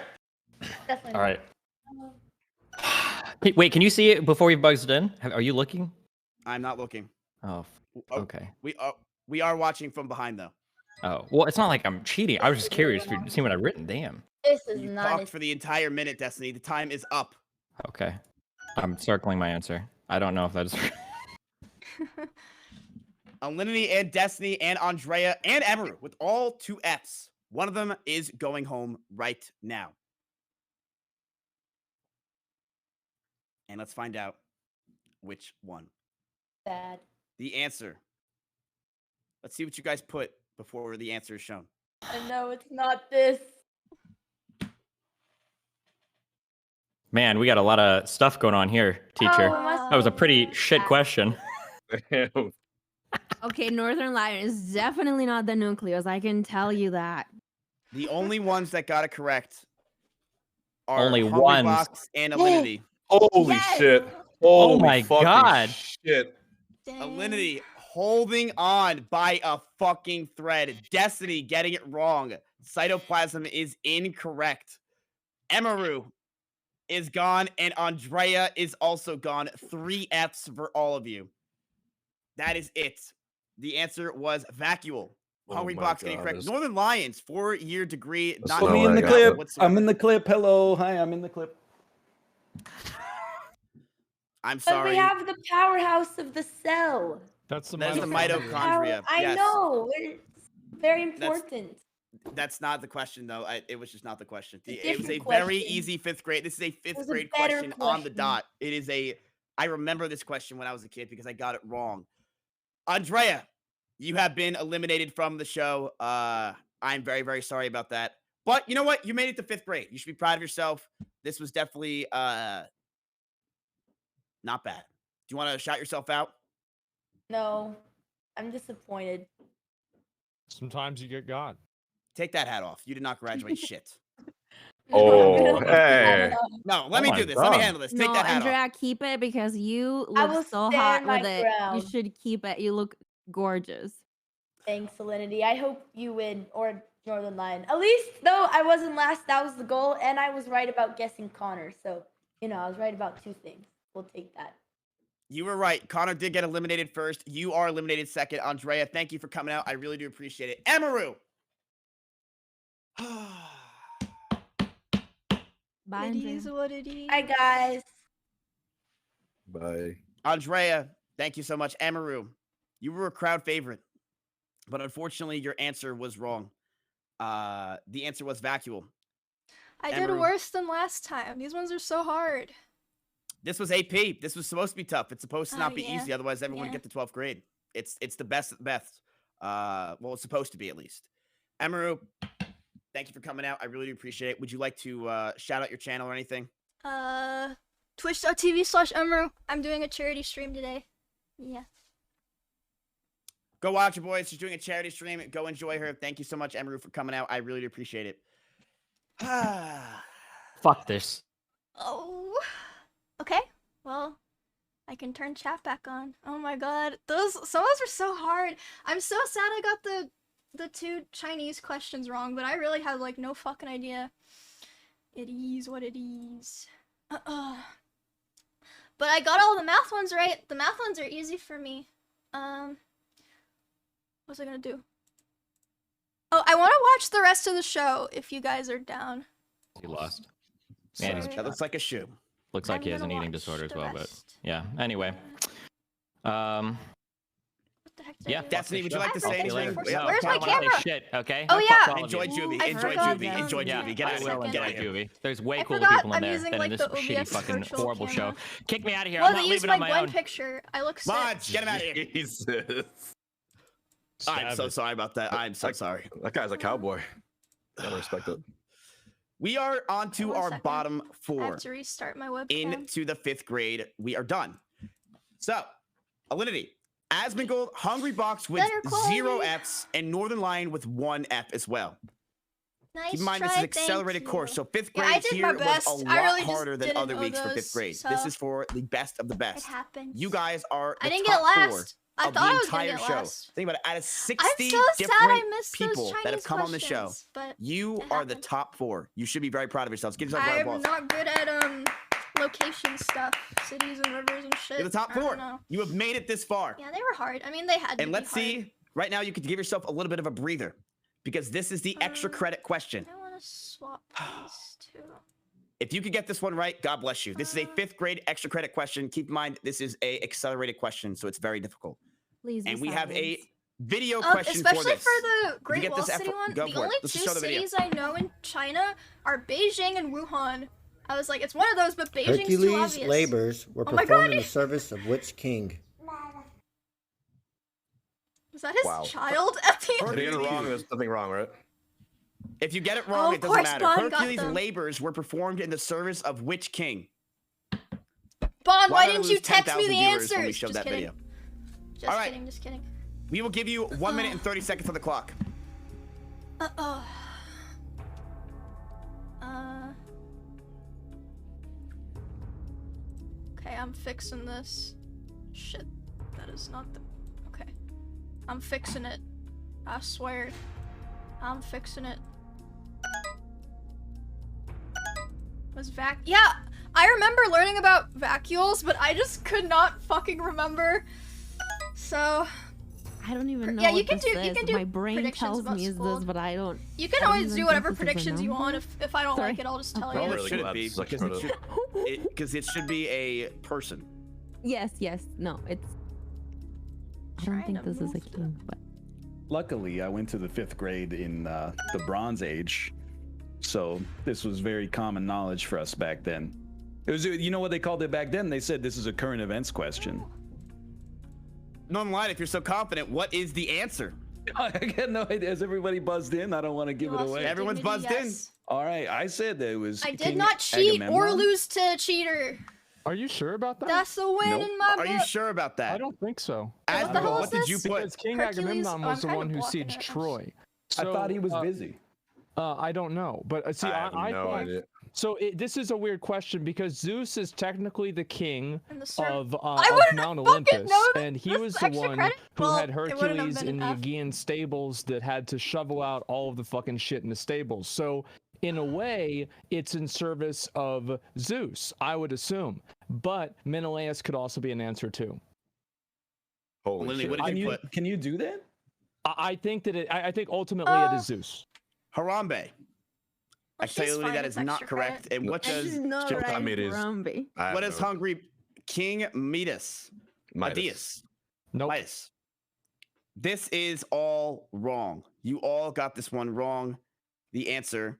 Definitely. All right. Wait, can you see it before we buzzed in? Are you looking? I'm not looking. Oh, okay. We are watching from behind, though. Oh, well, it's not like I'm cheating. I was just curious to see what I've written. Damn. This is you not. Talked for the entire minute, Destiny. The time is up. Okay. I'm circling my answer. I don't know if that's. Alinity and Destiny and Andrea and Emeru with all 2 Fs. One of them is going home right now. And let's find out which one. Bad. The answer. Let's see what you guys put before the answer is shown. I know it's not this. Man, we got a lot of stuff going on here, teacher. That was a pretty shit question. Okay, Northern Lion is definitely not the nucleus. I can tell you that. The only ones that got it correct are only Hungry ones. Box and Alinity. Holy shit. Holy oh my god. Shit. Alinity holding on by a fucking thread. Destiny getting it wrong. Cytoplasm is incorrect. Emeru is gone, and Andrea is also gone. 3 Fs for all of you. That is it. The answer was vacuole. Hungry Box getting correct. Northern Lions, 4-year degree. Not me in the clip. I'm in the clip. Hello. Hi, I'm in the clip. I'm sorry. But we have the powerhouse of the cell. That's the mitochondria. I know. It's very important. That's not the question, though. It was just not the question. It was a question. very easy 5th grade. This is a 5th grade question on the dot. It is a. I remember this question when I was a kid because I got it wrong. Andrea, you have been eliminated from the show. I'm very, very sorry about that. But you know what? You made it to 5th grade. You should be proud of yourself. This was definitely not bad. Do you want to shout yourself out? No, I'm disappointed. Sometimes you get God. Take that hat off. You did not graduate shit. Oh, hey. No, let me do this. Let me handle this. Take that hat Andrea, off. keep it because you look so hot with it. You should keep it. You look gorgeous. Thanks, Salinity. I hope you win, or Northern Lion. At least, though, I wasn't last. That was the goal, and I was right about guessing Connor. So, I was right about 2 things. We'll take that. You were right. Connor did get eliminated first. You are eliminated second. Andrea, thank you for coming out. I really do appreciate it. Emeru! Bye, It is what it is. Bye, guys. Bye. Andrea, thank you so much. Emeru, you were a crowd favorite, but unfortunately, your answer was wrong. The answer was vacuole. I did worse than last time. These ones are so hard. This was AP. This was supposed to be tough. It's supposed to not be easy. Otherwise, everyone would get to 12th grade. It's the best of the best. Well, it's supposed to be at least. Emeru, thank you for coming out. I really do appreciate it. Would you like to shout out your channel or anything? Twitch.tv/Emeru. I'm doing a charity stream today. Yeah. Go watch her, boys. She's doing a charity stream. Go enjoy her. Thank you so much, Emeru, for coming out. I really do appreciate it. Fuck this. Oh. Okay. Well, I can turn chat back on. Oh my god. Some of those were so hard. I'm so sad I got the 2 Chinese questions wrong, but I really have like no fucking idea. It is what it is. But I got all the math ones right. The math ones are easy for me. What was I gonna do? Oh, I want to watch the rest of the show if you guys are down. He lost. Man, that looks like a shoe. Looks like he has an eating disorder as well, but yeah. Anyway. Yeah, Destiny, would you like to say anything? Where's my camera? Shit, okay? Oh yeah. Enjoy Juvie. Enjoy Juvie. Enjoy Juvie. Get out of here. Juvie. There's way cooler people in there than in this shitty fucking horrible show. Kick me out of here. I'm not leaving on my own. Picture. I look sick. Mods, get him out of here. Jesus. I'm so sorry about that. I'm so sorry. That guy's a cowboy. Gotta respect it. We are on to our bottom 4. I have to restart my webcam. Into the 5th grade. We are done. So, Alinity, Asmongold, Hungry Box with 0 Fs, and Northern Lion with 1 F as well. Nice. Keep in mind, this is an accelerated course, so 5th grade here was a lot harder than other weeks for 5th grade. This is for the best of the best. It happens. You guys are the I didn't top get last. 4 I of thought the I was gonna entire get show. last. Think about it. Out of 60 I'm so sad I different missed those people that have Chinese come on the show, questions, but you are the top 4. You should be very proud of yourselves. Give yourself a round of I'm applause. not good at location stuff, cities and rivers and shit. You're the top 4. You have made it this far. Yeah, they were hard. I mean, they had to And be let's hard. see. Right now, you could give yourself a little bit of a breather because this is the extra credit question. I want to swap these two. If you could get this one right, God bless you. This is a 5th grade extra credit question. Keep in mind, this is a accelerated question, so it's very difficult. Please. And we have a video question for this. Especially for the Great Wall City one. The only 2 cities I know in China are Beijing and Wuhan. I was like, it's one of those, but Beijing's too obvious. Hercules' labors were performed in the service of which king? Was that his child at the end? If you get it wrong, there's nothing wrong, right? If you get it wrong, it doesn't matter. Hercules' labors were performed in the service of which king? Bond, why didn't you text me the answers? When we showed that video. Just kidding, just kidding. We will give you 1 minute and 30 seconds on the clock. Uh-oh. Okay, I'm fixing this. Shit, that is not the... Okay. I'm fixing it. I swear. I'm fixing it. Was yeah, I remember learning about vacuoles, but I just could not fucking remember. So... I don't even know. Yeah, you what can this do. is. You can do. My brain tells me is this, but I don't. You can always do whatever predictions you want. If I don't like it, I'll just tell you. It shouldn't be because it should be a person. Yes. No, it's. I don't think this is a king, but. Luckily, I went to the 5th grade in the Bronze Age, so this was very common knowledge for us back then. It was, you know what they called it back then? They said this is a current events question. No, I'm lying. If you're so confident, what is the answer? I got no idea. Has everybody buzzed in? I don't want to give it away. Everyone's buzzed in. All right, I said that it was. I did not cheat or lose to a cheater. Are you sure about that? That's a win in my book. Are you sure about that? I don't think so. What did you put? Because King Agamemnon was the one who sieged Troy. So, I thought he was busy. I don't know, but see, I have no idea. So this is a weird question because Zeus is technically the king of Mount Olympus, and he was the one who had Hercules in the Aegean stables that had to shovel out all of the fucking shit in the stables. So in a way, it's in service of Zeus, I would assume. But Menelaus could also be an answer too. Holy shit. What did you put? Can you do that? I think that I think ultimately it is Zeus. Harambe. I tell you that is not correct. And what does what is hungry King Midas? Midas. Nope. Midas. This is all wrong. You all got this one wrong. The answer.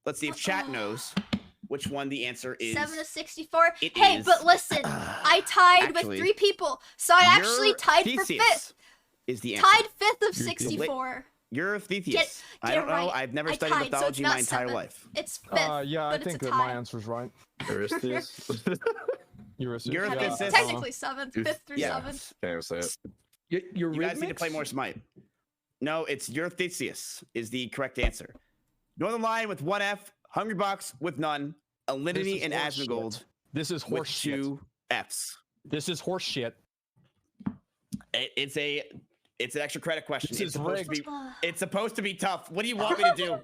Let's see if chat knows which one the answer is. 7 to 64. Hey, but listen, I tied with 3 people, so I actually tied for 5th. Is the answer. Tied 5th of 64. You're Theseus. I don't know. I've never studied mythology my entire life. It's 5th. Yeah, I think that my answer's right. Eurystheus. Eurystheus. Technically 7th. 5th through 7th. Can't say it. You guys need to play more Smite. No, it's Eurystheus is the correct answer. Northern Lion with 1 F. Hungry Box with none. Alinity and Asmongold. This is horse shit. 2 Fs. This is horse shit. It's an extra credit question. This is it's supposed to be tough. What do you want me to do?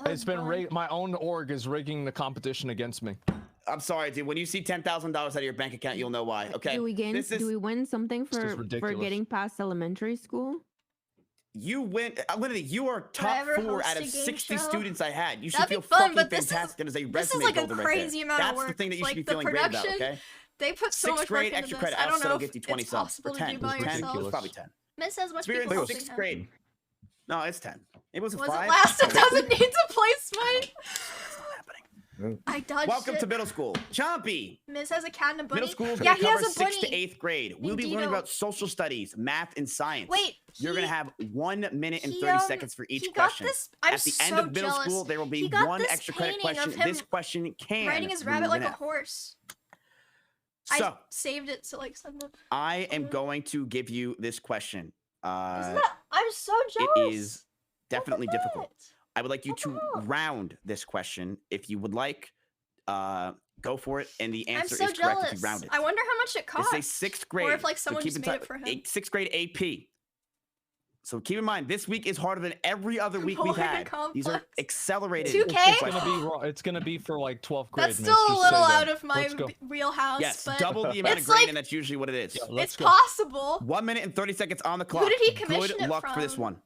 It's been rigged. My own org is rigging the competition against me. I'm sorry, dude. When you see $10,000 out of your bank account, you'll know why. Okay. Do we win something for getting past elementary school? You went, literally, you are top 4 out of 60 students I had. You should That'd feel be fun, fucking but fantastic. That is a resume this is like a builder crazy right there. amount That's of work. the thing that you Like, should be the feeling great about, production, okay? They put so much 6th grade, work extra into this. credit. I I'll don't know still if get you 20 it's subs possible for to 10. do by It's 10. yourself. It's probably 10. Miss says much So we were in people 6th grade. No, it's 10. It was a Was 5. it last? It doesn't need to play Smite. I dodged Welcome it. to middle school. Chompy. Miss has a cat and a bunny. Middle school Yeah, he has covers a bunny. 6th to 8th grade. We'll be learning Indeedo. about social studies, math, and science. Wait, You're going to have 1 minute and he, 30 seconds for each he got question. this- I'm At the end so of middle jealous. school, there will be He got 1 this extra credit painting question. of him This question can riding his rabbit remove like an a F. horse. So, I saved it to like send it. I am going to give you this question. I'm so jealous. It is definitely difficult. I would like you to round this question if you would like. Go for it, and the answer I'm so is correct jealous. if you round it. I wonder how much it costs. It's a 6th grade. Or if like so someone keep just in made touch- it for him. 6th grade AP. So keep in mind, this week is harder than every other week we've had. These are accelerated. 2K? It's gonna be for like 12th grade. That's miss, still a just little say that. out of my Let's go. wheelhouse. Yes, but double the amount of it's grade, like, and that's usually what it is. it's possible. 1 minute and 30 seconds on the clock. Who did he commission Good it luck for this from? one.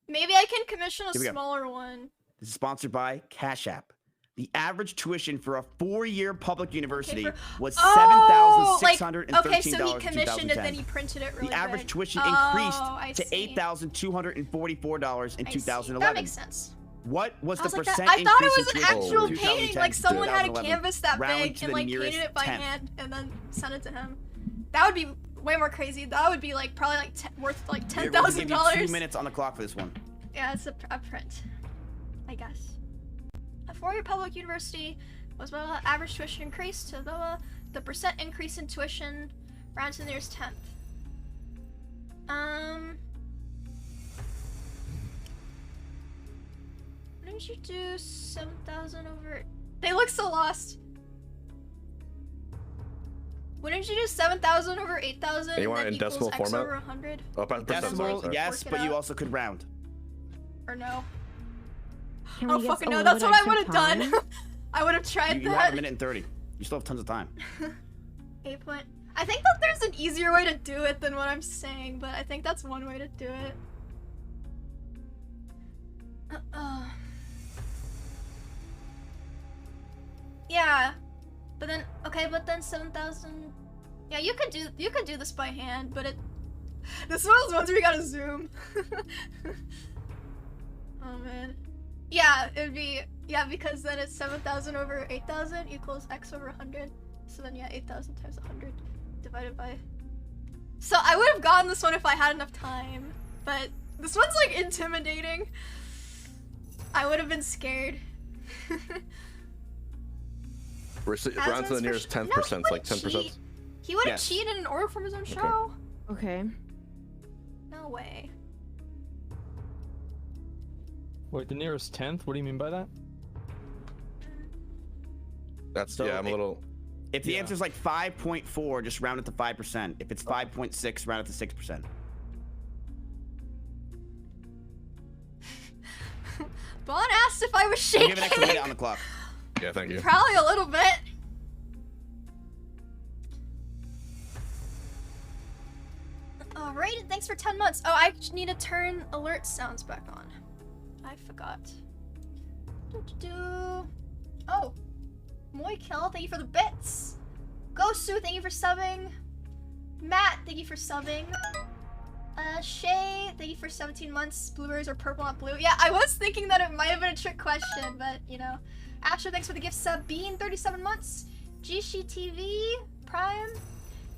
Maybe I can commission a Here we go. smaller one. This is sponsored by Cash App. The average tuition for a 4-year public university was $7,613 okay, so he in commissioned it, 2010. then he printed it really The average big. tuition I increased to see. $8,244 in I see. 2011. That makes sense. What was I the was like, percent I thought it increase was in an tuition actual from painting, 2010 like to someone had a 2011? canvas that Round big to and the like nearest painted it by 10th. hand and then sent it to him. That would be way more crazy. That would be like probably like worth like We're going to give you 2 $10,000. minutes on the clock for this one. Yeah, it's a print, I guess. A 4-year public university was when the average tuition increased to the percent increase in tuition round to the nearest 10th. Wouldn't you do 7,000 over? They look so lost. Wouldn't you do 7,000 over 8,000? And you want and it then in equals decimal X format? over 100? Oh, percent, Decimal, sorry. yes, Work it but you out. also could round. Or no? Can Oh we fucking guess no, a that's little what I bit would have extra done. time? I would have tried You have that. 1 minute and 30. You still have tons of time. 8 point. I think that there's an easier way to do it than what I'm saying, but I think that's one way to do it. Yeah, but then okay, but then 7,000. Yeah, you could do this by hand, but this is one of those ones where you gotta zoom. Oh man. Yeah, it'd be because then it's 7,000 over 8,000 equals X over 100. So then yeah, 8,000 times 100 divided by. So I would have gotten this one if I had enough time, but this one's like intimidating. I would have been scared. We're round to the nearest 10%, like 10%. He would have Yes. cheated in order from his own show. Okay. No way. Wait, the nearest 10th? What do you mean by that? That's So yeah. I'm a little. If the answer's like 5.4, just round it to 5%. If it's 5.6, round it to 6%. Bon asked if I was We'll shaking. give an extra minute on the clock. Yeah, thank you. Probably a little bit. Alright, thanks for 10 months. Oh, I need to turn alert sounds back on. I forgot. Oh, Moikel, thank you for the bits. Gosu, thank you for subbing. Matt, thank you for subbing. Shay, thank you for 17 months. Blueberries are purple, not blue. Yeah, I was thinking that it might have been a trick question, but you know. Asher, thanks for the gift sub. Bean, 37 months. Jishi TV, Prime.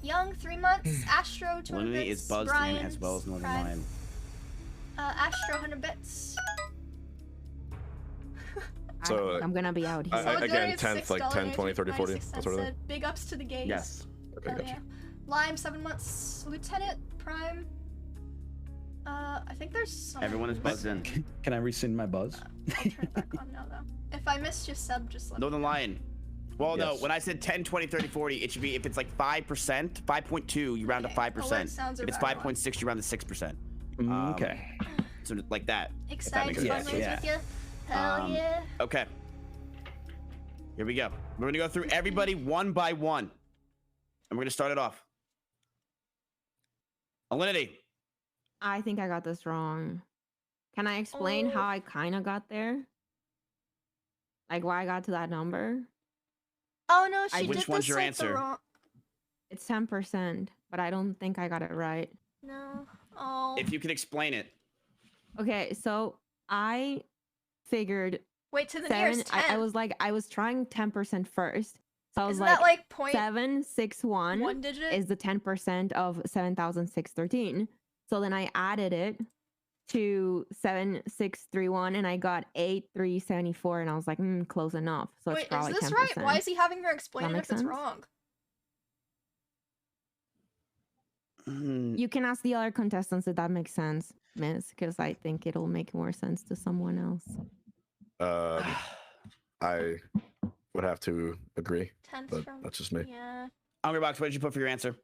Young, 3 months. Astro, 200 Lunity bits. is buzzed Brian, in as well as Northern Prime. Lion. Astro, 100 bits. So I'm gonna be out here. Again, 10th, like 10, 20, 30, 40. That sort of thing. Big ups to the gays. Yes. Okay, Hell gotcha. yeah. Lime, 7 months. Lieutenant, Prime. I think there's some. Everyone is buzzed in. Can I rescind my buzz? I'll turn it back on now, though. If I missed your sub, just let me Northern Lion. Well, no, Yes. when I said 10, 20, 30, 40, it should be if it's like 5%, 5.2, you round to 5%. sounds If it's about 5.6, you round to 6%. Okay. So like that. if that Excited makes to sense. fundraise with you. Hell yeah. Okay. Here we go. We're gonna go through everybody one by one. And we're gonna start it off. Alinity, I think I got this wrong. Can I explain how I kind of got there? Like why I got to that number? Oh no, she Which did one's this your like answer? the wrong. It's 10%, but I don't think I got it right. No. Oh. If you could explain it. Okay, so I figured Wait to the 7. nearest 10. I was trying 10% first. So I was Isn't like, that like point 761 one digit? is the 10% of 7,613. So then I added it to 7631 and I got 8374 and I was like, close enough. So Wait, it's probably is this 10%. right? Why is he having her explain it make if it's sense? wrong? You can ask the other contestants if that makes sense, Miss, because I think it'll make more sense to someone else. I would have to agree, Tenths but from- that's just me. Yeah. Hungrybox, what did you put for your answer?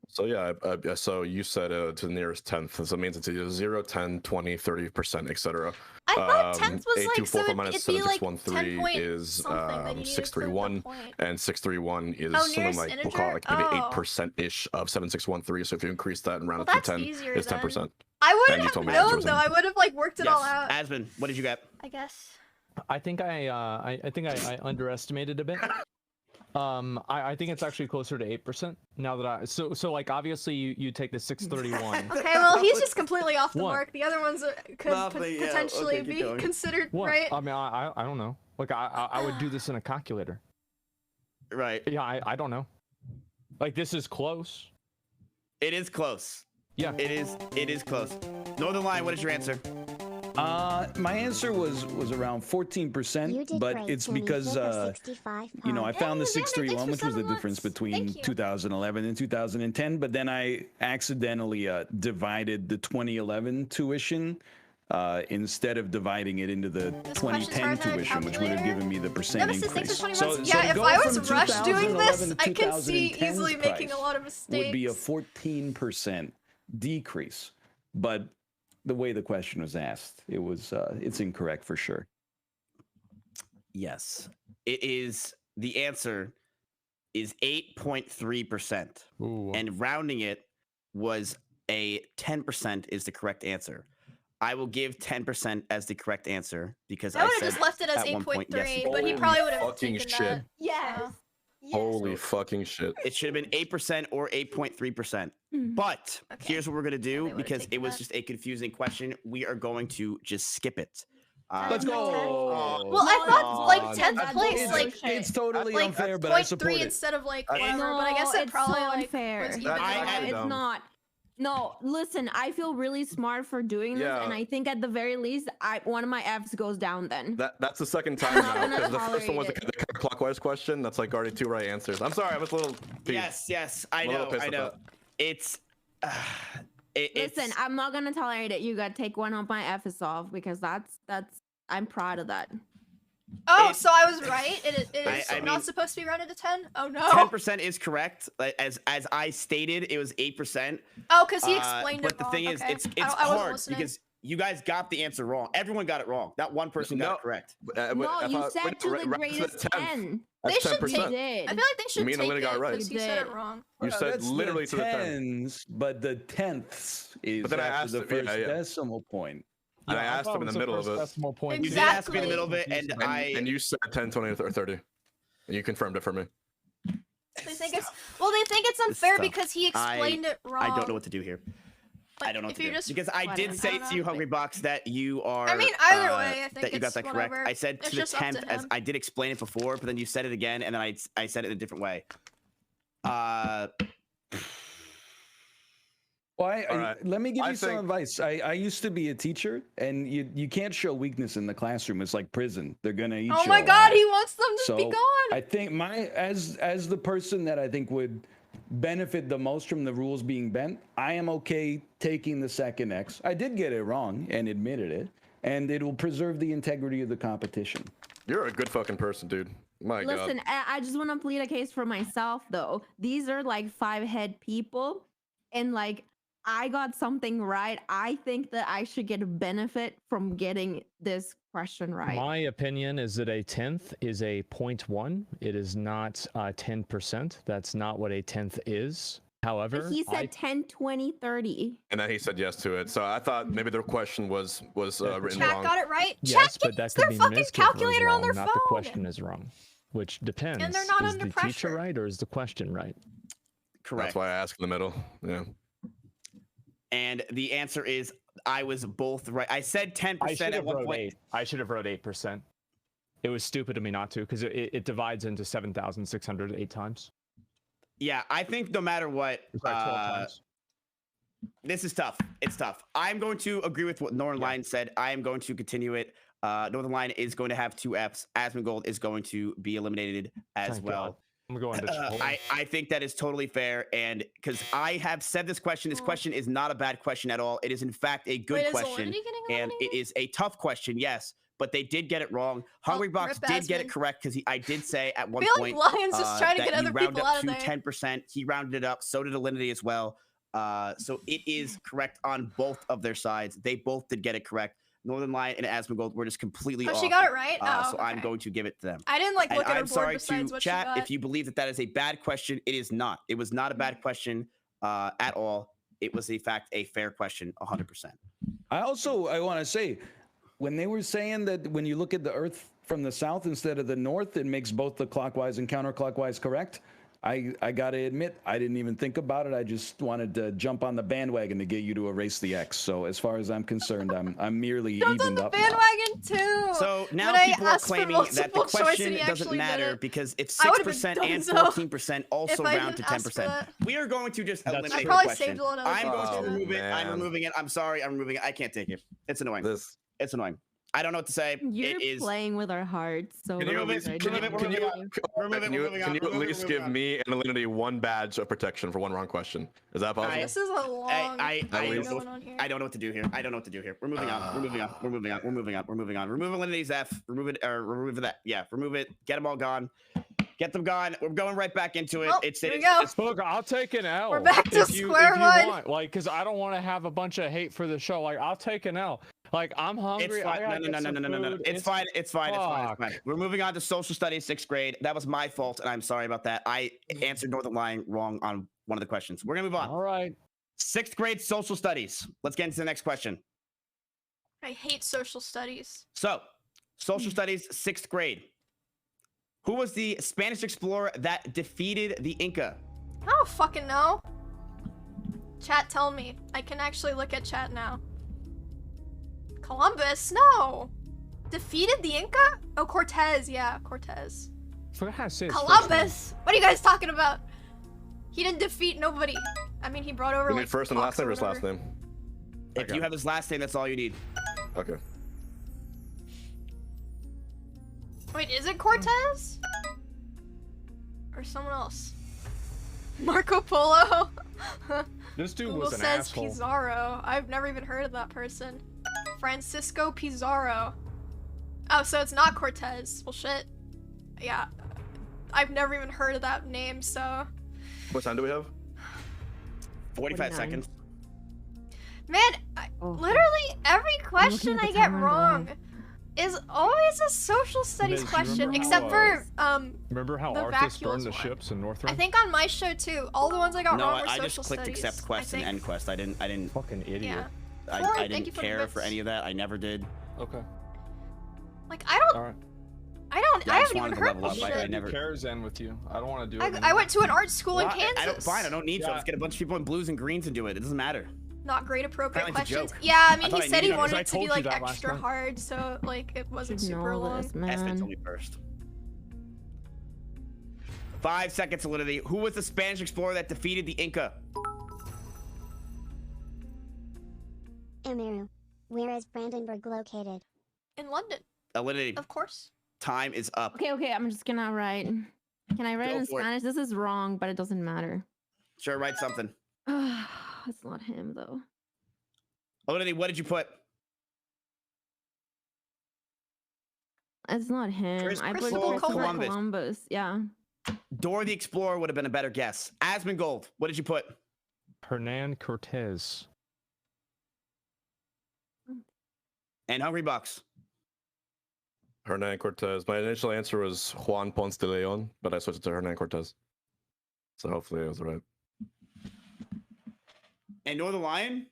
So yeah, so you said to the nearest tenth, so it means it's either 0, 10, 20, 30%, etc. I thought tenths was like, so 824 minus it'd be like 7613 10 point is something that you needed for the 631, point. and 631 is Oh, something nearest like we'll call it like maybe integer? 8%-ish of 7613. So if you increase that and round Well, it to that's 10, easier it's then. 10%. I And wouldn't you have told me known 0%. though. I would have like worked it all out. Asmund, what did you get? I guess. I think I underestimated a bit. I think it's actually closer to 8% now that so like obviously you take the 631. Okay, well he's just completely off the What? mark. The other ones could Nothing, yeah, potentially okay, keep be going. considered What? right. I mean I don't know. Like I would do this in a calculator. Right. Yeah, I don't know. Like this is close. It is close. Yeah. It is close. Northern Line, what is your answer? My answer was around 14%, but it's because you know, I found the 631, which was the difference between 2011 and 2010, but then I accidentally divided the 2011 tuition instead of dividing it into the 2010 tuition, which would have given me the percent increase. Yeah, if I was from rushed doing 2011 this, to I can see 2010's easily making a price lot of mistakes. would be a 14% decrease, but the way the question was asked, it was it's incorrect for sure. Yes. It is, the answer is 8.3%. And rounding it was a 10% is the correct answer. I will give 10% as the correct answer because I would have just left it as at one point, 8.3, yes. but he probably would have fucking taken shit. that. Yes. Holy fucking shit. It should have been 8% or 8.3%. But here's what we're going to do because it was just a confusing question. We are going to just skip it. Let's go. Well, I thought like 10th place, like it's totally like unfair, but I support 0.3 it. instead of like whatever. No, but I guess it it's probably so like unfair. was even It's more. not. No, listen, I feel really smart for doing this, Yeah. and I think at the very least, one of my Fs goes down then. That's the second time I'm not now, gonna because the first one was tolerate the counterclockwise question. That's like already 2 right answers. I'm sorry, I was a little peeved. Yes, I I'm a little know, pissed I at know. that. It's Listen, I'm not gonna tolerate it. You gotta take one of my Fs off because that's I'm proud of that. Oh, so I was right. It is I not mean- supposed to be rounded to 10. Oh no. 10% is correct. As I stated, it was 8%. Oh, because he explained but it the wrong. thing is, Okay. it's I wasn't hard listening. because you guys got the answer wrong. Everyone got it wrong. Not one person got it correct. No, you said to the greatest 10. They should 10%. take it. I feel like they should Me and take Elena got it right. because he said it wrong. You said That's literally the to the 10. tens, but the tenths is But then I after asked the him- first yeah. decimal point. And I asked him in the middle of it. Decimal point. You did ask me in the middle of it, and And you said 10, 20, or 30. And you confirmed it for me. They think it's they think it's unfair stuff. because he explained it wrong. I don't know what to do here. I don't know what if to you're do. just Because I did whatever. say I don't to you, know. Hungry Box, that you are. I mean, either way, I think that you got it's that correct. whatever. I said It's to the just up to 10th, as him. I did explain it before, but then you said it again, and then I said it in a different way. Well, let me give I you some think- advice. I used to be a teacher, and you can't show weakness in the classroom. It's like prison. They're gonna eat Oh you my alive. God, he wants them to So be gone. I think as the person that I think would benefit the most from the rules being bent, I am okay taking the second X. I did get it wrong and admitted it, and it will preserve the integrity of the competition. You're a good fucking person, dude. My Listen, God. I just want to plead a case for myself, though. These are like 5-head people, and like I got something right. I think that I should get a benefit from getting this question right. My opinion is that a tenth is a 0.1. It is not 10%. That's not what a tenth is. However, He said 10, 20, 30. And then he said yes to it. So I thought maybe the question was written Chat wrong. got it right. Yes, Chat but that gets could their be fucking Ms. Kipper is calculator on wrong, their not phone. the question is wrong, which depends. And they're not is under the pressure. teacher right or is the question right? Correct. That's why I asked in the middle. Yeah. And the answer is I was both right. I said 10% at one point. I should have wrote 8%. It was stupid of me not to because it divides into 7,608 times. Yeah, I think no matter what, 12 times. This is tough. It's tough. I'm going to agree with what Northern Lion said. I am going to continue it. Northern Lion is going to have 2 Fs. Asmongold is going to be eliminated as Thank well. God. I'm going to I think that is totally fair, and because I have said this question is not a bad question at all. It is in fact a good question, and it is a tough question, yes. But they did get it wrong. Hungry Box did get it correct because I did say at one point like Lion's just trying to get other people out of there. 10%. He rounded it up. So did Alinity as well. So it is correct on both of their sides. They both did get it correct. Northern Lion and Asmongold were just completely off. She got it right? So I'm going to give it to them. I didn't look at her I'm board sorry besides to what chat she got. if you believe that is a bad question. It is not. It was not a bad question at all. It was in fact a fair question, 100%. I want to say, when they were saying that when you look at the Earth from the south instead of the north, it makes both the clockwise and counterclockwise correct. I got to admit, I didn't even think about it. I just wanted to jump on the bandwagon to get you to erase the X. So as far as I'm concerned, I'm merely evened up. Bandwagon too. So now people are claiming that the question doesn't matter because if 6% and 14% also round to 10%, we are going to just eliminate the question. I'm going to remove it. I'm removing it. I'm sorry. I'm removing it. I can't take it. It's annoying. It's annoying. I don't know what to say. You're playing with our hearts. So Can you at least give me and Alinity 1 badge of protection for 1 wrong question? Is that possible? This is a long I don't know what to do here. I don't know what to do here. We're moving on. We're moving on. We're moving on. We're moving on. We're moving on. Remove Alinity's F. Remove it or remove that. Yeah, remove it. Get them all gone. Get them gone. We're going right back into it. Look, I'll take an L. We're back to square one. Want. Like, because I don't want to have a bunch of hate for the show. Like, I'll take an L. Like, I'm hungry. It's fine. No. It's fine. It's fine. We're moving on to social studies, 6th grade. That was my fault, and I'm sorry about that. I answered Northern Lion wrong on one of the questions. We're gonna move on. All right. 6th grade social studies. Let's get into the next question. I hate social studies. So, social studies, 6th grade. Who was the Spanish explorer that defeated the Inca? I don't fucking know. Chat, tell me. I can actually look at chat now. Columbus? No. Defeated the Inca? Oh, Cortez. Yeah, Cortez. I forgot how to say his Columbus? What are you guys talking about? He didn't defeat nobody. I mean, he brought over You like need first and last name or his last name? If you have his last name, that's all you need. Okay. Wait, is it Cortez? Or someone else? Marco Polo? This dude Google was an says asshole. Pizarro. I've never even heard of that person. Francisco Pizarro. Oh, so it's not Cortez. Well, shit. Yeah. I've never even heard of that name, so... What time do we have? 45 seconds. Man, literally every question I get wrong is always a social studies question, except for remember how the Arthas burned vacuoles the one. ships in Northrend? I think on my show too. All the ones I got wrong were social studies. I just clicked accept quest and end quest. I didn't. Fucking idiot. Yeah. I didn't care for any of that. I never did. Okay. Like I don't. All right. I haven't even heard of I shit. never cares in with you. I don't want to do it. I went to an art school in Kansas. I don't need to. Let's get a bunch of people in blues and greens and do it. It doesn't matter. Not great appropriate Apparently it's a questions. joke. Yeah, I mean, I he said he wanted it to be told like you that last extra night. hard, so like it wasn't super long. Esme told me first. 5 seconds solidity. Who was the Spanish explorer that defeated the Inca? Amiru, where is Brandenburg located? In London. Alinity. Of course. Time is up. Okay, I'm just gonna write. Can I write Go in for it. Spanish? This is wrong, but it doesn't matter. Sure, write something. It's not him though. Alinity, what did you put? It's not him. I put Christopher Christopher Columbus. Columbus. Yeah. Dora the Explorer would have been a better guess. Asmongold, what did you put? Hernan Cortez. And Hungry Bucks. Hernan Cortez. My initial answer was Juan Ponce de Leon, but I switched it to Hernan Cortez. So hopefully it was right. And Northern Lion?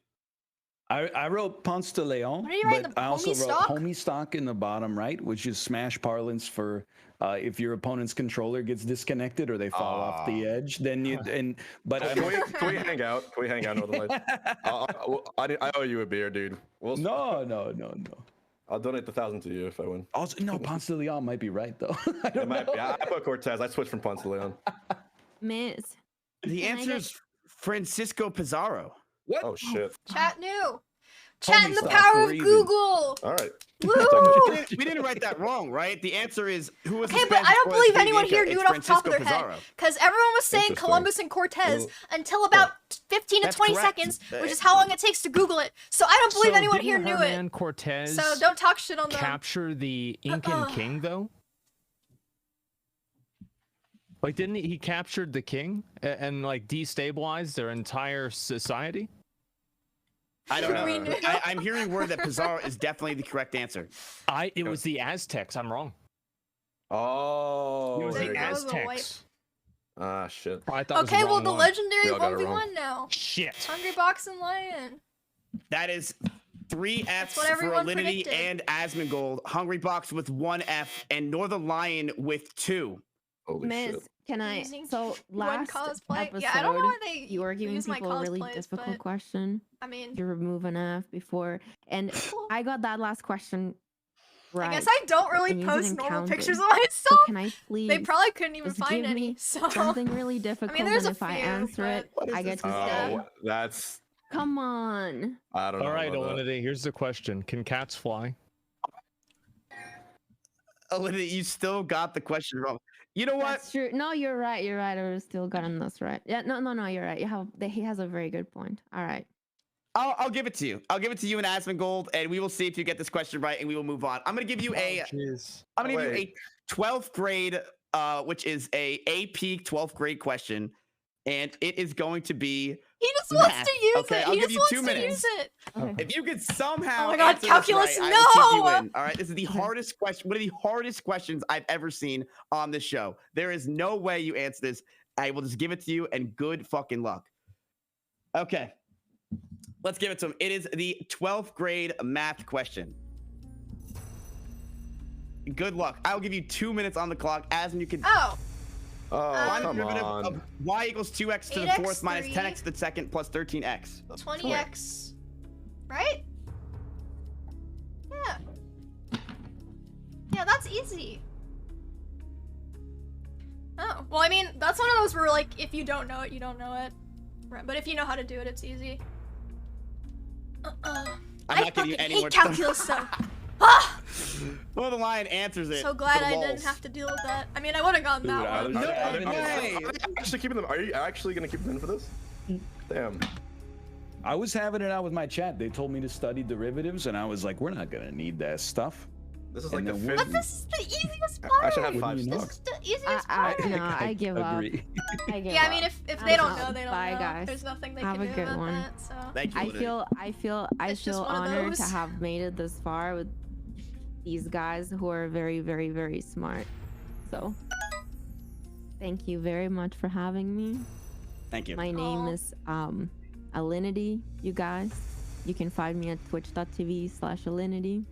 I wrote Ponce de Leon, What are you writing, but the I also homie wrote stock? homie stock in the bottom right, which is Smash parlance for if your opponent's controller gets disconnected or they fall off the edge, then you But can we hang out? Can we hang out, Northern Lights? I owe you a beer, dude. No. I'll donate the 1,000 to you if I win. Also, no, Ponce de Leon might be right though. It might be. I put Cortez. I switched from Ponce de Leon. Miss. The answer is Francisco Pizarro. What? Oh shit. Chat new. Chat in the stock, power of we're even. Google. All right. Woo! We didn't write that wrong, right? The answer is who was Okay, the but I Spanish don't believe explorer anyone Inca? here knew It's it off the top of their Francisco head. Pizarro. Because everyone was saying Interesting. Columbus and Cortez Well, until about 15 to That's 20 correct. seconds, which is how long it takes to Google it. So I don't believe anyone here knew Hernan it. Cortez So don't talk shit on them. capture the Incan king though? Like, didn't he captured the king and like destabilized their entire society? I don't know. I'm hearing word that Pizarro is definitely the correct answer. It was the Aztecs. I'm wrong. Oh. It was there the you go. Aztecs. Ah, shit. Oh, I thought it was Okay, the well wrong the one. legendary We all got it wrong. 1v1 now. Shit. Hungry Box and Lion. That is 3 Fs what for everyone Alinity predicted. and Asmongold. Hungry Box with 1 F and Northern Lion with 2. Holy Miss, shit. can I? Using So one last cosplay? episode, Yeah, I don't know why they you were giving use my people a really cosplays, difficult but, question. I mean, You remove an F before, and I got that last question right. I guess I don't really and you post didn't normal count pictures it. of So myself. can I please? They probably couldn't even just find give any. me So something really difficult, there's and a if I few, answer it, but- I get to Oh, say, that's. "Come on." I don't know. All right, about that. Alinity, here's the question: can cats fly? Alinity, you still got the question wrong. You know what? That's true. No, you're right. You're right. I would still gotten this right. Yeah. No. You're right. He has a very good point. All right. I'll give it to you. I'll give it to you and Asmongold, and we will see if you get this question right, and we will move on. I'm gonna give you a. I'm gonna give you a 12th grade, which is a AP 12th grade question, and it is going to be. He just wants math. to use Okay, it. I'll He give just you wants 2 to minutes. use it. Okay. If you could somehow. Oh my God, answer this calculus, right, I will keep you no! in. All right, this is the hardest question. One of the hardest questions I've ever seen on this show. There is no way you answer this. I will just give it to you, and good fucking luck. Okay, let's give it to him. It is the 12th grade math question. Good luck. I'll give you 2 minutes on the clock, as you can. Oh, Find the come derivative on. of y equals 2x to the 8x, fourth minus 3. 10x to the second plus 13x. 20x. Right? Yeah. Yeah, that's easy. Oh, well, I mean, that's one of those where, like, if you don't know it, you don't know it. Right, but if you know how to do it, it's easy. I'm I not giving you fucking any hate more calculus, though. Ah! Well, the lion answers it. So glad for the I didn't balls. have to deal with that. I mean, I would have gone Dude, that one. are way. they actually keeping them? Are you actually gonna keep them in for this? Damn. I was having it out with my chat. They told me to study derivatives, and I was like, we're not gonna need that stuff. This is And like the then fifth. But this is the easiest part. I should have What do 5 you stars. know? This is the easiest part. I give up. Agree. I give Yeah, I up. mean, if I'm they don't out. know, they don't Bye, know. guys. There's nothing they Have can a do good about one. that, so. Thank you. I Lily. It's just feel one of honored to those. have made it this far with these guys who are very, very, very smart. So, thank you very much for having me. Thank you. My name is Alinity, you guys. You can find me at twitch.tv/Alinity.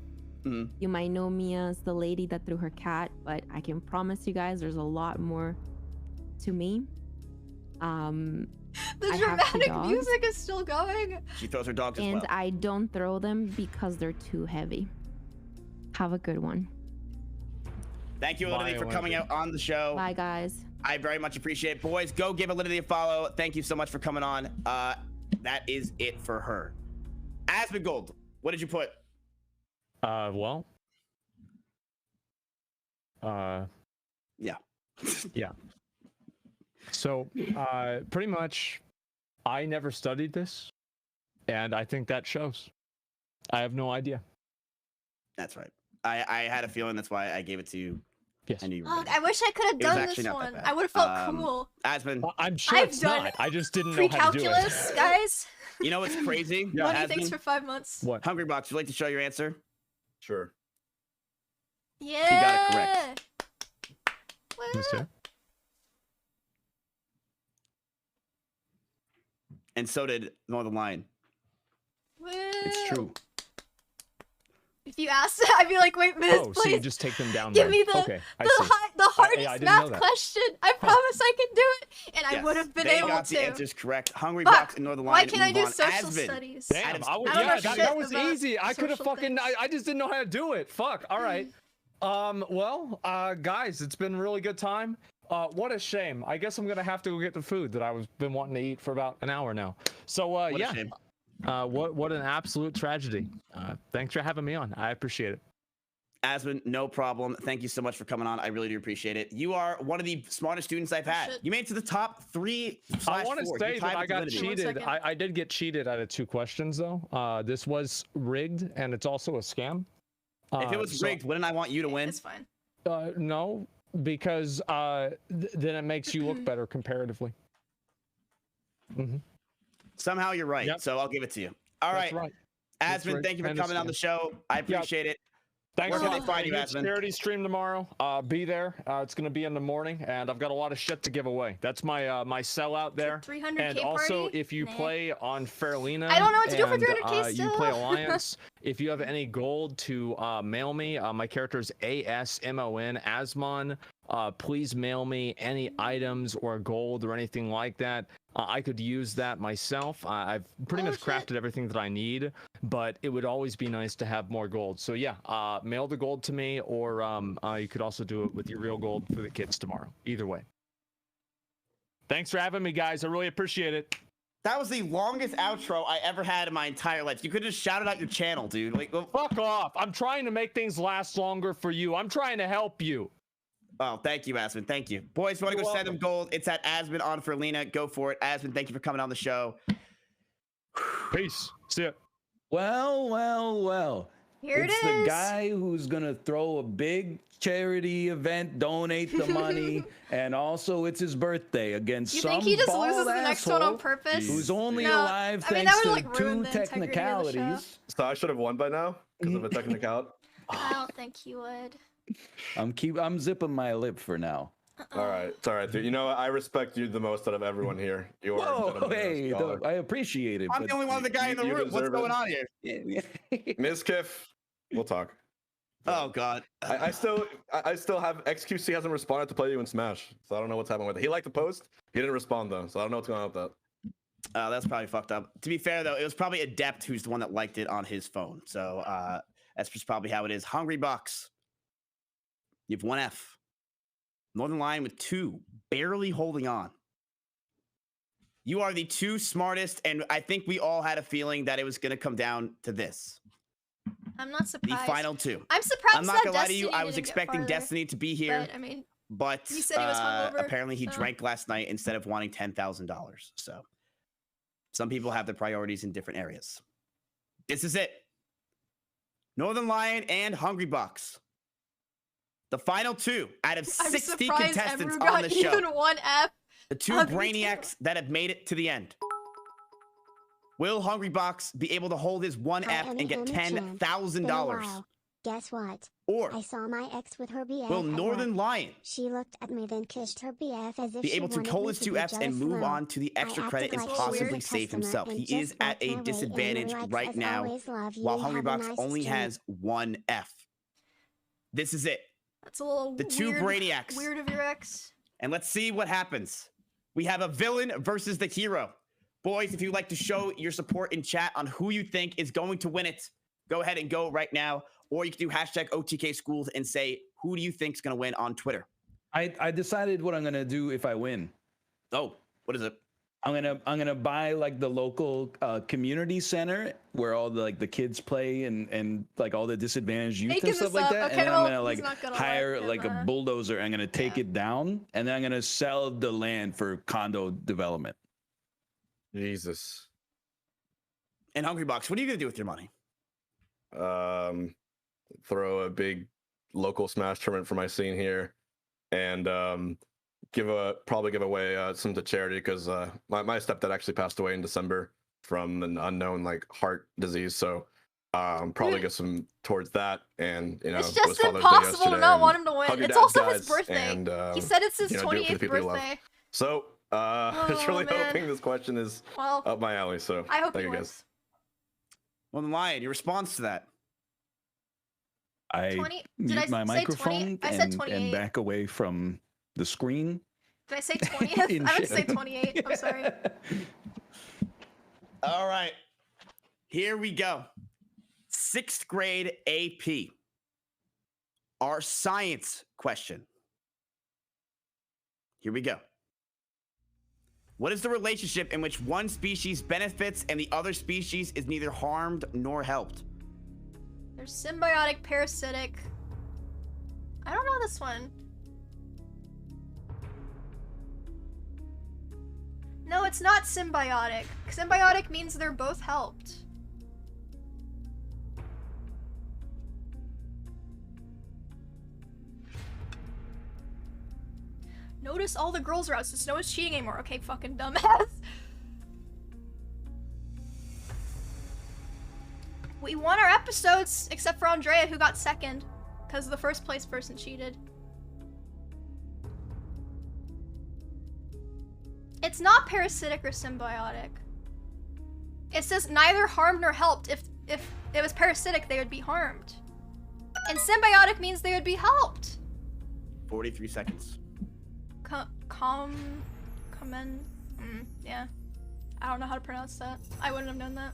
You might know me as the lady that threw her cat, but I can promise you guys there's a lot more to me. The I have 2 dramatic dogs, music is still going. She throws her dogs as and well. I don't throw them because they're too heavy. Have a good one. Thank you, Alinity, for coming out on the show. Bye, guys. I very much appreciate it. Boys, go give Alinity a follow. Thank you so much for coming on. That is it for her. Asmongold, what did you put? Well. Yeah. Yeah. So, pretty much, I never studied this, and I think that shows. I have no idea. That's right. I had a feeling that's why I gave it to you. Yes. I knew you were Oh, gonna- I wish I could have It was done actually this not that one. bad. I would have felt cool. Asmon, I'm sure I've it's done not. I just didn't know how to do it. Pre-calculus, guys. you know what's crazy? Money thanks for 5 months. What? Hungry Box, would you like to show your answer? Sure. Yeah. He got it correct. and so did Northern Lion. Woo. It's true. If you asked, I'd be like, wait, miss, Oh, please. so you just take them down Give there. me the Okay, I the, see. the hardest I didn't know math that. question. I promise I can do it, and I would have been they able got to. the answers correct. Hungry Fuck. Box and Northern Why Lion can't I move do on. social Asvin. studies? Damn, Adam's- I don't know that shit was about easy. I could have social fucking. I just didn't know how to do it. Fuck. All right. Well, guys, it's been a really good time. What a shame. I guess I'm gonna have to go get the food that I've been wanting to eat for about an hour now. So What yeah. a shame. What an absolute tragedy. Thanks for having me on. I appreciate it. Asvin, no problem. Thank you so much for coming on. I really do appreciate it. You are one of the smartest students I've had. Shit. You made it to the top 3/4. I want to say You that tied I with got Validity. cheated. I did get cheated out of 2 questions though. This was rigged and it's also a scam. If it was rigged, wouldn't I want you to win? It's fine. No, because then it makes you look better comparatively. Somehow you're right, Yep. so I'll give it to you. All That's right. right. That's Asvin, right. thank you for coming on the show. I appreciate it. Thanks Where a can lot. they find you, Huge Asvin? charity stream tomorrow. Be there. It's gonna be in the morning, and I've got a lot of shit to give away. That's my my sellout there. 300K And also, party? if you Nah. play on Fairlina, I don't know what to do for and, 300K you play still. Alliance. If you have any gold to mail me, my character is ASMON Asmon. Please mail me any items or gold or anything like that. I could use that myself. I've pretty much crafted everything that I need, but it would always be nice to have more gold. So yeah, mail the gold to me, or you could also do it with your real gold for the kids tomorrow. Either way. Thanks for having me, guys. I really appreciate it. That was the longest outro I ever had in my entire life. You could have just shouted out your channel, dude. Like, fuck off. I'm trying to make things last longer for you. I'm trying to help you. Oh, thank you, Asvin. Thank you. Boys, if you want to go send them gold, it's at Asvin on Ferlina. Go for it. Asvin, thank you for coming on the show. Peace. See ya. Well. Here it's it the is. guy who's gonna throw a big charity event, donate the money, and also it's his birthday against You some think he just bald loses the next one on asshole purpose? who's only No. alive I mean, thanks that to would, like, ruin two the integrity of the technicalities. So I should have won by now because of a technicality. I don't think he would. I'm zipping my lip for now. All right, it's all right, dude. You know what? I respect you the most out of everyone here. You are. a Whoa, gentleman and a hey, scholar. I appreciate it. I'm but the only one of the guy in the you room. What's deserve going it. on here? Ms. Kiff, we'll talk. Oh God. I still have XQC hasn't responded to play you in Smash, so I don't know what's happening with it. He liked the post, he didn't respond though, so I don't know what's going on with that. That's probably fucked up. To be fair though, it was probably Adept who's the one that liked it on his phone. So that's just probably how it is. Hungry Bucks. You have 1 F. Northern Lion with 2, barely holding on. You are the 2 smartest, and I think we all had a feeling that it was going to come down to this. I'm not The surprised. final 2. I'm surprised. I'm not that gonna lie to you. Destiny I was didn't get expecting farther, Destiny to be here, But I mean, but he said he was hungover, apparently he so- drank last night instead of wanting $10,000. So some people have their priorities in different areas. This is it. Northern Lion and Hungry Bucks. The final 2 out of I'm 60 surprised contestants Emru on got the show. even 1 F. The 2 Hungry brainiacs that have made it to the end. Will Hungry Bucks be able to hold his 1 F and get $10,000? Wow. Guess what? Or I saw my ex with her BF. will at Northern work. Lion She looked at me, then kissed her BF as if be she able to wanted hold me his to 2 be Fs and jealous move alone. on to the extra I credit acted and like she was possibly a save customer himself? and He just is at walked my a way, disadvantage and right as now, always, love you. while Hungry Have a Bucks nice only stream. has 1 F. This is it. That's a little The 2 weird, brainiacs. Weird of your ex. And let's see what happens. We have a villain versus the hero. Boys, if you'd like to show your support in chat on who you think is going to win it, go ahead and go right now. Or you can do hashtag OTK schools and say, who do you think is going to win on Twitter? I decided what I'm gonna do if I win. Oh, what is it? I'm gonna buy like the local community center where all the like the kids play and like all the disadvantaged youth Making and stuff this like up. that. Okay, and then well, I'm gonna he's like not gonna hire let like him, a bulldozer. I'm gonna take it down and then I'm gonna sell the land for condo development. Jesus. And Hungry Bucks, what are you gonna do with your money? Throw a big local Smash tournament for my scene here, and probably give away some to charity because my stepdad actually passed away in December from an unknown like heart disease. So probably get some towards that, and you know, It's it was just Father's Day impossible to yesterday, not and want him to win. hug your It's dad's also his dads, birthday. and, He said it's his you know, do it for the 28th people you love. birthday. So I was really hoping this question is up my alley. So I hope thank you guys. Well, then, Lion, your response to that? I 20? mute my microphone I said and 28. back away from the screen. Did I say 20th? I would say 28. I'm sorry. All right. Here we go. 6th grade AP. Our science question. Here we go. What is the relationship in which one species benefits and the other species is neither harmed nor helped? There's symbiotic, parasitic. I don't know this one. No, it's not symbiotic. Symbiotic means they're both helped. Notice all the girls are out, so no one's cheating anymore. Okay, fucking dumbass. We won our episodes, except for Andrea, who got second, because the first place person cheated. It's not parasitic or symbiotic. It says neither harmed nor helped. If it was parasitic, they would be harmed. And symbiotic means they would be helped. 43 seconds. Yeah. I don't know how to pronounce that. I wouldn't have known that.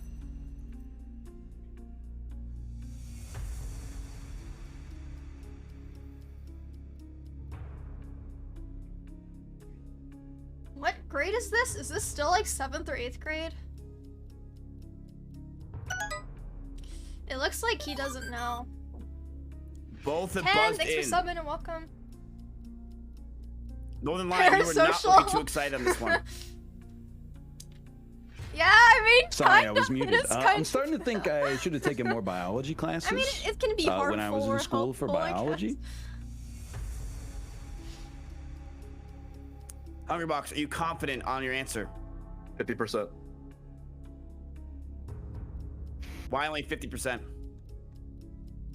What grade is this? Is this still like 7th or 8th grade? It looks like he doesn't know. Both have Ken, buzzed thanks in. for subbing and welcome. Northern Lion, you were not looking too excited on this one. Yeah, I mean, Sorry, I was muted. I'm starting to think I should have taken more biology classes. I mean, it can be harmful when I was in school for biology. Hungrybox, are you confident on your answer? 50%. Why only 50%?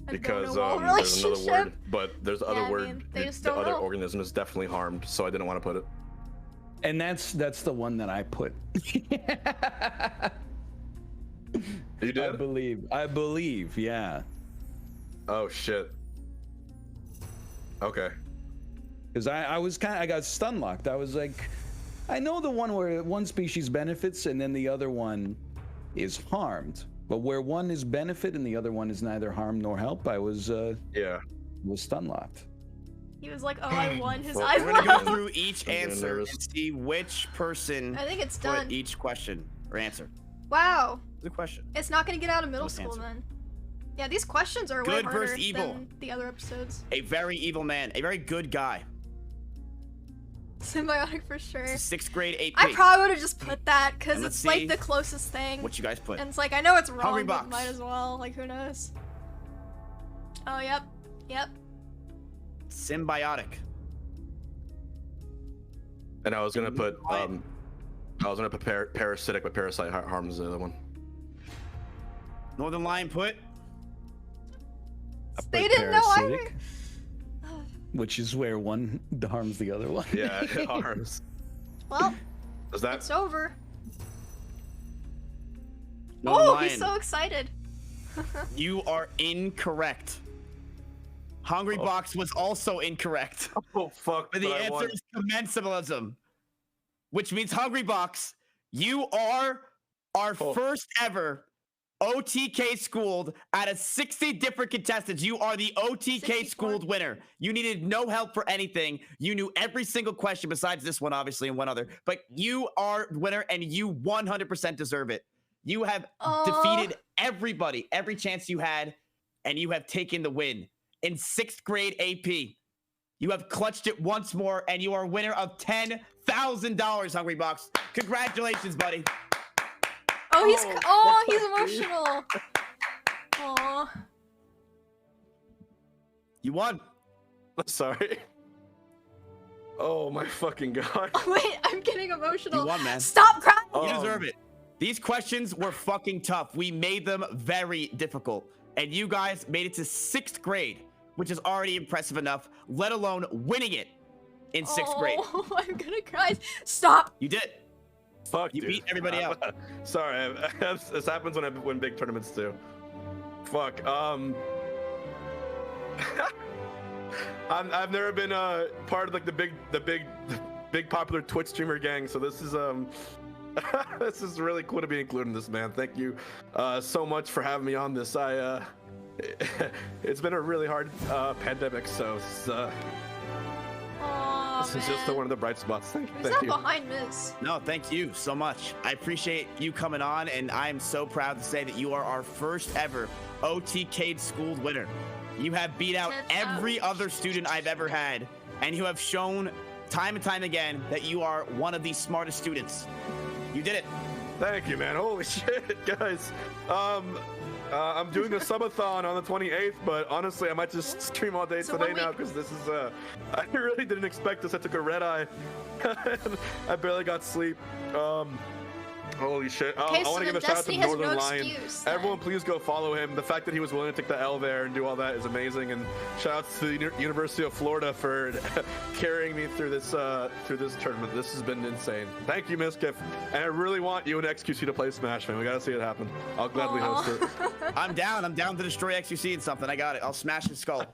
Because there's another word, but there's other word. The other organism is definitely harmed, so I didn't want to put it. And that's the one that I put. You did? I believe, yeah. Oh shit. Okay. Because I got stun locked. I was like, I know the one where one species benefits and then the other one is harmed. But where one is benefit and the other one is neither harm nor help, I was stun locked. He was like, "Oh, I won his eyebrow." We're gonna go through each answer and see which person I think it's put done. each question or answer. Wow. Good question. It's not gonna get out of middle school answer. then. Yeah, these questions are way Good harder versus evil. than the other episodes. A very evil man, a very good guy. Symbiotic for sure. 6th grade AP. I probably would have just put that because And let's it's like see the closest thing. what you guys put. And it's like, I know it's wrong, Hungrybox. but might as well. Like, who knows? Oh, yep. Yep. Symbiotic. And I was gonna put parasitic, but parasite harms the other one. Northern Lion put. They didn't know either. Which is where one harms the other one. Yeah, it harms. Well, Is that? it's over. Northern Oh, Lion, he's so excited. you are incorrect. Hungrybox was also incorrect. Oh fuck! But the answer is commensalism, which means Hungrybox, you are our first ever OTK schooled out of 60 different contestants. You are the OTK schooled winner. You needed no help for anything. You knew every single question besides this one, obviously, and one other. But you are winner, and you 100% deserve it. You have defeated everybody, every chance you had, and you have taken the win. In 6th grade AP, you have clutched it once more, and you are winner of $10,000, Hungrybox. Congratulations, buddy. Oh, he's emotional. Aw. You won. Sorry. Oh my fucking god. Wait, I'm getting emotional. You won, man. Stop crying. You deserve it. These questions were fucking tough. We made them very difficult. And you guys made it to 6th grade, which is already impressive enough, let alone winning it. in 6th grade. Oh, I'm gonna cry. Stop. You did. Fuck, you beat everybody out. Sorry, this happens when I win big tournaments too. Fuck. I've never been part of like the big popular Twitch streamer gang, so this is this is really cool to be included in this, man. Thank you so much for having me on this. It's been a really hard pandemic, so this is just one of the bright spots. Thank you. Behind Miz? No, thank you so much. I appreciate you coming on, and I'm so proud to say that you are our first ever OTK schooled winner. You have beat out every other student I've ever had, and you have shown time and time again that you are one of the smartest students. You did it. Thank you, man. Holy shit, guys. I'm doing a subathon on the 28th, but honestly, I might just stream all day today now because this is I really didn't expect this. I took a red eye. I barely got sleep. Holy shit. I want to give a shout out to Northern Lion. Everyone, please go follow him. The fact that he was willing to take the L there and do all that is amazing. And shout out to the University of Florida for carrying me through this tournament. This has been insane. Thank you, Miskiff. And I really want you and XQC to play Smash, man. We got to see it happen. I'll gladly host it. I'm down. I'm down to destroy XQC and something. I got it. I'll smash his skull.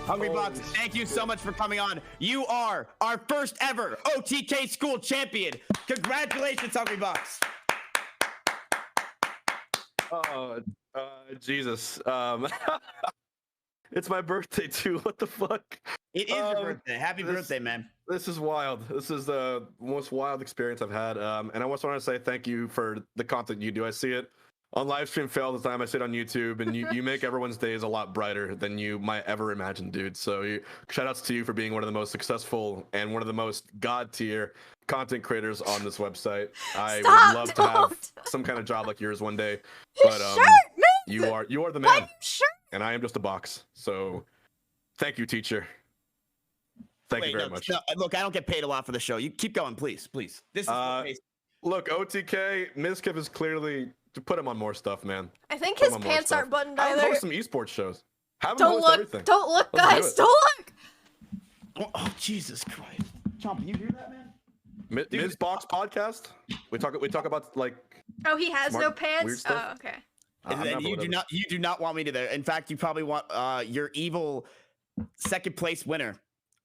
Hungry Box, thank you so much for coming on. You are our first ever OTK school champion. Congratulations, Hungry Box. Oh, Jesus. It's my birthday too. What the fuck? It is your birthday. Happy birthday, man. This is wild. This is the most wild experience I've had. And I just want to say thank you for the content you do. I see it on live stream fail the time. I see it on YouTube, and you make everyone's days a lot brighter than you might ever imagine, dude. So shout outs to you for being one of the most successful and one of the most god tier content creators on this website. I would love to have some kind of job like yours one day. But you are the man. And I am just a box. So thank you, teacher. Thank you very much. No, look, I don't get paid a lot for the show. You keep going, please. This is look, OTK, Miskiff is clearly to put him on more stuff, man. I think his pants aren't buttoned either. Have him host some esports shows. Have him don't host look, everything. don't look, guys, don't look. Oh, Jesus Christ. Chomp, you hear that, man? Ms. Box podcast. We talk about like. Oh, he has no pants. Oh, okay. And you do not want me to there. In fact, you probably want your evil second place winner,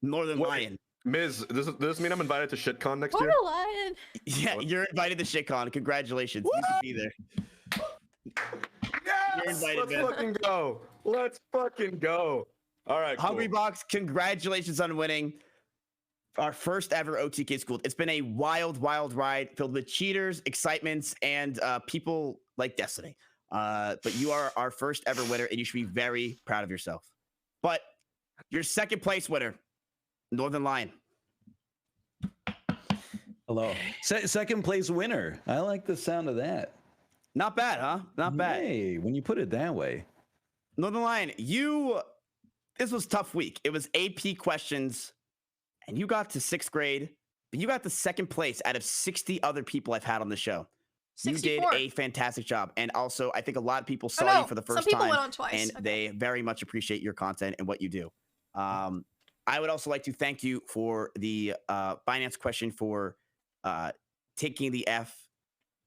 Northern Lion. Miz, does this mean I'm invited to ShitCon next year? Northern Lion. Yeah, you're invited to ShitCon. Congratulations. You can be there. Yes! You're invited, Let's man. fucking go. Let's fucking go. All right, Hungry Box, congratulations on winning our first ever OTK school. It's been a wild, wild ride filled with cheaters, excitements, and people like Destiny. But you are our first ever winner, and you should be very proud of yourself. But your second place winner, Northern Lion. Hello. Second place winner. I like the sound of that. Not bad, huh? Not bad. Hey, when you put it that way. Northern Lion, this was a tough week. It was AP questions, and you got to 6th grade, but you got the second place out of 60 other people I've had on the show. 64. You did a fantastic job. And also, I think a lot of people saw you for the first time. Went on twice. And they very much appreciate your content and what you do. I would also like to thank you for the finance question for taking the F.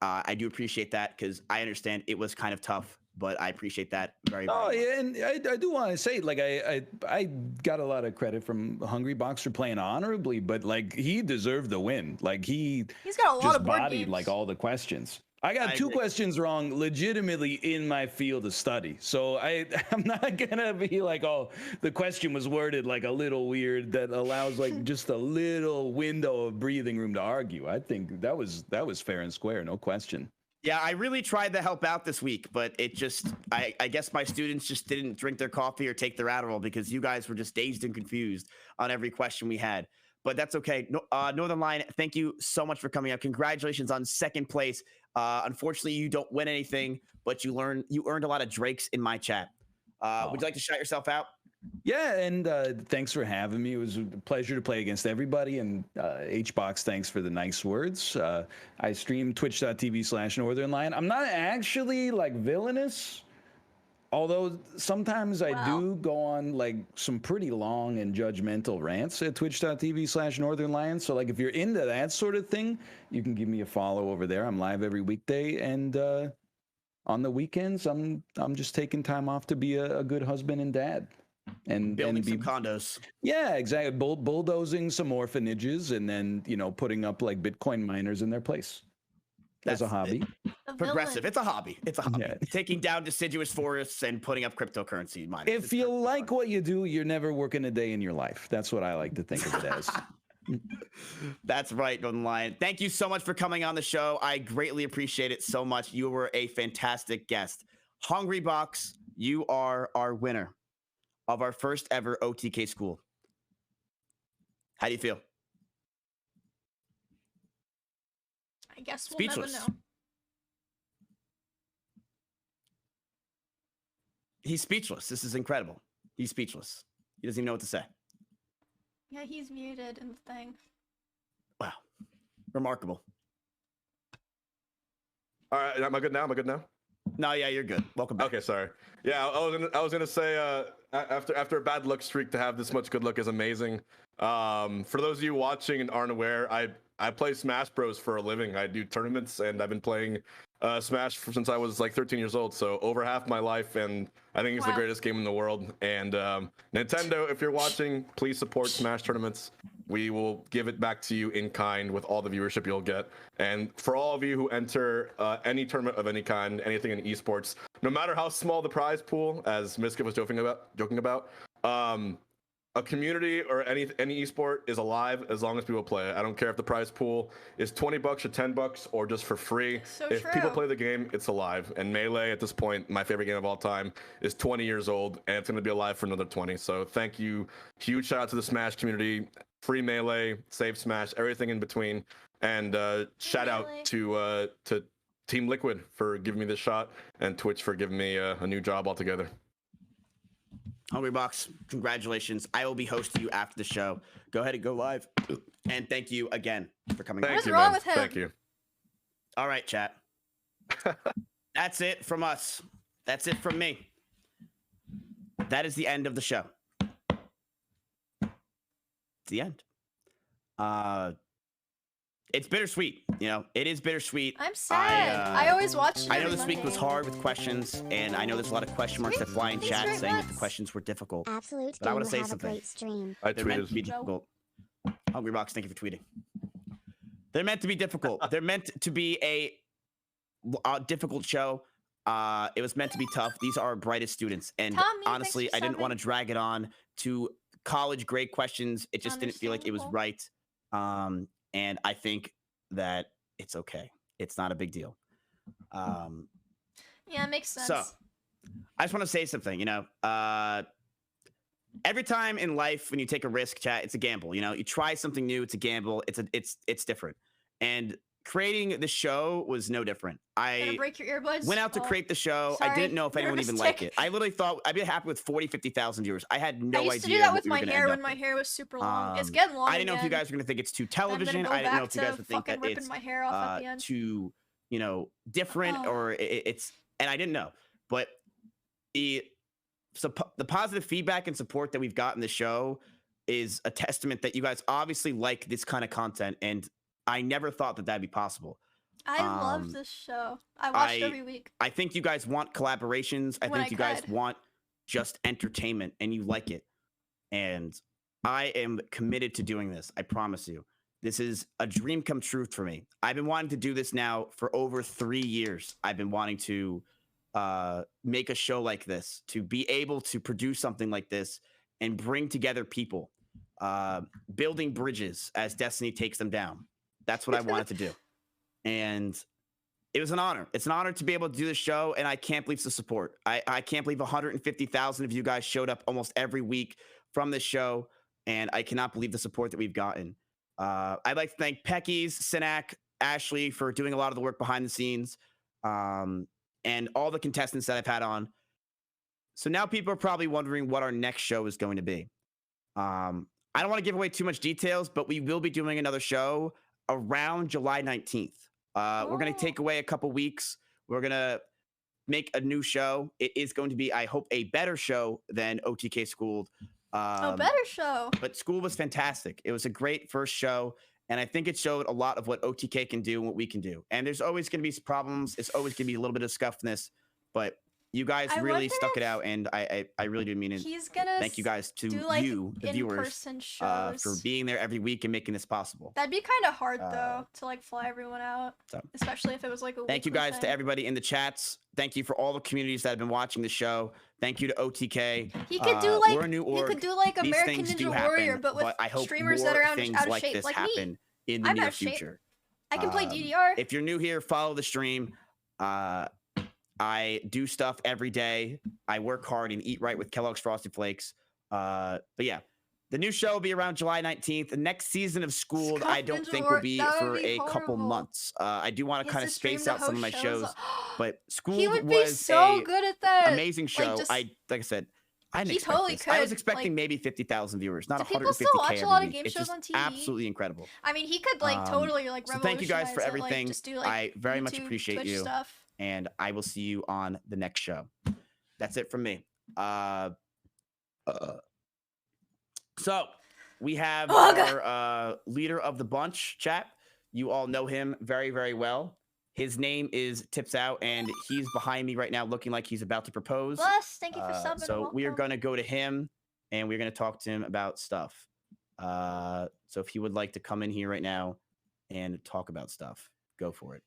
I do appreciate that because I understand it was kind of tough, but I appreciate that very much. Oh, yeah, and I do want to say, like, I got a lot of credit from Hungry Box for playing honorably, but like he deserved the win. Like he's got a lot of board bodied games. like all the questions. I got two questions wrong legitimately in my field of study. So I'm not gonna be like, oh, the question was worded like a little weird that allows like just a little window of breathing room to argue. I think that was fair and square, no question. Yeah, I really tried to help out this week, but it just, I guess my students just didn't drink their coffee or take their Adderall because you guys were just dazed and confused on every question we had. But that's okay. Northern Lion, thank you so much for coming up. Congratulations on second place. Unfortunately, you don't win anything, but you earned a lot of Drakes in my chat. Would you like to shout yourself out? Yeah, and thanks for having me. It was a pleasure to play against everybody. And HBox, thanks for the nice words. I stream twitch.tv/Northern Lion. I'm not actually like villainous. Although sometimes I do go on like some pretty long and judgmental rants at twitch.tv/northernlions. So like if you're into that sort of thing, you can give me a follow over there. I'm live every weekday, and on the weekends I'm just taking time off to be a good husband and dad. And building some condos. Yeah, exactly. Bulldozing some orphanages, and then putting up like Bitcoin miners in their place. As a hobby. Progressive. It's a hobby. It's a hobby. Yeah. Taking down deciduous forests and putting up cryptocurrency miners. If you like what you do, you're never working a day in your life. That's what I like to think of it as. That's right, Golden Lion. Thank you so much for coming on the show. I greatly appreciate it so much. You were a fantastic guest. Hungry Box, you are our winner of our first ever OTK school. How do you feel? I guess we'll never know. He's speechless. This is incredible. He's speechless. He doesn't even know what to say. Yeah, he's muted in the thing. Wow. Remarkable. All right, am I good now? No, yeah, you're good. Welcome back. Okay, sorry. Yeah, I was gonna say after a bad luck streak, to have this much good luck is amazing. For those of you watching and aren't aware, I play Smash Bros for a living. I do tournaments, and I've been playing Smash since I was like 13 years old, so over half my life, and I think it's the greatest game in the world. And Nintendo, if you're watching, please support Smash tournaments. We will give it back to you in kind with all the viewership you'll get. And for all of you who enter any tournament of any kind, anything in esports, no matter how small the prize pool, as Miska was joking about, a community or any esport is alive as long as people play it. I don't care if the prize pool is $20 or $10 or just for free. If people play the game, it's alive. And Melee, at this point, my favorite game of all time, is 20 years old, and it's going to be alive for another 20. So thank you. Huge shout out to the Smash community. Free Melee, save Smash, everything in between. And shout out to Team Liquid for giving me this shot, and Twitch for giving me a new job altogether. Hungry Box, congratulations. I will be hosting you after the show. Go ahead and go live. And thank you again for coming. What's wrong with him? Thank you. All right, chat. That's it from us. That's it from me. That is the end of the show. It's the end. It's bittersweet, it is bittersweet. I'm sad. I always watch it. I know this week was hard with questions, and I know there's a lot of question marks that fly in chat saying that the questions were difficult. Absolute. But I want to say something. Great stream. They're meant to be difficult. Hungry Box, thank you for tweeting. They're meant to be difficult. They're meant to be a difficult show. It was meant to be tough. These are our brightest students, and honestly, I didn't want to drag it on to college grade questions. It just didn't feel like it was right. And I think that it's okay. It's not a big deal. Yeah, it makes sense. So, I just want to say something. Every time in life when you take a risk, chat, it's a gamble. You try something new, it's a gamble. It's different. And creating the show was no different. Gonna break your earbuds? Went out to create the show. Sorry, I didn't know if anyone even liked it. I literally thought I'd be happy with 40, 50,000 viewers. I had no idea. I used to do that with my hair when my hair was super long. It's getting long. I didn't know if you guys were gonna think it's too television. I didn't know if you guys would think that it's my hair off at the end. Too, different or it's. And I didn't know, but the positive feedback and support that we've gotten the show is a testament that you guys obviously like this kind of content, and I never thought that that'd be possible. I love this show. I watch it every week. I think you guys want collaborations. I think you guys want just entertainment, and you like it. And I am committed to doing this. I promise you. This is a dream come true for me. I've been wanting to do this now for over 3 years. I've been wanting to make a show like this, to be able to produce something like this and bring together people, building bridges as Destiny takes them down. That's what I wanted to do. And it was an honor. It's an honor to be able to do this show, and I can't believe the support. I can't believe 150,000 of you guys showed up almost every week from this show, and I cannot believe the support that we've gotten. I'd like to thank Peckies, Sinak, Ashley for doing a lot of the work behind the scenes, and all the contestants that I've had on. So now people are probably wondering what our next show is going to be. I don't want to give away too much details, but we will be doing another show around July 19th. We're going to take away a couple weeks. We're going to make a new show. It is going to be, I hope, a better show than OTK Schooled. A better show. But School was fantastic. It was a great first show. And I think it showed a lot of what OTK can do and what we can do. And there's always going to be problems. It's always going to be a little bit of scuffness. But you guys really stuck it out. And I really do mean it. He's gonna thank you guys to you, the viewers, for being there every week and making this possible. That'd be kind of hard, though, to like fly everyone out. Especially if it was like a Thank you guys to everybody in the chats. Thank you for all the communities that have been watching the show. Thank you to OTK. He could do like we're a new org. He could do like These American things do Ninja happen, Warrior, but with I hope streamers more that are out things of like shape, this like happen me. in the I'm near out of shape. future. I can play DDR. If you're new here, follow the stream. I do stuff every day. I work hard and eat right with Kellogg's Frosted Flakes. But yeah, the new show will be around July 19th. The next season of Schooled, I don't think will be for a couple months. I do want to kind of space out some of my shows, but Schooled He would be so good at that. Amazing show. Like I said, I didn't expect this. I was expecting maybe 50,000 viewers, not 150K. People still watch a lot of game it's shows just on TV. absolutely incredible. I mean, he could like totally like So thank you guys for revolutionize it, everything. Like, just do, like, I very much YouTube, appreciate Twitch you. Stuff. And I will see you on the next show. That's it from me. So we have our leader of the bunch, chat. You all know him very, very well. His name is Tips Out, and he's behind me right now looking like he's about to propose. Bless, thank you for subbing. So we are going to go to him, and we're going to talk to him about stuff. So if he would like to come in here right now and talk about stuff, go for it.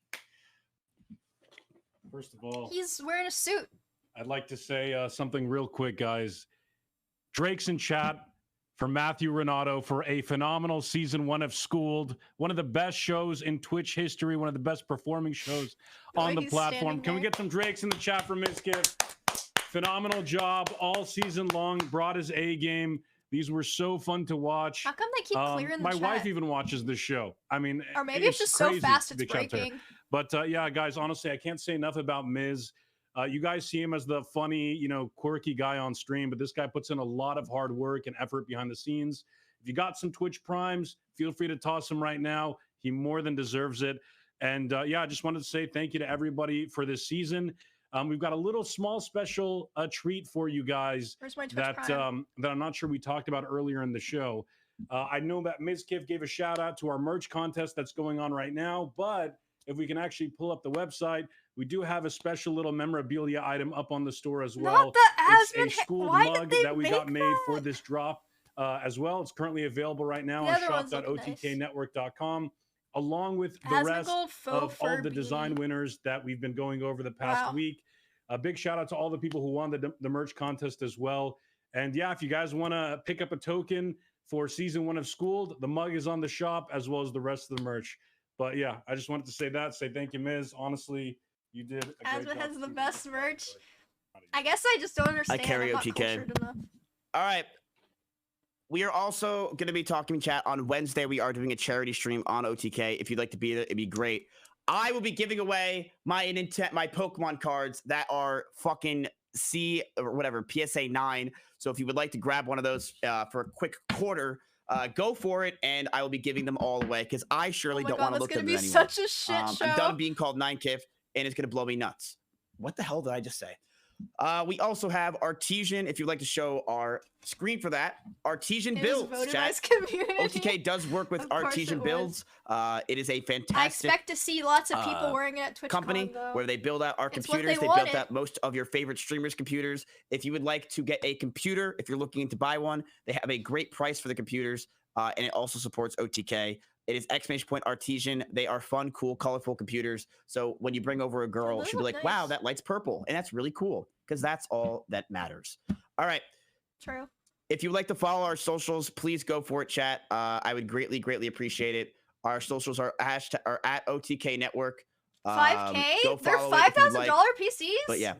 First of all, he's wearing a suit. I'd like to say something real quick, guys. Drake's in chat for Matthew Renato for a phenomenal season 1 of Schooled, one of the best shows in Twitch history, one of the best performing shows on the platform. Can we get some Drakes in the chat for Mizkif? Phenomenal job all season long, brought his A game. These were so fun to watch. How come they keep clearing the my chat? wife even watches this show. I mean, or maybe it's just so crazy fast the it's chat's there. breaking. But yeah, guys, honestly, I can't say enough about Miz. You guys see him as the funny, quirky guy on stream, but this guy puts in a lot of hard work and effort behind the scenes. If you got some Twitch Primes, feel free to toss him right now. He more than deserves it. And yeah, I just wanted to say thank you to everybody for this season. We've got a little small special treat for you guys that I'm not sure we talked about earlier in the show. I know that Mizkif gave a shout out to our merch contest that's going on right now, but if we can actually pull up the website, we do have a special little memorabilia item up on the store as well. Not the it's a Schooled mug that we got made for this drop as well. It's currently available right now on shop.otknetwork.com, along with the rest of all the design winners that we've been going over the past week. A big shout out to all the people who won the merch contest as well. And yeah, if you guys want to pick up a token for season 1 of Schooled, the mug is on the shop as well as the rest of the merch. But yeah, I just wanted to say thank you, Miz. Honestly, you did a great job. Has the best merch. I guess I just don't understand. I carry I'm not OTK. cultured enough. All right. We are also going to be talking chat on Wednesday. We are doing a charity stream on OTK. If you'd like to be there, it'd be great. I will be giving away my Pokemon cards that are fucking PSA 9. So if you would like to grab one of those for a quick quarter, go for it, and I will be giving them all away because I surely don't want to look at them anymore. It's gonna be such a shit show. I'm done being called 9kif, and it's gonna blow me nuts. What the hell did I just say? We also have Artesian. If you'd like to show our screen for that, Artesian builds. Chat. OTK does work with Artesian builds. It is a fantastic. I expect to see lots of people wearing it at TwitchCon, company though. where they build out our computers. They built out most of your favorite streamers' computers. If you would like to get a computer, if you're looking to buy one, they have a great price for the computers, and it also supports OTK. It is ! Artesian. They are fun, cool, colorful computers. So when you bring over a girl, she'll be like, wow, that light's purple. And that's really cool because that's all that matters. All right. True. If you would like to follow our socials, please go for it, chat. I would greatly, greatly appreciate it. Our socials are at OTK Network. 5K? They're $5,000 PCs? But yeah,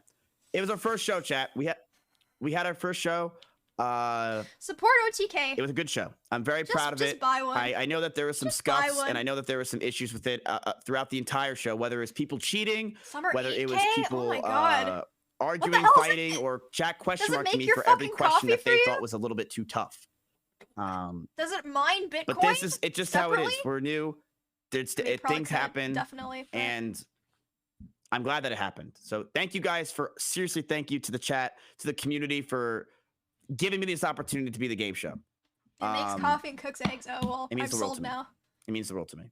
it was our first show, chat. We had our first show. Support OTK. It was a good show. I'm very proud of it. Just buy one. I know that there was some scuffs, and I know that there were some issues with it throughout the entire show, whether it was people cheating, whether it was people arguing, fighting, or chat question marking me for every question that they thought was a little bit too tough. Does it mine Bitcoin? But it's just how it is. We're new. Things happen. Definitely. And I'm glad that it happened. So thank you guys seriously, thank you to the chat, to the community for giving me this opportunity to be the game show. It makes coffee and cooks eggs. Oh, well, I'm sold now. It means the world to me.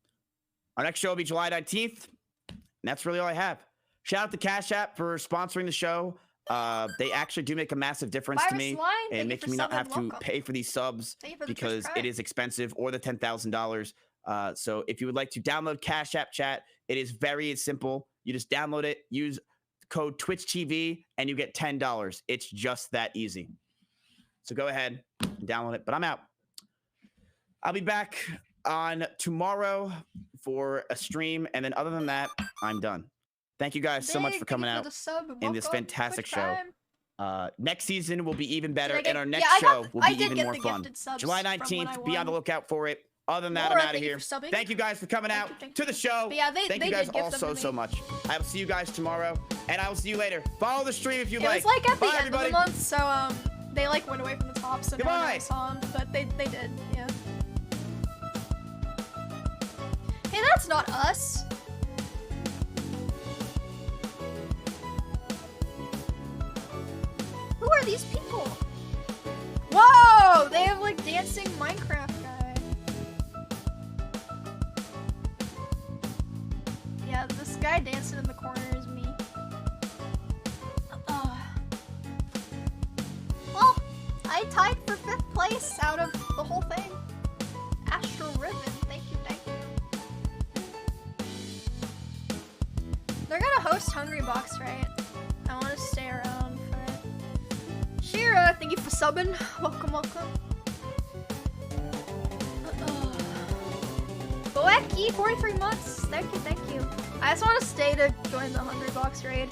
Our next show will be July 19th. And that's really all I have. Shout out to Cash App for sponsoring the show. They actually do make a massive difference to me and making me not have to pay for these subs because it is expensive, or the $10,000. So if you would like to download Cash App chat, it is very simple. You just download it, use code TwitchTV, and you get $10. It's just that easy. So go ahead and download it. But I'm out. I'll be back on tomorrow for a stream, and then other than that, I'm done. Thank you guys so much for coming out in this fantastic show. Next season will be even better, and our next show will be even more fun. July 19th, be on the lookout for it. Other than that, I'm out of here. Thank you guys for coming out to the show. Thank you guys all so much. I will see you guys tomorrow, and I will see you later. Follow the stream if you like. It was like at the end of the month, so they like went away from the top, so goodbye. No one saw them, but they did, yeah. Hey, that's not us. Who are these people? Whoa! They have like dancing Minecraft guy. Yeah, this guy dancing in the corner is me. Well, I tied for 5th place out of the whole thing. Astral Ribbon, thank you. They're gonna host Hungry Box, right? I want to stay around for it. Shira, thank you for subbing. Welcome. Boeki, 43 months. Thank you. I just want to stay to join the Hungry Box raid.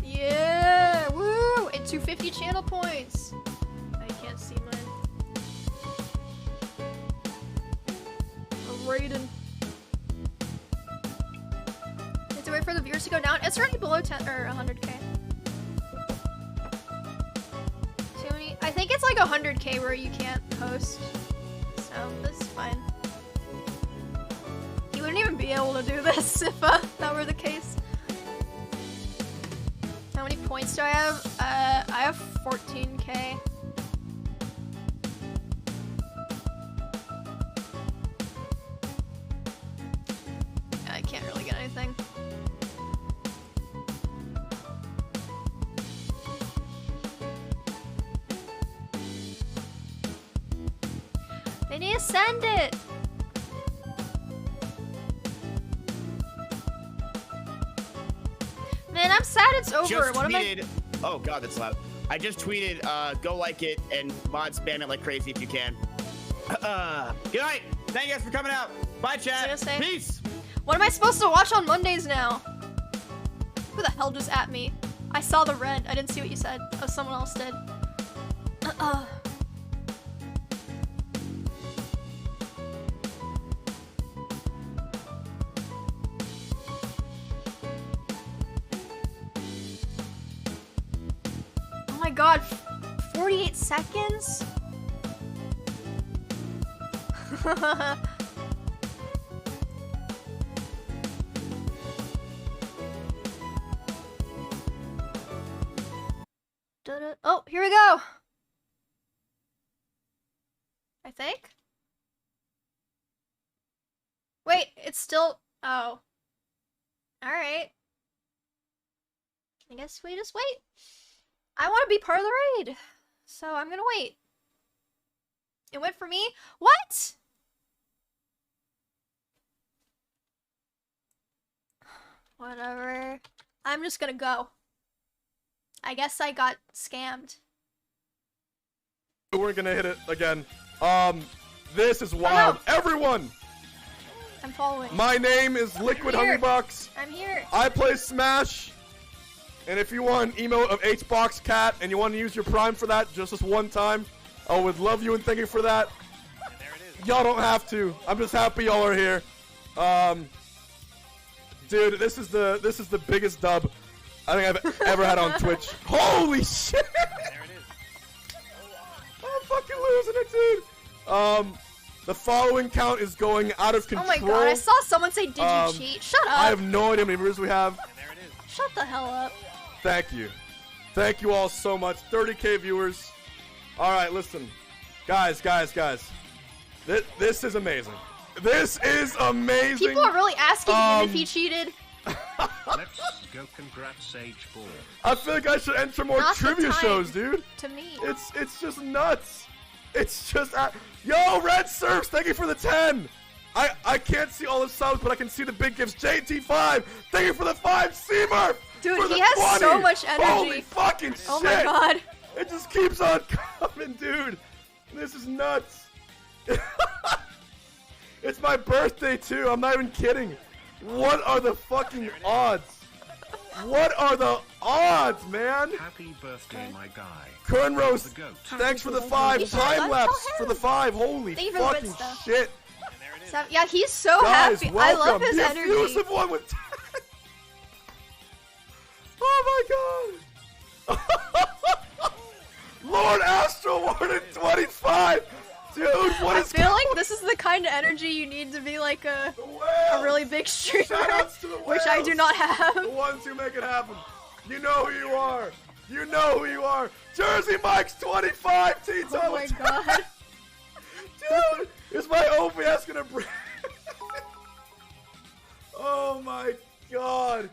Yeah, woo! And 250 channel points. I can't see mine. Raiden. It's a way for the viewers to go down. It's already below 10 or 100k. Too many. I think it's like 100k where you can't post. So that's fine. You wouldn't even be able to do this if that were the case. How many points do I have? I have 14k. I can't really get anything. They need to send it! Man, I'm sad it's over. What am I? Oh god, that's loud. I just tweeted, go like it and mod spam it like crazy if you can. Good night. Thank you guys for coming out. Bye, chat. Peace. What am I supposed to watch on Mondays now? Who the hell just at me? I saw the red. I didn't see what you said. Oh, someone else did. Oh my god, 48 seconds? Oh, here we go. I think. Wait, it's still. Oh. Alright. I guess we just wait. I want to be part of the raid, so I'm gonna wait. It went for me? What? Whatever. I'm just gonna go. I guess I got scammed. We're gonna hit it again. This is wild. Everyone! I'm following. My name is Liquid Hungrybox. I'm here. I play Smash. And if you want an emote of HBoxCat and you want to use your Prime for that just this one time, I would love you and thank you for that. Y'all don't have to. I'm just happy y'all are here. Dude, this is the biggest dub I think I've ever had on Twitch. Holy shit! I'm fucking losing it, dude. The following count is going out of control. Oh my god, I saw someone say, did you cheat? Shut up. I have no idea how many viewers we have. Shut the hell up. Thank you. Thank you all so much. 30K viewers. Alright, listen. Guys. This is amazing. This is amazing. People are really asking him if he cheated. Let's go congrats Sage Ball. I feel like I should enter more Not the trivia time shows, dude. To me. It's just nuts. It's just yo, Red Surfs, thank you for the 10. I can't see all the subs, but I can see the big gifts. JT5, thank you for the 5. C-Murph, dude, he has 20. so much energy. Holy fucking shit. Oh my god. It just keeps on coming, dude. This is nuts. It's my birthday too. I'm not even kidding. What are the fucking odds? What are the odds, man? Happy birthday, my guy. Kernrose, thanks for the 5. Time lapse for the 5. Holy Thank you for the fucking good stuff. shit. Yeah, he's so Guys, happy. welcome. I love his The energy. effusive one with 10. Oh my god. Lord Astro Warden 25. Dude, what is I feel like this is the kind of energy you need to be like a really big streamer, Shoutouts to the which I do whales. not have. The ones who make it happen. You know who you are. You know who you are. Jersey Mike's 25. Tito. Oh my god. Dude, is my OBS gonna break? Oh my god.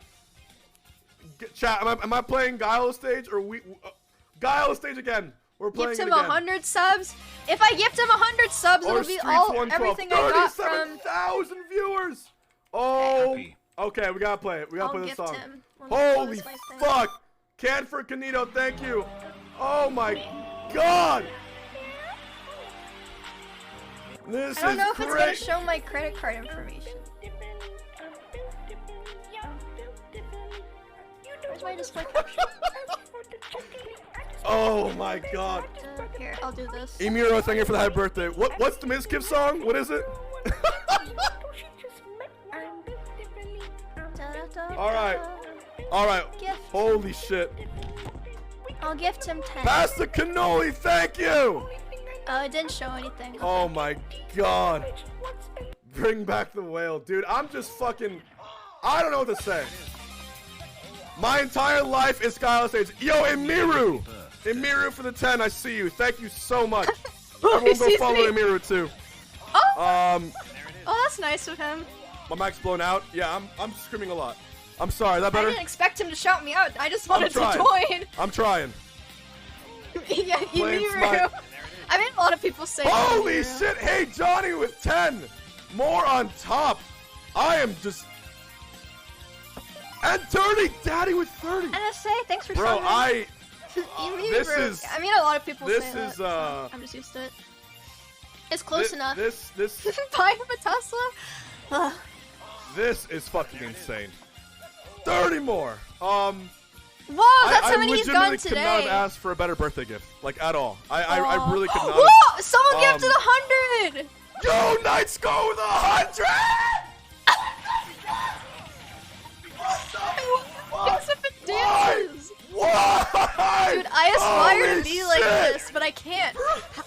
Chat, am I playing Guile stage or Guile stage again? We're playing Gift him it again. 100 subs. If I gift him 100 subs, Or it'll be Streets all 112. everything I got from. 37,000 viewers. Oh, okay, we gotta play it. We gotta I'll play this gift song. him. Holy fuck! Canford Canito, thank you. Oh my god! This I don't is know if it's great. gonna show my credit card information. Where's my display caption? Oh my god. Here, I'll do this. Emiro, thank you for the happy birthday. What's the Mizkiff song? What is it? Alright. Alright. Gift. Holy shit. I'll gift him 10. Pass the cannoli, thank you! It didn't show anything. Oh my god. Bring back the whale. Dude, I'm just fucking... I don't know what to say. My entire life is Skylar Stage. Yo, Emiru! Emiru for the 10, I see you. Thank you so much. Everyone go follow Emiru too. Oh, that's nice of him. My mic's blown out. Yeah, I'm screaming a lot. I'm sorry, is that I better? didn't expect him to shout me out. I just wanted to trying. join. I'm trying. Yeah, Playing Emiru. Smite. I mean, a lot of people say Holy Emiru. shit! Hey, Johnny with 10! More on top. I am just... And Dirty Daddy with 30! NSA, thanks for Bro, showing Emiru. This is... I mean, a lot of people this say is, that, so I'm just used to it. It's close enough. This Buy him a Tesla? Ugh. This is fucking insane. 30 more. Whoa, that's how many he's I gone legitimately could not have today. asked for a better birthday gift, like at all. I really could not. Whoa! Someone gifted 100. Yo, Knights go with 100. It's if it dances. Why? Dude, I aspire Holy to be like shit. this, but I can't.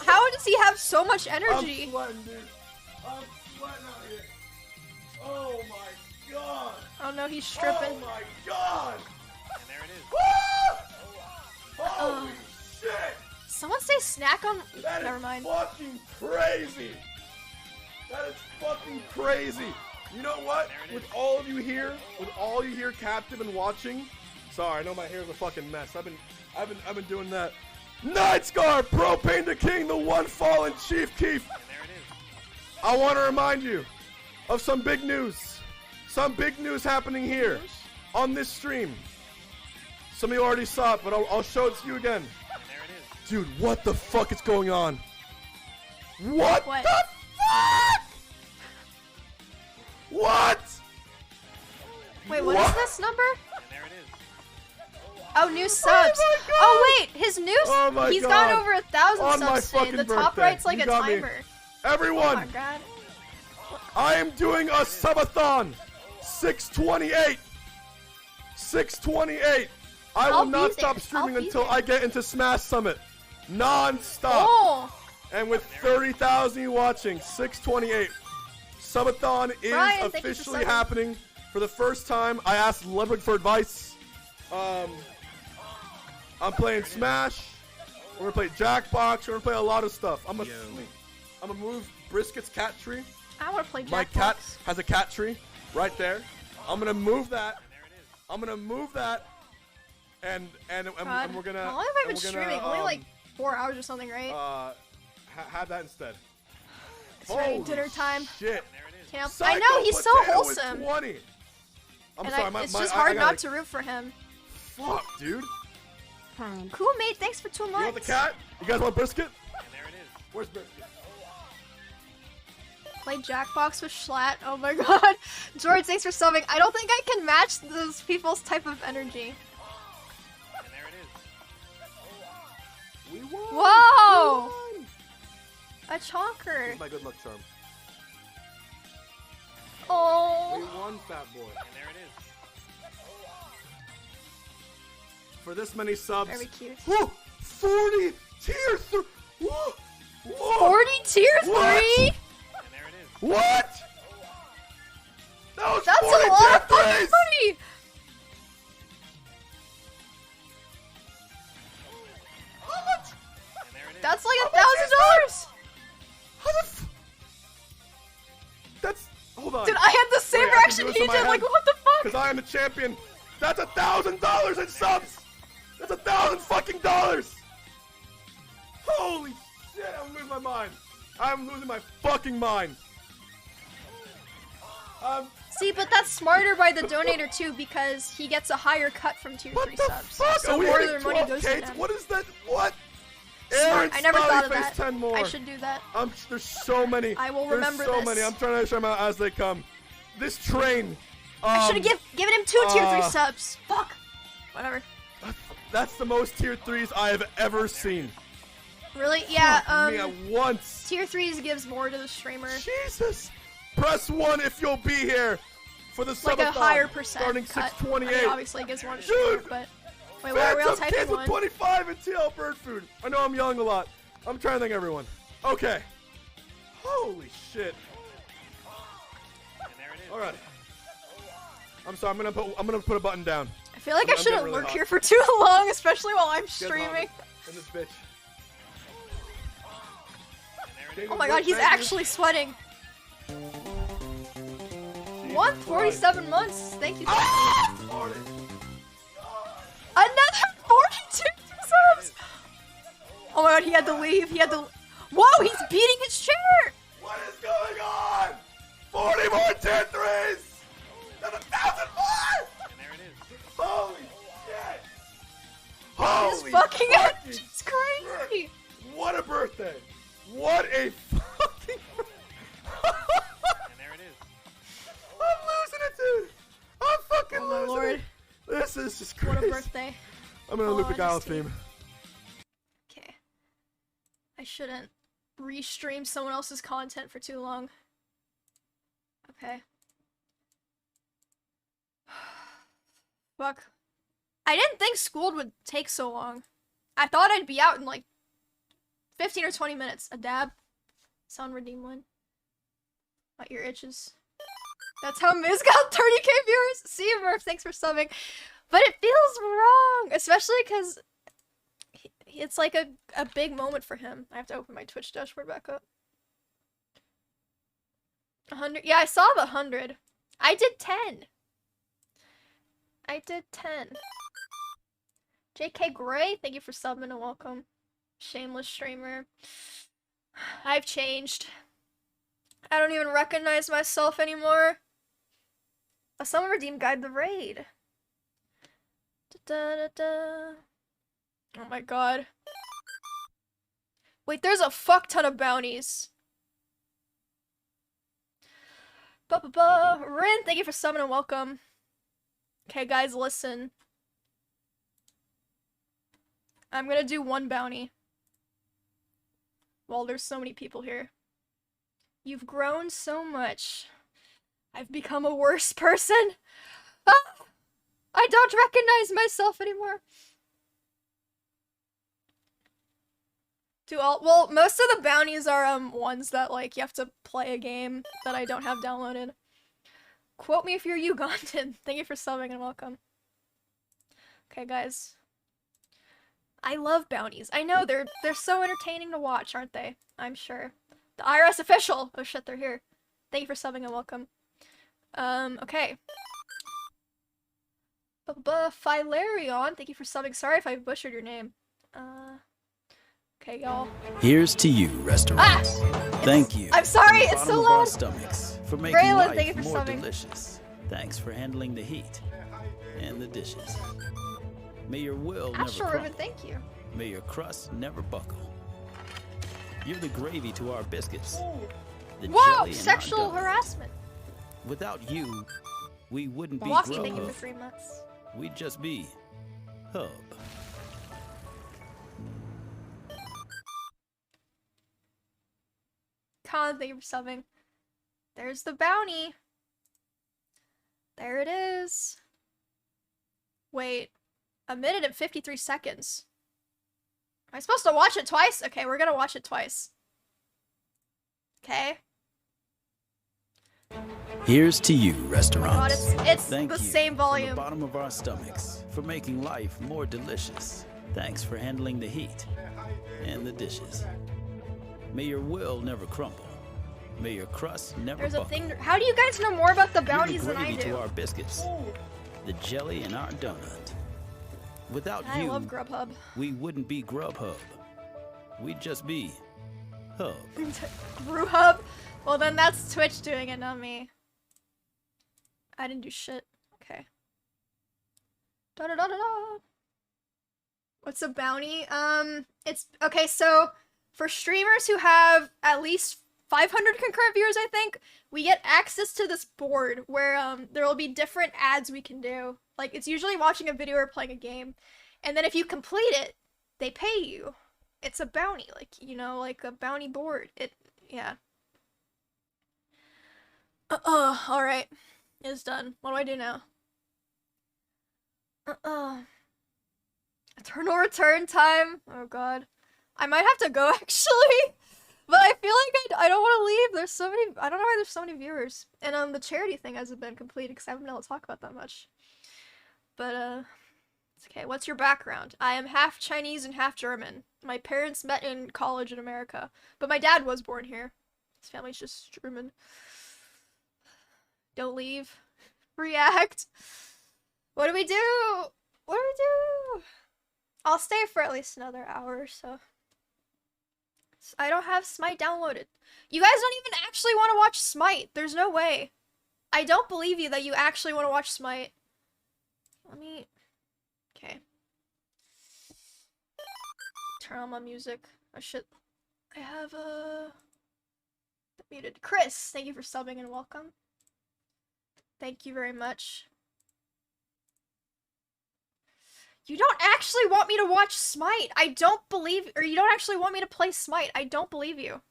How does he have so much energy? I'm sweating, dude. I'm sweating out here. Oh my god. Oh no, he's stripping. Oh my god. And there it is. Holy shit. Someone say snack on. That Never is mind. fucking crazy. That is fucking crazy. You know what? With all of you here, captive and watching. Sorry, I know my hair's a fucking mess. I've been doing that. Nightscar, Propane the King, the one fallen Chief Keef. I want to remind you of some big news. Some big news happening here on this stream. Some of you already saw it, but I'll show it to you again. Dude, what the fuck is going on? What the fuck? What? Wait, what is this number? Oh, new subs. Oh, wait, his new. He's got over 1,000 On my subs today. fucking The top birthday. right's like You a got me. timer. Everyone, Oh my god. I am doing a subathon. 628. 628. I will not stop streaming until I get into Smash Summit. Non-stop. Oh. And with 30,000 you watching, 628. Subathon is Ryan, officially happening for the first time. I asked Ludwig for advice. I'm playing Smash. We're gonna play Jackbox. We're gonna play a lot of stuff. I'm gonna move Brisket's cat tree. I wanna play Jackbox. My cat has a cat tree right there. I'm gonna move that. I'm gonna move that. And we're gonna. How long have I been streaming? Only like 4 hours or something, right? Have that instead. It's already dinner time. Shit. I know, he's so wholesome. 20. I'm sorry, it's just hard not to root for him. Fuck, dude. Fine. Cool, mate. Thanks for 2 months. You want the cat? You guys want Brisket? And there it is. Where's Brisket? Play Jackbox with Schlatt. Oh my god. George, thanks for subbing. I don't think I can match those people's type of energy. And there it is. We won. Whoa! We won. A chonker. This is my good luck charm. Oh. We won, fat boy. And there it is. For this many subs. Very cute. Woo! 40 tier 3. Whoa! 40 tier 3? What? That was That's 40 a lot tier of fucking 3s! money! How much? That's like $1,000! How the f... That's... Hold on. Dude, I had the same Wait, I can reaction do he this in did, my like head. what the fuck? Because I am the champion. That's $1,000 in subs! That's $1,000 fucking dollars! Holy shit, I'm losing my mind. I'm losing my fucking mind. See, but that's smarter by the donator too, because he gets a higher cut from tier 3 subs. Fuck, So are we more of hitting their money 12 goes to K? them. What is that? What? Smart. Aaron I never thought of Smiley that. Face 10 more. I should do that. There's so many. I will There's remember so this. many. I'm trying to show them out as they come. This train. I should have given him 2 tier 3 subs. Fuck. Whatever. That's the most tier 3s I have ever seen. Really? Yeah, Me at once. tier 3s gives more to the streamer. Jesus. Press 1 if you'll be here for the Like a subathon, higher percent starting cut. 628. I mean, obviously it gives more to the streamer, but... Wait, why are we all Phantom typing Kids with one? 25 and TL Bird Food. I know I'm yelling a lot. I'm trying to thank everyone. Okay. Holy shit. All right. I'm sorry. I'm gonna put a button down. I feel like I I'm shouldn't getting really lurk hot. here for too long, especially while I'm Get streaming. hot in this bitch. Oh my god, he's actually sweating. 147 months. Thank you. Another 42 subs. Oh my god, he had to leave. He had to. Whoa, he's beating his chair. What is going on? 40 more tier 3s. That's 1,000 more. And there it is. Holy shit. Holy fucking fucking it's crazy. What a birthday. What a fucking And there it is. I'm losing it, dude. I'm fucking Oh my losing lord. it. This is just crazy. What a birthday. I'm gonna loop the Guile Honesty. theme. Okay. I shouldn't restream someone else's content for too long. Okay. Fuck. I didn't think Schooled would take so long. I thought I'd be out in like 15 or 20 minutes. A dab. Sound redeem one. My ear itches. That's how Miz got 30k viewers. See you, Murph. Thanks for subbing. But it feels wrong, especially because it's like a big moment for him. I have to open my Twitch dashboard back up. 100. Yeah, I saw the 100. I did 10. I did 10. JK Gray, thank you for subbing and welcome. Shameless streamer. I've changed. I don't even recognize myself anymore. Someone redeemed Guide the Raid. Oh my god. Wait, there's a fuck ton of bounties. Rin, thank you for subbing and welcome. Okay, guys, listen. I'm gonna do one bounty. Well, there's so many people here. You've grown so much. I've become a worse person. Ah! I don't recognize myself anymore. Well, most of the bounties are ones that like you have to play a game that I don't have downloaded. Quote me if you're Ugandan. Thank you for subbing and welcome. Okay, guys. I love bounties. I know they're so entertaining to watch, aren't they? I'm sure. The IRS official. Oh shit, they're here. Thank you for subbing and welcome. Okay. Philarion, thank you for subbing. Sorry if I butchered your name. Okay, y'all. Here's to you, restaurants. Thank you. I'm sorry, from the it's so bottom of our loud. stomachs for making Braylon, thank you life for more subbing. delicious. Thanks for handling the heat and the dishes. May your will never Astral crumble. Ribbon, thank you. May your crust never buckle. You're the gravy to our biscuits. The Whoa! jelly in our Sexual donuts. harassment. Without you, we wouldn't be Bosky, thank you Grubhub. for 3 months. We'd just be Hub. Colin, thank you for subbing. There's the bounty. There it is. Wait. 1 minute and 53 seconds. Am I supposed to watch it twice? Okay, we're gonna watch it twice. Okay. Here's to you, Oh God, restaurants. it's Thank the you same from volume. the bottom of our stomachs for making life more delicious. Thanks for handling the heat and the dishes. May your will never crumble. May your crust never There's a buckle. thing. How do you guys know more about the You're bounties the than I gravy do? to our biscuits. The jelly in our donut. Without I you, love Grubhub. we wouldn't be Grubhub. We'd just be Hub. Grubhub? Well, then that's Twitch doing it, not me. I didn't do shit. Okay. Da da da da da. What's a bounty? It's okay. So for streamers who have at least 500 concurrent viewers, I think we get access to this board where there will be different ads we can do. Like it's usually watching a video or playing a game, and then if you complete it, they pay you. It's a bounty, like you know, like a bounty board. Yeah. All right, it's done. What do I do now? Eternal return time. Oh God, I might have to go actually, but I feel like I don't want to leave. There's so many. I don't know why there's so many viewers, and the charity thing hasn't been completed because I haven't been able to talk about that much. But it's okay. What's your background? I am half Chinese and half German. My parents met in college in America, but my dad was born here. His family's just German. Don't leave. React. What do we do? What do we do? I'll stay for at least another hour or so. I don't have Smite downloaded. You guys don't even actually want to watch Smite. There's no way. I don't believe you that you actually want to watch Smite. Let me... Okay. Turn on my music. Oh shit. I have muted. Chris, thank you for subbing and welcome. Thank you very much. You don't actually want me to watch Smite. I don't believe, or you don't actually want me to play Smite. I don't believe you.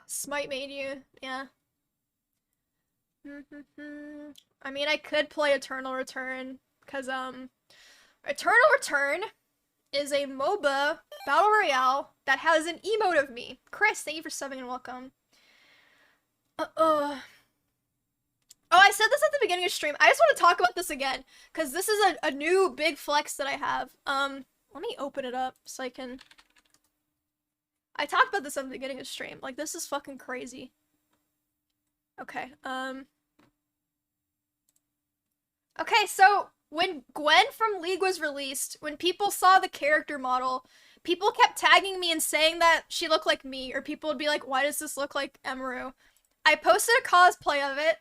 Smite made you, yeah. I mean, I could play Eternal Return, because, Eternal Return is a MOBA Battle Royale that has an emote of me. Chris, thank you for subbing and welcome. Oh, I said this at the beginning of stream. I just want to talk about this again, because this is a new big flex that I have. Let me open it up so I can... I talked about this at the beginning of stream. Like, this is fucking crazy. Okay, okay, so when Gwen from League was released, when people saw the character model, people kept tagging me and saying that she looked like me, or people would be like, why does this look like Emaru? I posted a cosplay of it.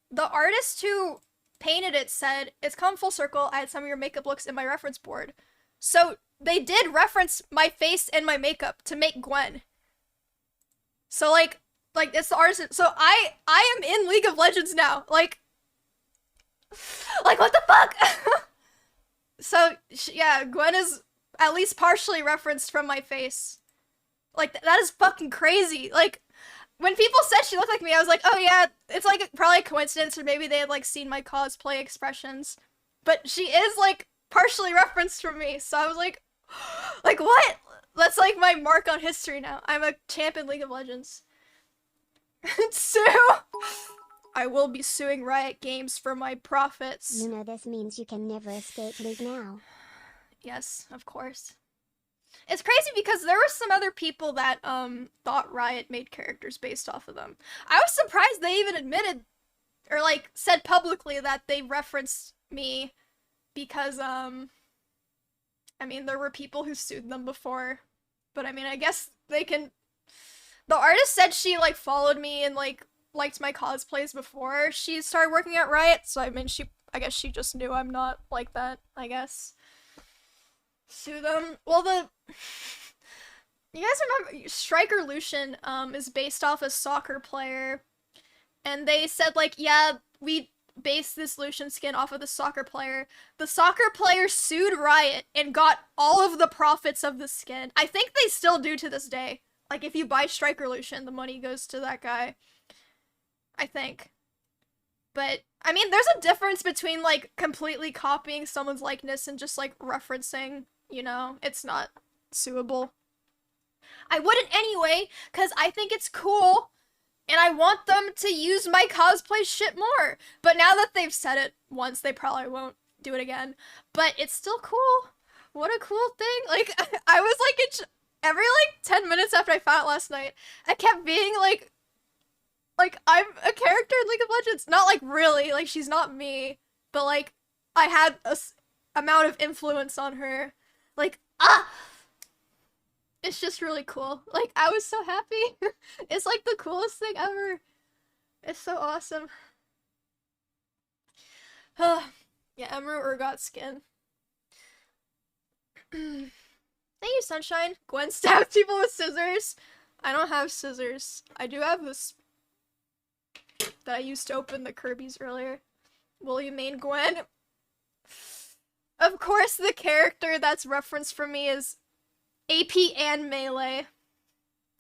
The artist who painted it said, it's come full circle, I had some of your makeup looks in my reference board. So they did reference my face and my makeup to make Gwen. So like it's the artist. So I am in League of Legends now. Like what the fuck? So yeah, Gwen is at least partially referenced from my face. Like that is fucking crazy. Like when people said she looked like me, I was like, oh yeah, it's like probably a coincidence, or maybe they had like seen my cosplay expressions. But she is like partially referenced from me, so I was like what? That's like my mark on history now. I'm a champ in League of Legends. Sue! I will be suing Riot Games for my profits. You know this means you can never escape League now. Yes, of course. It's crazy because there were some other people that thought Riot made characters based off of them. I was surprised they even admitted or like said publicly that they referenced me because I mean there were people who sued them before, but I mean I guess they can. The artist said she like followed me and like liked my cosplays before she started working at Riot, so I mean I guess she just knew I'm not like that, I guess. Sue them. Well, you guys remember Striker Lucian is based off a soccer player, and they said like, yeah, we based this Lucian skin off of the soccer player. The soccer player sued Riot and got all of the profits of the skin. I think they still do to this day. Like if you buy Striker Lucian, the money goes to that guy. I think. But I mean, there's a difference between like completely copying someone's likeness and just like referencing, you know, it's not suable. I wouldn't anyway, because I think it's cool, and I want them to use my cosplay shit more. But now that they've said it once, they probably won't do it again. But it's still cool. What a cool thing. Like, I was like, every like 10 minutes after I found it last night, I kept being like I'm a character in League of Legends. Not like really, like she's not me, but like I had a amount of influence on her. Like, it's just really cool. Like, I was so happy. It's like the coolest thing ever. It's so awesome. Yeah, Emerald Urgot skin. Thank you, Sunshine. Gwen stabs people with scissors. I don't have scissors. I do have this that I used to open the Kirby's earlier. Will you main Gwen? Of course, the character that's referenced for me is AP and Melee.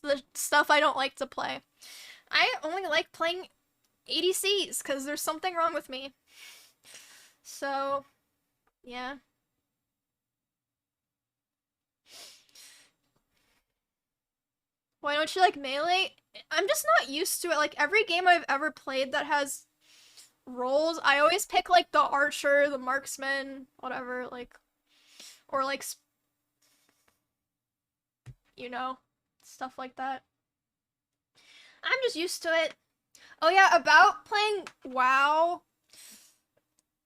The stuff I don't like to play. I only like playing ADCs because there's something wrong with me. So, yeah. Why don't you like Melee? I'm just not used to it. Like, every game I've ever played that has roles, I always pick, like, the archer, the marksman, whatever, like, or, like, you know, stuff like that. I'm just used to it. Oh yeah, about playing WoW,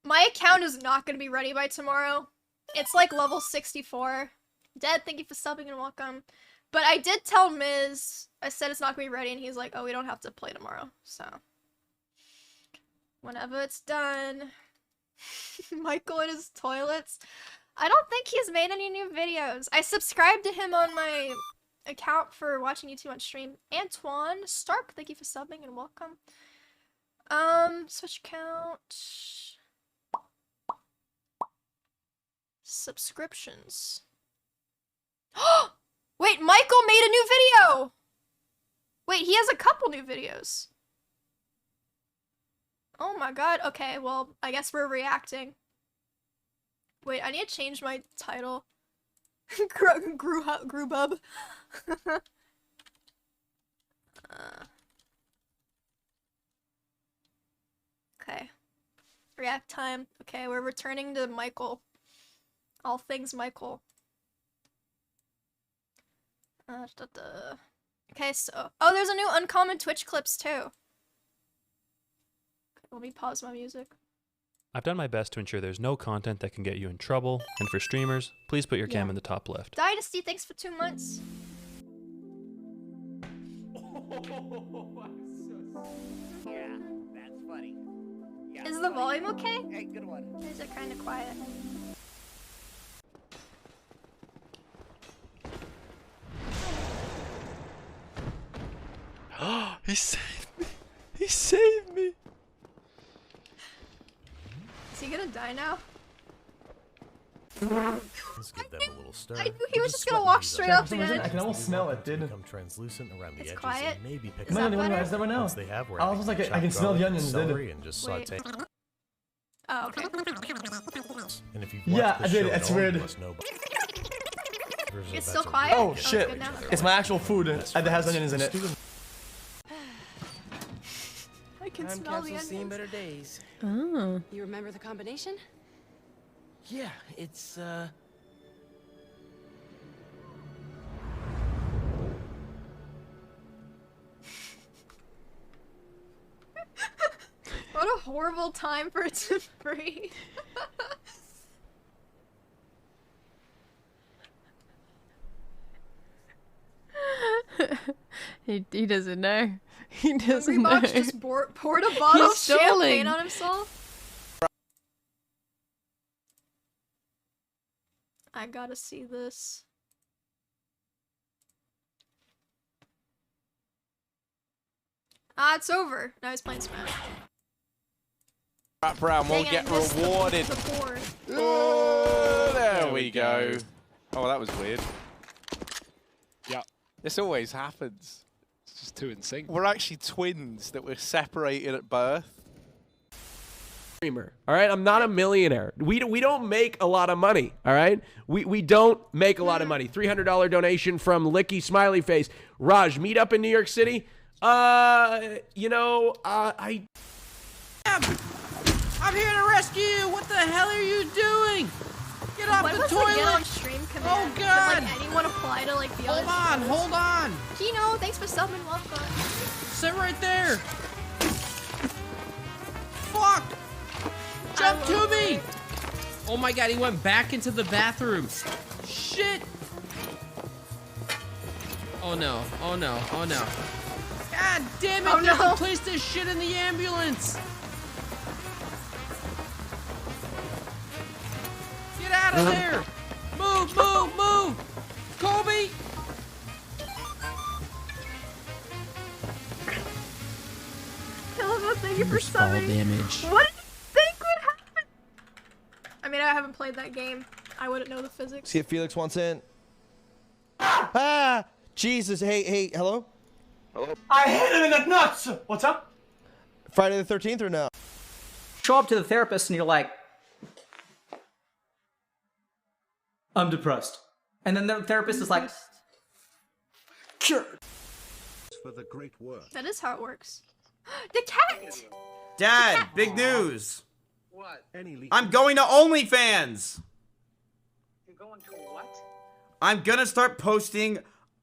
my account is not going to be ready by tomorrow. It's, like, level 64. Dead, thank you for subbing and welcome. But I did tell Miz, I said it's not gonna be ready, and he's like, oh, we don't have to play tomorrow, so. Whenever it's done. Michael and his toilets. I don't think he's made any new videos. I subscribed to him on my account for watching YouTube on stream. Antoine Stark, thank you for subbing and welcome. Switch account. Subscriptions. Wait, Michael made a new video! Wait, he has a couple new videos. Oh my god, okay, well, I guess we're reacting. Wait, I need to change my title. Grubub. Okay. React time. Okay, we're returning to Michael. All things Michael. Okay, so... Oh, there's a new uncommon Twitch clips, too. Okay, let me pause my music. I've done my best to ensure there's no content that can get you in trouble, and for streamers, please put your cam in the top left. Dynasty, thanks for 2 months. Yeah, that's funny. Yeah, Is the volume okay? Hey, good one. Or is it kind of quiet? He saved me! He saved me! Is he gonna die now? Just give them a little stir. I knew he was just gonna walk straight up the edge. I can almost smell it, dude. Become translucent around the edges. Quiet. And maybe pick Is that better? Once they have, I was like, I can smell the onions, dude. and just saute. Oh, okay. And if you've Yeah, watched I the did. show It's at all, you weird. must know It's still quiet? Oh it's shit! good now? It's my actual food that has onions in it. I can smell the onions. better days. Oh. You remember the combination? Yeah, it's What a horrible time for it to breathe. He doesn't know. He doesn't know. Reeboks just poured a bottle of champagne stalling. on himself. I gotta see this. Ah, it's over. Now he's playing Smash. Rat Brown will Dang it, get I missed rewarded. the pour. Oh, there we go. Oh, that was weird. Yeah. This always happens. It's just too in sync. We're actually twins that were separated at birth. Streamer, all right? I'm not a millionaire. We don't make a lot of money, all right? We don't make a lot of money. $300 donation from Licky Smiley Face. Raj, meet up in New York City. You know, I'm here to rescue you! What the hell are you doing? Get off What the was toilet! the get on stream command? Oh god! Did, like, anyone apply to like the other Hold on! Kino, thanks for subbing, welcome. Sit right there! Fuck! Jump to me! Oh my god, he went back into the bathroom. Shit! Oh no, oh no, oh no. God damn it, Oh, there's no. a place to shit in the ambulance! Get out of there! Move, move, move! Kobe! Hello, thank you for Fall subbing. damage. What did you think would happen? I mean, I haven't played that game. I wouldn't know the physics. See if Felix wants in. Ah! Jesus, hey, hello? Hello? I hit him in the nuts! What's up? Friday the 13th or no? Show up to the therapist and you're like, I'm depressed. And then the therapist is like, For the great work. That is how it works. The cat! Dad, big news. What? I'm going to OnlyFans. You're going to what? I'm gonna start posting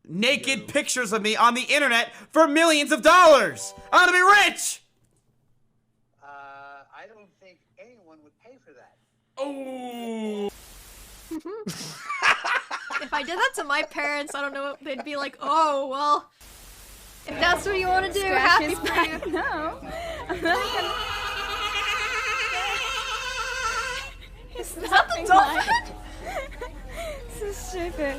naked pictures of me on the internet for millions of dollars. I'm gonna be rich. I don't think anyone would pay for that. Oh. If I did that to my parents, I don't know, they'd be like, oh, well, if that's what you want to do, Scratch happy his for back. you. No. I'm not gonna... Is that the dolphin? This is stupid.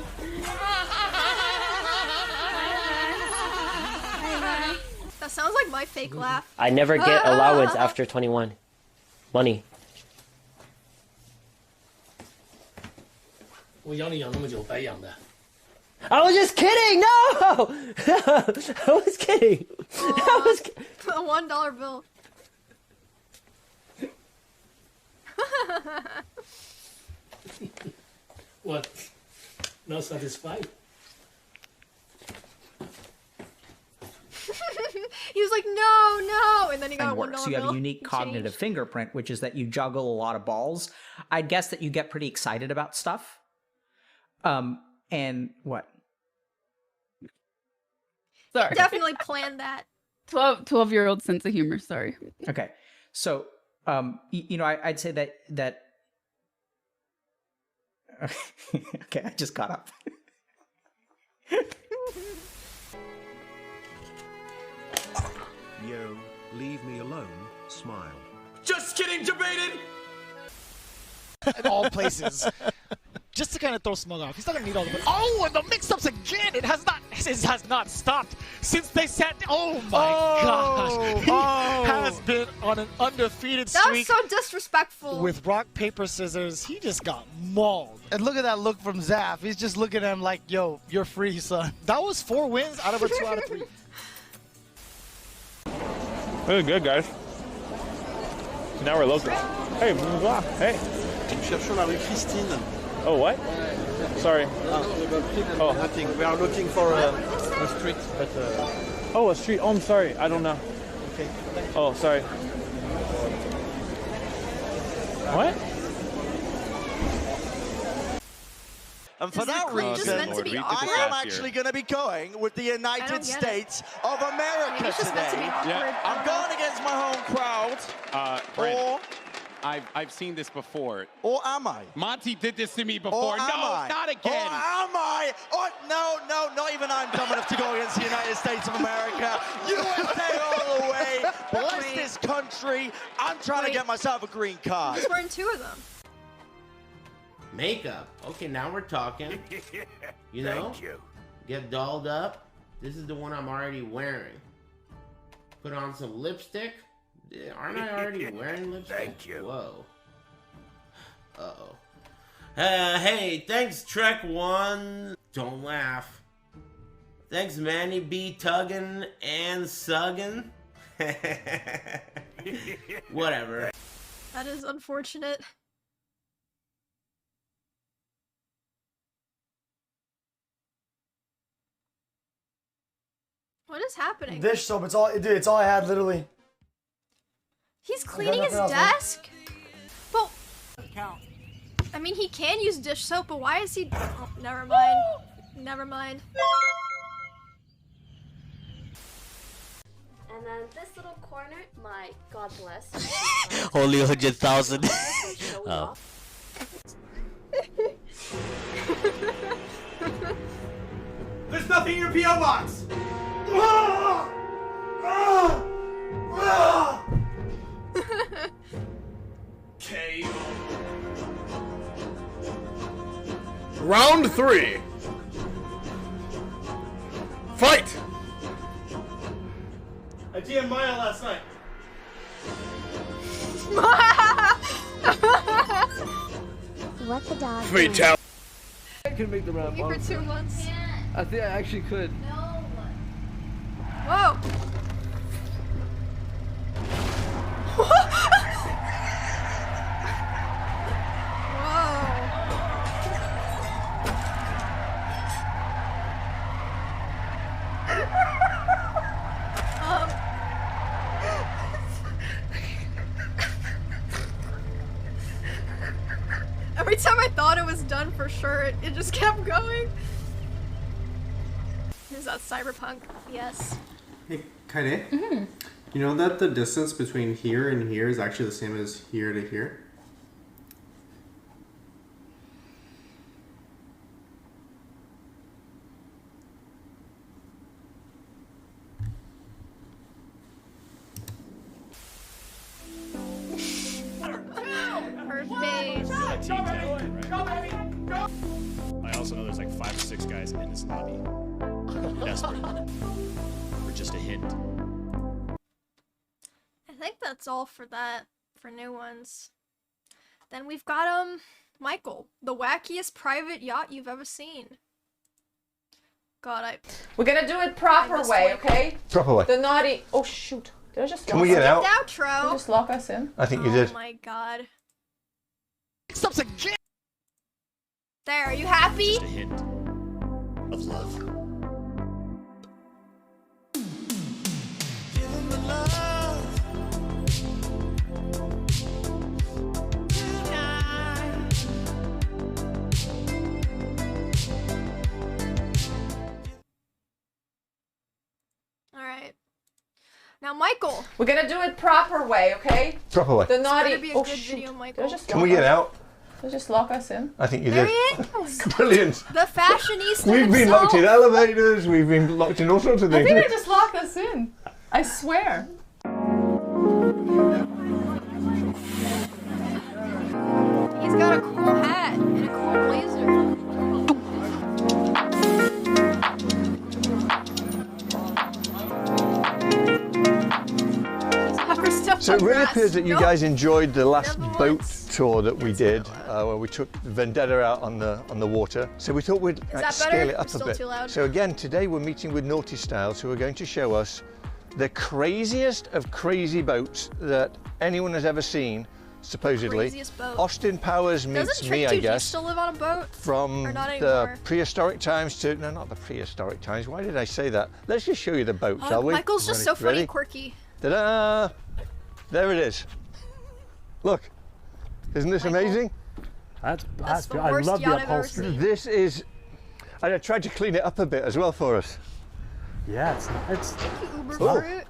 That sounds like my fake laugh. I never get allowance after 21. Money. 我养你养那么久，白养的。 I was just kidding! No! I was kidding! I was A $1 bill. What? Not satisfied? He was like, no, and then he got a $1 works. You bill. have a unique He cognitive changed. fingerprint, which is that you juggle a lot of balls. I'd guess that you get pretty excited about stuff. And what? Sorry. Definitely planned that. 12-year-old sense of humor. Sorry. Okay, so you know, I'd say that. Okay, I just got up. Yo, leave me alone, smile. Just kidding, debated. At all places. just to kind of throw Smug off. He's not gonna need all the. Oh, and the mix-ups again. It has not stopped since they sat. Oh my gosh, he has been on an undefeated streak. That was so disrespectful. With rock paper scissors, he just got mauled. And look at that look from Zaf. He's just looking at him like, "Yo, you're free, son." That was 4 wins out of a 2 out of 3. Really good, guys. Now we're local. Hey, blah, hey. Oh, what? Sorry. Oh, nothing. We are looking for a street. Oh, a street. Oh, I'm sorry. I don't know. Okay. Oh, sorry. What? And for that reason, I am actually going to be going with the United States of America today. I'm going against my home crowd. Brent, I've seen this before. Or am I? Monty did this to me before. No, not again. Or am I? Oh, no, not even I'm dumb enough to go against the United States of America. USA all the way. Bless this country. I'm trying to get myself a green card. He's wearing 2 of them. Makeup. Okay, now we're talking. You know? Thank you. Get dolled up. This is the one I'm already wearing. Put on some lipstick. Aren't I already wearing lipstick? Thank you. Whoa. Uh-oh. Hey, thanks, Trek One. Don't laugh. Thanks, Manny B. Tuggin and Suggin. Whatever. That is unfortunate. What is happening? Dish soap. It's all, dude. It's all I had, literally. He's cleaning his desk? But, I mean, he can use dish soap, but why is he... Oh, never mind. Never mind. And then this little corner, my God bless. Only 100,000. Oh. There's nothing in your P.O. box! KO. Round 3. Fight! I DM'd Maya last night. What the dog? Fatality. I can make the round. For 2 months. I think I actually could. Whoa! Every time I thought it was done for sure, it just kept going. Is that cyberpunk? Yes. Hey, Kaide? You know that the distance between here and here is actually the same as here to here? Her face. I also know there's like 5 or 6 guys in this lobby. Desperate for just a hint. I think that's all for that, for new ones. Then we've got, Michael, the wackiest private yacht you've ever seen. God, We're gonna do it proper way, okay? Proper way. The naughty... Oh, shoot. Did I just Can we get out? Outro. Did I just lock us in? I think you did. Oh my god. Stops again. There, are you happy? Just a hint of love. Alright. Now, Michael. We're gonna do it proper way, okay? Proper way. The naughty... Be a Oh, good shoot. video, Michael. Did I just Can lock we get us? out? Did I just lock us in? I think you There did. he is! Brilliant. The fashionista We've been himself. locked in elevators. We've been locked in all sorts of I things. think I just locked us in. I swear. He's got a cool hat and a cool blazer. So it really appears that you guys enjoyed the last boat tour that we did, where we took Vendetta out on the water. So we thought we'd scale it up a bit. So again, today we're meeting with Naughty Styles, who are going to show us the craziest of crazy boats that anyone has ever seen, supposedly. Craziest boat. Austin Powers meets me, I guess. Do you still live on a boat? From the prehistoric times to, no, not the prehistoric times. Why did I say that? Let's just show you the boat, shall we? Michael's just so funny and quirky. Ta-da! There it is. Look, isn't this amazing? That's I love the upholstery. This is, and I tried to clean it up a bit as well for us. Yeah, it's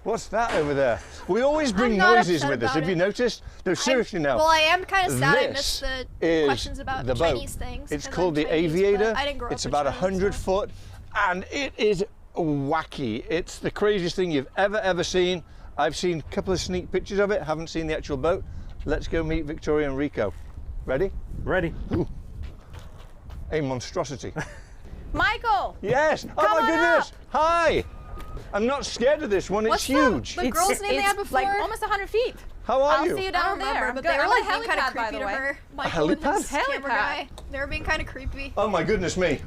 what's that over there? We always bring noises with us. Have you noticed? No, seriously now. Well, I am kind of sad I missed the questions about the Chinese boat. things. It's called the Aviator. I didn't grow up it's about 100 foot, and it is wacky. It's the craziest thing you've ever seen. I've seen a couple of sneak pictures of it. Haven't seen the actual boat. Let's go meet Victoria and Rico. Ready? Ready. Ooh. A monstrosity. Michael! Yes! Oh my goodness! Hi! I'm not scared of this one, it's huge. The girl's name they had before? Like almost 100 feet. How are you? I'll see you down there. But they were like being kind of helipad, by creepy the to way. her. A Michael and his helipad? camera guy. They were being kind of creepy. Oh my goodness me.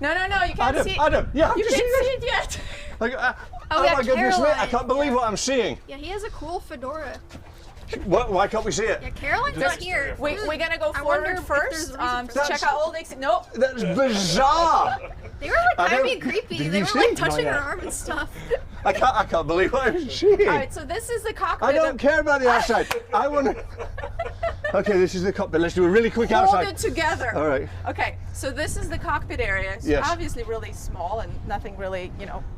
No, you can't see it. Adam, yeah, you can't see it yet. Oh my goodness me, I can't believe what I'm seeing. Yeah, he has a cool fedora. What? Why can't we see it? Yeah, Caroline's not here. We're gonna go forward first. Check out all the. Nope. That's bizarre. They were like kind of being creepy. They were like touching her arm and stuff. I can't believe what I'm seeing. All right, so this is the cockpit. I don't care about the outside. I want to. Okay, this is the cockpit. Let's do a really quick outside. Hold it together. All right. Okay, so this is the cockpit area. It's obviously really small and nothing really,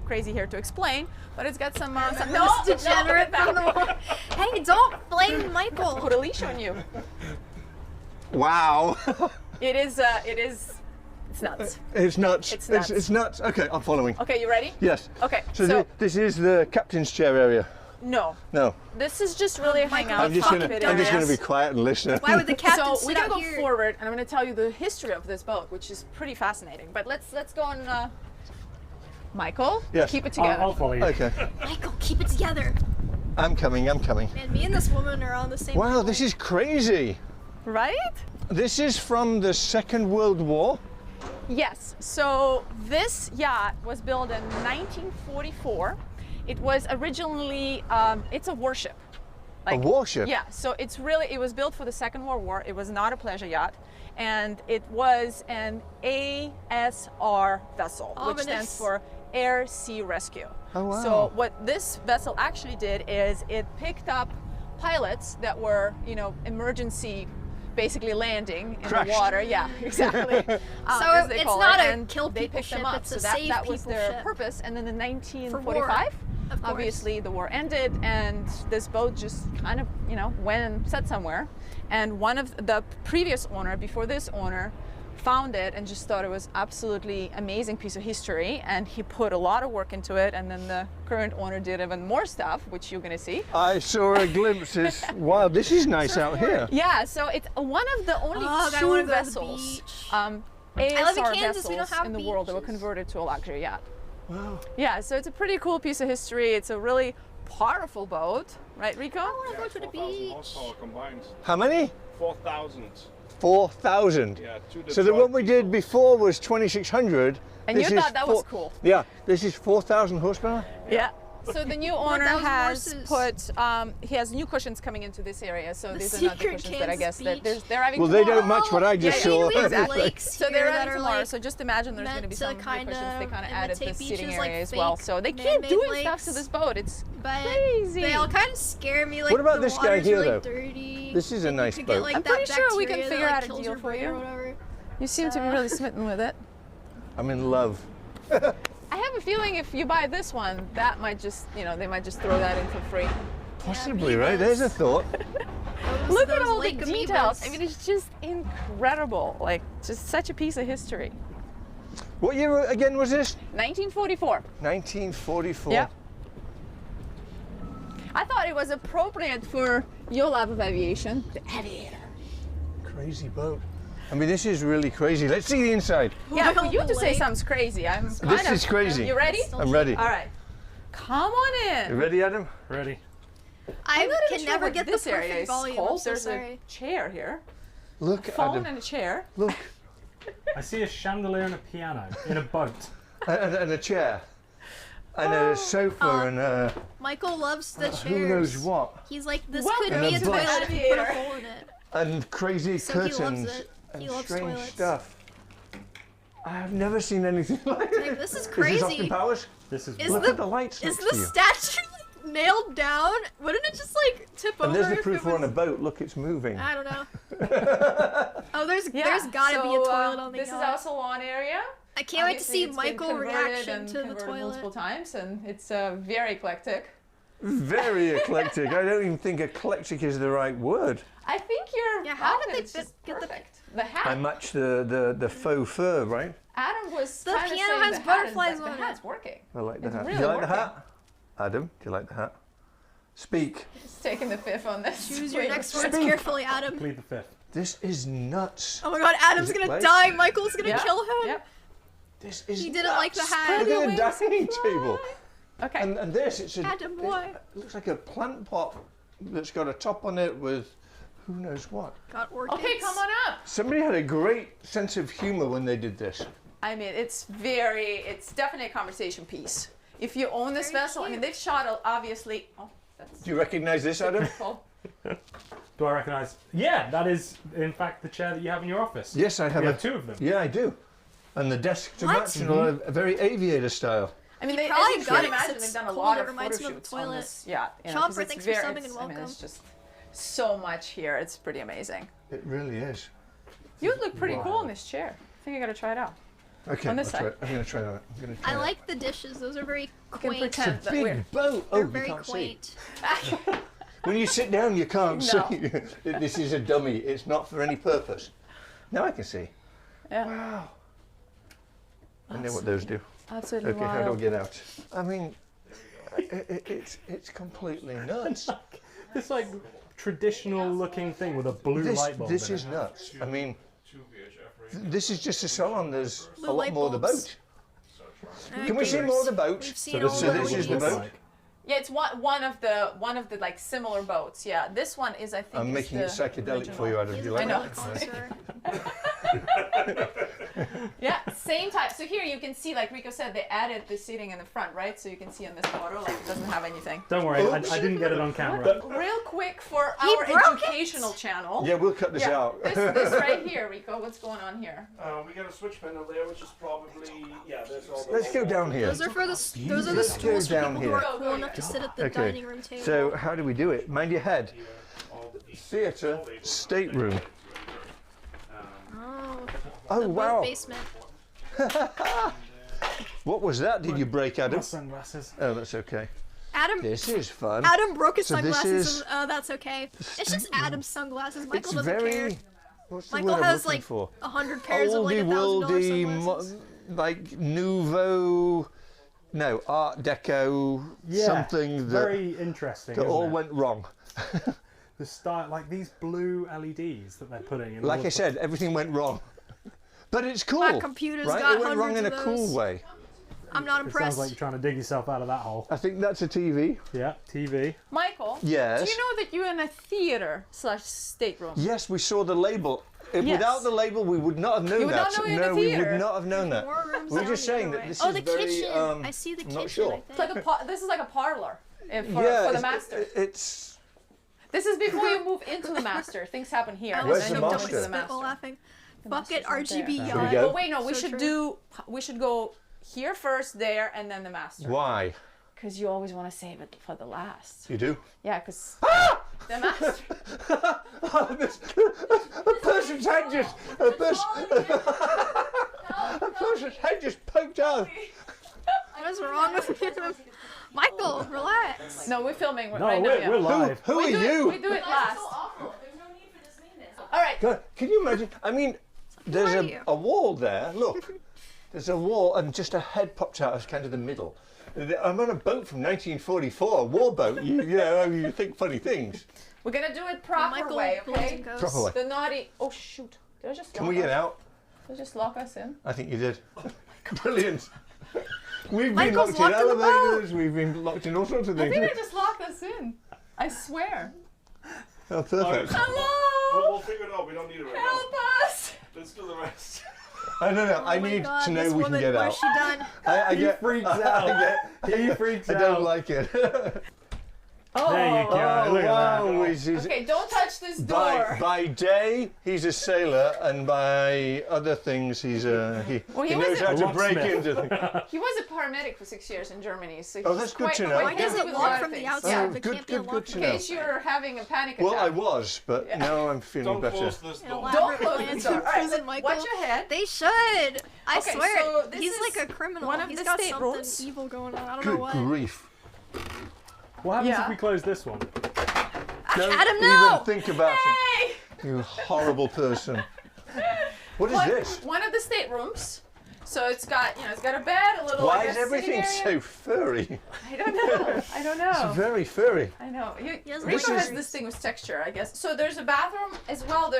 crazy here to explain. But it's got some. No, degenerate from the wall. Hey, don't blame Michael. Put a leash on you. Wow. It is. It's nuts. It's nuts. It's nuts. It's nuts. Okay, I'm following. Okay, you ready? Yes. Okay. So this is the captain's chair area. No. No. This is just really a hangout. I'm just gonna be quiet and listen. Why would the captain So we're gonna go forward, and I'm gonna tell you the history of this boat, which is pretty fascinating. But let's go on. Michael, keep it together. I'll follow you. Okay. Michael, keep it together. I'm coming. Man, me and this woman are on the same. Wow, this is crazy. Right? This is from the Second World War. Yes. So this yacht was built in 1944. It was originally, it's a warship. A warship? Yeah, so it was built for the Second World War. It was not a pleasure yacht. And it was an ASR vessel, which stands for Air Sea Rescue. Oh, wow. So what this vessel actually did is it picked up pilots that were, emergency basically landing in the water. Yeah, exactly. So it's not a kill they people picked ship, them up. it's a So save that was people their ship. purpose. And then in 1945, obviously the war ended and this boat just kind of, went and set somewhere. And one of the previous owner, before this owner, found it and just thought it was absolutely amazing piece of history, and he put a lot of work into it, and then the current owner did even more stuff, which you're gonna see. I saw a glimpse. Wow, this is nice out here. Yeah, so it's one of the only two vessels, ASR vessels in the world that were converted to a luxury yacht. Wow. Yeah, so it's a pretty cool piece of history. It's a really powerful boat, right, Rico? I want to go to the beach. Horsepower combined. How many? 4,000. 4,000. Yeah, so the one we did before was 2,600. And you thought that was cool. Yeah, this is 4,000 horsepower. Yeah. So the new owner has put, he has new cushions coming into this area. So these are not the cushions that I guess that they're having. Well, they don't match what I just saw. Exactly. So they're having tomorrow. So just imagine there's going to be some new cushions. They kind of added the seating area as well. So they keep doing stuff to this boat. It's crazy. They all kind of scare me. Like, what about this guy here, though? Dirty. This is a nice boat. I'm pretty sure we can figure out a deal for you. You seem to be really smitten with it. I'm in love. I have a feeling if you buy this one, that might just, they might just throw that in for free. Possibly, right? There's a thought. Look at all the details. I mean, it's just incredible. Like, just such a piece of history. What year again was this? 1944. 1944. Yeah. I thought it was appropriate for your love of aviation. The Aviator. Crazy boat. I mean, this is really crazy. Let's see the inside. Yeah, for you to say something's crazy, This is crazy. You ready? I'm ready. All right. Come on in. You ready, Adam? Ready. I can never get the this area perfect is volume. cold. I'm so There's sorry. a chair here. Look, a phone Adam. and a chair. Look. I see a chandelier and a piano in a boat. and a chair. And a sofa and a... Michael loves the chairs. Who knows what. He's like, this Welcome could be a to toilet the if you put a hole in it. And crazy So he loves curtains it. and He loves strange toilets. stuff. I have never seen anything like this. Like, this is Is crazy. this Austin Powers? This is Look at the lights Is next the to you. statue like nailed down? Wouldn't it just like tip over? And there's the if proof it we're on a was- boat. Look, it's moving. I don't know. Oh, there's gotta be a toilet on the This yacht. is also one area. I can't wait to see Obviously, it's been Michael converted reaction and to the converted toilet. multiple times, and it's very eclectic. Very eclectic. I don't even think eclectic is the right word. I think you're. Yeah, how did outfit they is just get perfect. The hat. I match the faux fur, right? Adam was The kinda piano saying has the hat is butterflies like, on the hat's it. working. I like the It's hat. really Do you like the working. hat? Adam, do you like the hat? Speak. Just taking the fifth on this. Choose your next words Speak. carefully, Adam. Plead the fifth. This is nuts. Oh my god, Adam's Is it gonna like- die. Michael's gonna Yeah, kill him. Yep. This is He didn't like the nuts. hat. Look at the Wings dining table. Okay. And this, it's a. Adam, boy. It looks like a plant pot that's got a top on it with who knows what. Got orchids. Okay, come on up. Somebody had a great sense of humor when they did this. I mean, it's definitely a conversation piece. If you own this vessel, I mean, they've shot obviously. Oh, that's. Do you recognize this, Adam? Oh. Do I recognise? Yeah, that is in fact the chair that you have in your office. Yes, I have. You have two of them. Yeah, I do. And the desk to What? match, and all, a very aviator style. I mean, He as probably you got can it 'cause imagine, it's they've done a cold, lot it of reminds photo me of the shoots on toilet. this. Yeah, you know, Sean, 'cause for it's thanks for very- subbing and I mean, welcome. it's just so much here. It's pretty amazing. It really is. You would look pretty cool in this chair. I think I gotta try it out. Okay, On this I'll try side. it. I'm going to try that. I'm gonna try I that. like the dishes. Those are very You can quaint. pretend that Big we're. boat. Oh, They're you very can't quaint. see. When you sit down, you can't No. see. This is a dummy. It's not for any purpose. Now I can see. Yeah. Wow. I know what those do. Absolutely Okay, how do I wild. get out? I mean, it's completely nuts. This like traditional looking thing with a blue light bulb. This in is it. nuts. I mean, this is just a salon. There's Blue a lot light more of the bulbs. boat. Can we see more of the boat? We've seen So all this So the this is the movies. boat. Yeah, it's one of the like similar boats. Yeah, this one is I think. I'm is making it the psychedelic for you, Adam. Do you I like know. that? Connoisseur. Yeah, same type. So here you can see, like Rico said, they added the seating in the front, right? So you can see in this photo, like it doesn't have anything. Don't worry, I didn't get it on camera. Real quick for He our broke educational channel. Yeah, we'll cut this out. This right here, Rico. What's going on here? We got a switch panel there, which is probably there's all the. Let's go down here. Those are for those are the Let's go stools for down people who here. are cool enough to sit at the Okay. dining room table. So how do we do it? Mind your head. Theatre, stateroom. Oh the wow! boat basement. What was that? Did you break, Adam? My sunglasses. Oh, that's okay. Adam. This is fun. Adam broke his So this sunglasses. is- And, that's okay. It's just Adam's sunglasses. Michael It's doesn't very. care. What's the Michael word I'm has looking like for? 100 pairs of like Oldie $1,000 worldy, sunglasses. like nouveau, no Art Deco, Yeah, something that, very interesting. that isn't all it? went wrong. The style, like these blue LEDs that they're putting in. Like all I the- said, everything went wrong. But it's cool. My computer's right? got It went wrong in a hundreds of cool those. way. I'm not It sounds impressed. like you're trying to dig yourself out of that hole. I think that's a TV. Yeah, TV. Michael. Yes. Do you know that you're in a theater/stateroom? Yes, we saw the label. If Yes. Without the label, we would not have known You would that. not know you're in a no, we theater. would not have known that. More rooms We're down just the saying other that way. this Oh, is the very. kitchen. I see the I'm kitchen. not sure. I It's like think. a this is like a parlor for Yeah, the it's- master. It's. This is before you move into the master. Things happen here. I and Where's then the you go master? into the spit master. while laughing. The Bucket master's right RGB there. Should we yacht. go? But wait, no, we So should true. we should go here first, there, and then the master. Why? Because you always want to save it for the last. You do? Yeah, because the master. Oh, a person's head just. A person's head just poked out. What is wrong with him? Michael, relax. No, we're filming No, right now. we're, Yeah. we're live. Who are We do you? it last. All right. God, can you imagine? I mean, there's are you? a wall there. Look, there's a wall, and just a head popped out of kind of the middle. I'm on a boat from 1944, a war boat. You think funny things. We're gonna do it proper Michael way, believes okay? in ghosts. Proper way. The naughty. Oh shoot! Did I just? Can lock we get us? out? Did I just lock us in? I think you did. Brilliant. We've been Michael's locked in locked in the boat. elevators. We've been locked in all sorts of I things. think I just locked us in. I swear. Oh, perfect. Hello! We'll figure it out. We don't need it right Help now. us! Let's do the rest. I don't know. Oh I my need God, to know this we can woman, get what out. has she done? He freaks out. He freaks I out. don't like it. Oh, there you go. Look at that. Okay, don't touch this door. By day, he's a sailor, and by other things, he's he knows how to break into things. He was a paramedic for 6 years in Germany, so Oh, he's that's good quite, to know. quite Why does busy it with a lock lot of from the things. outside? Oh, There good, can't be a good, lock good to In know. case you're having a panic attack. Well, I was, but now I'm feeling better. Close this door. Don't close the door. All right, Prison, Michael. watch your head. They should. I Okay, swear. so this He's is like a criminal. one of He's the got state something rules. evil going on. I don't know Good what. grief. What happens Yeah. if we close this one? Don't Adam, no! even think about Hey! it. You horrible person. What is this? One of the staterooms. So it's got, it's got a bed, a little. Why like is a everything sitting area. so furry? I don't know. I don't know. It's very furry. I know. doesn't Rico like has this thing with texture, I guess. So there's a bathroom as well.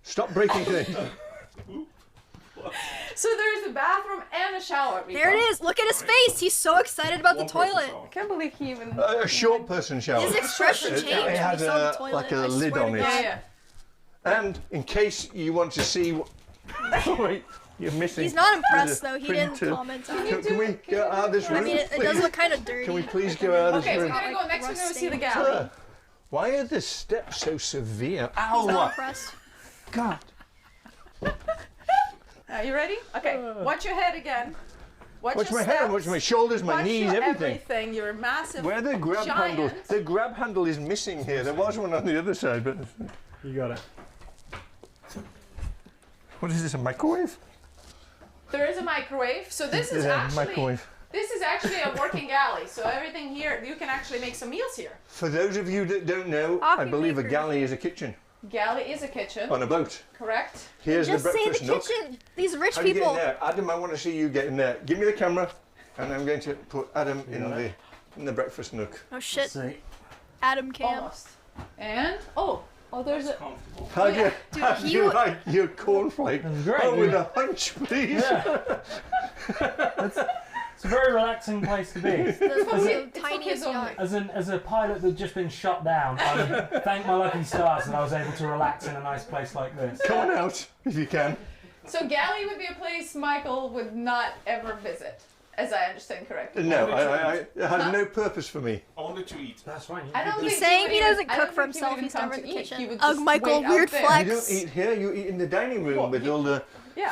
Stop breaking things. So there's a bathroom and a shower. Rico. There it is. Look at his face. He's so excited about the toilet. I can't believe he even. A short person shower. His expression changed It when has he saw the toilet. like a I lid swear on to it. God. Yeah. And in case you want to see what... Wait, you're missing... He's not impressed though. He Printer. didn't comment on it. Can we get out of this room? I mean, it does look kind of dirty. Can we please go out of this Okay, so room? we're gonna go next. We're gonna see the Rusting. galley. Why are the steps so severe? He's not Ow! impressed. God. Are you ready? Okay. Watch your head again. Watch Watch your my head, steps. watch my shoulders, my Watch knees, your everything. You're a massive. Where the grab giant. handle? The grab handle is missing here. There was one on the other side, but... You got it. What is this, a microwave? There is a microwave. So this is actually. Microwave. This is actually a working galley. So everything here, you can actually make some meals here. For those of you that don't know, I believe a galley is a kitchen. Galley is a kitchen. On a boat. Correct. Here's Just the say breakfast the nook. kitchen. These rich How do you get people. in there? Adam, I want to see you get in there. Give me the camera, and I'm going to put Adam in the breakfast nook. Oh shit. Adam Cam. Almost. And there's a. How do you, Dude, how do you like your cornflake? great, Oh, with yeah. a hunch, please. Yeah. It's a very relaxing place to be. The tiniest yacht. As a pilot that's just been shot down, I would thank my lucky stars that I was able to relax in a nice place like this. Come on out if you can. So galley would be a place Michael would not ever visit, as I understand correctly. No, it has no purpose for me. Only to eat. That's right. I don't He's think saying would he doesn't I don't cook for think he would himself. even He's come never in to the eat. kitchen. He would Ugh, just Michael, wait out weird there. flex. You don't eat here, you eat in the dining room Well, with all the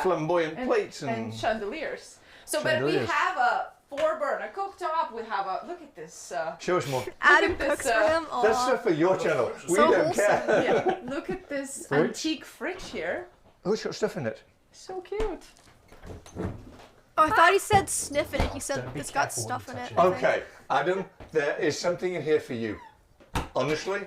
flamboyant plates and chandeliers. So, but we Chandeliers. have a 4-burner cooktop. We have a look at this. Show us more. Adam look at cooks this, for him. That's Aw. stuff for your channel. We So don't wholesome. care. Yeah, look at this Fridge? antique fridge here. Oh, it's got stuff in it. So cute. Oh, I thought he said sniff in it. He said it's got stuff in it. Okay, Adam, there is something in here for you. Honestly,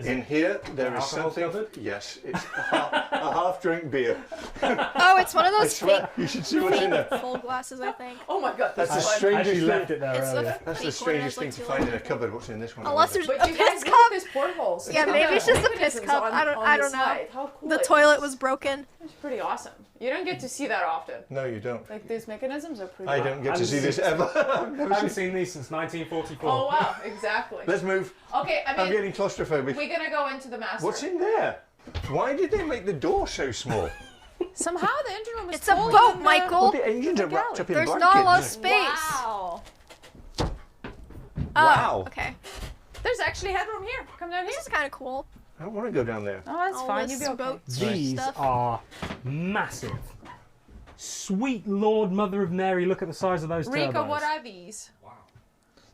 in here there is alcohol something. cupboard? Yes, it's a half-drink beer. Oh, it's one of I those swear, fake, you should see what's in there. full glasses, I think. Oh my god, That's the this is fun. strangest actually thing. left it there It's the earlier. That's the fake one that has, strangest thing like, to two find in a layers. cupboard. What's in this one? Unless there's But a you piss guys look cup. at this porthole. So Yeah, it's maybe got it's just a piss mechanisms cup. on- I on don't the know. side. How cool The is toilet this? was broken. It's pretty awesome. You don't get to see that often. No, you don't. Like these mechanisms are pretty. I don't get to see this ever. I've never I haven't seen- seen these since 1944. Oh wow, exactly. Let's move. Okay, I I'm mean, getting claustrophobic. we're gonna go into the master. What's in there? Why did they make the door so small? Somehow the engine room is It's a taller boat, than Michael. Well, the engines are wrapped up in There's blankets. not a lot of space. Wow. Wow. Okay. There's actually headroom here. Come down here. This is kind of cool. I don't want to go down there. Oh, that's All fine. this You'll be okay. boat These stuff. are massive. Sweet Lord Mother of Mary, look at the size of those Rico, turbos. what are these?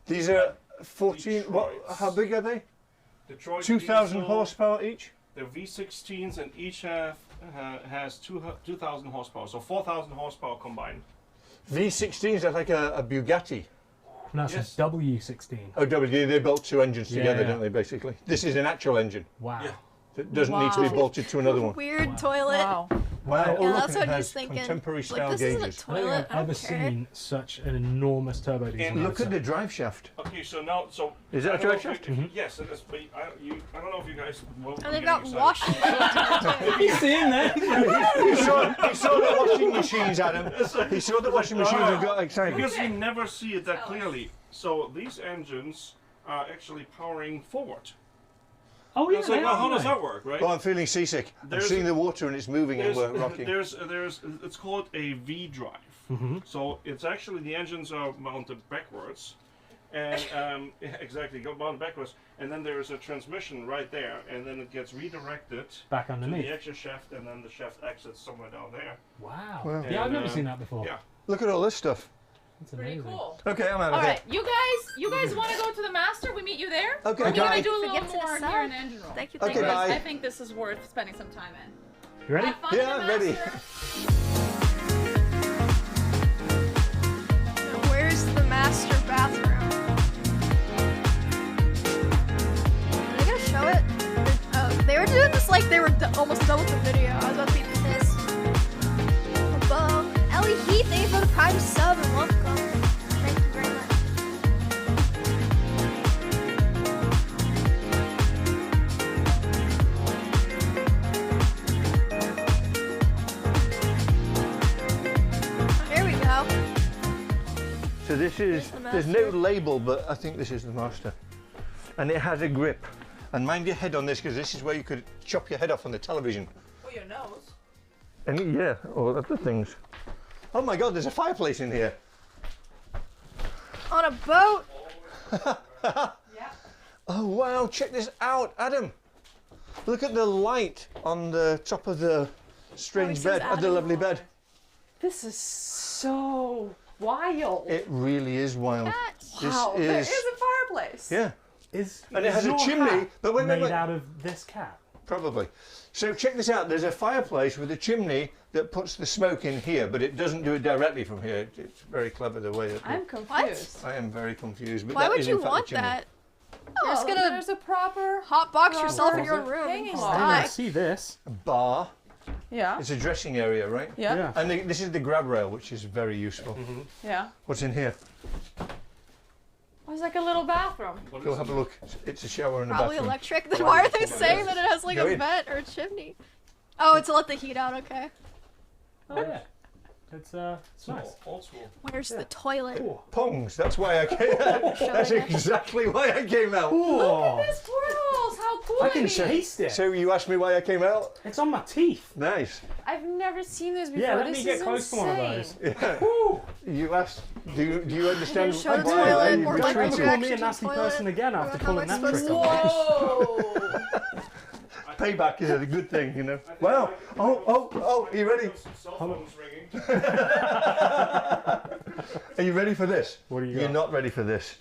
These are 14. What? How big are they? Detroit 2,000 diesel. horsepower each. They're V16s and each has 2,000 horsepower, so 4,000 horsepower combined. V16s. That's like a Bugatti. No, it's Yes. a W16. Oh, they built two engines together, Yeah. don't they? Basically, this is an actual engine. Wow. Yeah. It doesn't need to be Wow. bolted to another one. Weird toilet. Wow. Wow. Yeah, look, that's it what has he's thinking. Contemporary Like, style this isn't a gauges. I don't think toilet. I've I don't ever care. seen such an enormous turbo diesel. And Look at the drive shaft. Okay, so now, Is that I a don't know drive if shaft? you- Yes, it is. But I don't know if you guys. Will And they've be got excited. washing machines. You seeing that? he saw the washing machines, Adam. He saw the washing machines and got excited. Because you never see it that clearly. So these engines are actually powering forward. Oh yeah. It's like, well, how does that work, right? Well, I'm feeling seasick. I'm seeing the water and it's moving and we're rocking. It's called a V drive. So it's actually the engines are mounted backwards, and exactly mounted backwards, and then there is a transmission right there, and then it gets redirected back underneath to the exit shaft, and then the shaft exits somewhere down there. Wow. Well, yeah, I've never seen that before. Yeah. Look at all this stuff. That's amazing. Pretty cool. Okay, I'm out of All here. right, you guys want to go to the master? We meet you there. Okay. We're Okay. gonna do a little Forget to more decide. here in engine room. Thank you. Okay, Thank you. bye. I think this is worth spending some time in. You ready? Have fun in Yeah, the I'm ready. master. Where's the master bathroom? Are they gonna show it? Oh, they were doing this like they were almost done with the video. I was about to be pissed. Boom. Ellie Heath, thank you for the prime sub and welcome. Thank you very much. Here we go. So this is, there's no label, but I think this is the master. And it has a grip. And mind your head on this, because this is where you could chop your head off on the television. Oh, your nose. And yeah, or other things. Oh my God, there's a fireplace in here. On a boat. Yeah. Oh wow, check this out, Adam. Look at the light on the top of the strange bed, the lovely bed. This is so wild. It really is wild. Wow, This there is, is a fireplace. yeah. And it is has a your chimney, hat but wait, made out of this cat. Probably. So check this out, there's a fireplace with a chimney that puts the smoke in here, but it doesn't do it directly from here. It's very clever the way that I'm confused. I am very confused. But Why that would is you in fact want the chimney. that? Oh, You're just gonna there's a proper hotbox yourself in your own room. hanging I wall. didn't see this. A bar. Yeah. It's a dressing area, right? Yeah. Yeah. And this is the grab rail, which is very useful. Yeah. What's in here? Oh, it's like a little bathroom. Go have a look. It's a shower and a Probably bathroom. electric. Then why are they saying that it has like Go a in. vent or a chimney? Oh, it's to let the heat out. Okay. Oh yeah. It's nice. Old school. Where's the toilet? Pongs. That's why I came out. That's exactly why I came out. Look at this portals. How cool I it can is. taste it. So you asked me why I came out? It's on my teeth. Nice. I've never seen this before. Yeah, let this me get is close to one of insane. those. Yeah. You asked. Do you understand? Show the why toilet, I or retreated? like Never call me a nasty person again after pulling that trick on me. Whoa. Payback is a good thing, you know. Wow. Oh, are you ready? Cell phone's ringing. Are you ready for this? What do you You're got? not ready for this.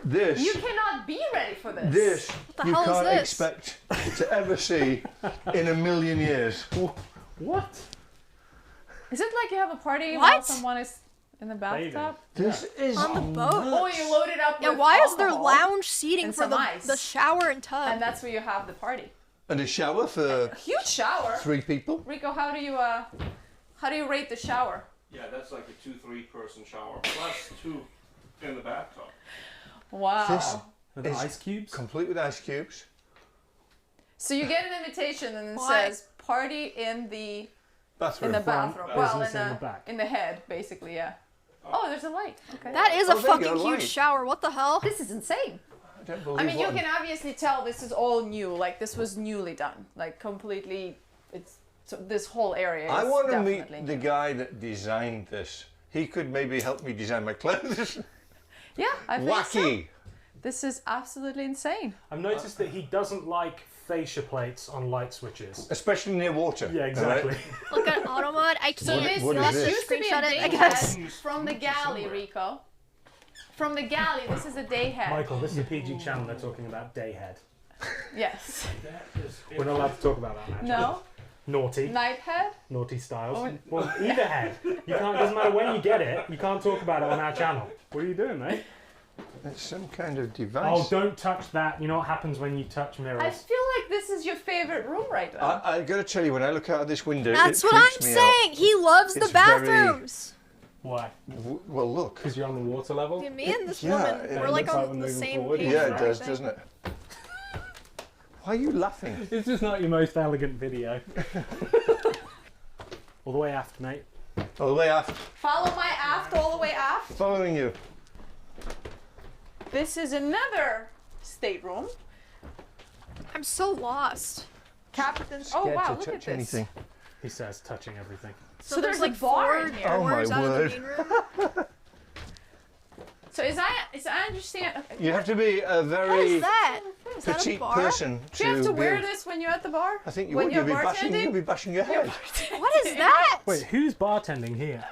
This. You cannot be ready for this. This the you hell is can't this? expect to ever see in a million years. What? Is it like you have a party What? while someone is in the bathtub? This is On the boat. Oh, you load it up Yeah, with why is there alcohol lounge seating and for some the ice. shower and tub? And that's where you have the party. and a shower for A huge shower. 3 people. Rico, how do you rate the shower? Yeah, that's like a 2-3 person shower plus 2 in the bathtub. Wow. This With the is ice cubes? complete with ice cubes. So you get an invitation and it Why? says party in the Bathroom. bathroom. Front, Well, business in the back. in the head, basically, yeah. Oh, there's a light. Okay. That is Oh, a there you fucking go, huge light. shower. What the hell? This is insane. I don't believe I mean, you one. can obviously tell this is all new. Like this was newly done. Like completely. So this whole area is I want to definitely meet the new. guy that designed this. He could maybe help me design my clothes. Yeah, I think so. Wacky. This is absolutely insane. I've noticed that he doesn't like fascia plates on light switches. Especially near water. Yeah, exactly. Right? Look at Automod. So this what is this? used to be a Screenshot it, day I guess. head from the galley, Rico. From the galley, this is a day head. Michael, this is a PG channel. They're talking about dayhead. Yes. We're not allowed to talk about that now. No. Naughty. Night head. Naughty styles. Oh. Well, either head. You can't. Doesn't matter when you get it. You can't talk about it on our channel. What are you doing, mate? It's some kind of device. Oh, don't touch that. You know what happens when you touch mirrors? I feel like this is your favorite room right now. I got to tell you, when I look out of this window, That's it what I'm freaks me saying. He loves It's the bathrooms. Why? out. Well, look. Because you're on the water level? Me and this Yeah, woman, yeah, we're it like looks like on we're the moving same forward. page. Yeah, and it does, everything. doesn't it? Why are you laughing? It's just not your most elegant video. All the way aft, mate. All the way aft. Follow my aft all the way aft. Following you. This is another stateroom. I'm so lost. Captain's. Oh wow, look at this. Anything. He says touching everything. So there's like bar in here. Oh my word. So is I understand. Okay. You have to be a very What is that? Is that a petite bar? person Do you have to wear be... this when you're at the bar? I think you when would. You'll be bashing your head. What is that? Wait, who's bartending here?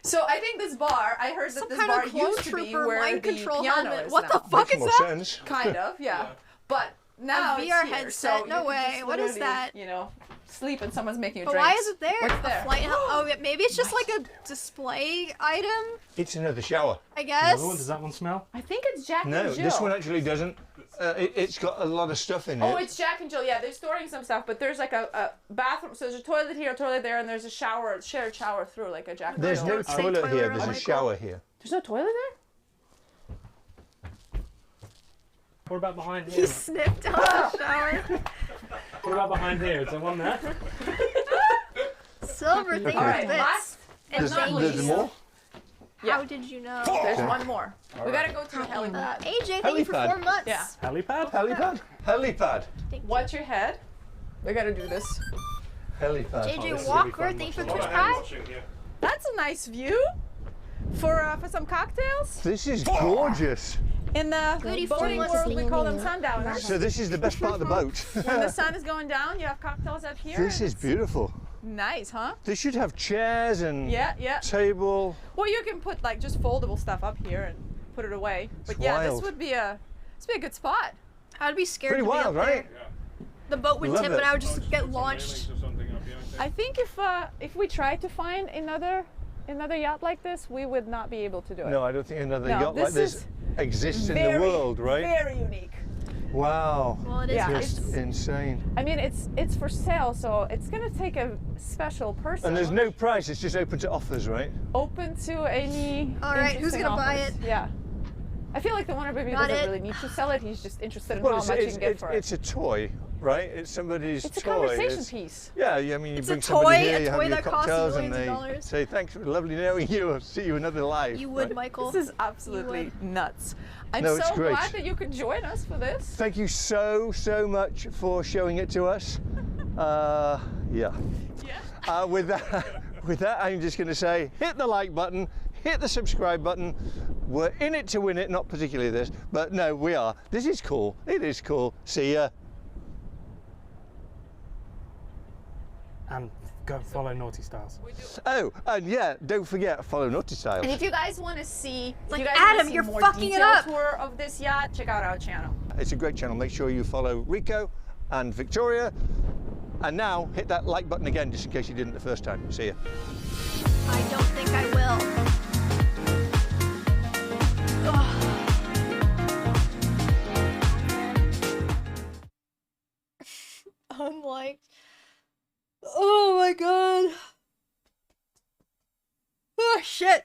So I think this bar, I heard that this bar used to be where the piano is What now. the fuck is that? Sense. Kind of, yeah. But now A it's VR here, headset? so No you can way. just What is literally, that? You know, sleep and someone's making you But drinks. why is it there? What's there? A flight oh, maybe it's just like a display item, It's another shower. I guess. Another one? Does that one smell? I think it's Jack No, and Jill. this one actually doesn't. It's got a lot of stuff in it. Oh, it's Jack and Jill. Yeah, they're storing some stuff, but there's like a bathroom. So there's a toilet here, a toilet there, and there's a shower, shared shower through, like a Jack and There's Jill. no toilet here. There's a shower here. There's no toilet there? What about behind He here? sniffed out the shower. What about behind here? Is there one there? Silver thing Alright, with last bits. and not There's least. more? How did you know? There's Okay. one more. We gotta go to the helipad. AJ, thank you for Helipad. 4 months. Yeah. Helipad? Helipad? Helipad. Watch your head. We gotta do this. Helipad. JJ Walker, thank you for Twitch Prime. That's a nice view for some cocktails. This is gorgeous. In the Goody boating for world, we call them sundowners. So this is the best part of the boat. When the sun is going down, you have cocktails up here. This is beautiful. Nice, huh? They should have chairs and Yeah. table. Well, you can put like just foldable stuff up here and put it away. But It's yeah, wild. this would be a good spot. I'd be scared Pretty to be wild, up right? there. The boat would Love tip it. and I would just get launched. I think if we tried to find another yacht like this, we would not be able to do it. No, I don't think another No, yacht like this this is exists in the very, world, right? Very unique. Wow. Well, it is. Yeah, Just insane. I mean, it's for sale, so it's gonna take a special person. And there's no price, it's just open to offers, right? Open to any. All right, who's interesting gonna buy offers. it? Yeah. I feel like the Wonder Baby Not doesn't it. really need to sell it. He's just interested in Well, how much he can get for it. it's a toy, right? It's somebody's It's a toy. conversation piece. Yeah, I mean, you It's bring a somebody toy, here, a you have toy your that costs cocktails, and millions they of dollars. say, thanks, lovely knowing you, I'll see you another life. You would, right? Michael. This is absolutely nuts. I'm No, it's so great. glad that you could join us for this. Thank you so much for showing it to us. Yeah. With that, I'm just going to say, hit the like button, hit the subscribe button. We're in it to win it, not particularly this, but no, we are. This is cool. It is cool. See ya. And go follow Naughty Styles. Oh, and yeah, don't forget, follow Naughty Styles. And if you guys want to see, Like, if you guys wanna Adam, see you're more fucking it detailed up. tour of this yacht, check out our channel. It's a great channel. Make sure you follow Rico and Victoria. And now, hit that like button again, just in case you didn't the first time. See ya. I don't think I will. Unliked. Oh my god. Oh shit.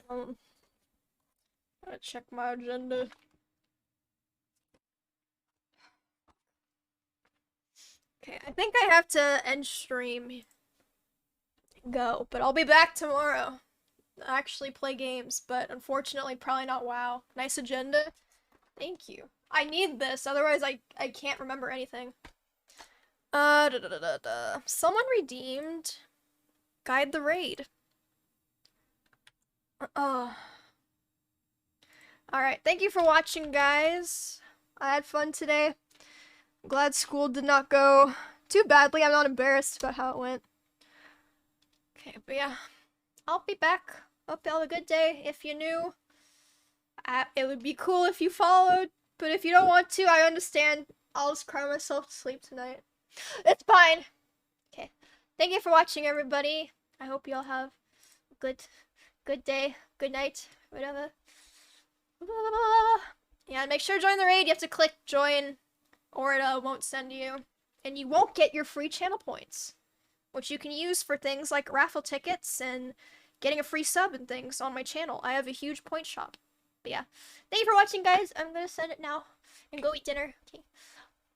Gotta check my agenda. Okay, I think I have to end stream. Go, but I'll be back tomorrow. Actually play games, but unfortunately probably not WoW. Nice agenda. Thank you. I need this, otherwise I can't remember anything. Someone redeemed Guide the Raid. Alright, thank you for watching, guys. I had fun today. I'm glad school did not go too badly. I'm not embarrassed about how it went. Okay, but yeah, I'll be back. Hope you all have a good day. If you're new, it would be cool if you followed, but if you don't want to, I understand. I'll just cry myself to sleep tonight. It's fine. Okay, thank you for watching, everybody. I hope you all have a good day, good night, whatever. Yeah, make sure to join the raid. You have to click join, or it won't send you, and you won't get your free channel points, which you can use for things like raffle tickets and getting a free sub and things on my channel. I have a huge point shop. But yeah, thank you for watching, guys. I'm gonna send it now and go eat dinner. Okay.